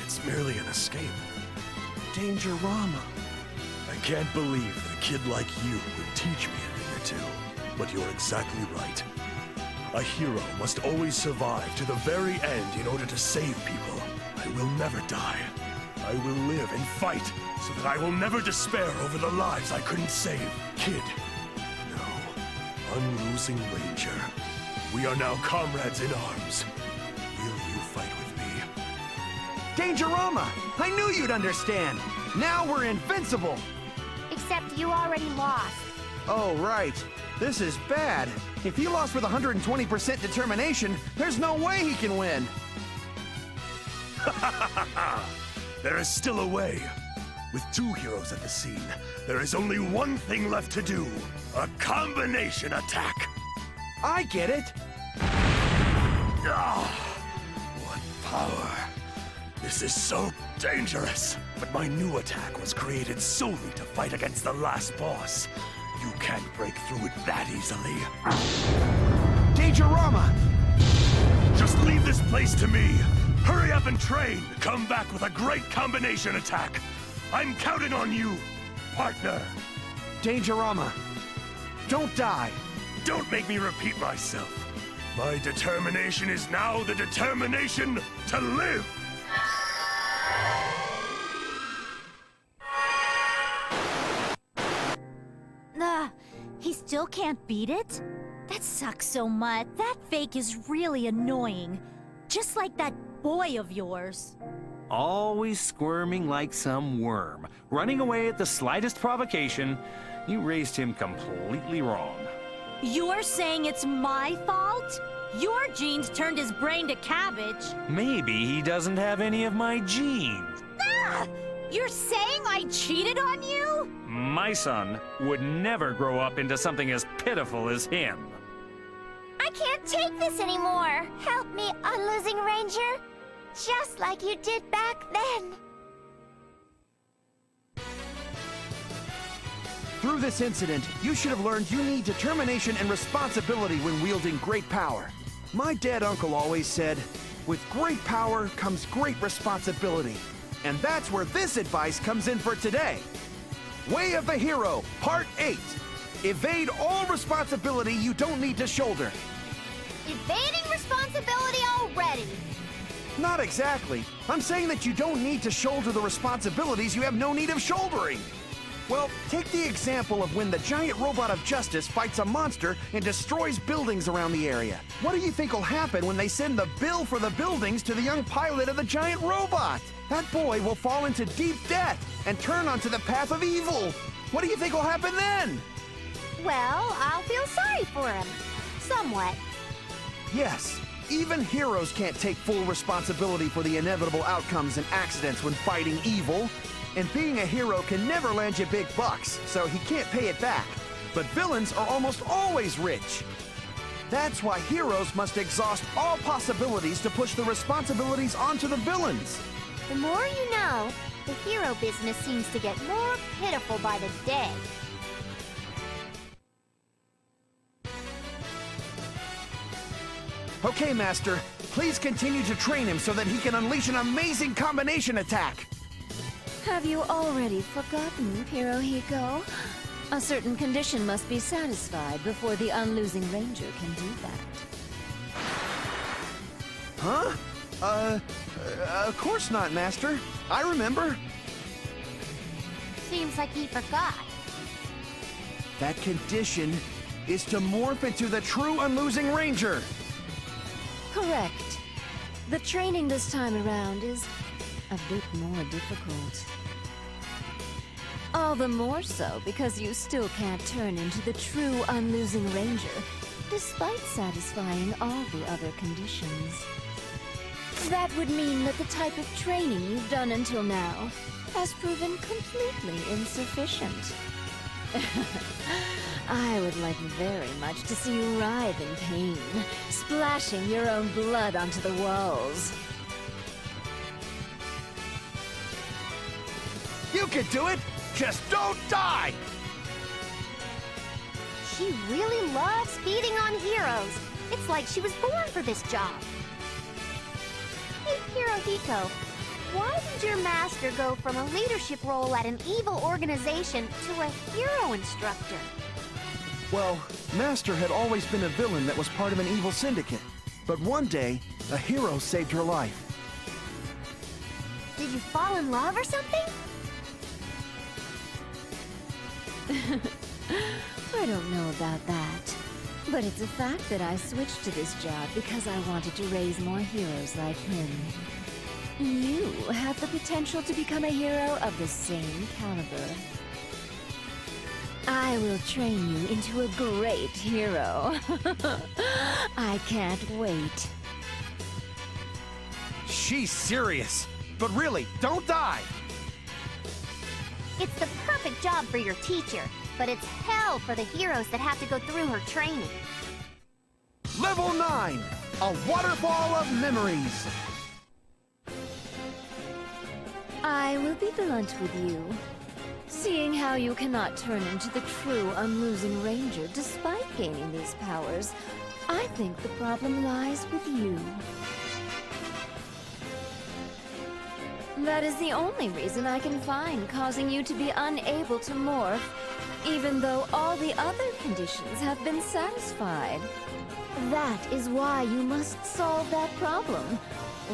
It's merely an escape. Dangerama. I can't believe that a kid like you would teach me a thing or two. But you're exactly right. A hero must always survive to the very end in order to save people. I will never die. I will live and fight so that I will never despair over the lives I couldn't save. Kid. No. Unlosing Ranger. We are now comrades in arms. Will you fight with me? Dangerama! I knew you'd understand! Now we're invincible! Except you already lost. Oh, right. This is bad. If he lost with 120% determination, there's no way he can win. There is still a way. With two heroes at the scene, there is only one thing left to do. A combination attack. I get it. Ah, what power. This is so dangerous. But my new attack was created solely to fight against the last boss. You can't break through it that easily. Dangerama! Just leave this place to me. Hurry up and train. Come back with a great combination attack. I'm counting on you, partner. Dangerama, don't die. Don't make me repeat myself. My determination is now the determination to live. He still can't beat it? That sucks so much. That fake is really annoying. Just like that boy of yours. Always squirming like some worm, running away at the slightest provocation. You raised him completely wrong. You're saying it's my fault? Your genes turned his brain to cabbage. Maybe he doesn't have any of my genes. Ah! You're saying I cheated on you? My son would never grow up into something as pitiful as him. I can't take this anymore. Help me, Unlosing Ranger. Just like you did back then. Through this incident, you should have learned you need determination and responsibility when wielding great power. My dead uncle always said, with great power comes great responsibility. And that's where this advice comes in for today. Way of the Hero, Part 8. Evade all responsibility you don't need to shoulder. Evading responsibility already. Not exactly. I'm saying that you don't need to shoulder the responsibilities you have no need of shouldering. Well, take the example of when the giant robot of justice fights a monster and destroys buildings around the area. What do you think will happen when they send the bill for the buildings to the young pilot of the giant robot? That boy will fall into deep debt and turn onto the path of evil. What do you think will happen then? Well, I'll feel sorry for him. Somewhat. Yes, even heroes can't take full responsibility for the inevitable outcomes and accidents when fighting evil. And being a hero can never land you big bucks, so he can't pay it back. But villains are almost always rich. That's why heroes must exhaust all possibilities to push the responsibilities onto the villains. The more you know, the hero business seems to get more pitiful by the day. Okay, Master. Please continue to train him so that he can unleash an amazing combination attack. Have you already forgotten, Pirohiko? A certain condition must be satisfied before the Unlosing Ranger can do that. Huh? Of course not, Master. I remember. Seems like he forgot. That condition is to morph into the true Unlosing Ranger. Correct. The training this time around is a bit more difficult. All the more so because you still can't turn into the true Unlosing Ranger, despite satisfying all the other conditions. That would mean that the type of training you've done until now has proven completely insufficient. I would like very much to see you writhe in pain, splashing your own blood onto the walls. You can do it! Just don't die! She really loves feeding on heroes. It's like she was born for this job. Hey, Hirohito, why did your master go from a leadership role at an evil organization to a hero instructor? Well, Master had always been a villain that was part of an evil syndicate. But one day, a hero saved her life. Did you fall in love or something? I don't know about that. But it's a fact that I switched to this job because I wanted to raise more heroes like him. You have the potential to become a hero of the same caliber. I will train you into a great hero. I can't wait. She's serious. But really, don't die! It's the perfect job for your teacher, but it's hell for the heroes that have to go through her training. Level 9! A waterfall of memories! I will be blunt with you. Seeing how you cannot turn into the true unlosing ranger despite gaining these powers, I think the problem lies with you. That is the only reason I can find causing you to be unable to morph, even though all the other conditions have been satisfied. That is why you must solve that problem.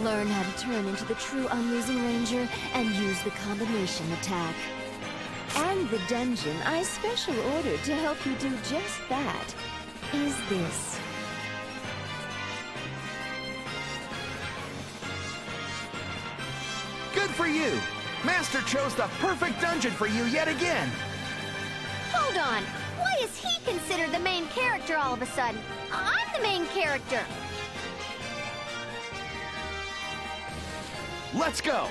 Learn how to turn into the true unlosing ranger and use the combination attack. And the dungeon I special ordered to help you do just that is this. Good for you! Master chose the perfect dungeon for you yet again! Hold on! Why is he considered the main character all of a sudden? I'm the main character! Let's go!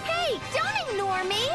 Hey, don't ignore me!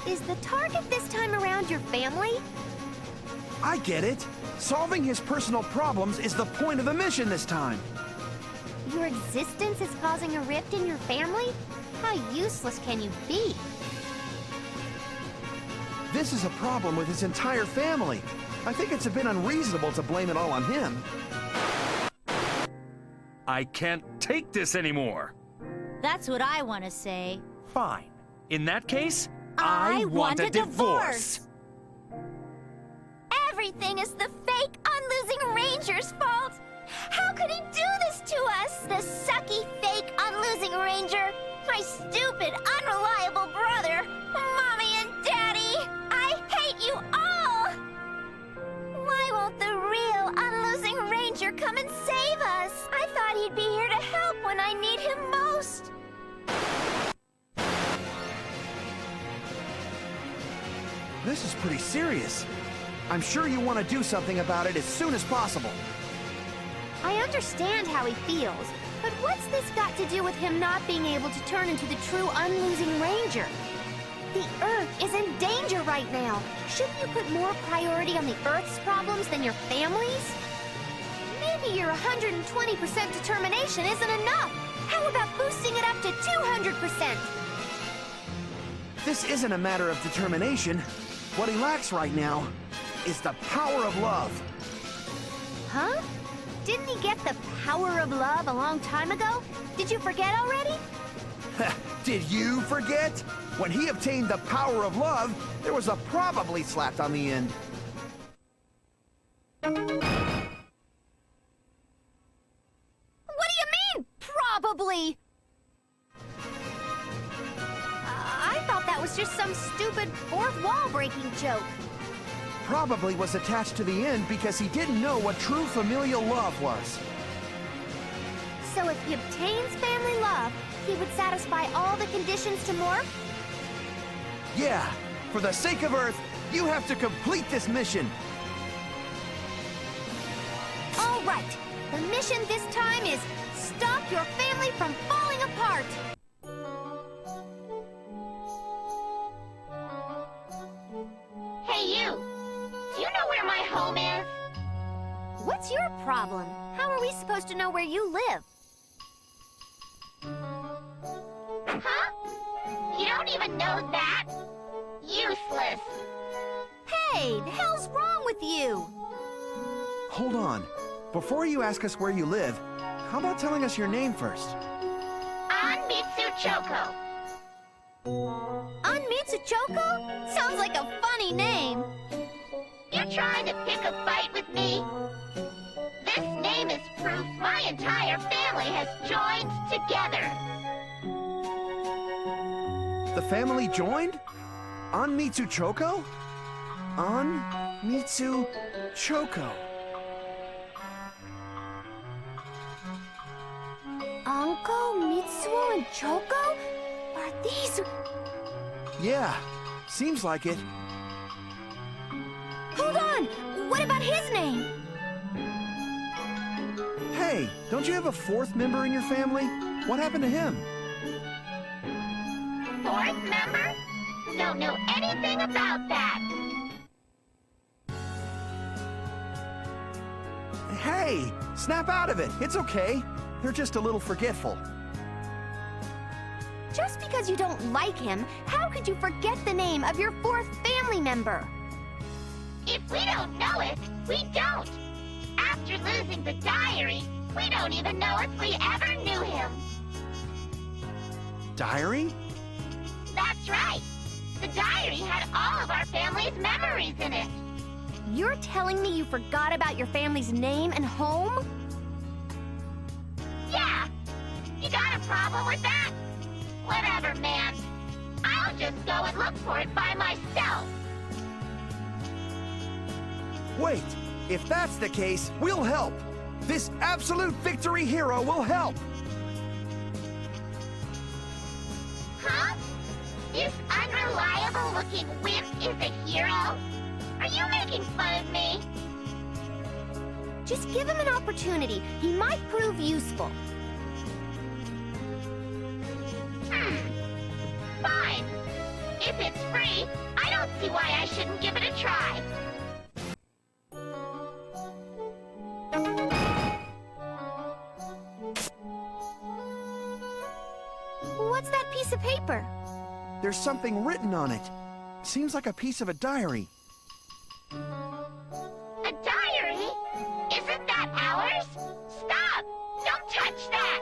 Is the target this time around your family? I get it. Solving his personal problems is the point of the mission this time. Your existence is causing a rift in your family? How useless can you be? This is a problem with his entire family. I think it's a bit unreasonable to blame it all on him. I can't take this anymore. That's what I want to say. Fine. In that case, I want a divorce. Everything is the fake unlosing ranger's fault. How could he do this to us? The sucky fake unlosing ranger. My stupid, unreliable brother. Mommy and Daddy. I hate you all. Why won't the real unlosing ranger come and save us? I thought he'd be here to help when I need him most. This is pretty serious. I'm sure you want to do something about it as soon as possible. I understand how he feels, but what's this got to do with him not being able to turn into the true unlosing ranger? The Earth is in danger right now. Shouldn't you put more priority on the Earth's problems than your family's? Maybe your 120% determination isn't enough. How about boosting it up to 200%? This isn't a matter of determination. What he lacks right now is the power of love. Huh? Didn't he get the power of love a long time ago? Did you forget already? Did you forget? When he obtained the power of love, there was a probably slapped on the end. What do you mean, probably? I thought that was just some stupid fourth wall breaking joke. probably was attached to the end because he didn't know what true familial love was. So if he obtains family love, he would satisfy all the conditions to morph? Yeah, for the sake of Earth, you have to complete this mission. All right. The mission this time is stop your family from falling apart. Hey, you! Do you know where my home is? What's your problem? How are we supposed to know where you live? Huh? You don't even know that? Useless. Hey, the hell's wrong with you? Hold on. Before you ask us where you live, how about telling us your name first? Anmitsu Choco. Anmitsu Choco? Sounds like a funny name. You're trying to pick a fight with me? This name is proof my entire family has joined together. The family joined? Anmitsu Choco? Anmitsu Choco. Anko, Mitsuo, and Choco? Are these... Yeah, seems like it. Hold on! What about his name? Hey, don't you have a fourth member in your family? What happened to him? Fourth member? Don't know anything about that. Hey, snap out of it. It's okay. They're just a little forgetful. Just because you don't like him, how could you forget the name of your fourth family member? If we don't know it, we don't. After losing the diary, we don't even know if we ever knew him. Diary? That's right. The diary had all of our family's memories in it. You're telling me you forgot about your family's name and home? Yeah. You got a problem with that? Whatever, man. I'll just go and look for it by myself. Wait, if that's the case, we'll help. This Absolute Victory hero will help. Huh? This unreliable-looking wimp is a hero? Are you making fun of me? Just give him an opportunity. He might prove useful. Fine. If it's free, I don't see why I shouldn't give it a try. What's that piece of paper? There's something written on it. Seems like a piece of a diary. A diary? Isn't that ours? Stop! Don't touch that!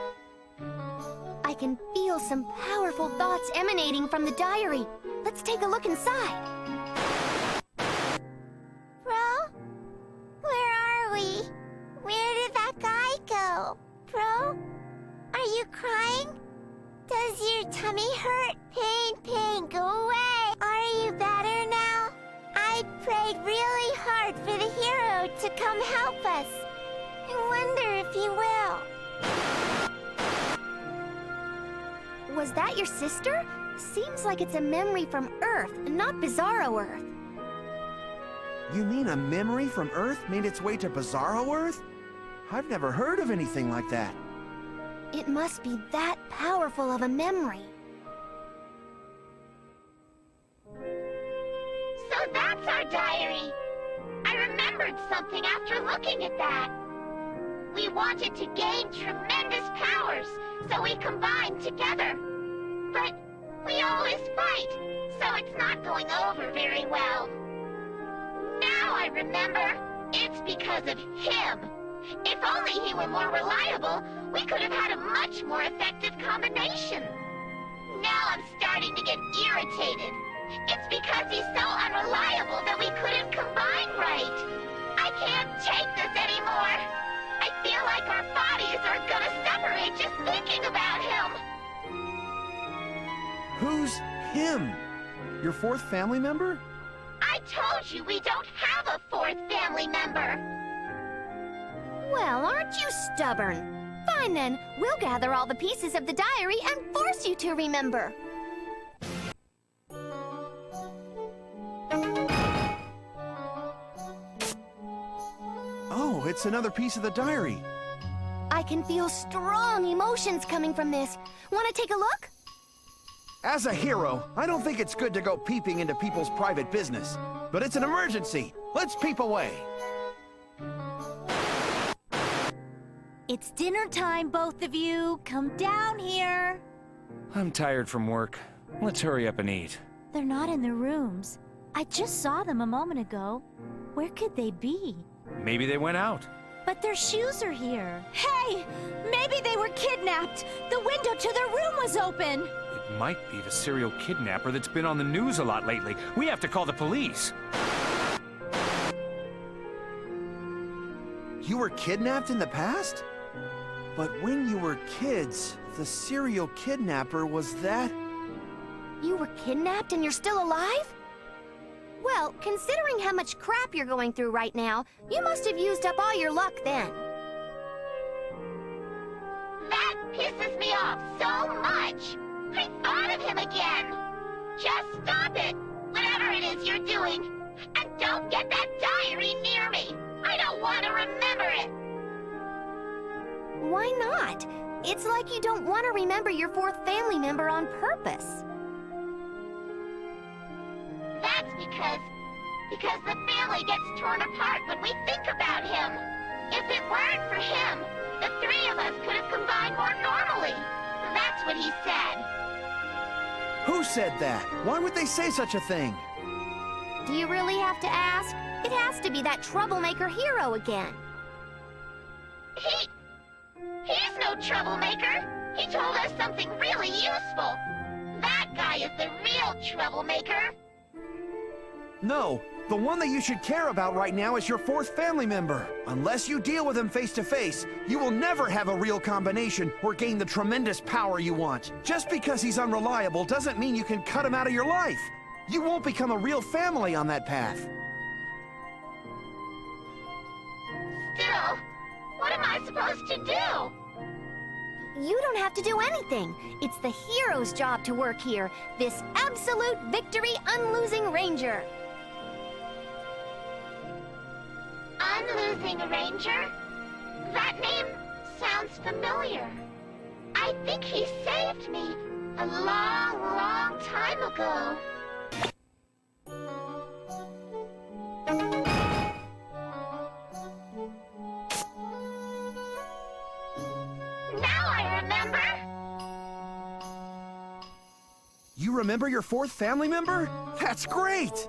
I can feel some powerful thoughts emanating from the diary. Let's take a look inside. Bro? Where are we? Where did that guy go? Bro? Are you crying? Does your tummy hurt? Pain, go away. Are you better now? I prayed really hard for the hero to come help us. I wonder if he will. Was that your sister? Seems like it's a memory from Earth, not Bizarro Earth. You mean a memory from Earth made its way to Bizarro Earth? I've never heard of anything like that. It must be that powerful of a memory. So that's our diary. I remembered something after looking at that. We wanted to gain tremendous powers, so we combined together. But we always fight, so it's not going over very well. Now I remember, it's because of him. If only he were more reliable, we could have had a much more effective combination. Now I'm starting to get irritated. It's because he's so unreliable that we couldn't combine right. I can't take this anymore. I feel like our bodies are gonna separate just thinking about him. Who's him? Your fourth family member? I told you we don't have a fourth family member. Well, aren't you stubborn? Fine then, we'll gather all the pieces of the diary and force you to remember. Oh, it's another piece of the diary. I can feel strong emotions coming from this. Want to take a look? As a hero, I don't think it's good to go peeping into people's private business. But it's an emergency. Let's peep away. It's dinner time, both of you. Come down here. I'm tired from work. Let's hurry up and eat. They're not in their rooms. I just saw them a moment ago. Where could they be? Maybe they went out. But their shoes are here. Hey! Maybe they were kidnapped! The window to their room was open! It might be the serial kidnapper that's been on the news a lot lately. We have to call the police. You were kidnapped in the past? But when you were kids, the serial kidnapper was that... You were kidnapped and you're still alive? Well, considering how much crap you're going through right now, you must have used up all your luck then. That pisses me off so much. I thought of him again. Just stop it, whatever it is you're doing. And don't get that diary near me. I don't want to remember it. Why not? It's like you don't want to remember your fourth family member on purpose. That's because the family gets torn apart when we think about him. If it weren't for him, the three of us could have combined more normally. That's what he said. Who said that? Why would they say such a thing? Do you really have to ask? It has to be that troublemaker hero again. He's no troublemaker. He told us something really useful. That guy is the real troublemaker. No, the one that you should care about right now is your fourth family member. Unless you deal with him face to face, you will never have a real combination or gain the tremendous power you want. Just because he's unreliable doesn't mean you can cut him out of your life. You won't become a real family on that path. Still, what am I supposed to do? You don't have to do anything. It's the hero's job to work here. This Absolute Victory Unlosing Ranger. Unlosing Ranger? That name sounds familiar. I think he saved me a long, long time ago. Now I remember. You remember your fourth family member? That's great!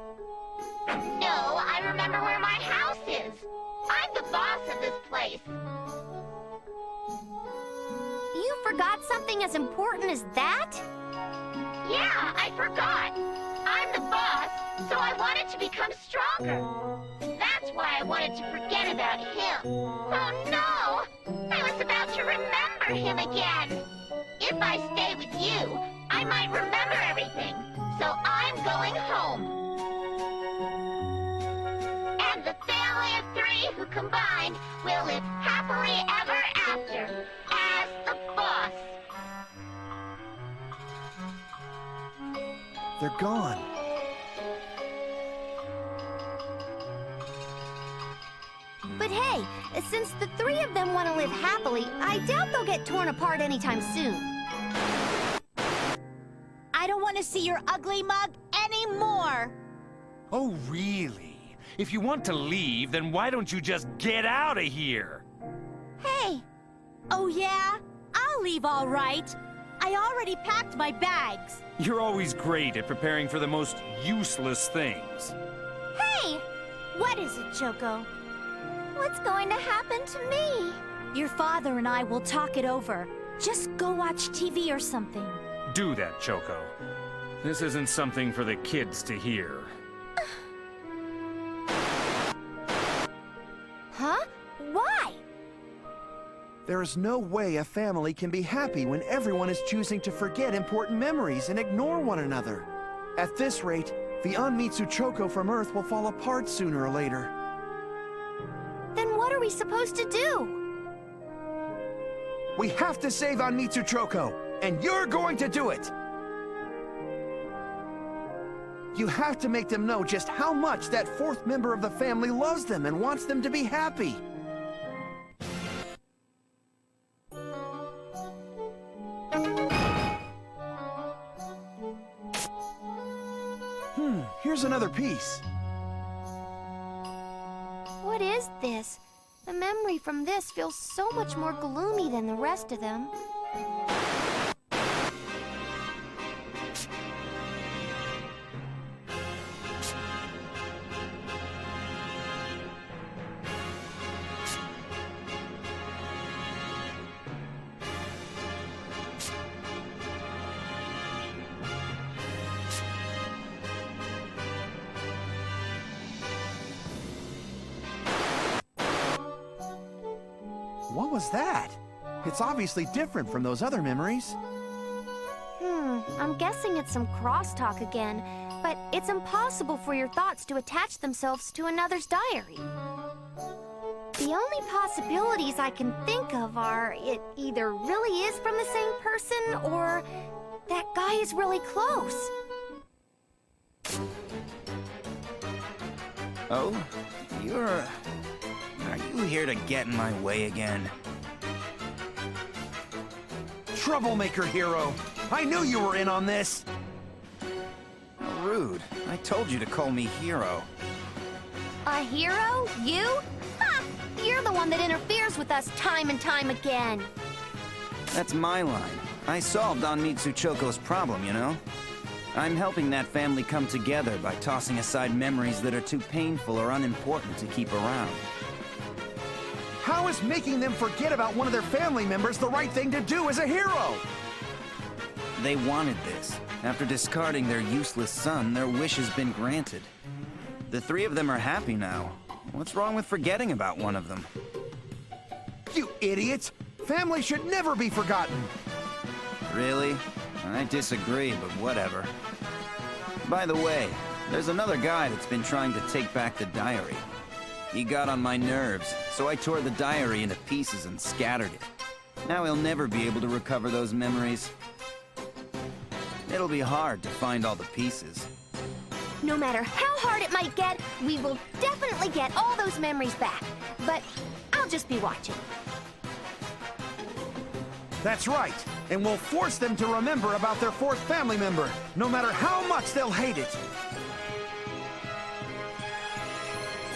No, I remember where my house is. I'm the boss of this place. You forgot something as important as that? Yeah, I forgot. I'm the boss, so I wanted to become stronger. That's why I wanted to forget about him. Oh no! I was about to remember him again. If I stay with you, I might remember everything. So I'm going home. And the family of three who combined will live happily ever after as the boss. They're gone. But hey, since the three of them want to live happily, I doubt they'll get torn apart anytime soon. I don't want to see your ugly mug anymore. Oh, really? If you want to leave, then why don't you just get out of here? Hey! Oh yeah? I'll leave all right. I already packed my bags. You're always great at preparing for the most useless things. Hey! What is it, Choco? What's going to happen to me? Your father and I will talk it over. Just go watch TV or something. Do that, Choco. This isn't something for the kids to hear. Huh? Why? There is no way a family can be happy when everyone is choosing to forget important memories and ignore one another. At this rate, The Onmitsu Choco from Earth will fall apart sooner or later. Then what are we supposed to do? We have to save Onmitsu Choco, and you're going to do it! You have to make them know just how much that fourth member of the family loves them and wants them to be happy. Here's another piece. What is this? The memory from this feels so much more gloomy than the rest of them. What was that? It's obviously different from those other memories. I'm guessing it's some crosstalk again, but it's impossible for your thoughts to attach themselves to another's diary. The only possibilities I can think of are it either really is from the same person or that guy is really close. Oh, are you here to get in my way again? Troublemaker hero! I knew you were in on this! How rude. I told you to call me hero. A hero? You? Ha! You're the one that interferes with us time and time again. That's my line. I solved Onmitsu Choco's problem, you know? I'm helping that family come together by tossing aside memories that are too painful or unimportant to keep around. How is making them forget about one of their family members the right thing to do as a hero? They wanted this. After discarding their useless son, their wish has been granted. The three of them are happy now. What's wrong with forgetting about one of them? You idiot! Family should never be forgotten! Really? I disagree, but whatever. By the way, there's another guy that's been trying to take back the diary. He got on my nerves, so I tore the diary into pieces and scattered it. Now he'll never be able to recover those memories. It'll be hard to find all the pieces. No matter how hard it might get, we will definitely get all those memories back. But I'll just be watching. That's right, and we'll force them to remember about their fourth family member, no matter how much they'll hate it.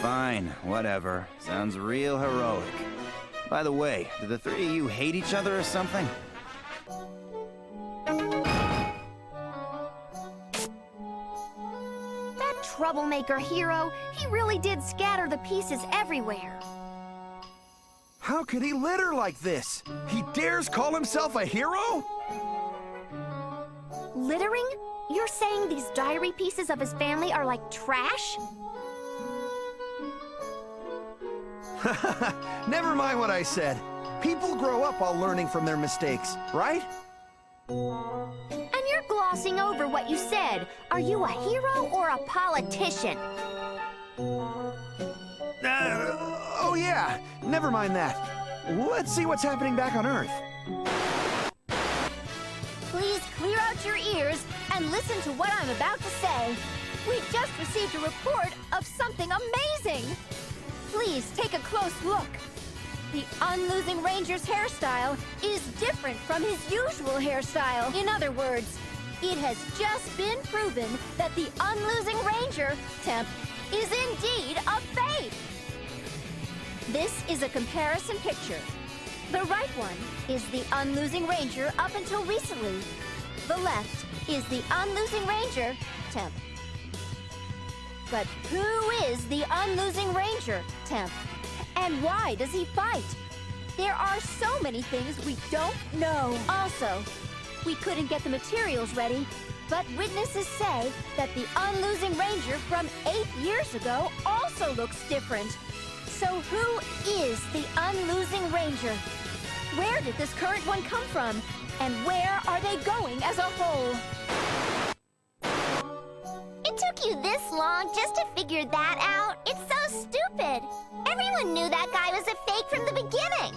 Fine, whatever. Sounds real heroic. By the way, do the three of you hate each other or something? That troublemaker hero, he really did scatter the pieces everywhere. How could he litter like this? He dares call himself a hero? Littering? You're saying these diary pieces of his family are like trash? Never mind what I said. People grow up while learning from their mistakes, right? And you're glossing over what you said. Are you a hero or a politician? Oh yeah, never mind that. Let's see what's happening back on Earth. Please clear out your ears and listen to what I'm about to say. We just received a report of something amazing. Please take a close look. The Unlosing Ranger's hairstyle is different from his usual hairstyle. In other words, it has just been proven that the Unlosing Ranger, Temp, is indeed a fake. This is a comparison picture. The right one is the Unlosing Ranger up until recently. The left is the Unlosing Ranger, Temp. But who is the Unlosing Ranger, Temp? And why does he fight? There are so many things we don't know. Also, we couldn't get the materials ready, but witnesses say that the Unlosing Ranger from 8 years ago also looks different. So who is the Unlosing Ranger? Where did this current one come from? And where are they going as a whole? It took took you this long just to figure that out? It's so stupid. Everyone knew that guy was a fake from the beginning.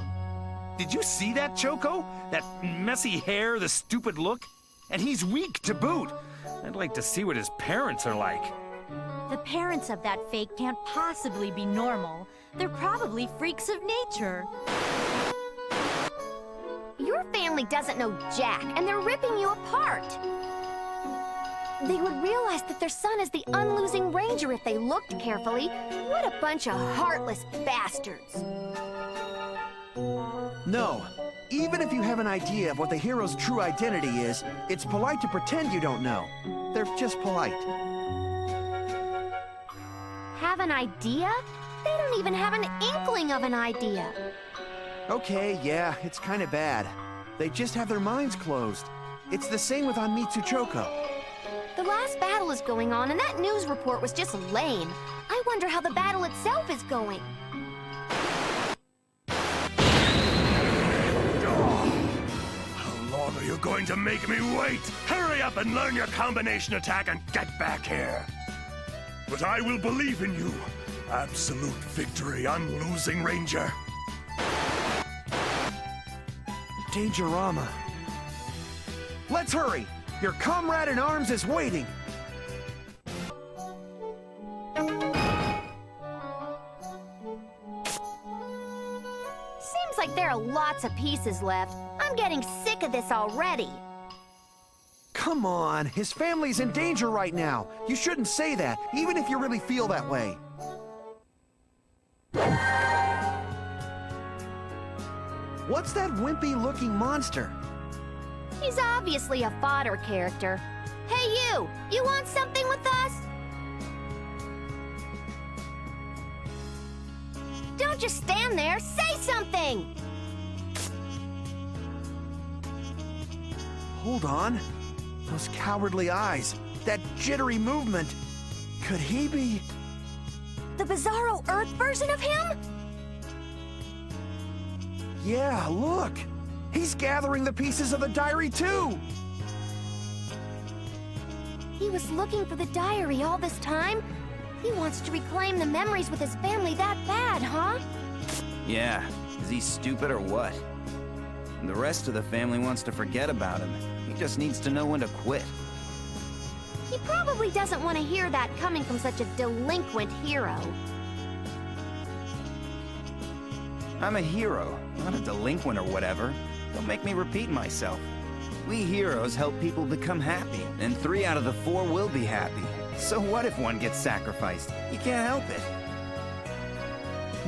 Did you see that, Choco? That messy hair, the stupid look? And he's weak to boot. I'd like to see what his parents are like. The parents of that fake can't possibly be normal. They're probably freaks of nature. Your family doesn't know Jack, and they're ripping you apart. They would realize that their son is the unlosing ranger if they looked carefully. What a bunch of heartless bastards. No. Even if you have an idea of what the hero's true identity is, it's polite to pretend you don't know. They're just polite. Have an idea? They don't even have an inkling of an idea. Okay, yeah, it's kind of bad. They just have their minds closed. It's the same with Anmitsu Choco. The last battle is going on, and that news report was just lame. I wonder how the battle itself is going. How long are you going to make me wait? Hurry up and learn your combination attack and get back here. But I will believe in you. Absolute Victory Unlosing Ranger. Dangerama. Let's hurry! Your comrade in arms is waiting! Seems like there are lots of pieces left. I'm getting sick of this already. Come on, his family's in danger right now. You shouldn't say that, even if you really feel that way. What's that wimpy-looking monster? He's obviously a fodder character. Hey you! You want something with us? Don't just stand there, say something! Hold on. Those cowardly eyes, that jittery movement. Could he be... The Bizarro Earth version of him? Yeah, look! He's gathering the pieces of the diary, too! He was looking for the diary all this time? He wants to reclaim the memories with his family that bad, huh? Yeah, is he stupid or what? The rest of the family wants to forget about him. He just needs to know when to quit. He probably doesn't want to hear that coming from such a delinquent hero. I'm a hero, not a delinquent or whatever. Don't make me repeat myself. We heroes help people become happy, and 3 out of the 4 will be happy. So what if one gets sacrificed? You can't help it.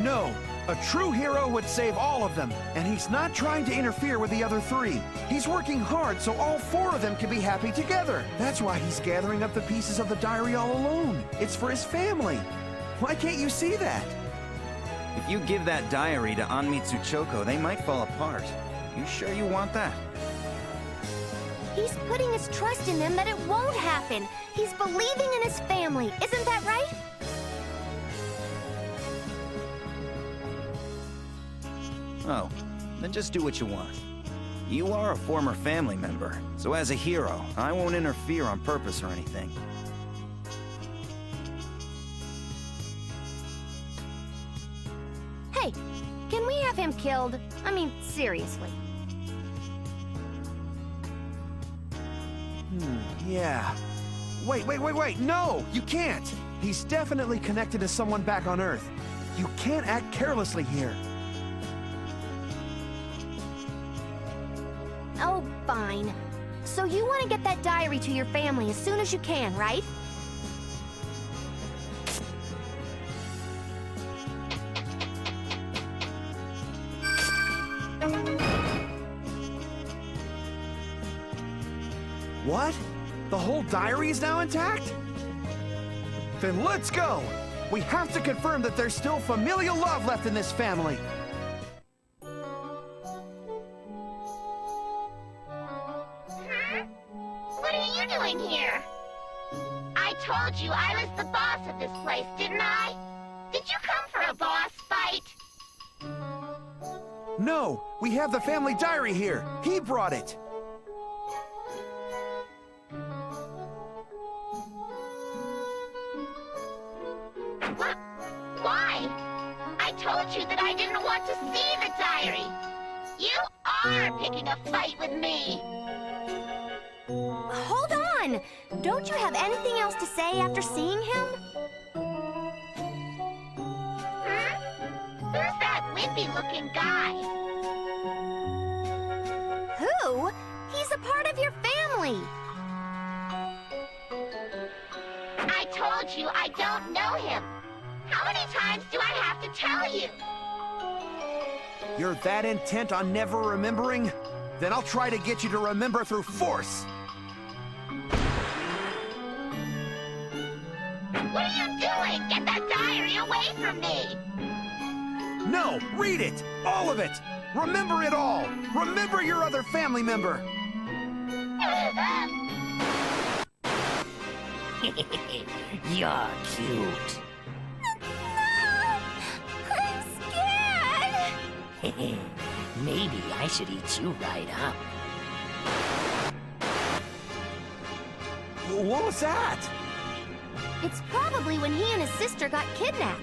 No, a true hero would save all of them, and he's not trying to interfere with the other 3. He's working hard so all 4 of them can be happy together. That's why he's gathering up the pieces of the diary all alone. It's for his family. Why can't you see that? If you give that diary to Anmitsu Choco, they might fall apart. You sure you want that? He's putting his trust in them that it won't happen. He's believing in his family. Isn't that right? Oh, then just do what you want. You are a former family member, so as a hero, I won't interfere on purpose or anything. Hey, can we have him killed? I mean, seriously. Yeah. Wait, no! You can't! He's definitely connected to someone back on Earth. You can't act carelessly here. Oh, fine. So you want to get that diary to your family as soon as you can, right? What? The whole diary is now intact? Then let's go! We have to confirm that there's still familial love left in this family. What are you doing here? I told you I was the boss of this place, didn't I? Did you come for a boss fight? No, we have the family diary here. He brought it. Why? I told you that I didn't want to see the diary. You are picking a fight with me. Hold on! Don't you have anything else to say after seeing him? Who's that wimpy-looking guy? Who? He's a part of your family. I told you I don't know him. How many times do I have to tell you? You're that intent on never remembering? Then I'll try to get you to remember through force. What are you doing? Get that diary away from me! No, read it! All of it! Remember it all! Remember your other family member! You're cute. I'm scared! Maybe I should eat you right up. What was that? It's probably when he and his sister got kidnapped.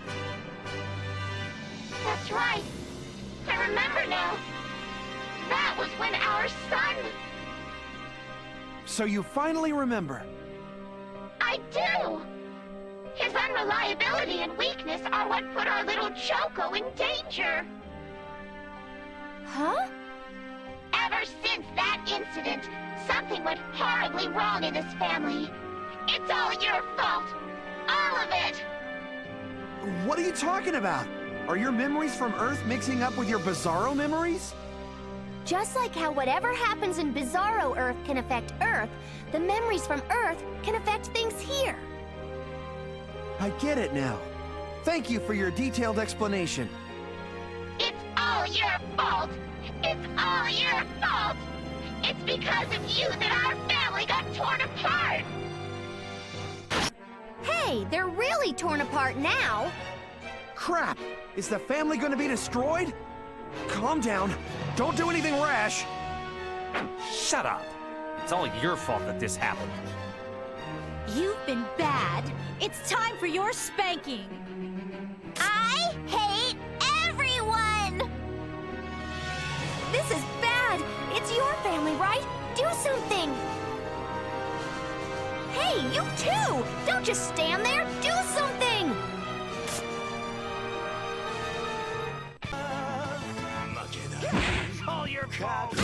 That's right. I remember now. That was when our son... So you finally remember? I do! His unreliability and weakness are what put our little Choco in danger. Huh? Ever since that incident, something went horribly wrong in this family. It's all your fault. All of it! What are you talking about? Are your memories from Earth mixing up with your Bizarro memories? Just like how whatever happens in Bizarro Earth can affect Earth, the memories from Earth can affect things here. I get it now. Thank you for your detailed explanation. It's all your fault! It's all your fault! It's because of you that our family got torn apart! Hey, they're really torn apart now! Crap! Is the family going to be destroyed? Calm down. Don't do anything rash. Shut up. It's all your fault that this happened. You've been bad. It's time for your spanking. I hate everyone! This is bad! It's your family, right? Do something! Hey, you too! Don't just stand there! Do something! All your fault!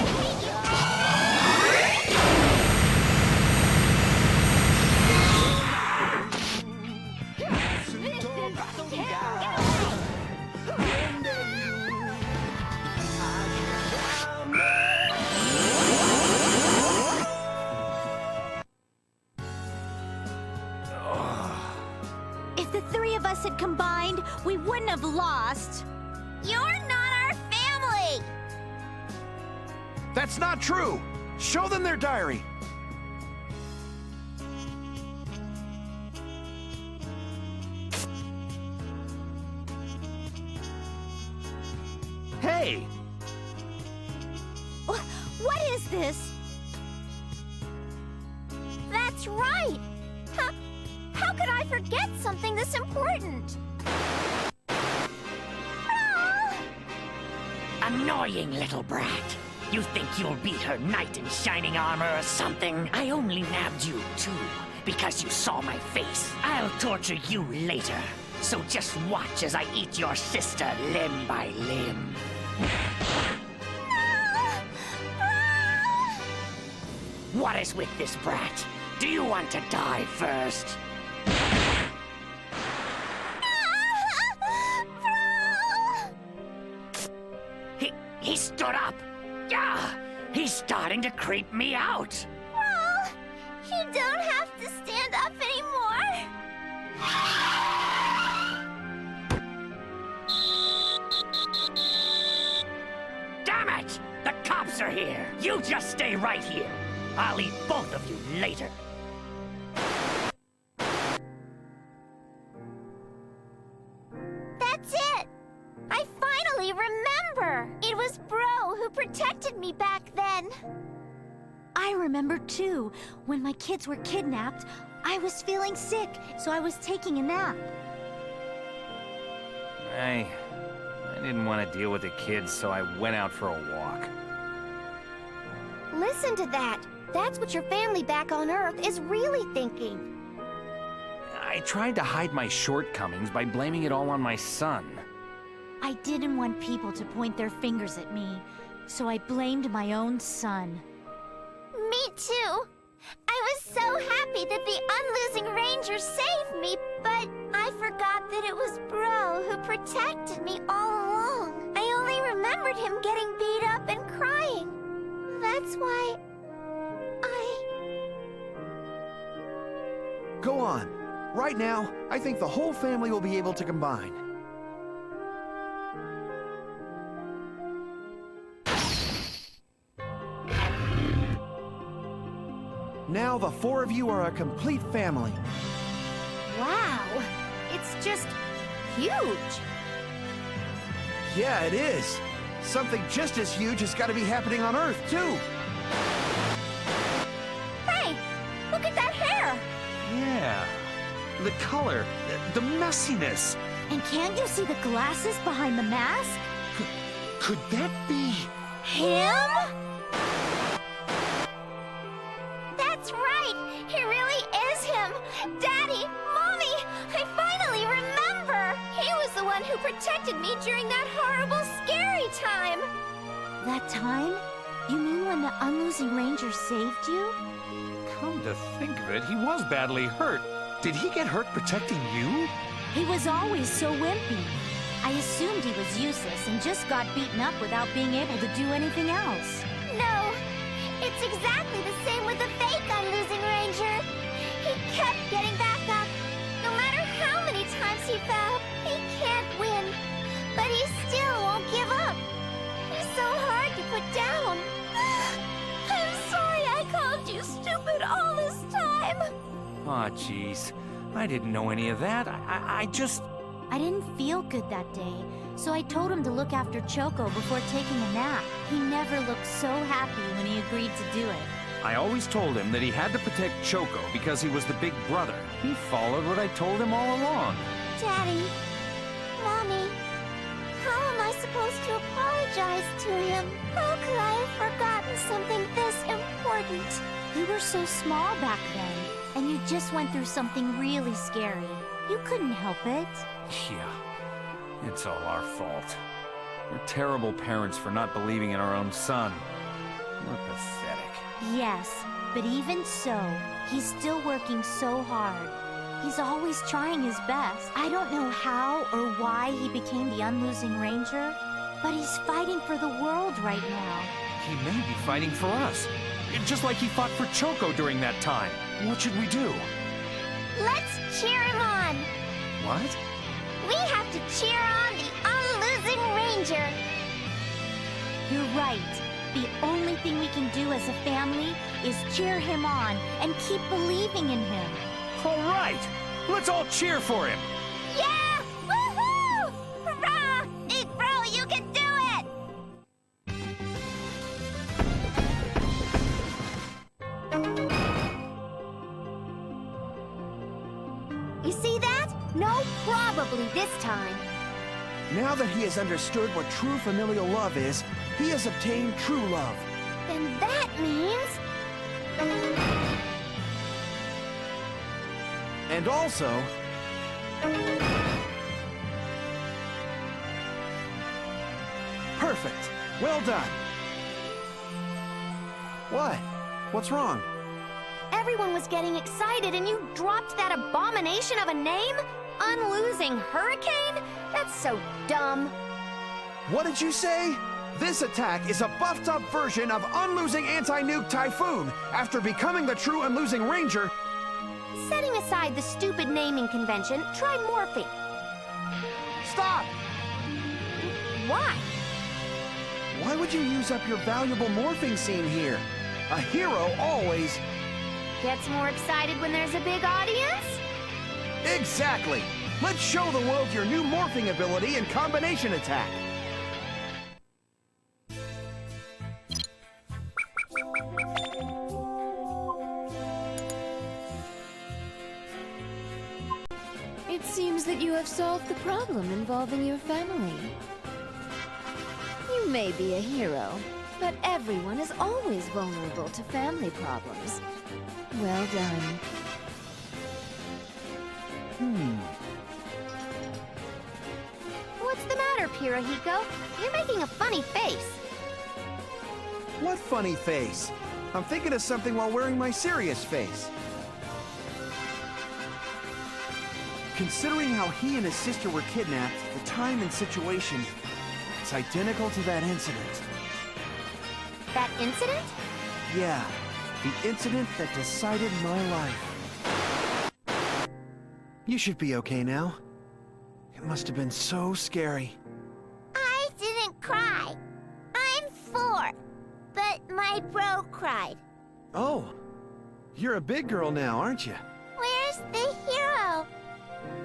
If the three of us had combined, we wouldn't have lost. You're not our family! That's not true! Show them their diary! Hey! What is this? That's right! How could I forget something this important? Annoying little brat. You think you'll beat her knight in shining armor or something? I only nabbed you, too, because you saw my face. I'll torture you later. So just watch as I eat your sister limb by limb. What is with this brat? Do you want to die first? He stood up. Yeah, he's starting to creep me out. Well, you don't have to stand up anymore. Damn it! The cops are here. You just stay right here. I'll eat both of you later. That's it! I finally remember! It was Bro who protected me back then. I remember too. When my kids were kidnapped, I was feeling sick, so I was taking a nap. I didn't want to deal with the kids, so I went out for a walk. Listen to that. That's what your family back on Earth is really thinking. I tried to hide my shortcomings by blaming it all on my son. I didn't want people to point their fingers at me, so I blamed my own son. Me too. I was so happy that the Unlosing Ranger saved me, but I forgot that it was Bro who protected me all along. I only remembered him getting beat up and crying. That's why Go on. Right now, I think the whole family will be able to combine. Now the four of you are a complete family. Wow, it's just huge. Yeah, it is. Something just as huge has got to be happening on Earth, too. Hey, look at that hair! Yeah. The color, the messiness. And can't you see the glasses behind the mask? Could that be... him? That's right! He really is him! Daddy! Mommy! I finally remember! He was the one who protected me during that horrible, scary time! That time? You mean when the Unlosing Ranger saved you? Come to think of it, he was badly hurt. Did he get hurt protecting you? He was always so wimpy. I assumed he was useless and just got beaten up without being able to do anything else. No! It's exactly the same with the fake Unlosing Ranger! He kept getting back up. No matter how many times he fell, he can't win. But he still won't give up. He's so hard to put down. I'm sorry I called you stupid all this time. Aw, jeez. I didn't know any of that. I just... I didn't feel good that day, so I told him to look after Choco before taking a nap. He never looked so happy when he agreed to do it. I always told him that he had to protect Choco because he was the big brother. He followed what I told him all along. Daddy, Mommy, how am I supposed to apologize to him? How could I have forgotten something this important? You were so small back then, and you just went through something really scary. You couldn't help it. Yeah, it's all our fault. We're terrible parents for not believing in our own son. We're pathetic. Yes, but even so, he's still working so hard. He's always trying his best. I don't know how or why he became the Unlosing Ranger, but he's fighting for the world right now. He may be fighting for us. Just like he fought for Choco during that time. What should we do? Let's cheer him on! What? We have to cheer on the Unlosing Ranger! You're right. The only thing we can do as a family is cheer him on and keep believing in him. All right! Let's all cheer for him! Yeah! Woohoo! Hurrah! Big Bro, you can do it! You see that? No, probably this time. Now that he has understood what true familial love is, he has obtained true love. Then that means... And also... Perfect. Well done. What? What's wrong? Everyone was getting excited and you dropped that abomination of a name? Unlosing Hurricane? That's so dumb. What did you say? This attack is a buffed up version of Unlosing Anti-Nuke Typhoon. After becoming the true Unlosing Ranger... Setting aside the stupid naming convention, try morphing. Stop! Why? Why would you use up your valuable morphing scene here? A hero always... Gets more excited when there's a big audience? Exactly! Let's show the world your new morphing ability and combination attack. It seems that you have solved the problem involving your family. You may be a hero, but everyone is always vulnerable to family problems. Well done. What's the matter, Pirahiko? You're making a funny face. What funny face? I'm thinking of something while wearing my serious face. Considering how he and his sister were kidnapped, the time and situation, it's identical to that incident. That incident? Yeah, the incident that decided my life. You should be okay now. It must have been so scary. I didn't cry. I'm 4. But my bro cried. Oh, you're a big girl now, aren't you? Where's the hero?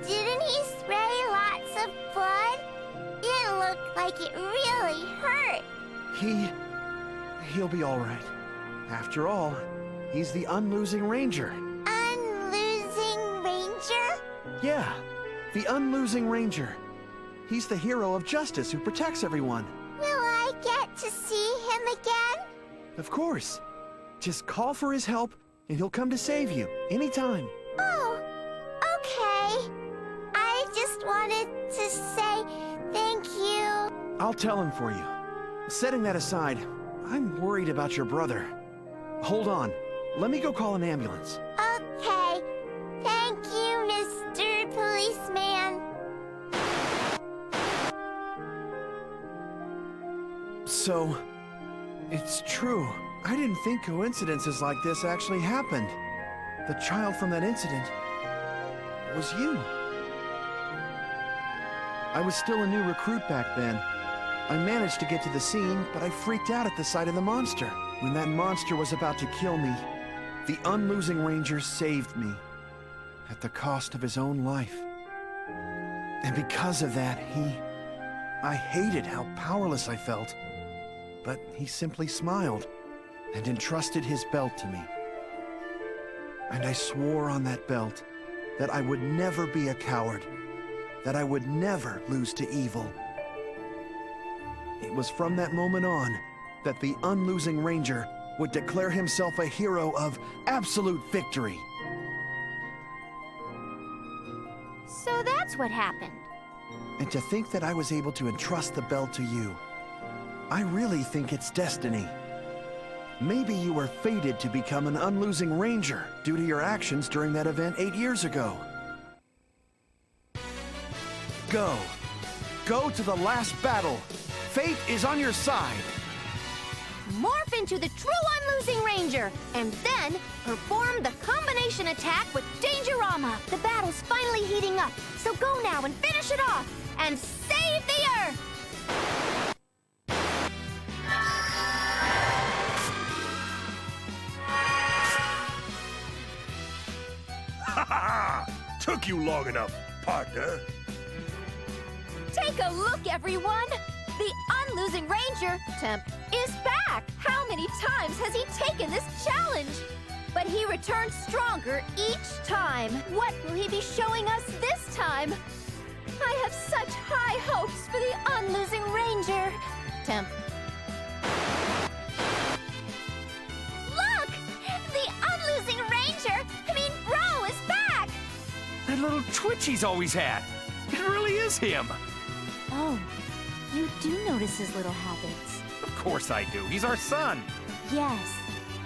Didn't he spray lots of blood? It looked like it really hurt. He'll be all right. After all, he's the Unlosing Ranger. Unlosing Ranger? Yeah, the Unlosing Ranger. He's the hero of justice who protects everyone. Will I get to see him again? Of course. Just call for his help, and he'll come to save you, anytime. Oh, okay. I just wanted to say thank you. I'll tell him for you. Setting that aside, I'm worried about your brother. Hold on. Let me go call an ambulance. Okay. Thank you, Mr. Policeman. So, it's true. I didn't think coincidences like this actually happened. The child from that incident was you. I was still a new recruit back then. I managed to get to the scene, but I freaked out at the sight of the monster. When that monster was about to kill me, the Unlosing Ranger saved me, at the cost of his own life. And because of that, I hated how powerless I felt. But he simply smiled and entrusted his belt to me. And I swore on that belt that I would never be a coward, that I would never lose to evil. It was from that moment on that the Unlosing Ranger would declare himself a hero of absolute victory. So that's what happened. And to think that I was able to entrust the belt to you, I really think it's destiny. Maybe you were fated to become an Unlosing Ranger due to your actions during that event 8 years ago. Go. Go to the last battle. Fate is on your side. Morph into the true Unlosing Ranger, and then perform the combination attack with Dangerama. The battle's finally heating up, so go now and finish it off, and save the Earth! Ha ha! Took you long enough, partner. Take a look, everyone! The Unlosing Ranger, Temp, is back! How many times has he taken this challenge? But he returns stronger each time. What will he be showing us this time? I have such high hopes for the Unlosing Ranger. Temp. Look! The Unlosing Ranger, Bro is back! That little twitch he's always had. It really is him. Oh, you do notice his little habits. Of course I do. He's our son. Yes,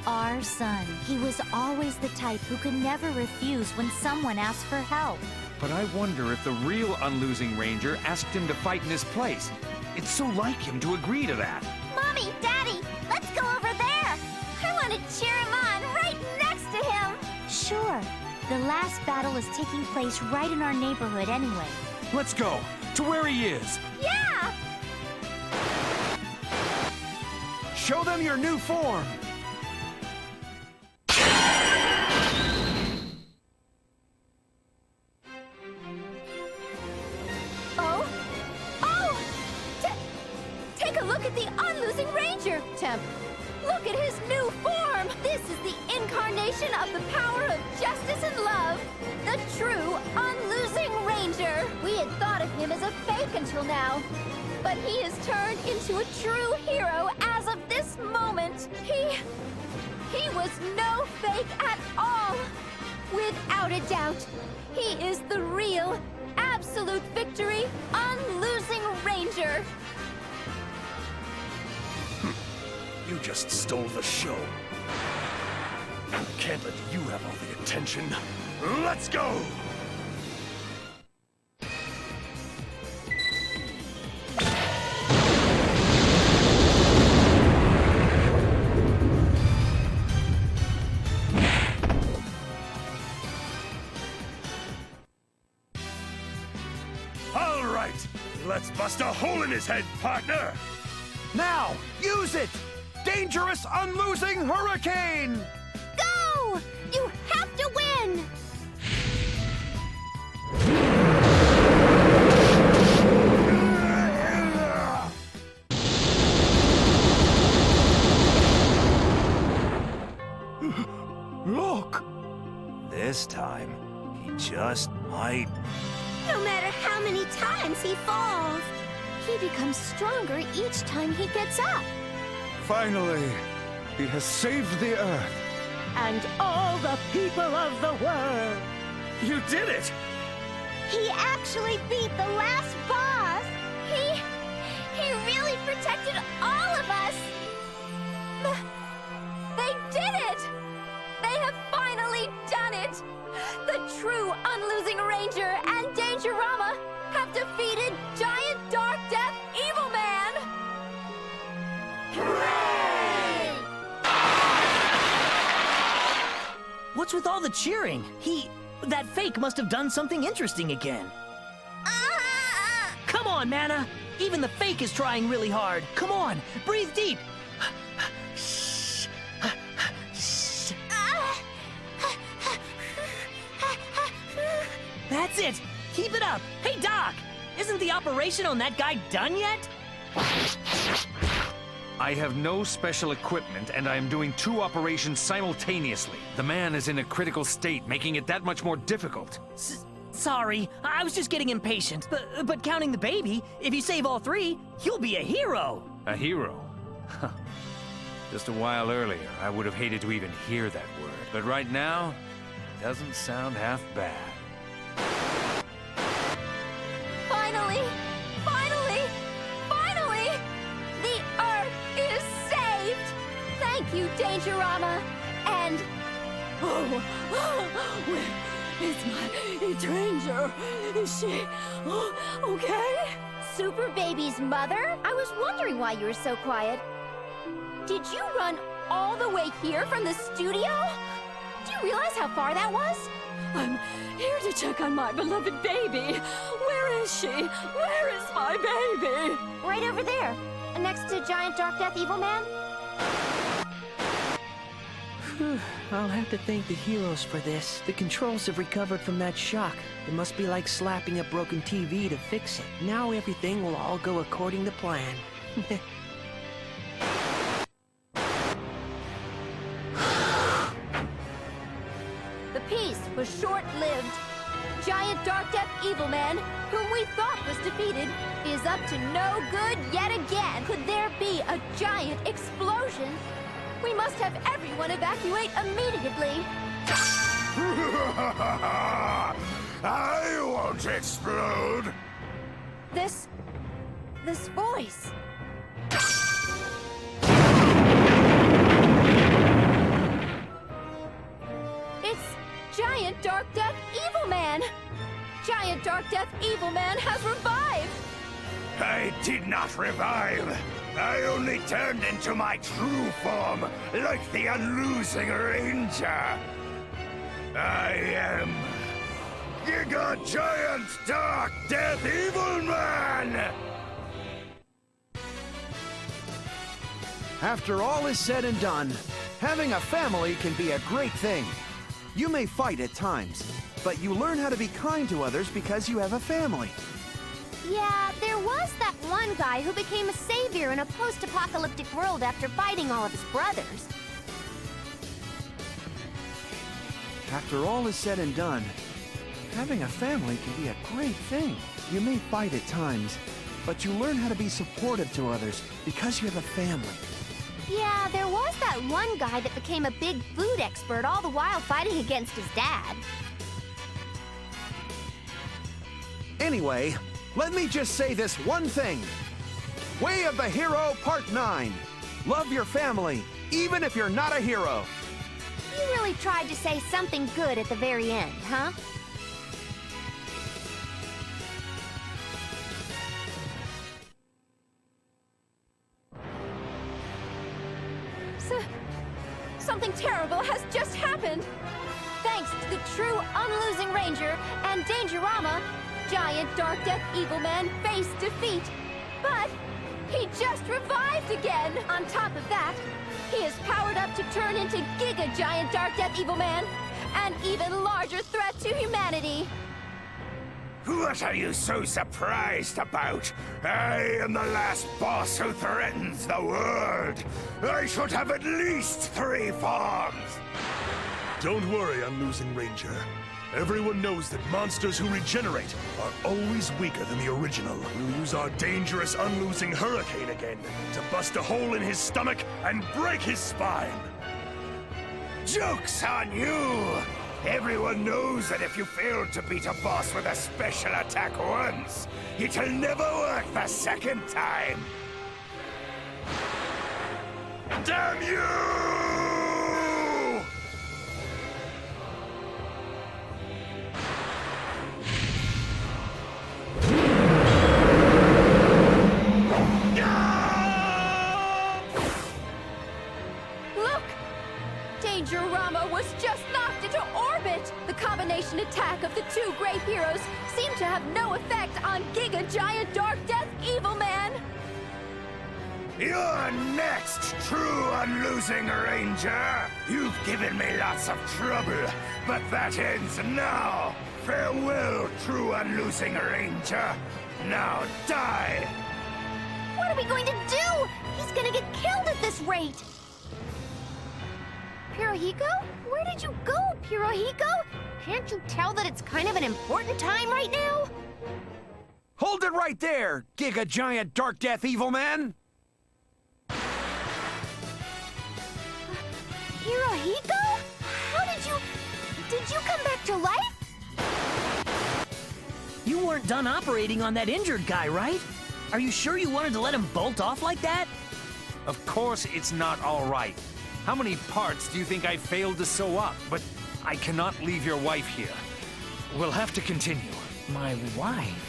our son. He was always the type who could never refuse when someone asked for help. But I wonder if the real Unlosing Ranger asked him to fight in his place. It's so like him to agree to that. Mommy, Daddy, let's go over there! I want to cheer him on right next to him! Sure. The last battle is taking place right in our neighborhood anyway. Let's go to where he is. Yeah! Show them your new form! Take a look at the Unlosing Ranger, Temp. Look at his new form. This is the incarnation of the power of justice and love. The true Unlosing Ranger. him as a fake until now. But he has turned into a true hero as of this moment. He was no fake at all. Without a doubt, he is the real Absolute Victory Unlosing Ranger. You just stole the show. Can't let you have all the attention. Let's go! All right, let's bust a hole in his head, partner! Now, use it! Dangerous unlosing hurricane! Go! You have to win! Look! This time, he just might. No matter how many times he falls, he becomes stronger each time he gets up. Finally, he has saved the Earth. And all the people of the world. You did it! He actually beat the last boss! He really protected all of us! They did it! They have finally done it! The true Unlosing Ranger and Dangerama have defeated Giant Darkdeath Evilman! Hooray! What's with all the cheering? That fake must have done something interesting again. Come on, Mana! Even the fake is trying really hard. Come on, breathe deep. That's it! Keep it up! Hey, Doc! Isn't the operation on that guy done yet? I have no special equipment, and I am doing 2 operations simultaneously. The man is in a critical state, making it that much more difficult. Sorry, I was just getting impatient. But counting the baby, if you save all 3, you'll be a hero! A hero? Just a while earlier, I would have hated to even hear that word. But right now, it doesn't sound half bad. Finally! Finally! Finally! The Earth is saved! Thank you, Dangerama! And... It's my Ranger. Is she okay? Super Baby's mother? I was wondering why you were so quiet. Did you run all the way here from the studio? Do you realize how far that was? I'm here to check on my beloved baby. Where is she? Where is my baby? Right over there, next to Giant Darkdeath Evilman. I'll have to thank the heroes for this. The controls have recovered from that shock. It must be like slapping a broken TV to fix it. Now everything will all go according to plan. The peace was short-lived. Giant Darkdeath Evilman, whom we thought was defeated, is up to no good yet again. Could there be a giant explosion? We must have everyone evacuate immediately. I won't explode! This voice. It's Giant Darkdeath Evilman! Giant Darkdeath Evilman has revived! I did not revive! I only turned into my true form, like the Unlosing Ranger! I am... Giga Giant Darkdeath Evilman! After all is said and done, having a family can be a great thing. You may fight at times, but you learn how to be kind to others because you have a family. Yeah, there was that one guy who became a savior in a post-apocalyptic world after fighting all of his brothers. After all is said and done, Having a family can be a great thing. You may fight at times, but you learn how to be supportive to others because you have a family. Yeah, there was that one guy that became a big food expert all the while fighting against his dad. Anyway, let me just say this one thing. Way of the Hero Part 9. Love your family, even if you're not a hero. You really tried to say something good at the very end, huh? Something terrible has just happened! Thanks to the true Unlosing Ranger and Dangerama, giant Darkdeath Evilman faced defeat. But he just revived again! On top of that, he is powered up to turn into Giga Giant Darkdeath Evilman, an even larger threat to humanity. What are you so surprised about? I am the last boss who threatens the world. I should have at least 3 forms. Don't worry, Unlosing Ranger. Everyone knows that monsters who regenerate are always weaker than the original. We'll use our dangerous Unlosing Hurricane again to bust a hole in his stomach and break his spine. Joke's on you! Everyone knows that if you fail to beat a boss with a special attack once, it'll never work the second time. Damn you! Look! Dangerama was just knocked into orbit! The combination attack of the 2 great heroes seemed to have no effect on Giga Giant Darkdeath Evilman! You're next, true Unlosing Ranger! You've given me lots of trouble, but that ends now! Farewell, true Unlosing Ranger! Now die! What are we going to do? He's gonna get killed at this rate! Pirohiko? Where did you go, Pirohiko? Can't you tell that it's kind of an important time right now? Hold it right there, Giga Giant Darkdeath Evilman! Pirohiko? How did you come back to life? You weren't done operating on that injured guy, right? Are you sure you wanted to let him bolt off like that? Of course it's not all right. How many parts do you think I failed to sew up? But I cannot leave your wife here. We'll have to continue. My wife?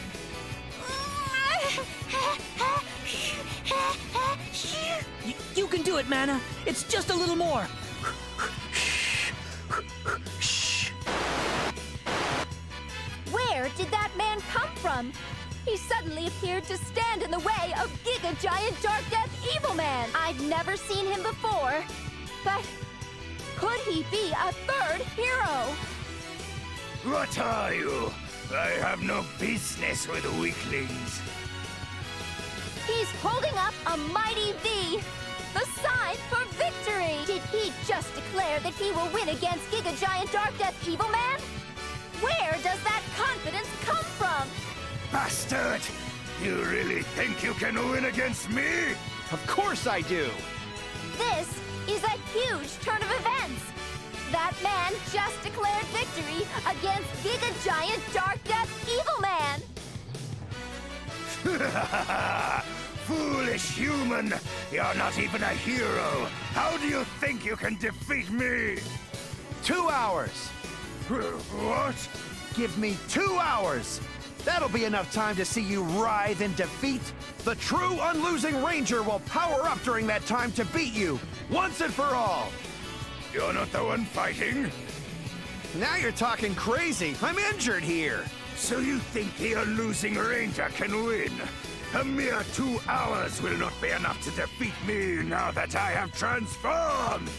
You can do it, Mana. It's just a little more. Where did that man come from? He suddenly appeared to stand in the way of Giga Giant Darkdeath Evilman. I've never seen him before. But could he be a 3rd hero? What are you? I have no business with weaklings. He's holding up a mighty V, the sign for victory! Did he just declare that he will win against Giga Giant Darkdeath Evilman? Where does that confidence come from? Bastard! You really think you can win against me? Of course I do! This is a huge turn of events! That man just declared victory against Giga Giant Darkdeath Evilman! Foolish human! You're not even a hero! How do you think you can defeat me? 2 hours! What? Give me 2 hours! That'll be enough time to see you writhe in defeat. The true Unlosing Ranger will power up during that time to beat you, once and for all. You're not the one fighting? Now you're talking crazy. I'm injured here. So you think the Unlosing Ranger can win? A mere 2 hours will not be enough to defeat me now that I have transformed!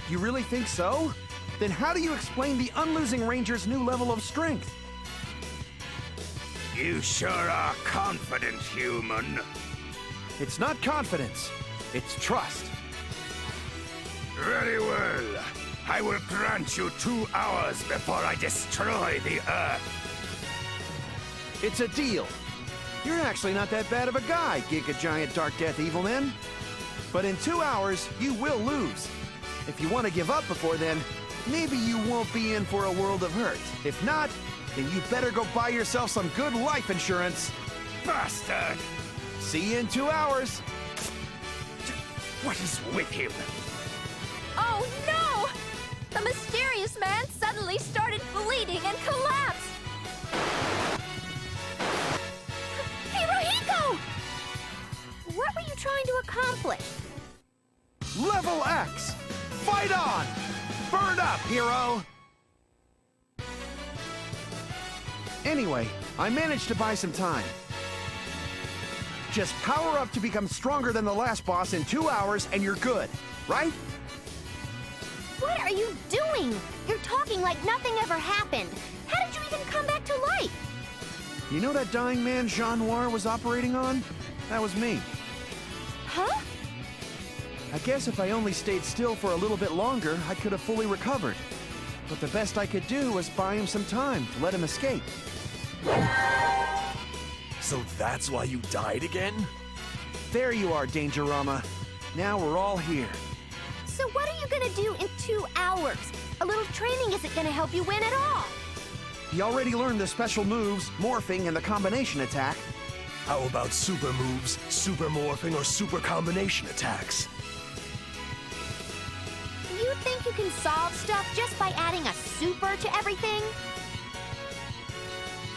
You really think so? Then how do you explain the Unlosing Ranger's new level of strength? You sure are confident, human. It's not confidence. It's trust. Very well. I will grant you 2 hours before I destroy the Earth. It's a deal. You're actually not that bad of a guy, Giga Giant Darkdeath Evilman. But in 2 hours, you will lose. If you want to give up before then, maybe you won't be in for a world of hurt. If not, then you better go buy yourself some good life insurance. Bastard! See you in 2 hours. What is with him? Oh no! The mysterious man suddenly started bleeding and collapsed! Hirohiko! What were you trying to accomplish? Level X! Fight on! Burn up, hero! Anyway, I managed to buy some time. Just power up to become stronger than the last boss in 2 hours and you're good, right? What are you doing? You're talking like nothing ever happened. How did you even come back to life? You know that dying man Jean Noir was operating on? That was me. Huh? I guess if I only stayed still for a little bit longer, I could have fully recovered. But the best I could do was buy him some time to let him escape. So that's why you died again? There you are, Dangerama. Now we're all here. So what are you gonna do in 2 hours? A little training isn't gonna help you win at all. He already learned the special moves, morphing, and the combination attack. How about super moves, super morphing, or super combination attacks? You think you can solve stuff just by adding a super to everything?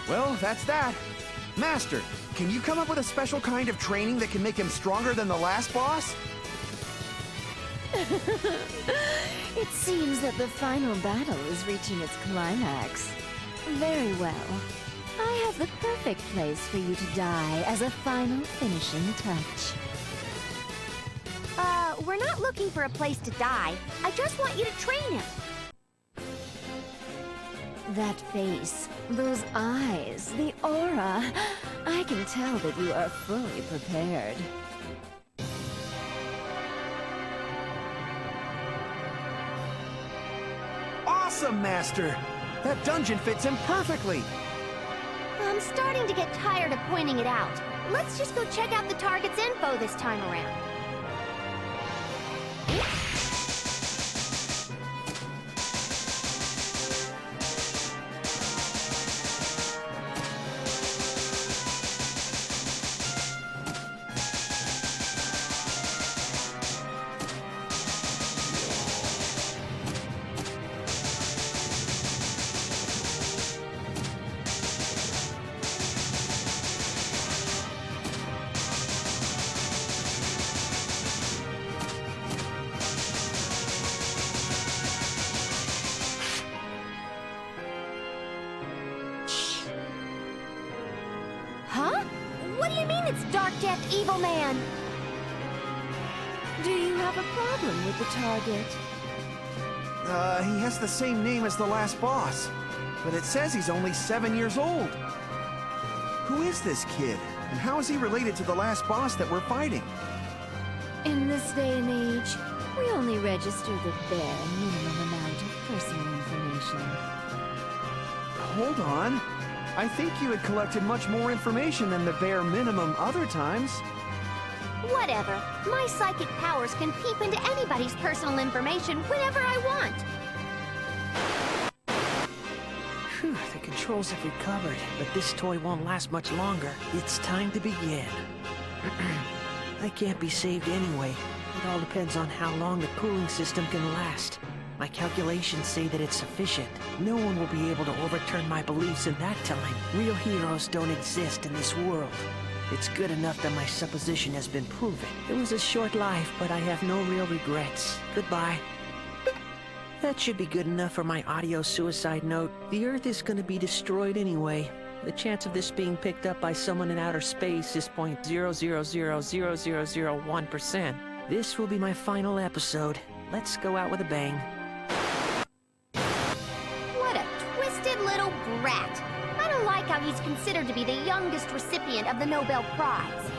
Well, that's that. Master, can you come up with a special kind of training that can make him stronger than the last boss? It seems that the final battle is reaching its climax. Very well. I have the perfect place for you to die as a final finishing touch. We're not looking for a place to die. I just want you to train him. That face, those eyes, the aura. I can tell that you are fully prepared. Awesome, Master! That dungeon fits him perfectly! I'm starting to get tired of pointing it out. Let's just go check out the target's info this time around. Huh? What do you mean it's Darkdeath Evilman? Do you have a problem with the target? He has the same name as the last boss, but it says he's only 7 years old. Who is this kid, and how is he related to the last boss that we're fighting? In this day and age, we only register the bare minimum amount of personal information. Hold on. I think you had collected much more information than the bare minimum other times. Whatever. My psychic powers can peep into anybody's personal information whenever I want. Phew, the controls have recovered, but this toy won't last much longer. It's time to begin. I can't be saved anyway. It all depends on how long the cooling system can last. My calculations say that it's sufficient. No one will be able to overturn my beliefs in that time. Real heroes don't exist in this world. It's good enough that my supposition has been proven. It was a short life, but I have no real regrets. Goodbye. That should be good enough for my audio suicide note. The Earth is going to be destroyed anyway. The chance of this being picked up by someone in outer space is 0.0000001%. This will be my final episode. Let's go out with a bang. What a twisted little brat. I don't like how he's considered to be the youngest recipient of the Nobel Prize.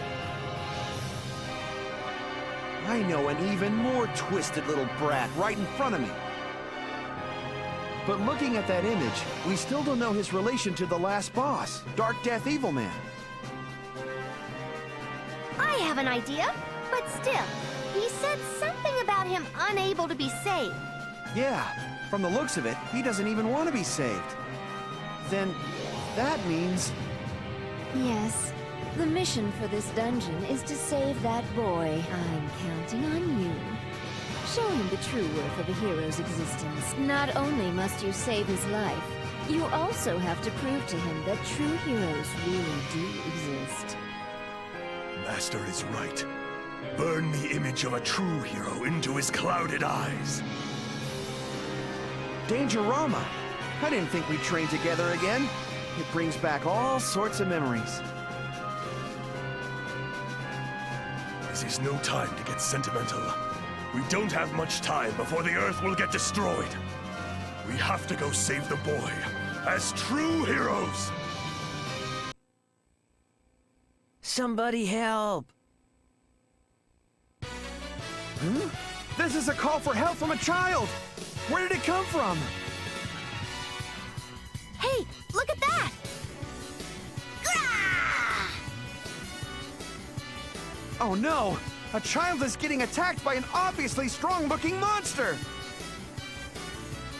I know an even more twisted little brat right in front of me. But looking at that image, we still don't know his relation to the last boss, Darkdeath Evilman. I have an idea, but still, he said something about him unable to be saved. Yeah, from the looks of it, he doesn't even want to be saved. Then, that means... Yes. The mission for this dungeon is to save that boy. I'm counting on you. Show him the true worth of a hero's existence. Not only must you save his life, you also have to prove to him that true heroes really do exist. Master is right. Burn the image of a true hero into his clouded eyes. Dangerama! I didn't think we'd train together again. It brings back all sorts of memories. This is no time to get sentimental. We don't have much time before the Earth will get destroyed. We have to go save the boy, as true heroes! Somebody help! Huh? This is a call for help from a child! Where did it come from? Hey, look at that! Oh no! A child is getting attacked by an obviously strong-looking monster!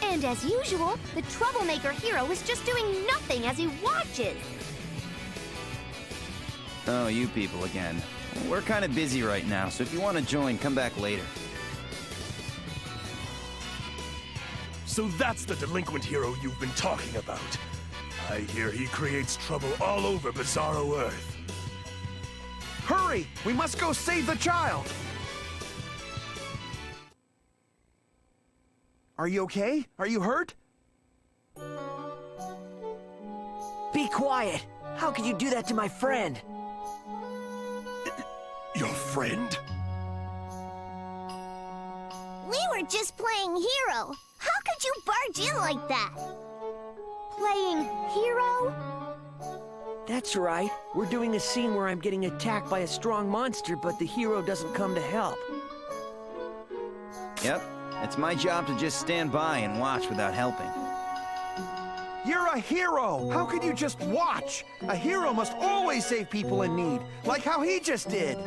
And as usual, the troublemaker hero is just doing nothing as he watches. Oh, you people again. We're kind of busy right now, so if you want to join, come back later. So that's the delinquent hero you've been talking about. I hear he creates trouble all over Bizarro Earth. Hurry! We must go save the child! Are you okay? Are you hurt? Be quiet! How could you do that to my friend? Your friend? We were just playing hero. How could you barge in like that? Playing hero? That's right. We're doing a scene where I'm getting attacked by a strong monster, but the hero doesn't come to help. Yep, it's my job to just stand by and watch without helping. You're a hero! How can you just watch? A hero must always save people in need, like how he just did!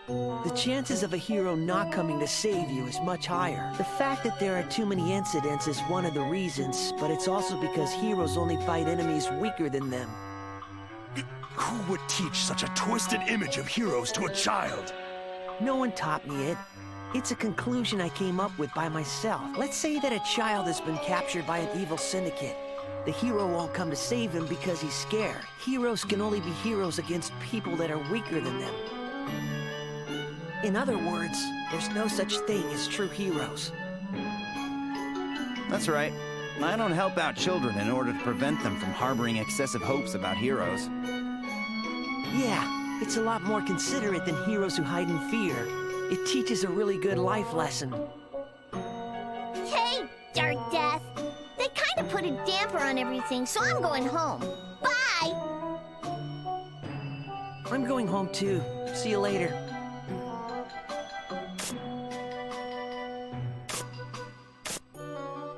The chances of a hero not coming to save you is much higher. The fact that there are too many incidents is one of the reasons, but it's also because heroes only fight enemies weaker than them. Who would teach such a twisted image of heroes to a child? No one taught me it. It's a conclusion I came up with by myself. Let's say that a child has been captured by an evil syndicate. The hero won't come to save him because he's scared. Heroes can only be heroes against people that are weaker than them. In other words, there's no such thing as true heroes. That's right. I don't help out children in order to prevent them from harboring excessive hopes about heroes. Yeah, it's a lot more considerate than heroes who hide in fear. It teaches a really good life lesson. Hey, Darkdeath. They kind of put a damper on everything, so I'm going home. Bye! I'm going home too. See you later.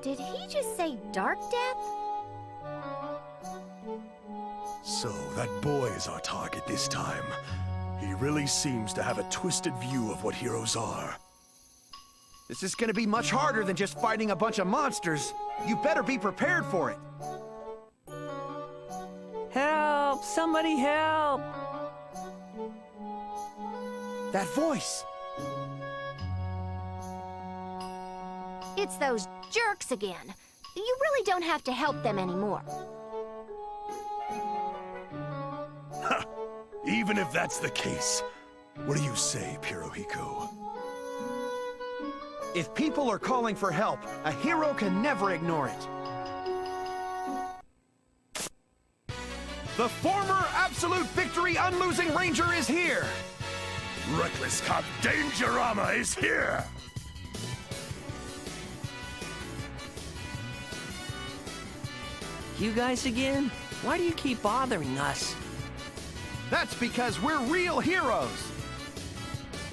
Did he just say Darkdeath? So that boy is our target this time. He really seems to have a twisted view of what heroes are. This is gonna be much harder than just fighting a bunch of monsters. You better be prepared for it. Help! Somebody help! That voice! It's those jerks again. You really don't have to help them anymore. Ha! Even if that's the case, what do you say, Pirohiko? If people are calling for help, a hero can never ignore it. The former Absolute Victory Unlosing Ranger is here! Reckless Cop Dangerama is here! You guys again? Why do you keep bothering us? That's because we're real heroes!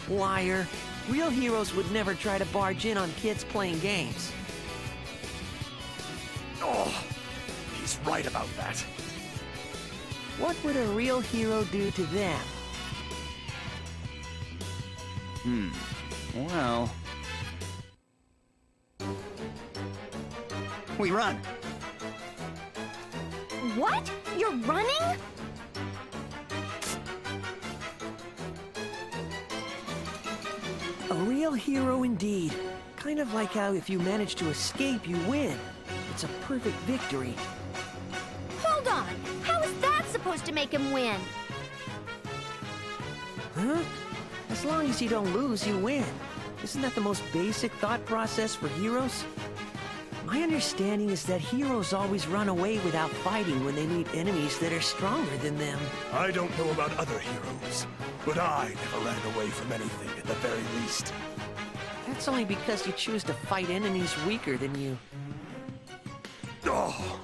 Liar. Real heroes would never try to barge in on kids playing games. Oh, he's right about that. What would a real hero do to them? Well... we run. What? You're running? A real hero indeed. Kind of like how if you manage to escape, you win. It's a perfect victory. Hold on. How is that supposed to make him win? Huh? As long as you don't lose, you win. Isn't that the most basic thought process for heroes? My understanding is that heroes always run away without fighting when they meet enemies that are stronger than them. I don't know about other heroes, but I never ran away from anything at the very least. That's only because you choose to fight enemies weaker than you. Oh,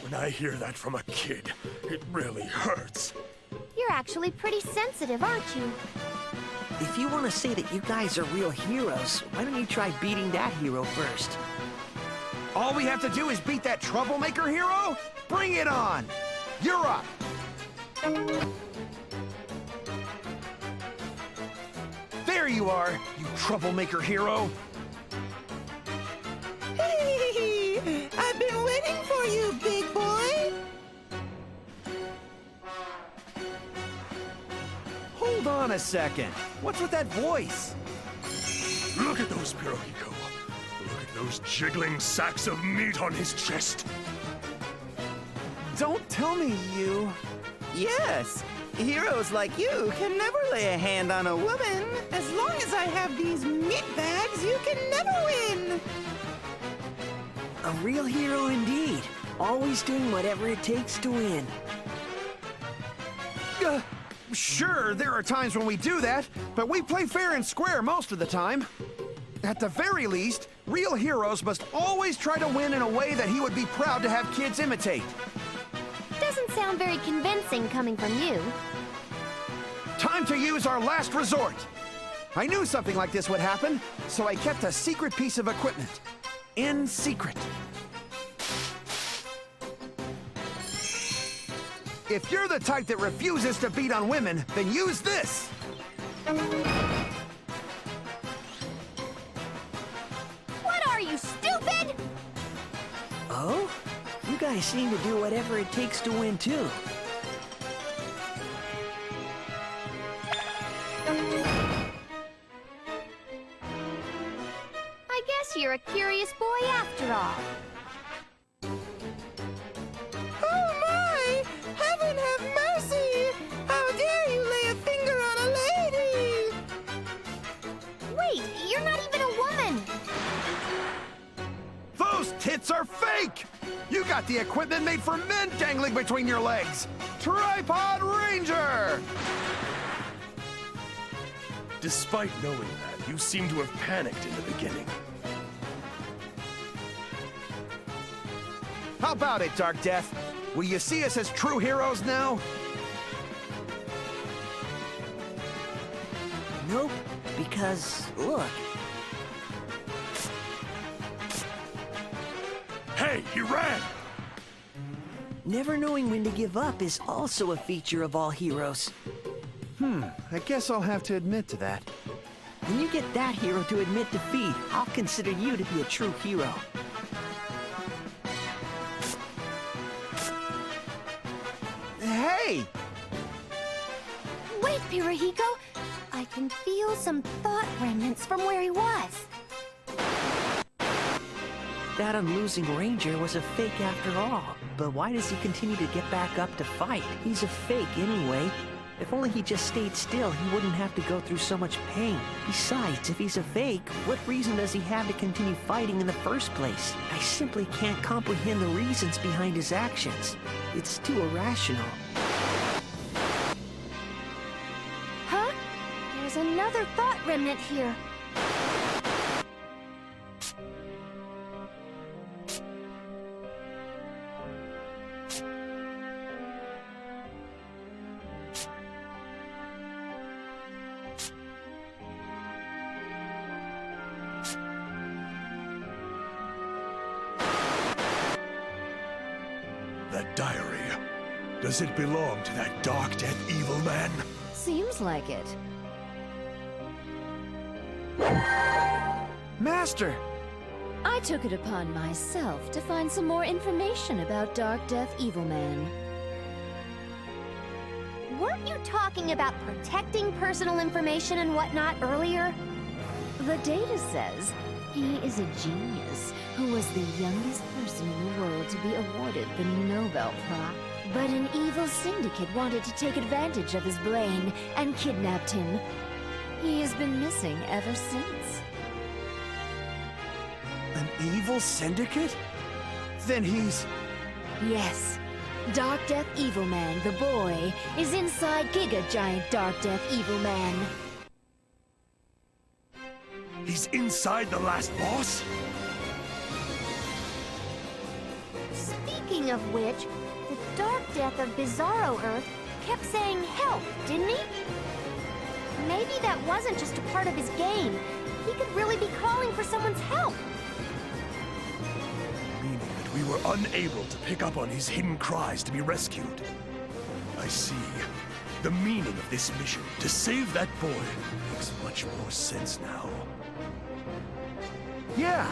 when I hear that from a kid, it really hurts. You're actually pretty sensitive, aren't you? If you want to say that you guys are real heroes, why don't you try beating that hero first? All we have to do is beat that troublemaker hero? Bring it on! You're up! There you are, you troublemaker hero! Hey, I've been waiting for you, big boy! Hold on a second. What's with that voice? Look at those, Pirohiko. Look at those jiggling sacks of meat on his chest. Don't tell me you... Yes, heroes like you can never lay a hand on a woman. As long as I have these meat bags, you can never win. A real hero indeed. Always doing whatever it takes to win. Sure, there are times when we do that, but we play fair and square most of the time. At the very least, real heroes must always try to win in a way that he would be proud to have kids imitate. Doesn't sound very convincing coming from you. Time to use our last resort. I knew something like this would happen, so I kept a secret piece of equipment. In secret. If you're the type that refuses to beat on women, then use this! What are you, stupid? Oh? You guys seem to do whatever it takes to win, too. I guess you're a curious boy after all. Oh my! Heaven have mercy! How dare you lay a finger on a lady! Wait, you're not even a woman! Those tits are fake! You got the equipment made for men dangling between your legs! Tripod Ranger! Despite knowing that, you seem to have panicked in the beginning. How about it, Darkdeath? Will you see us as true heroes now? Nope, because, look. Hey, you ran! Never knowing when to give up is also a feature of all heroes. I guess I'll have to admit to that. When you get that hero to admit defeat, I'll consider you to be a true hero. Hey! Wait, Pirohiko! I can feel some thought remnants from where he was. That unlosing Ranger was a fake after all. But why does he continue to get back up to fight? He's a fake anyway. If only he just stayed still, he wouldn't have to go through so much pain. Besides, if he's a fake, what reason does he have to continue fighting in the first place? I simply can't comprehend the reasons behind his actions. It's too irrational. Huh? There's another thought remnant here. Does it belong to that Darkdeath Evilman? Seems like it. Master! I took it upon myself to find some more information about Darkdeath Evilman. Weren't you talking about protecting personal information and whatnot earlier? The data says he is a genius who was the youngest person in the world to be awarded the Nobel Prize. But an evil syndicate wanted to take advantage of his brain and kidnapped him. He has been missing ever since. An evil syndicate? Then he's... Yes. Darkdeath Evilman, the boy, is inside Giga Giant Darkdeath Evilman. He's inside the last boss? Speaking of which, the Darkdeath of Bizarro Earth kept saying help, didn't he? Maybe that wasn't just a part of his game. He could really be calling for someone's help. Meaning that we were unable to pick up on his hidden cries to be rescued. I see. The meaning of this mission, to save that boy, makes much more sense now. Yeah!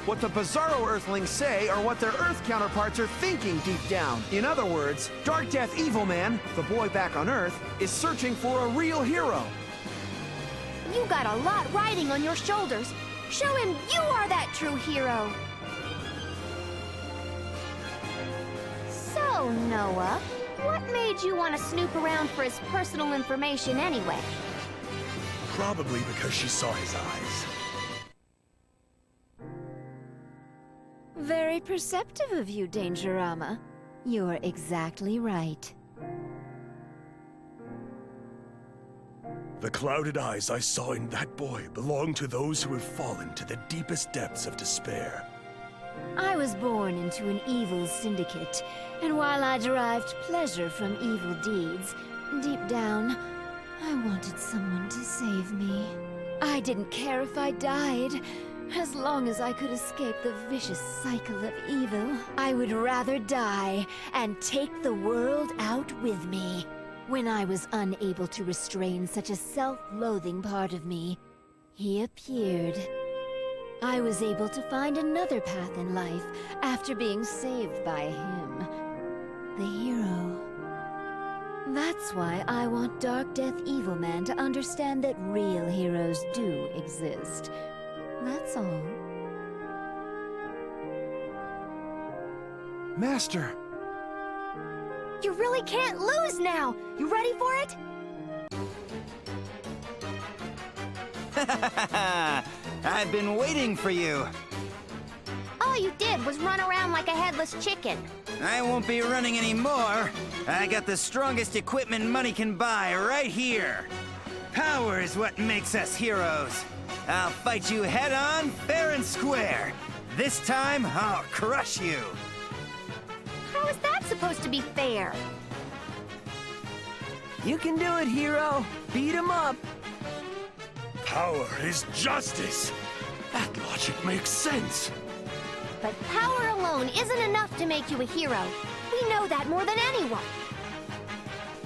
What the Bizarro Earthlings say are what their Earth counterparts are thinking deep down. In other words, Darkdeath Evilman, the boy back on Earth, is searching for a real hero. You got a lot riding on your shoulders. Show him you are that true hero. So, Noah, what made you want to snoop around for his personal information anyway? Probably because she saw his eyes. Very perceptive of you, Dangerama. You're exactly right. The clouded eyes I saw in that boy belong to those who have fallen to the deepest depths of despair. I was born into an evil syndicate, and while I derived pleasure from evil deeds, deep down, I wanted someone to save me. I didn't care if I died. As long as I could escape the vicious cycle of evil, I would rather die and take the world out with me. When I was unable to restrain such a self-loathing part of me, he appeared. I was able to find another path in life after being saved by him. The hero. That's why I want Darkdeath Evilman to understand that real heroes do exist. That's all. Master! You really can't lose now! You ready for it? I've been waiting for you. All you did was run around like a headless chicken. I won't be running anymore. I got the strongest equipment money can buy right here. Power is what makes us heroes. I'll fight you head on, fair and square. This time, I'll crush you. How is that supposed to be fair? You can do it, hero. Beat him up. Power is justice. That logic makes sense. But power alone isn't enough to make you a hero. We know that more than anyone.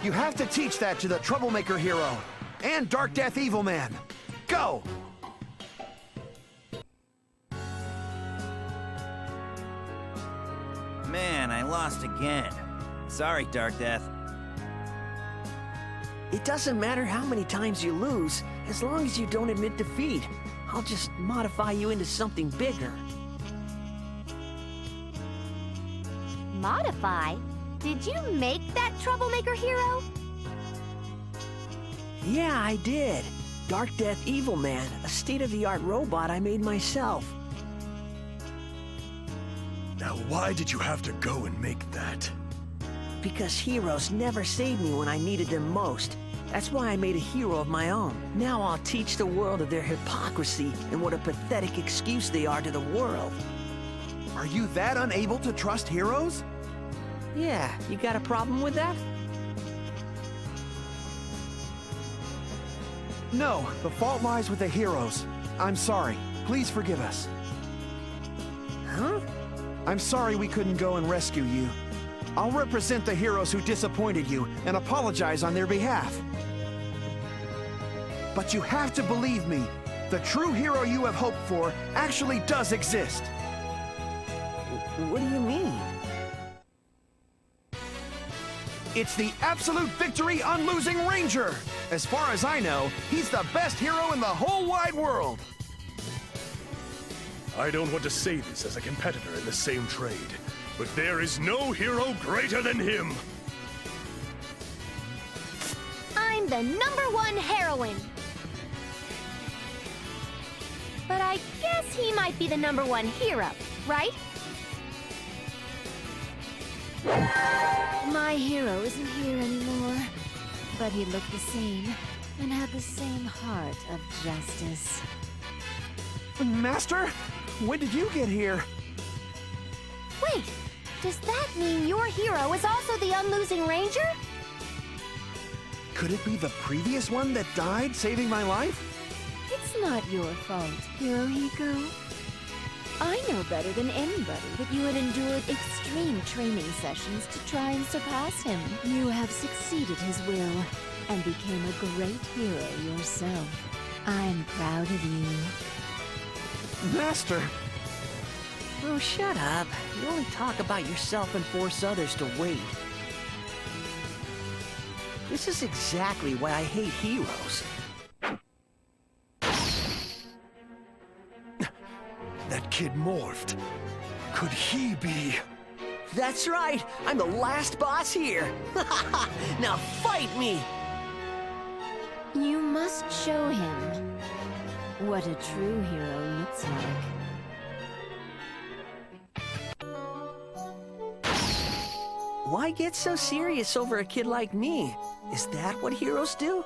You have to teach that to the Troublemaker hero and Darkdeath Evilman. Go! Man, I lost again. Sorry, Darkdeath. It doesn't matter how many times you lose, as long as you don't admit defeat. I'll just modify you into something bigger. Modify? Did you make that Troublemaker hero? Yeah, I did. Darkdeath Evilman, a state-of-the-art robot I made myself. Now why did you have to go and make that? Because heroes never saved me when I needed them most. That's why I made a hero of my own. Now I'll teach the world of their hypocrisy and what a pathetic excuse they are to the world. Are you that unable to trust heroes? Yeah, you got a problem with that? No, the fault lies with the heroes. I'm sorry. Please forgive us. Huh? I'm sorry we couldn't go and rescue you. I'll represent the heroes who disappointed you and apologize on their behalf. But you have to believe me. The true hero you have hoped for actually does exist. What do you mean? It's the Absolute Victory Unlosing Ranger! As far as I know, he's the best hero in the whole wide world! I don't want to say this as a competitor in the same trade, but there is no hero greater than him! I'm the #1 heroine. But I guess he might be the #1 hero, right? My hero isn't here anymore, but he looked the same and had the same heart of justice. Master? When did you get here? Wait, does that mean your hero is also the Unlosing Ranger? Could it be the previous one that died, saving my life? It's not your fault, Hirohiko. I know better than anybody that you had endured extreme training sessions to try and surpass him. You have succeeded his will and became a great hero yourself. I'm proud of you. Master! Oh, shut up. You only talk about yourself and force others to wait. This is exactly why I hate heroes. That kid morphed. Could he be... That's right! I'm the last boss here! Now fight me! You must show him what a true hero looks like. Why get so serious over a kid like me? Is that what heroes do?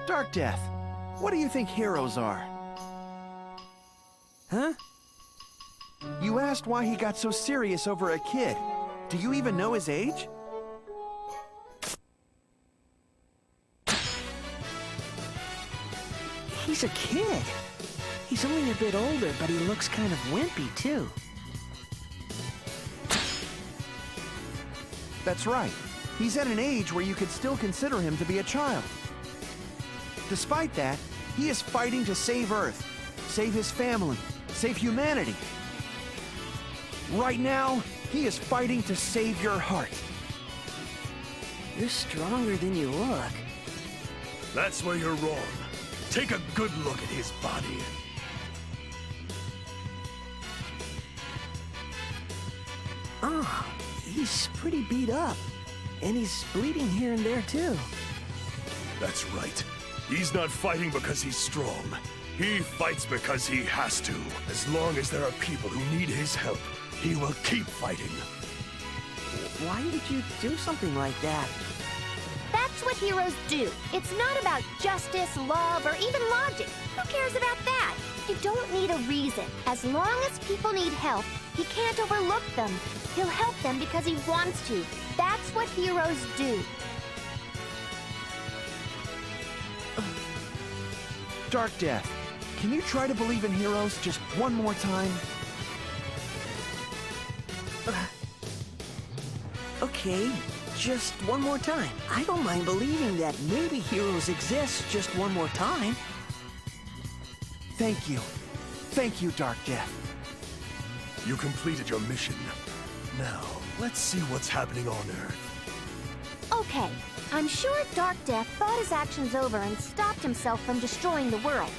Darkdeath, what do you think heroes are? Huh? You asked why he got so serious over a kid. Do you even know his age? He's a kid. He's only a bit older, but he looks kind of wimpy, too. That's right. He's at an age where you could still consider him to be a child. Despite that, he is fighting to save Earth, save his family, save humanity. Right now, he is fighting to save your heart. You're stronger than you look. That's where you're wrong. Take a good look at his body. Oh, he's pretty beat up. And he's bleeding here and there, too. That's right. He's not fighting because he's strong. He fights because he has to. As long as there are people who need his help, he will keep fighting. Why would you do something like that? That's what heroes do. It's not about justice, love, or even logic. Who cares about that? You don't need a reason. As long as people need help, he can't overlook them. He'll help them because he wants to. That's what heroes do. Darkdeath, can you try to believe in heroes just one more time? Okay, just one more time. I don't mind believing that maybe heroes exist just one more time. Thank you. Thank you, Darkdeath. You completed your mission. Now, let's see what's happening on Earth. Okay, I'm sure Darkdeath thought his actions over and stopped himself from destroying the world.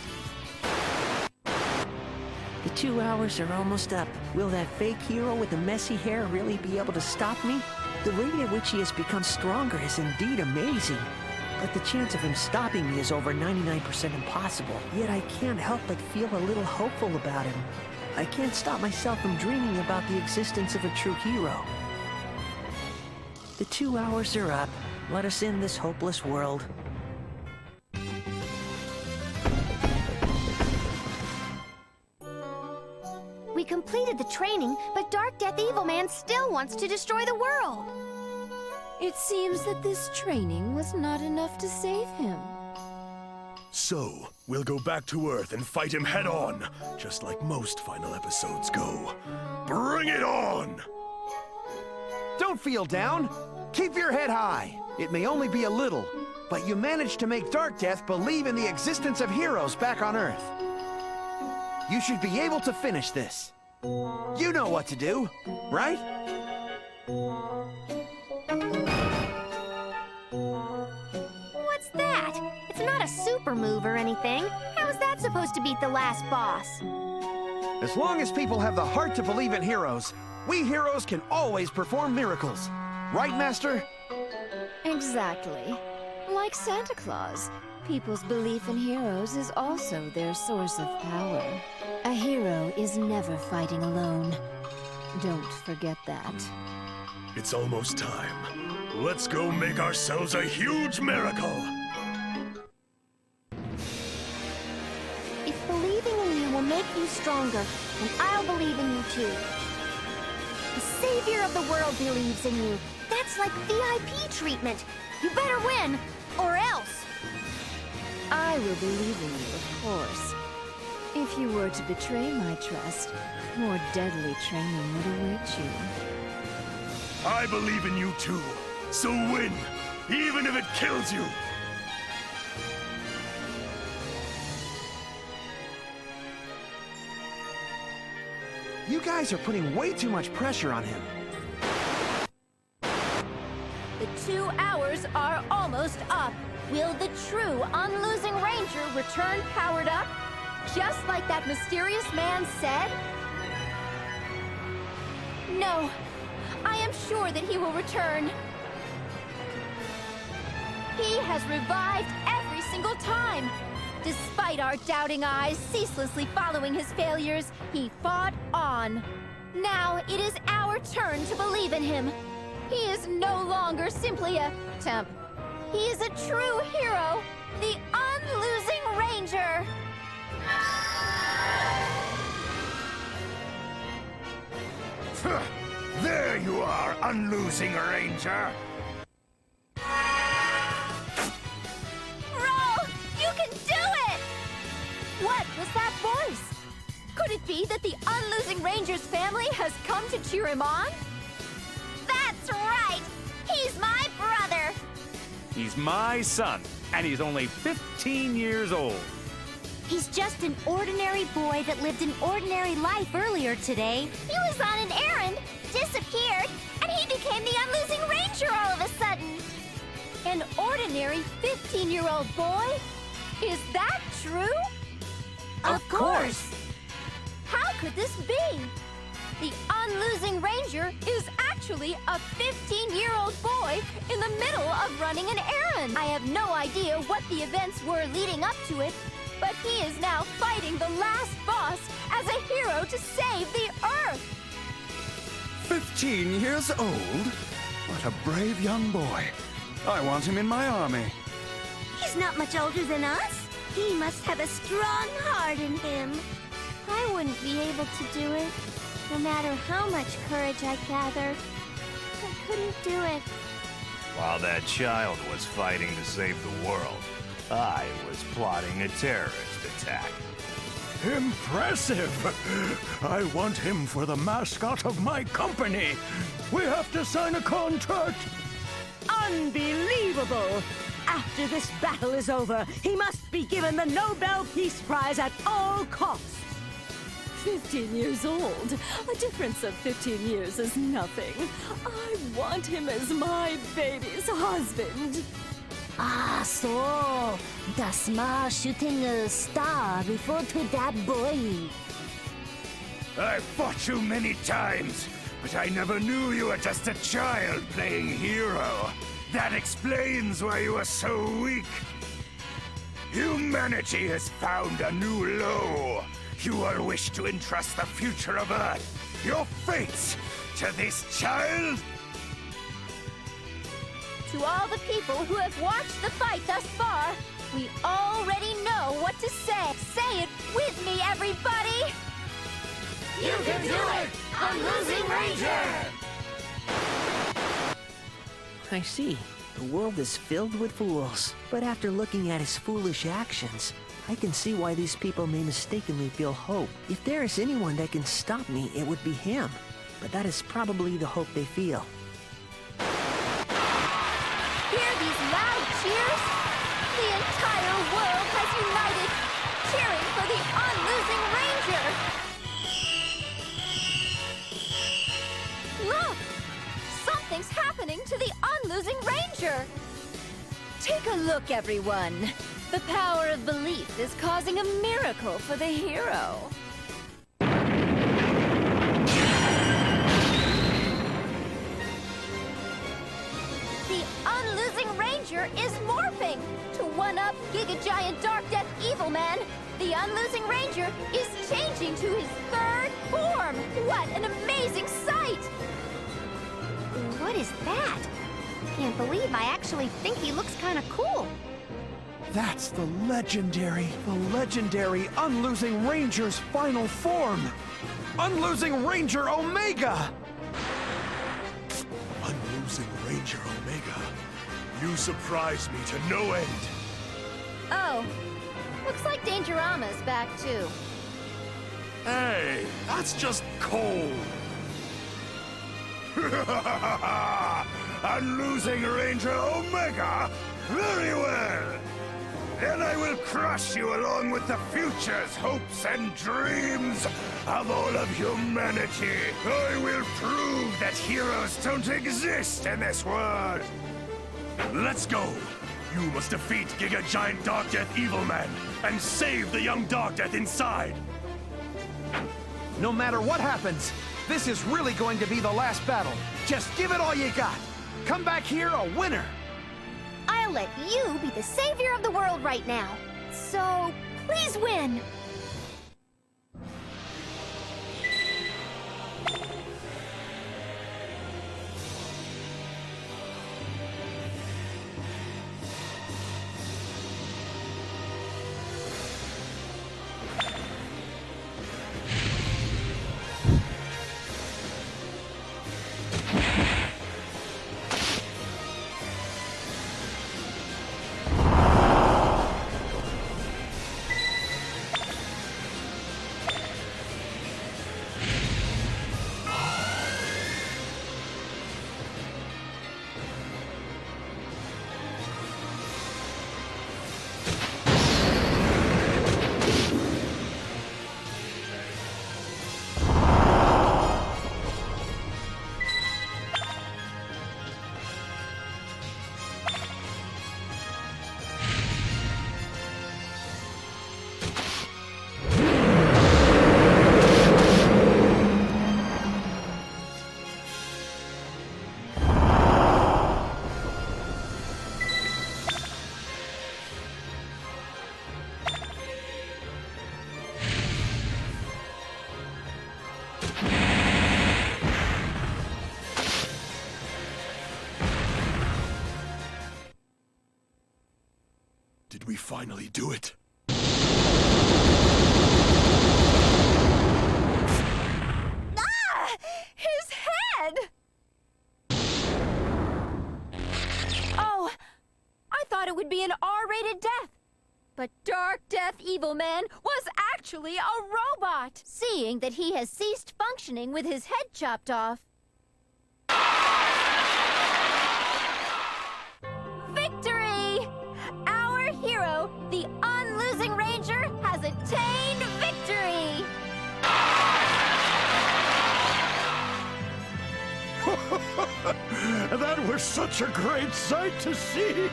The 2 hours are almost up. Will that fake hero with the messy hair really be able to stop me? The rate at which he has become stronger is indeed amazing. But the chance of him stopping me is over 99% impossible. Yet I can't help but feel a little hopeful about him. I can't stop myself from dreaming about the existence of a true hero. The 2 hours are up. Let us end this hopeless world. We completed the training, but Darkdeath Evilman still wants to destroy the world. It seems that this training was not enough to save him. So, we'll go back to Earth and fight him head-on, just like most final episodes go. Bring it on! Don't feel down. Keep your head high. It may only be a little, but you managed to make Darkdeath believe in the existence of heroes back on Earth. You should be able to finish this. You know what to do, right? What's that? It's not a super move or anything. How is that supposed to beat the last boss? As long as people have the heart to believe in heroes, we heroes can always perform miracles. Right, Master? Exactly. Like Santa Claus, people's belief in heroes is also their source of power. A hero is never fighting alone. Don't forget that. It's almost time. Let's go make ourselves a huge miracle! If believing in you will make you stronger, then I'll believe in you too. The savior of the world believes in you. That's like VIP treatment. You better win, or else. I will believe in you, of course. If you were to betray my trust, more deadly training would await you. I believe in you too, so win, even if it kills you! You guys are putting way too much pressure on him. The 2 hours are almost up. Will the true Unlosing Ranger return powered up? Just like that mysterious man said? No, I am sure that he will return. He has revived every single time. Despite our doubting eyes ceaselessly following his failures, he fought on. Now it is our turn to believe in him. He is no longer simply a temp. He is a true hero, the Unlosing Ranger. There you are, Unlosing Ranger! Bro, you can do it! What was that voice? Could it be that the Unlosing Ranger's family has come to cheer him on? That's right! He's my brother! He's my son, and he's only 15 years old. He's just an ordinary boy that lived an ordinary life earlier today. He was on an errand, disappeared, and he became the Unlosing Ranger all of a sudden. An ordinary 15-year-old boy? Is that true? Of course! How could this be? The Unlosing Ranger is actually a 15-year-old boy in the middle of running an errand. I have no idea what the events were leading up to it, but he is now fighting the last boss as a hero to save the Earth. 15 years old? What a brave young boy. I want him in my army. He's not much older than us. He must have a strong heart in him. I wouldn't be able to do it, no matter how much courage I gathered. I couldn't do it. While that child was fighting to save the world, I was plotting a terrorist attack. Impressive! I want him for the mascot of my company. We have to sign a contract. Unbelievable! After this battle is over, he must be given the Nobel Peace Prize at all costs. 15 years old. A difference of 15 years is nothing. I want him as my baby's husband. Ah, so the small shooting star referred to that boy. I fought you many times, but I never knew you were just a child playing hero. That explains why you are so weak. Humanity has found a new low. You all wish to entrust the future of Earth, your fates, to this child? To all the people who have watched the fight thus far, we already know what to say. Say it with me, everybody! You can do it! Unlosing Ranger! I see. The world is filled with fools. But after looking at his foolish actions, I can see why these people may mistakenly feel hope. If there is anyone that can stop me, it would be him. But that is probably the hope they feel. these loud cheers? The entire world has united, cheering for the unlosing Ranger! Look! Something's happening to the unlosing Ranger! Take a look, everyone. The power of belief is causing a miracle for the hero. The unlosing Ranger is morphing! To one-up Giga Giant Darkdeath Evilman, the unlosing Ranger is changing to his third form! What an amazing sight! What is that? Can't believe I actually think he looks kind of cool. That's the legendary Unlosing Ranger's final form! Unlosing Ranger Omega! Unlosing Ranger Omega. You surprise me to no end. Oh, looks like Dangerama's back too. Hey, that's just cold. Unlosing Ranger Omega? Very well! Then I will crush you along with the future's hopes and dreams of all of humanity. I will prove that heroes don't exist in this world. Let's go. You must defeat Giga Giant Darkdeath Evilman and save the young Darkdeath inside. No matter what happens, this is really going to be the last battle. Just give it all you got. Come back here a winner. I'll let you be the savior of the world right now. So, please win! Did we finally do it? Ah! His head! Oh, I thought it would be an R-rated death. But Darkdeath Evilman was actually a robot, seeing that he has ceased functioning with his head chopped off. Victory! Our hero, the Unlosing Ranger, has attained victory! That was such a great sight to see.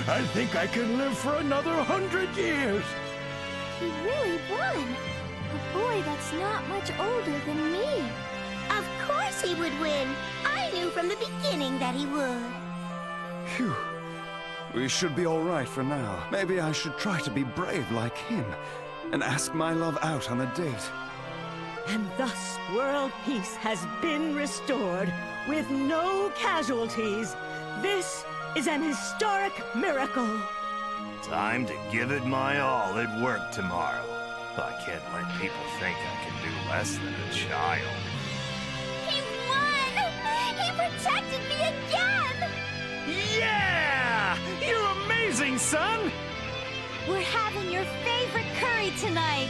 I think I can live for another 100 years. He really won. A boy that's not much older than me. Of course he would win. I knew from the beginning that he would. Phew. We should be all right for now. Maybe I should try to be brave like him and ask my love out on a date. And thus world peace has been restored with no casualties. This is an historic miracle. Time to give it my all at work tomorrow. I can't let people think I can do less than a child. He won! He protected me again! Yeah! You're amazing, son! We're having your favorite curry tonight.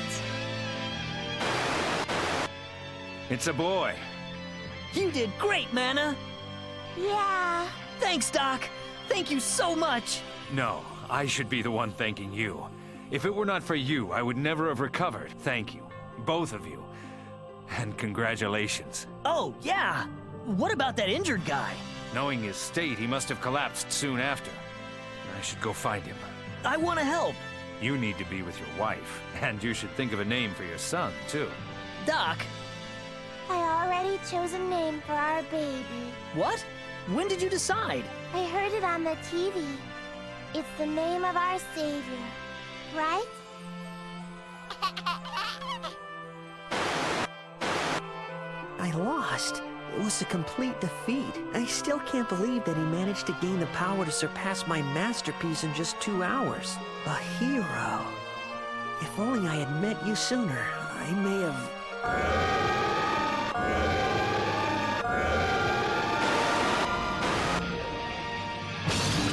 It's a boy. You did great, Mana. Yeah. Thanks, Doc. Thank you so much! No, I should be the one thanking you. If it were not for you, I would never have recovered. Thank you. Both of you. And congratulations. Oh, yeah! What about that injured guy? Knowing his state, he must have collapsed soon after. I should go find him. I want to help. You need to be with your wife, and you should think of a name for your son, too. Doc! I already chose a name for our baby. What? When did you decide? I heard it on the TV. It's the name of our savior, right? I lost. It was a complete defeat. I still can't believe that he managed to gain the power to surpass my masterpiece in just 2 hours. A hero. If only I had met you sooner, I may have...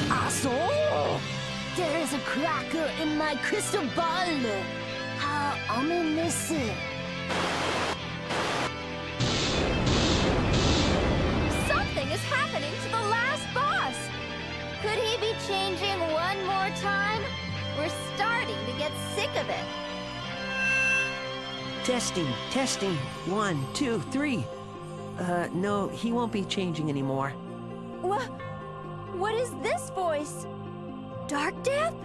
Asshole! There is a cracker in my crystal ball. How ominous. Something is happening to the last boss! Could he be changing one more time? We're starting to get sick of it. Testing, testing. 1, 2, 3. No, he won't be changing anymore. What is this voice? Darkdeath?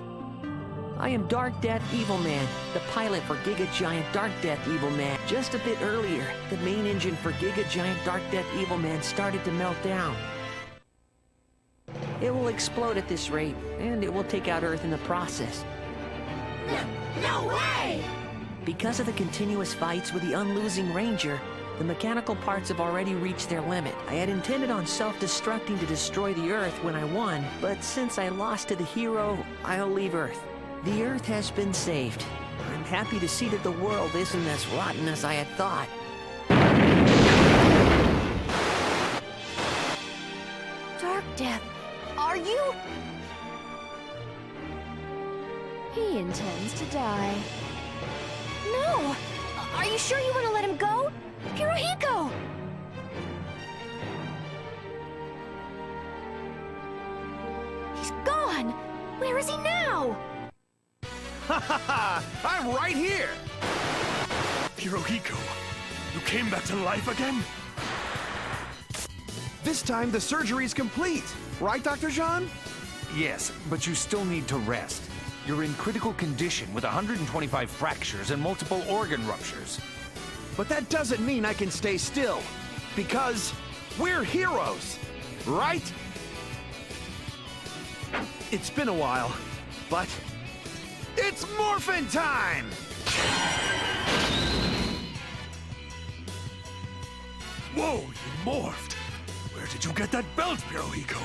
I am Darkdeath Evilman, the pilot for Giga Giant Darkdeath Evilman. Just a bit earlier, the main engine for Giga Giant Darkdeath Evilman started to melt down. It will explode at this rate, and it will take out Earth in the process. No way! Because of the continuous fights with the Unlosing Ranger, the mechanical parts have already reached their limit. I had intended on self-destructing to destroy the Earth when I won, but since I lost to the hero, I'll leave Earth. The Earth has been saved. I'm happy to see that the world isn't as rotten as I had thought. Darkdeath, are you? He intends to die. No! Are you sure you want to let him go? Hirohiko! He's gone! Where is he now? Ha ha ha! I'm right here! Hirohiko, you came back to life again? This time the surgery's complete. Right, Dr. Jean? Yes, but you still need to rest. You're in critical condition with 125 fractures and multiple organ ruptures. But that doesn't mean I can stay still. Because we're heroes, right? It's been a while, but it's morphin' time! Whoa, you morphed! Where did you get that belt, Hirohiko?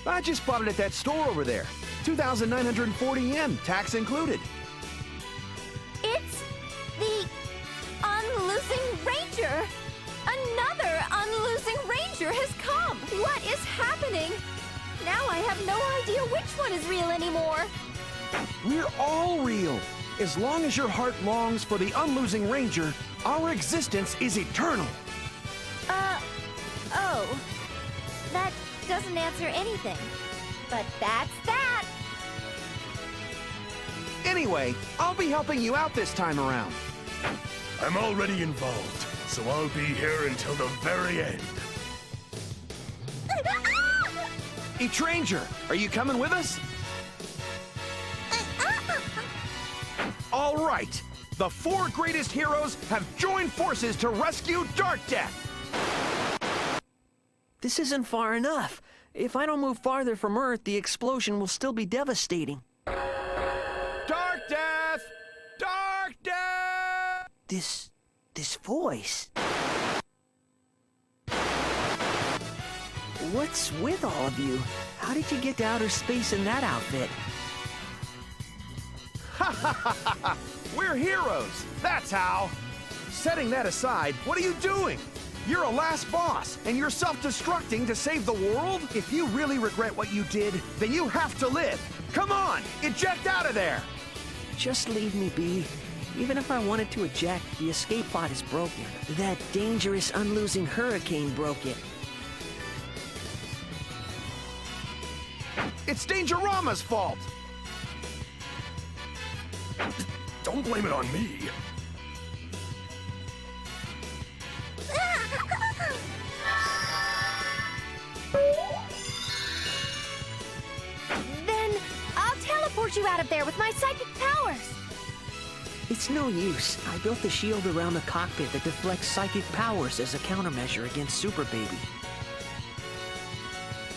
I just bought it at that store over there. 2,940 yen, tax included. It's the Unlosing Ranger! Another Unlosing Ranger has come! What is happening? Now I have no idea which one is real anymore. We're all real. As long as your heart longs for the Unlosing Ranger, our existence is eternal. Oh. That doesn't answer anything. But that's that. Anyway, I'll be helping you out this time around. I'm already involved, so I'll be here until the very end. Etranger, are you coming with us? All right. The 4 greatest heroes have joined forces to rescue Darkdeath. This isn't far enough. If I don't move farther from Earth, the explosion will still be devastating. Darkdeath! Darkdeath! This voice. What's with all of you? How did you get to outer space in that outfit? Ha ha ha ha ha! We're heroes! That's how! Setting that aside, what are you doing? You're a last boss, and you're self-destructing to save the world? If you really regret what you did, then you have to live! Come on! Eject out of there! Just leave me be. Even if I wanted to eject, the escape pod is broken. That dangerous Unlosing hurricane broke it. It's Dangerama's fault! Don't blame it on me. Then I'll teleport you out of there with my psychic powers. It's no use. I built the shield around the cockpit that deflects psychic powers as a countermeasure against Super Baby.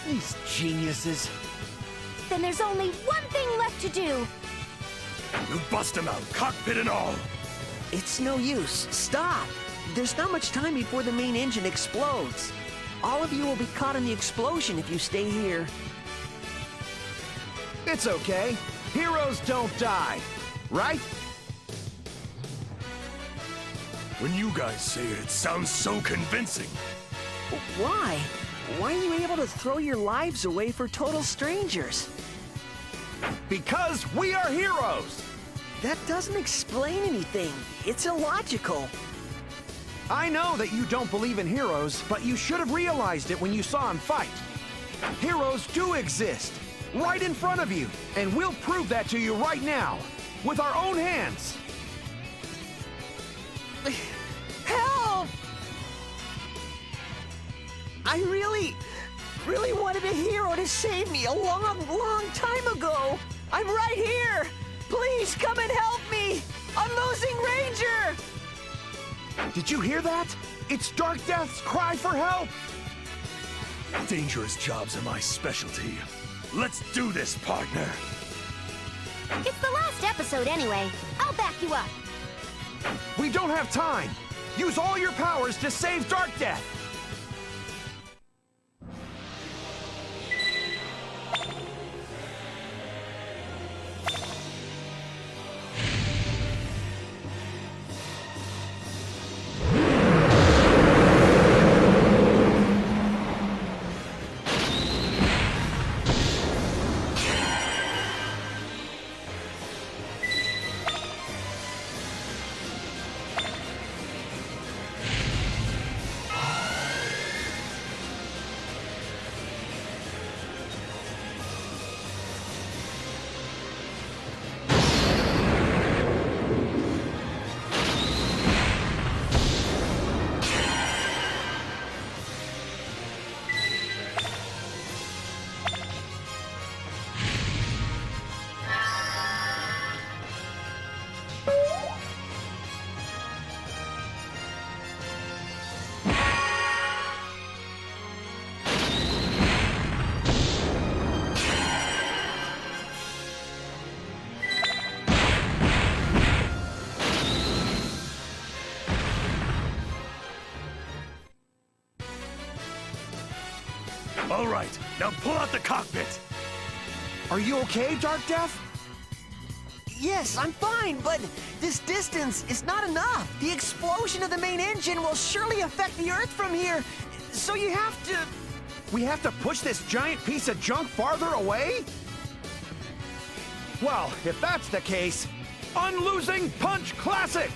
These geniuses. Then there's only one thing left to do. You bust him out, cockpit and all. It's no use. Stop! There's not much time before the main engine explodes. All of you will be caught in the explosion if you stay here. It's okay. Heroes don't die, right? When you guys say it, it sounds so convincing. Why? Why are you able to throw your lives away for total strangers? Because we are heroes! That doesn't explain anything. It's illogical. I know that you don't believe in heroes, but you should have realized it when you saw him fight. Heroes do exist, right in front of you, and we'll prove that to you right now, with our own hands. Help! I really wanted a hero to save me a long time ago. I'm right here. Please come and help me. Unlosing Ranger! Did you hear that? It's Darkdeath's cry for help! Dangerous jobs are my specialty. Let's do this, partner. It's the last episode anyway. I'll back you up. We don't have time. Use all your powers to save Darkdeath. All right, now pull out the cockpit. Are you okay, Darkdeath? Yes, I'm fine, but this distance is not enough. The explosion of the main engine will surely affect the Earth from here, so you have to... We have to push this giant piece of junk farther away? Well, if that's the case, Unlosing Punch Classic!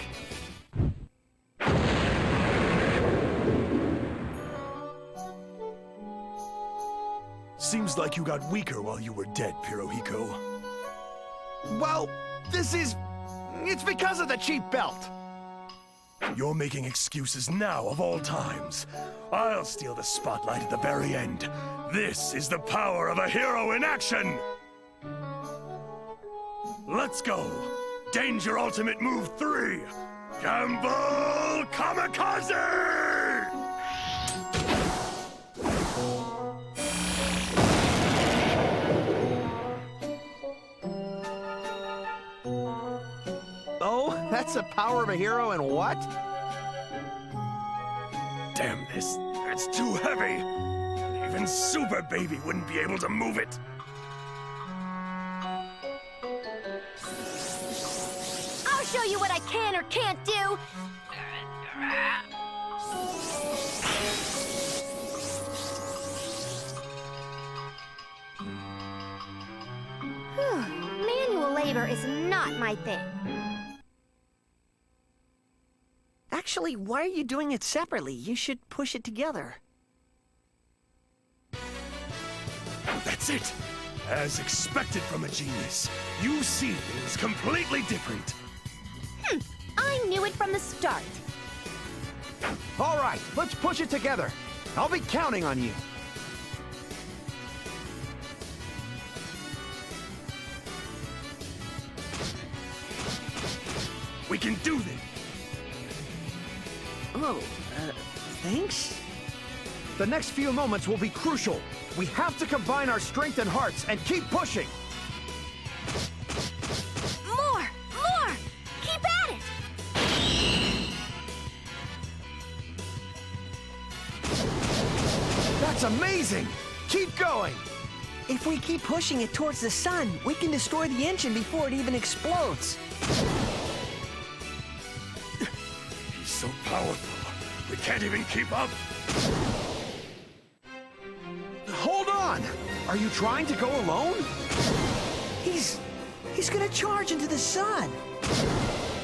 Seems like you got weaker while you were dead, Pirohiko. Well, it's because of the cheap belt. You're making excuses now of all times. I'll steal the spotlight at the very end. This is the power of a hero in action! Let's go! Danger Ultimate Move 3! Gamble Kamikaze! Oh, that's the power of a hero and what? Damn this, it's too heavy. Even Super Baby wouldn't be able to move it. I'll show you what I can or can't do. Manual labor is not my thing. Actually, why are you doing it separately? You should push it together. That's it. As expected from a genius, you see things completely different. I knew it from the start. All right, let's push it together. I'll be counting on you. We can do this! Oh, thanks? The next few moments will be crucial. We have to combine our strength and hearts and keep pushing. More! Keep at it! That's amazing! Keep going! If we keep pushing it towards the sun, we can destroy the engine before it even explodes. He's so powerful, we can't even keep up! Hold on! Are you trying to go alone? He's gonna charge into the sun!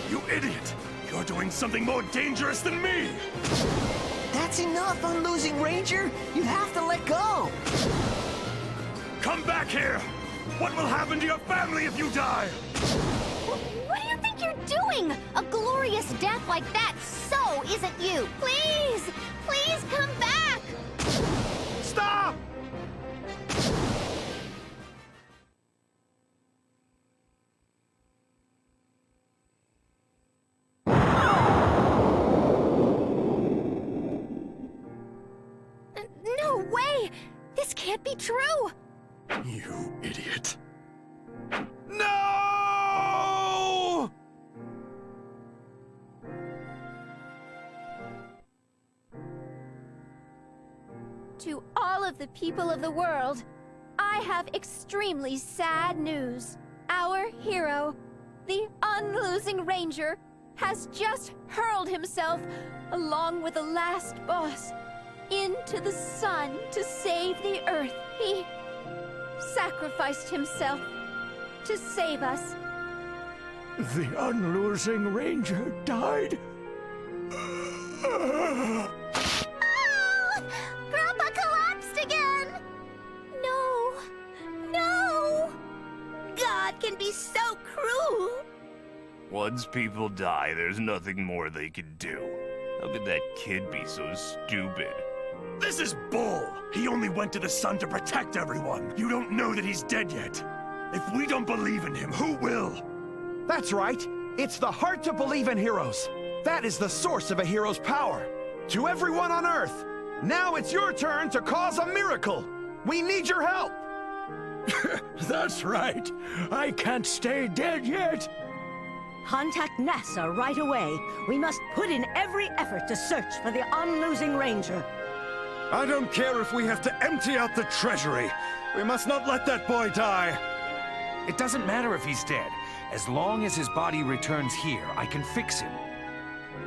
You idiot! You're doing something more dangerous than me! That's enough, Unlosing Ranger! You have to let go! Come back here! What will happen to your family if you die? What do you think you're doing? A glorious death like that so isn't you! Please! Please come back! Stop! No way! This can't be true! You idiot. No! To all of the people of the world, I have extremely sad news. Our hero, the Unlosing Ranger, has just hurled himself, along with the last boss, into the sun to save the Earth. He sacrificed himself to save us. The Unlosing Ranger died? Oh! Grandpa collapsed again! No! No! God can be so cruel! Once people die, there's nothing more they can do. How could that kid be so stupid? This is bull! He only went to the sun to protect everyone. You don't know that he's dead yet. If we don't believe in him, who will? That's right. It's the heart to believe in heroes. That is the source of a hero's power. To everyone on Earth, now it's your turn to cause a miracle. We need your help. That's right. I can't stay dead yet. Contact NASA right away. We must put in every effort to search for the Unlosing Ranger. I don't care if we have to empty out the treasury. We must not let that boy die. It doesn't matter if he's dead. As long as his body returns here, I can fix him.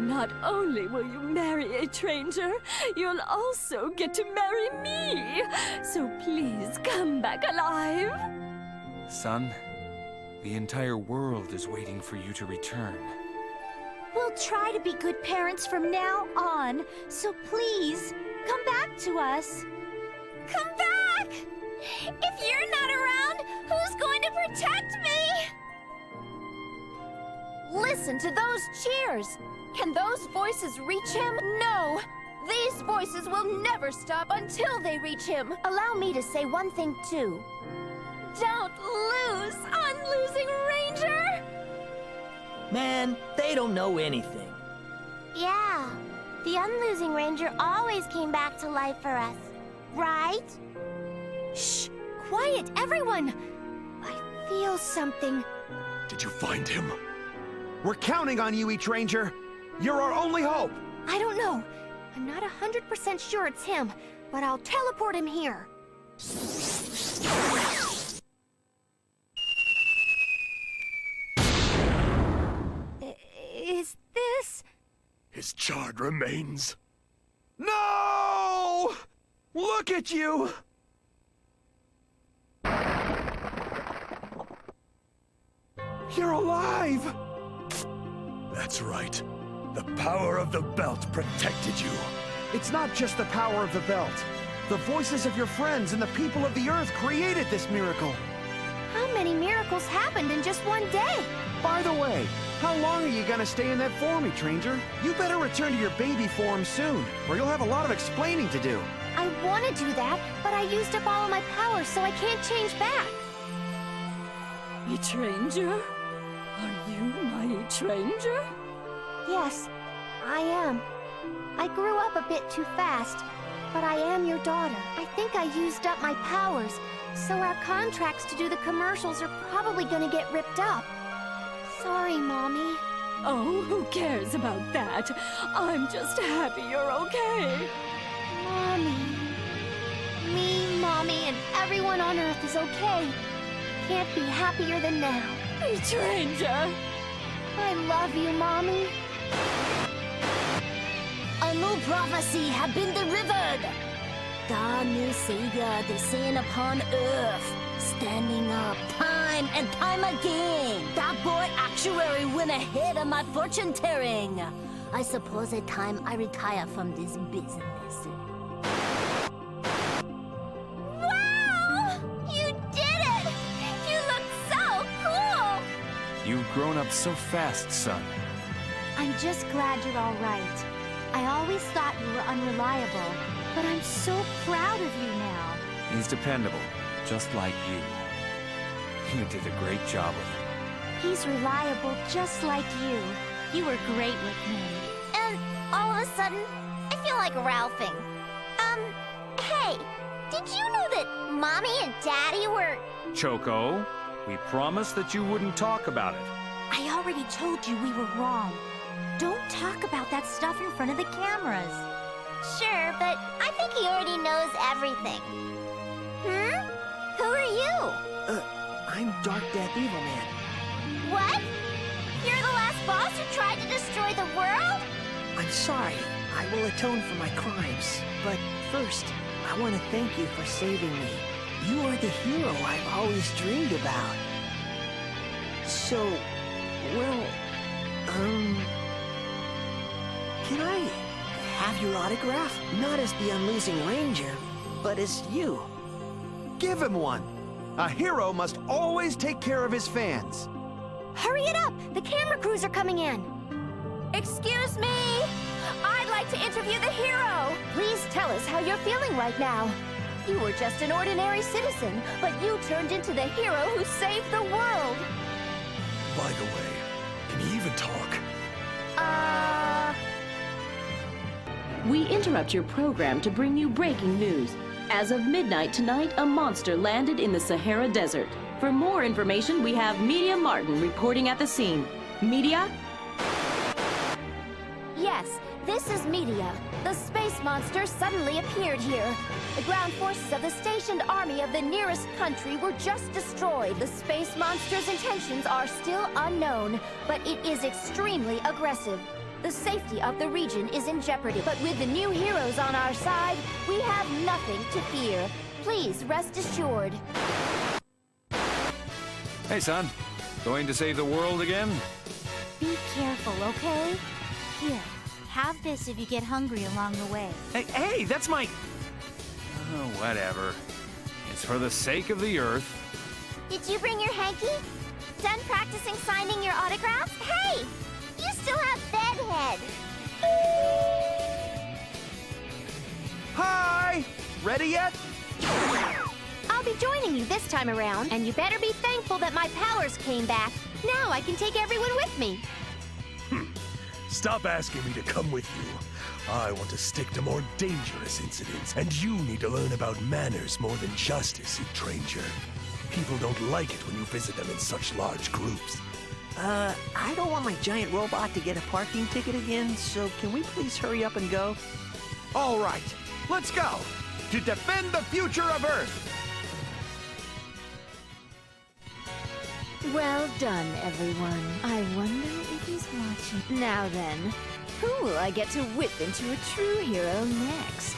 Not only will you marry a stranger, you'll also get to marry me. So please come back alive. Son, the entire world is waiting for you to return. We'll try to be good parents from now on, so please, come back to us. Come back! If you're not around, who's going to protect me? Listen to those cheers! Can those voices reach him? No! These voices will never stop until they reach him! Allow me to say one thing, too. Don't lose, Unlosing Ranger! Man, they don't know anything. Yeah, the Unlosing Ranger always came back to life for us, right? Shh! Quiet, everyone! I feel something. Did you find him? We're counting on you, Each Ranger. You're our only hope. I don't know. I'm not 100% sure it's him, but I'll teleport him here. Is this... His charred remains. No! Look at you! You're alive! That's right. The power of the belt protected you. It's not just the power of the belt. The voices of your friends and the people of the Earth created this miracle. How many miracles happened in just one day? By the way, how long are you gonna stay in that form, Ranger? You better return to your baby form soon, or you'll have a lot of explaining to do. I want to do that, but I used up all of my powers, so I can't change back. Ranger? Are you my Ranger? Yes, I am. I grew up a bit too fast, but I am your daughter. I think I used up my powers, so our contracts to do the commercials are probably gonna get ripped up. Sorry, Mommy. Oh, who cares about that? I'm just happy you're okay. Mommy. Me, Mommy, and everyone on Earth is okay. Can't be happier than now. Ranger! I love you, Mommy. A new prophecy had been delivered. The new savior descend upon Earth, standing up time and time again. That boy actuary went ahead of my fortune telling. I suppose it's time I retire from this business. Wow! You did it! You look so cool! You've grown up so fast, son. I'm just glad you're all right. I always thought you were unreliable, but I'm so proud of you now. He's dependable, just like you. You did a great job with him. He's reliable just like you. You were great with me. And all of a sudden, I feel like Ralphing. Hey, did you know that Mommy and Daddy were... Choco, we promised that you wouldn't talk about it. I already told you we were wrong. Don't talk about that stuff in front of the cameras. Sure, but I think he already knows everything. Who are you? I'm Darkdeath Evilman. What? You're the last boss who tried to destroy the world? I'm sorry. I will atone for my crimes. But first, I want to thank you for saving me. You are the hero I've always dreamed about. So, well, can I have your autograph? Not as the Unlosing Ranger, but as you. Give him one. A hero must always take care of his fans. Hurry it up! The camera crews are coming in. Excuse me! I'd like to interview the hero! Please tell us how you're feeling right now. You were just an ordinary citizen, but you turned into the hero who saved the world! By the way, can you even talk? We interrupt your program to bring you breaking news. As of midnight tonight, a monster landed in the Sahara Desert. For more information, we have Media Martin reporting at the scene. Media? Yes, this is Media. The space monster suddenly appeared here. The ground forces of the stationed army of the nearest country were just destroyed. The space monster's intentions are still unknown, but it is extremely aggressive. The safety of the region is in jeopardy, but with the new heroes on our side, we have nothing to fear. Please rest assured. Hey, son. Going to save the world again? Be careful, okay? Here, have this if you get hungry along the way. Hey, that's my... Oh, whatever. It's for the sake of the Earth. Did you bring your hanky? Done practicing signing your autographs? Hey! You still have bedhead. Hi! Ready yet? I'll be joining you this time around, and you better be thankful that my powers came back. Now I can take everyone with me. Stop asking me to come with you. I want to stick to more dangerous incidents, and you need to learn about manners more than justice, Ranger. People don't like it when you visit them in such large groups. I don't want my giant robot to get a parking ticket again, so can we please hurry up and go? All right, let's go! To defend the future of Earth! Well done, everyone. I wonder if he's watching. Now then, who will I get to whip into a true hero next?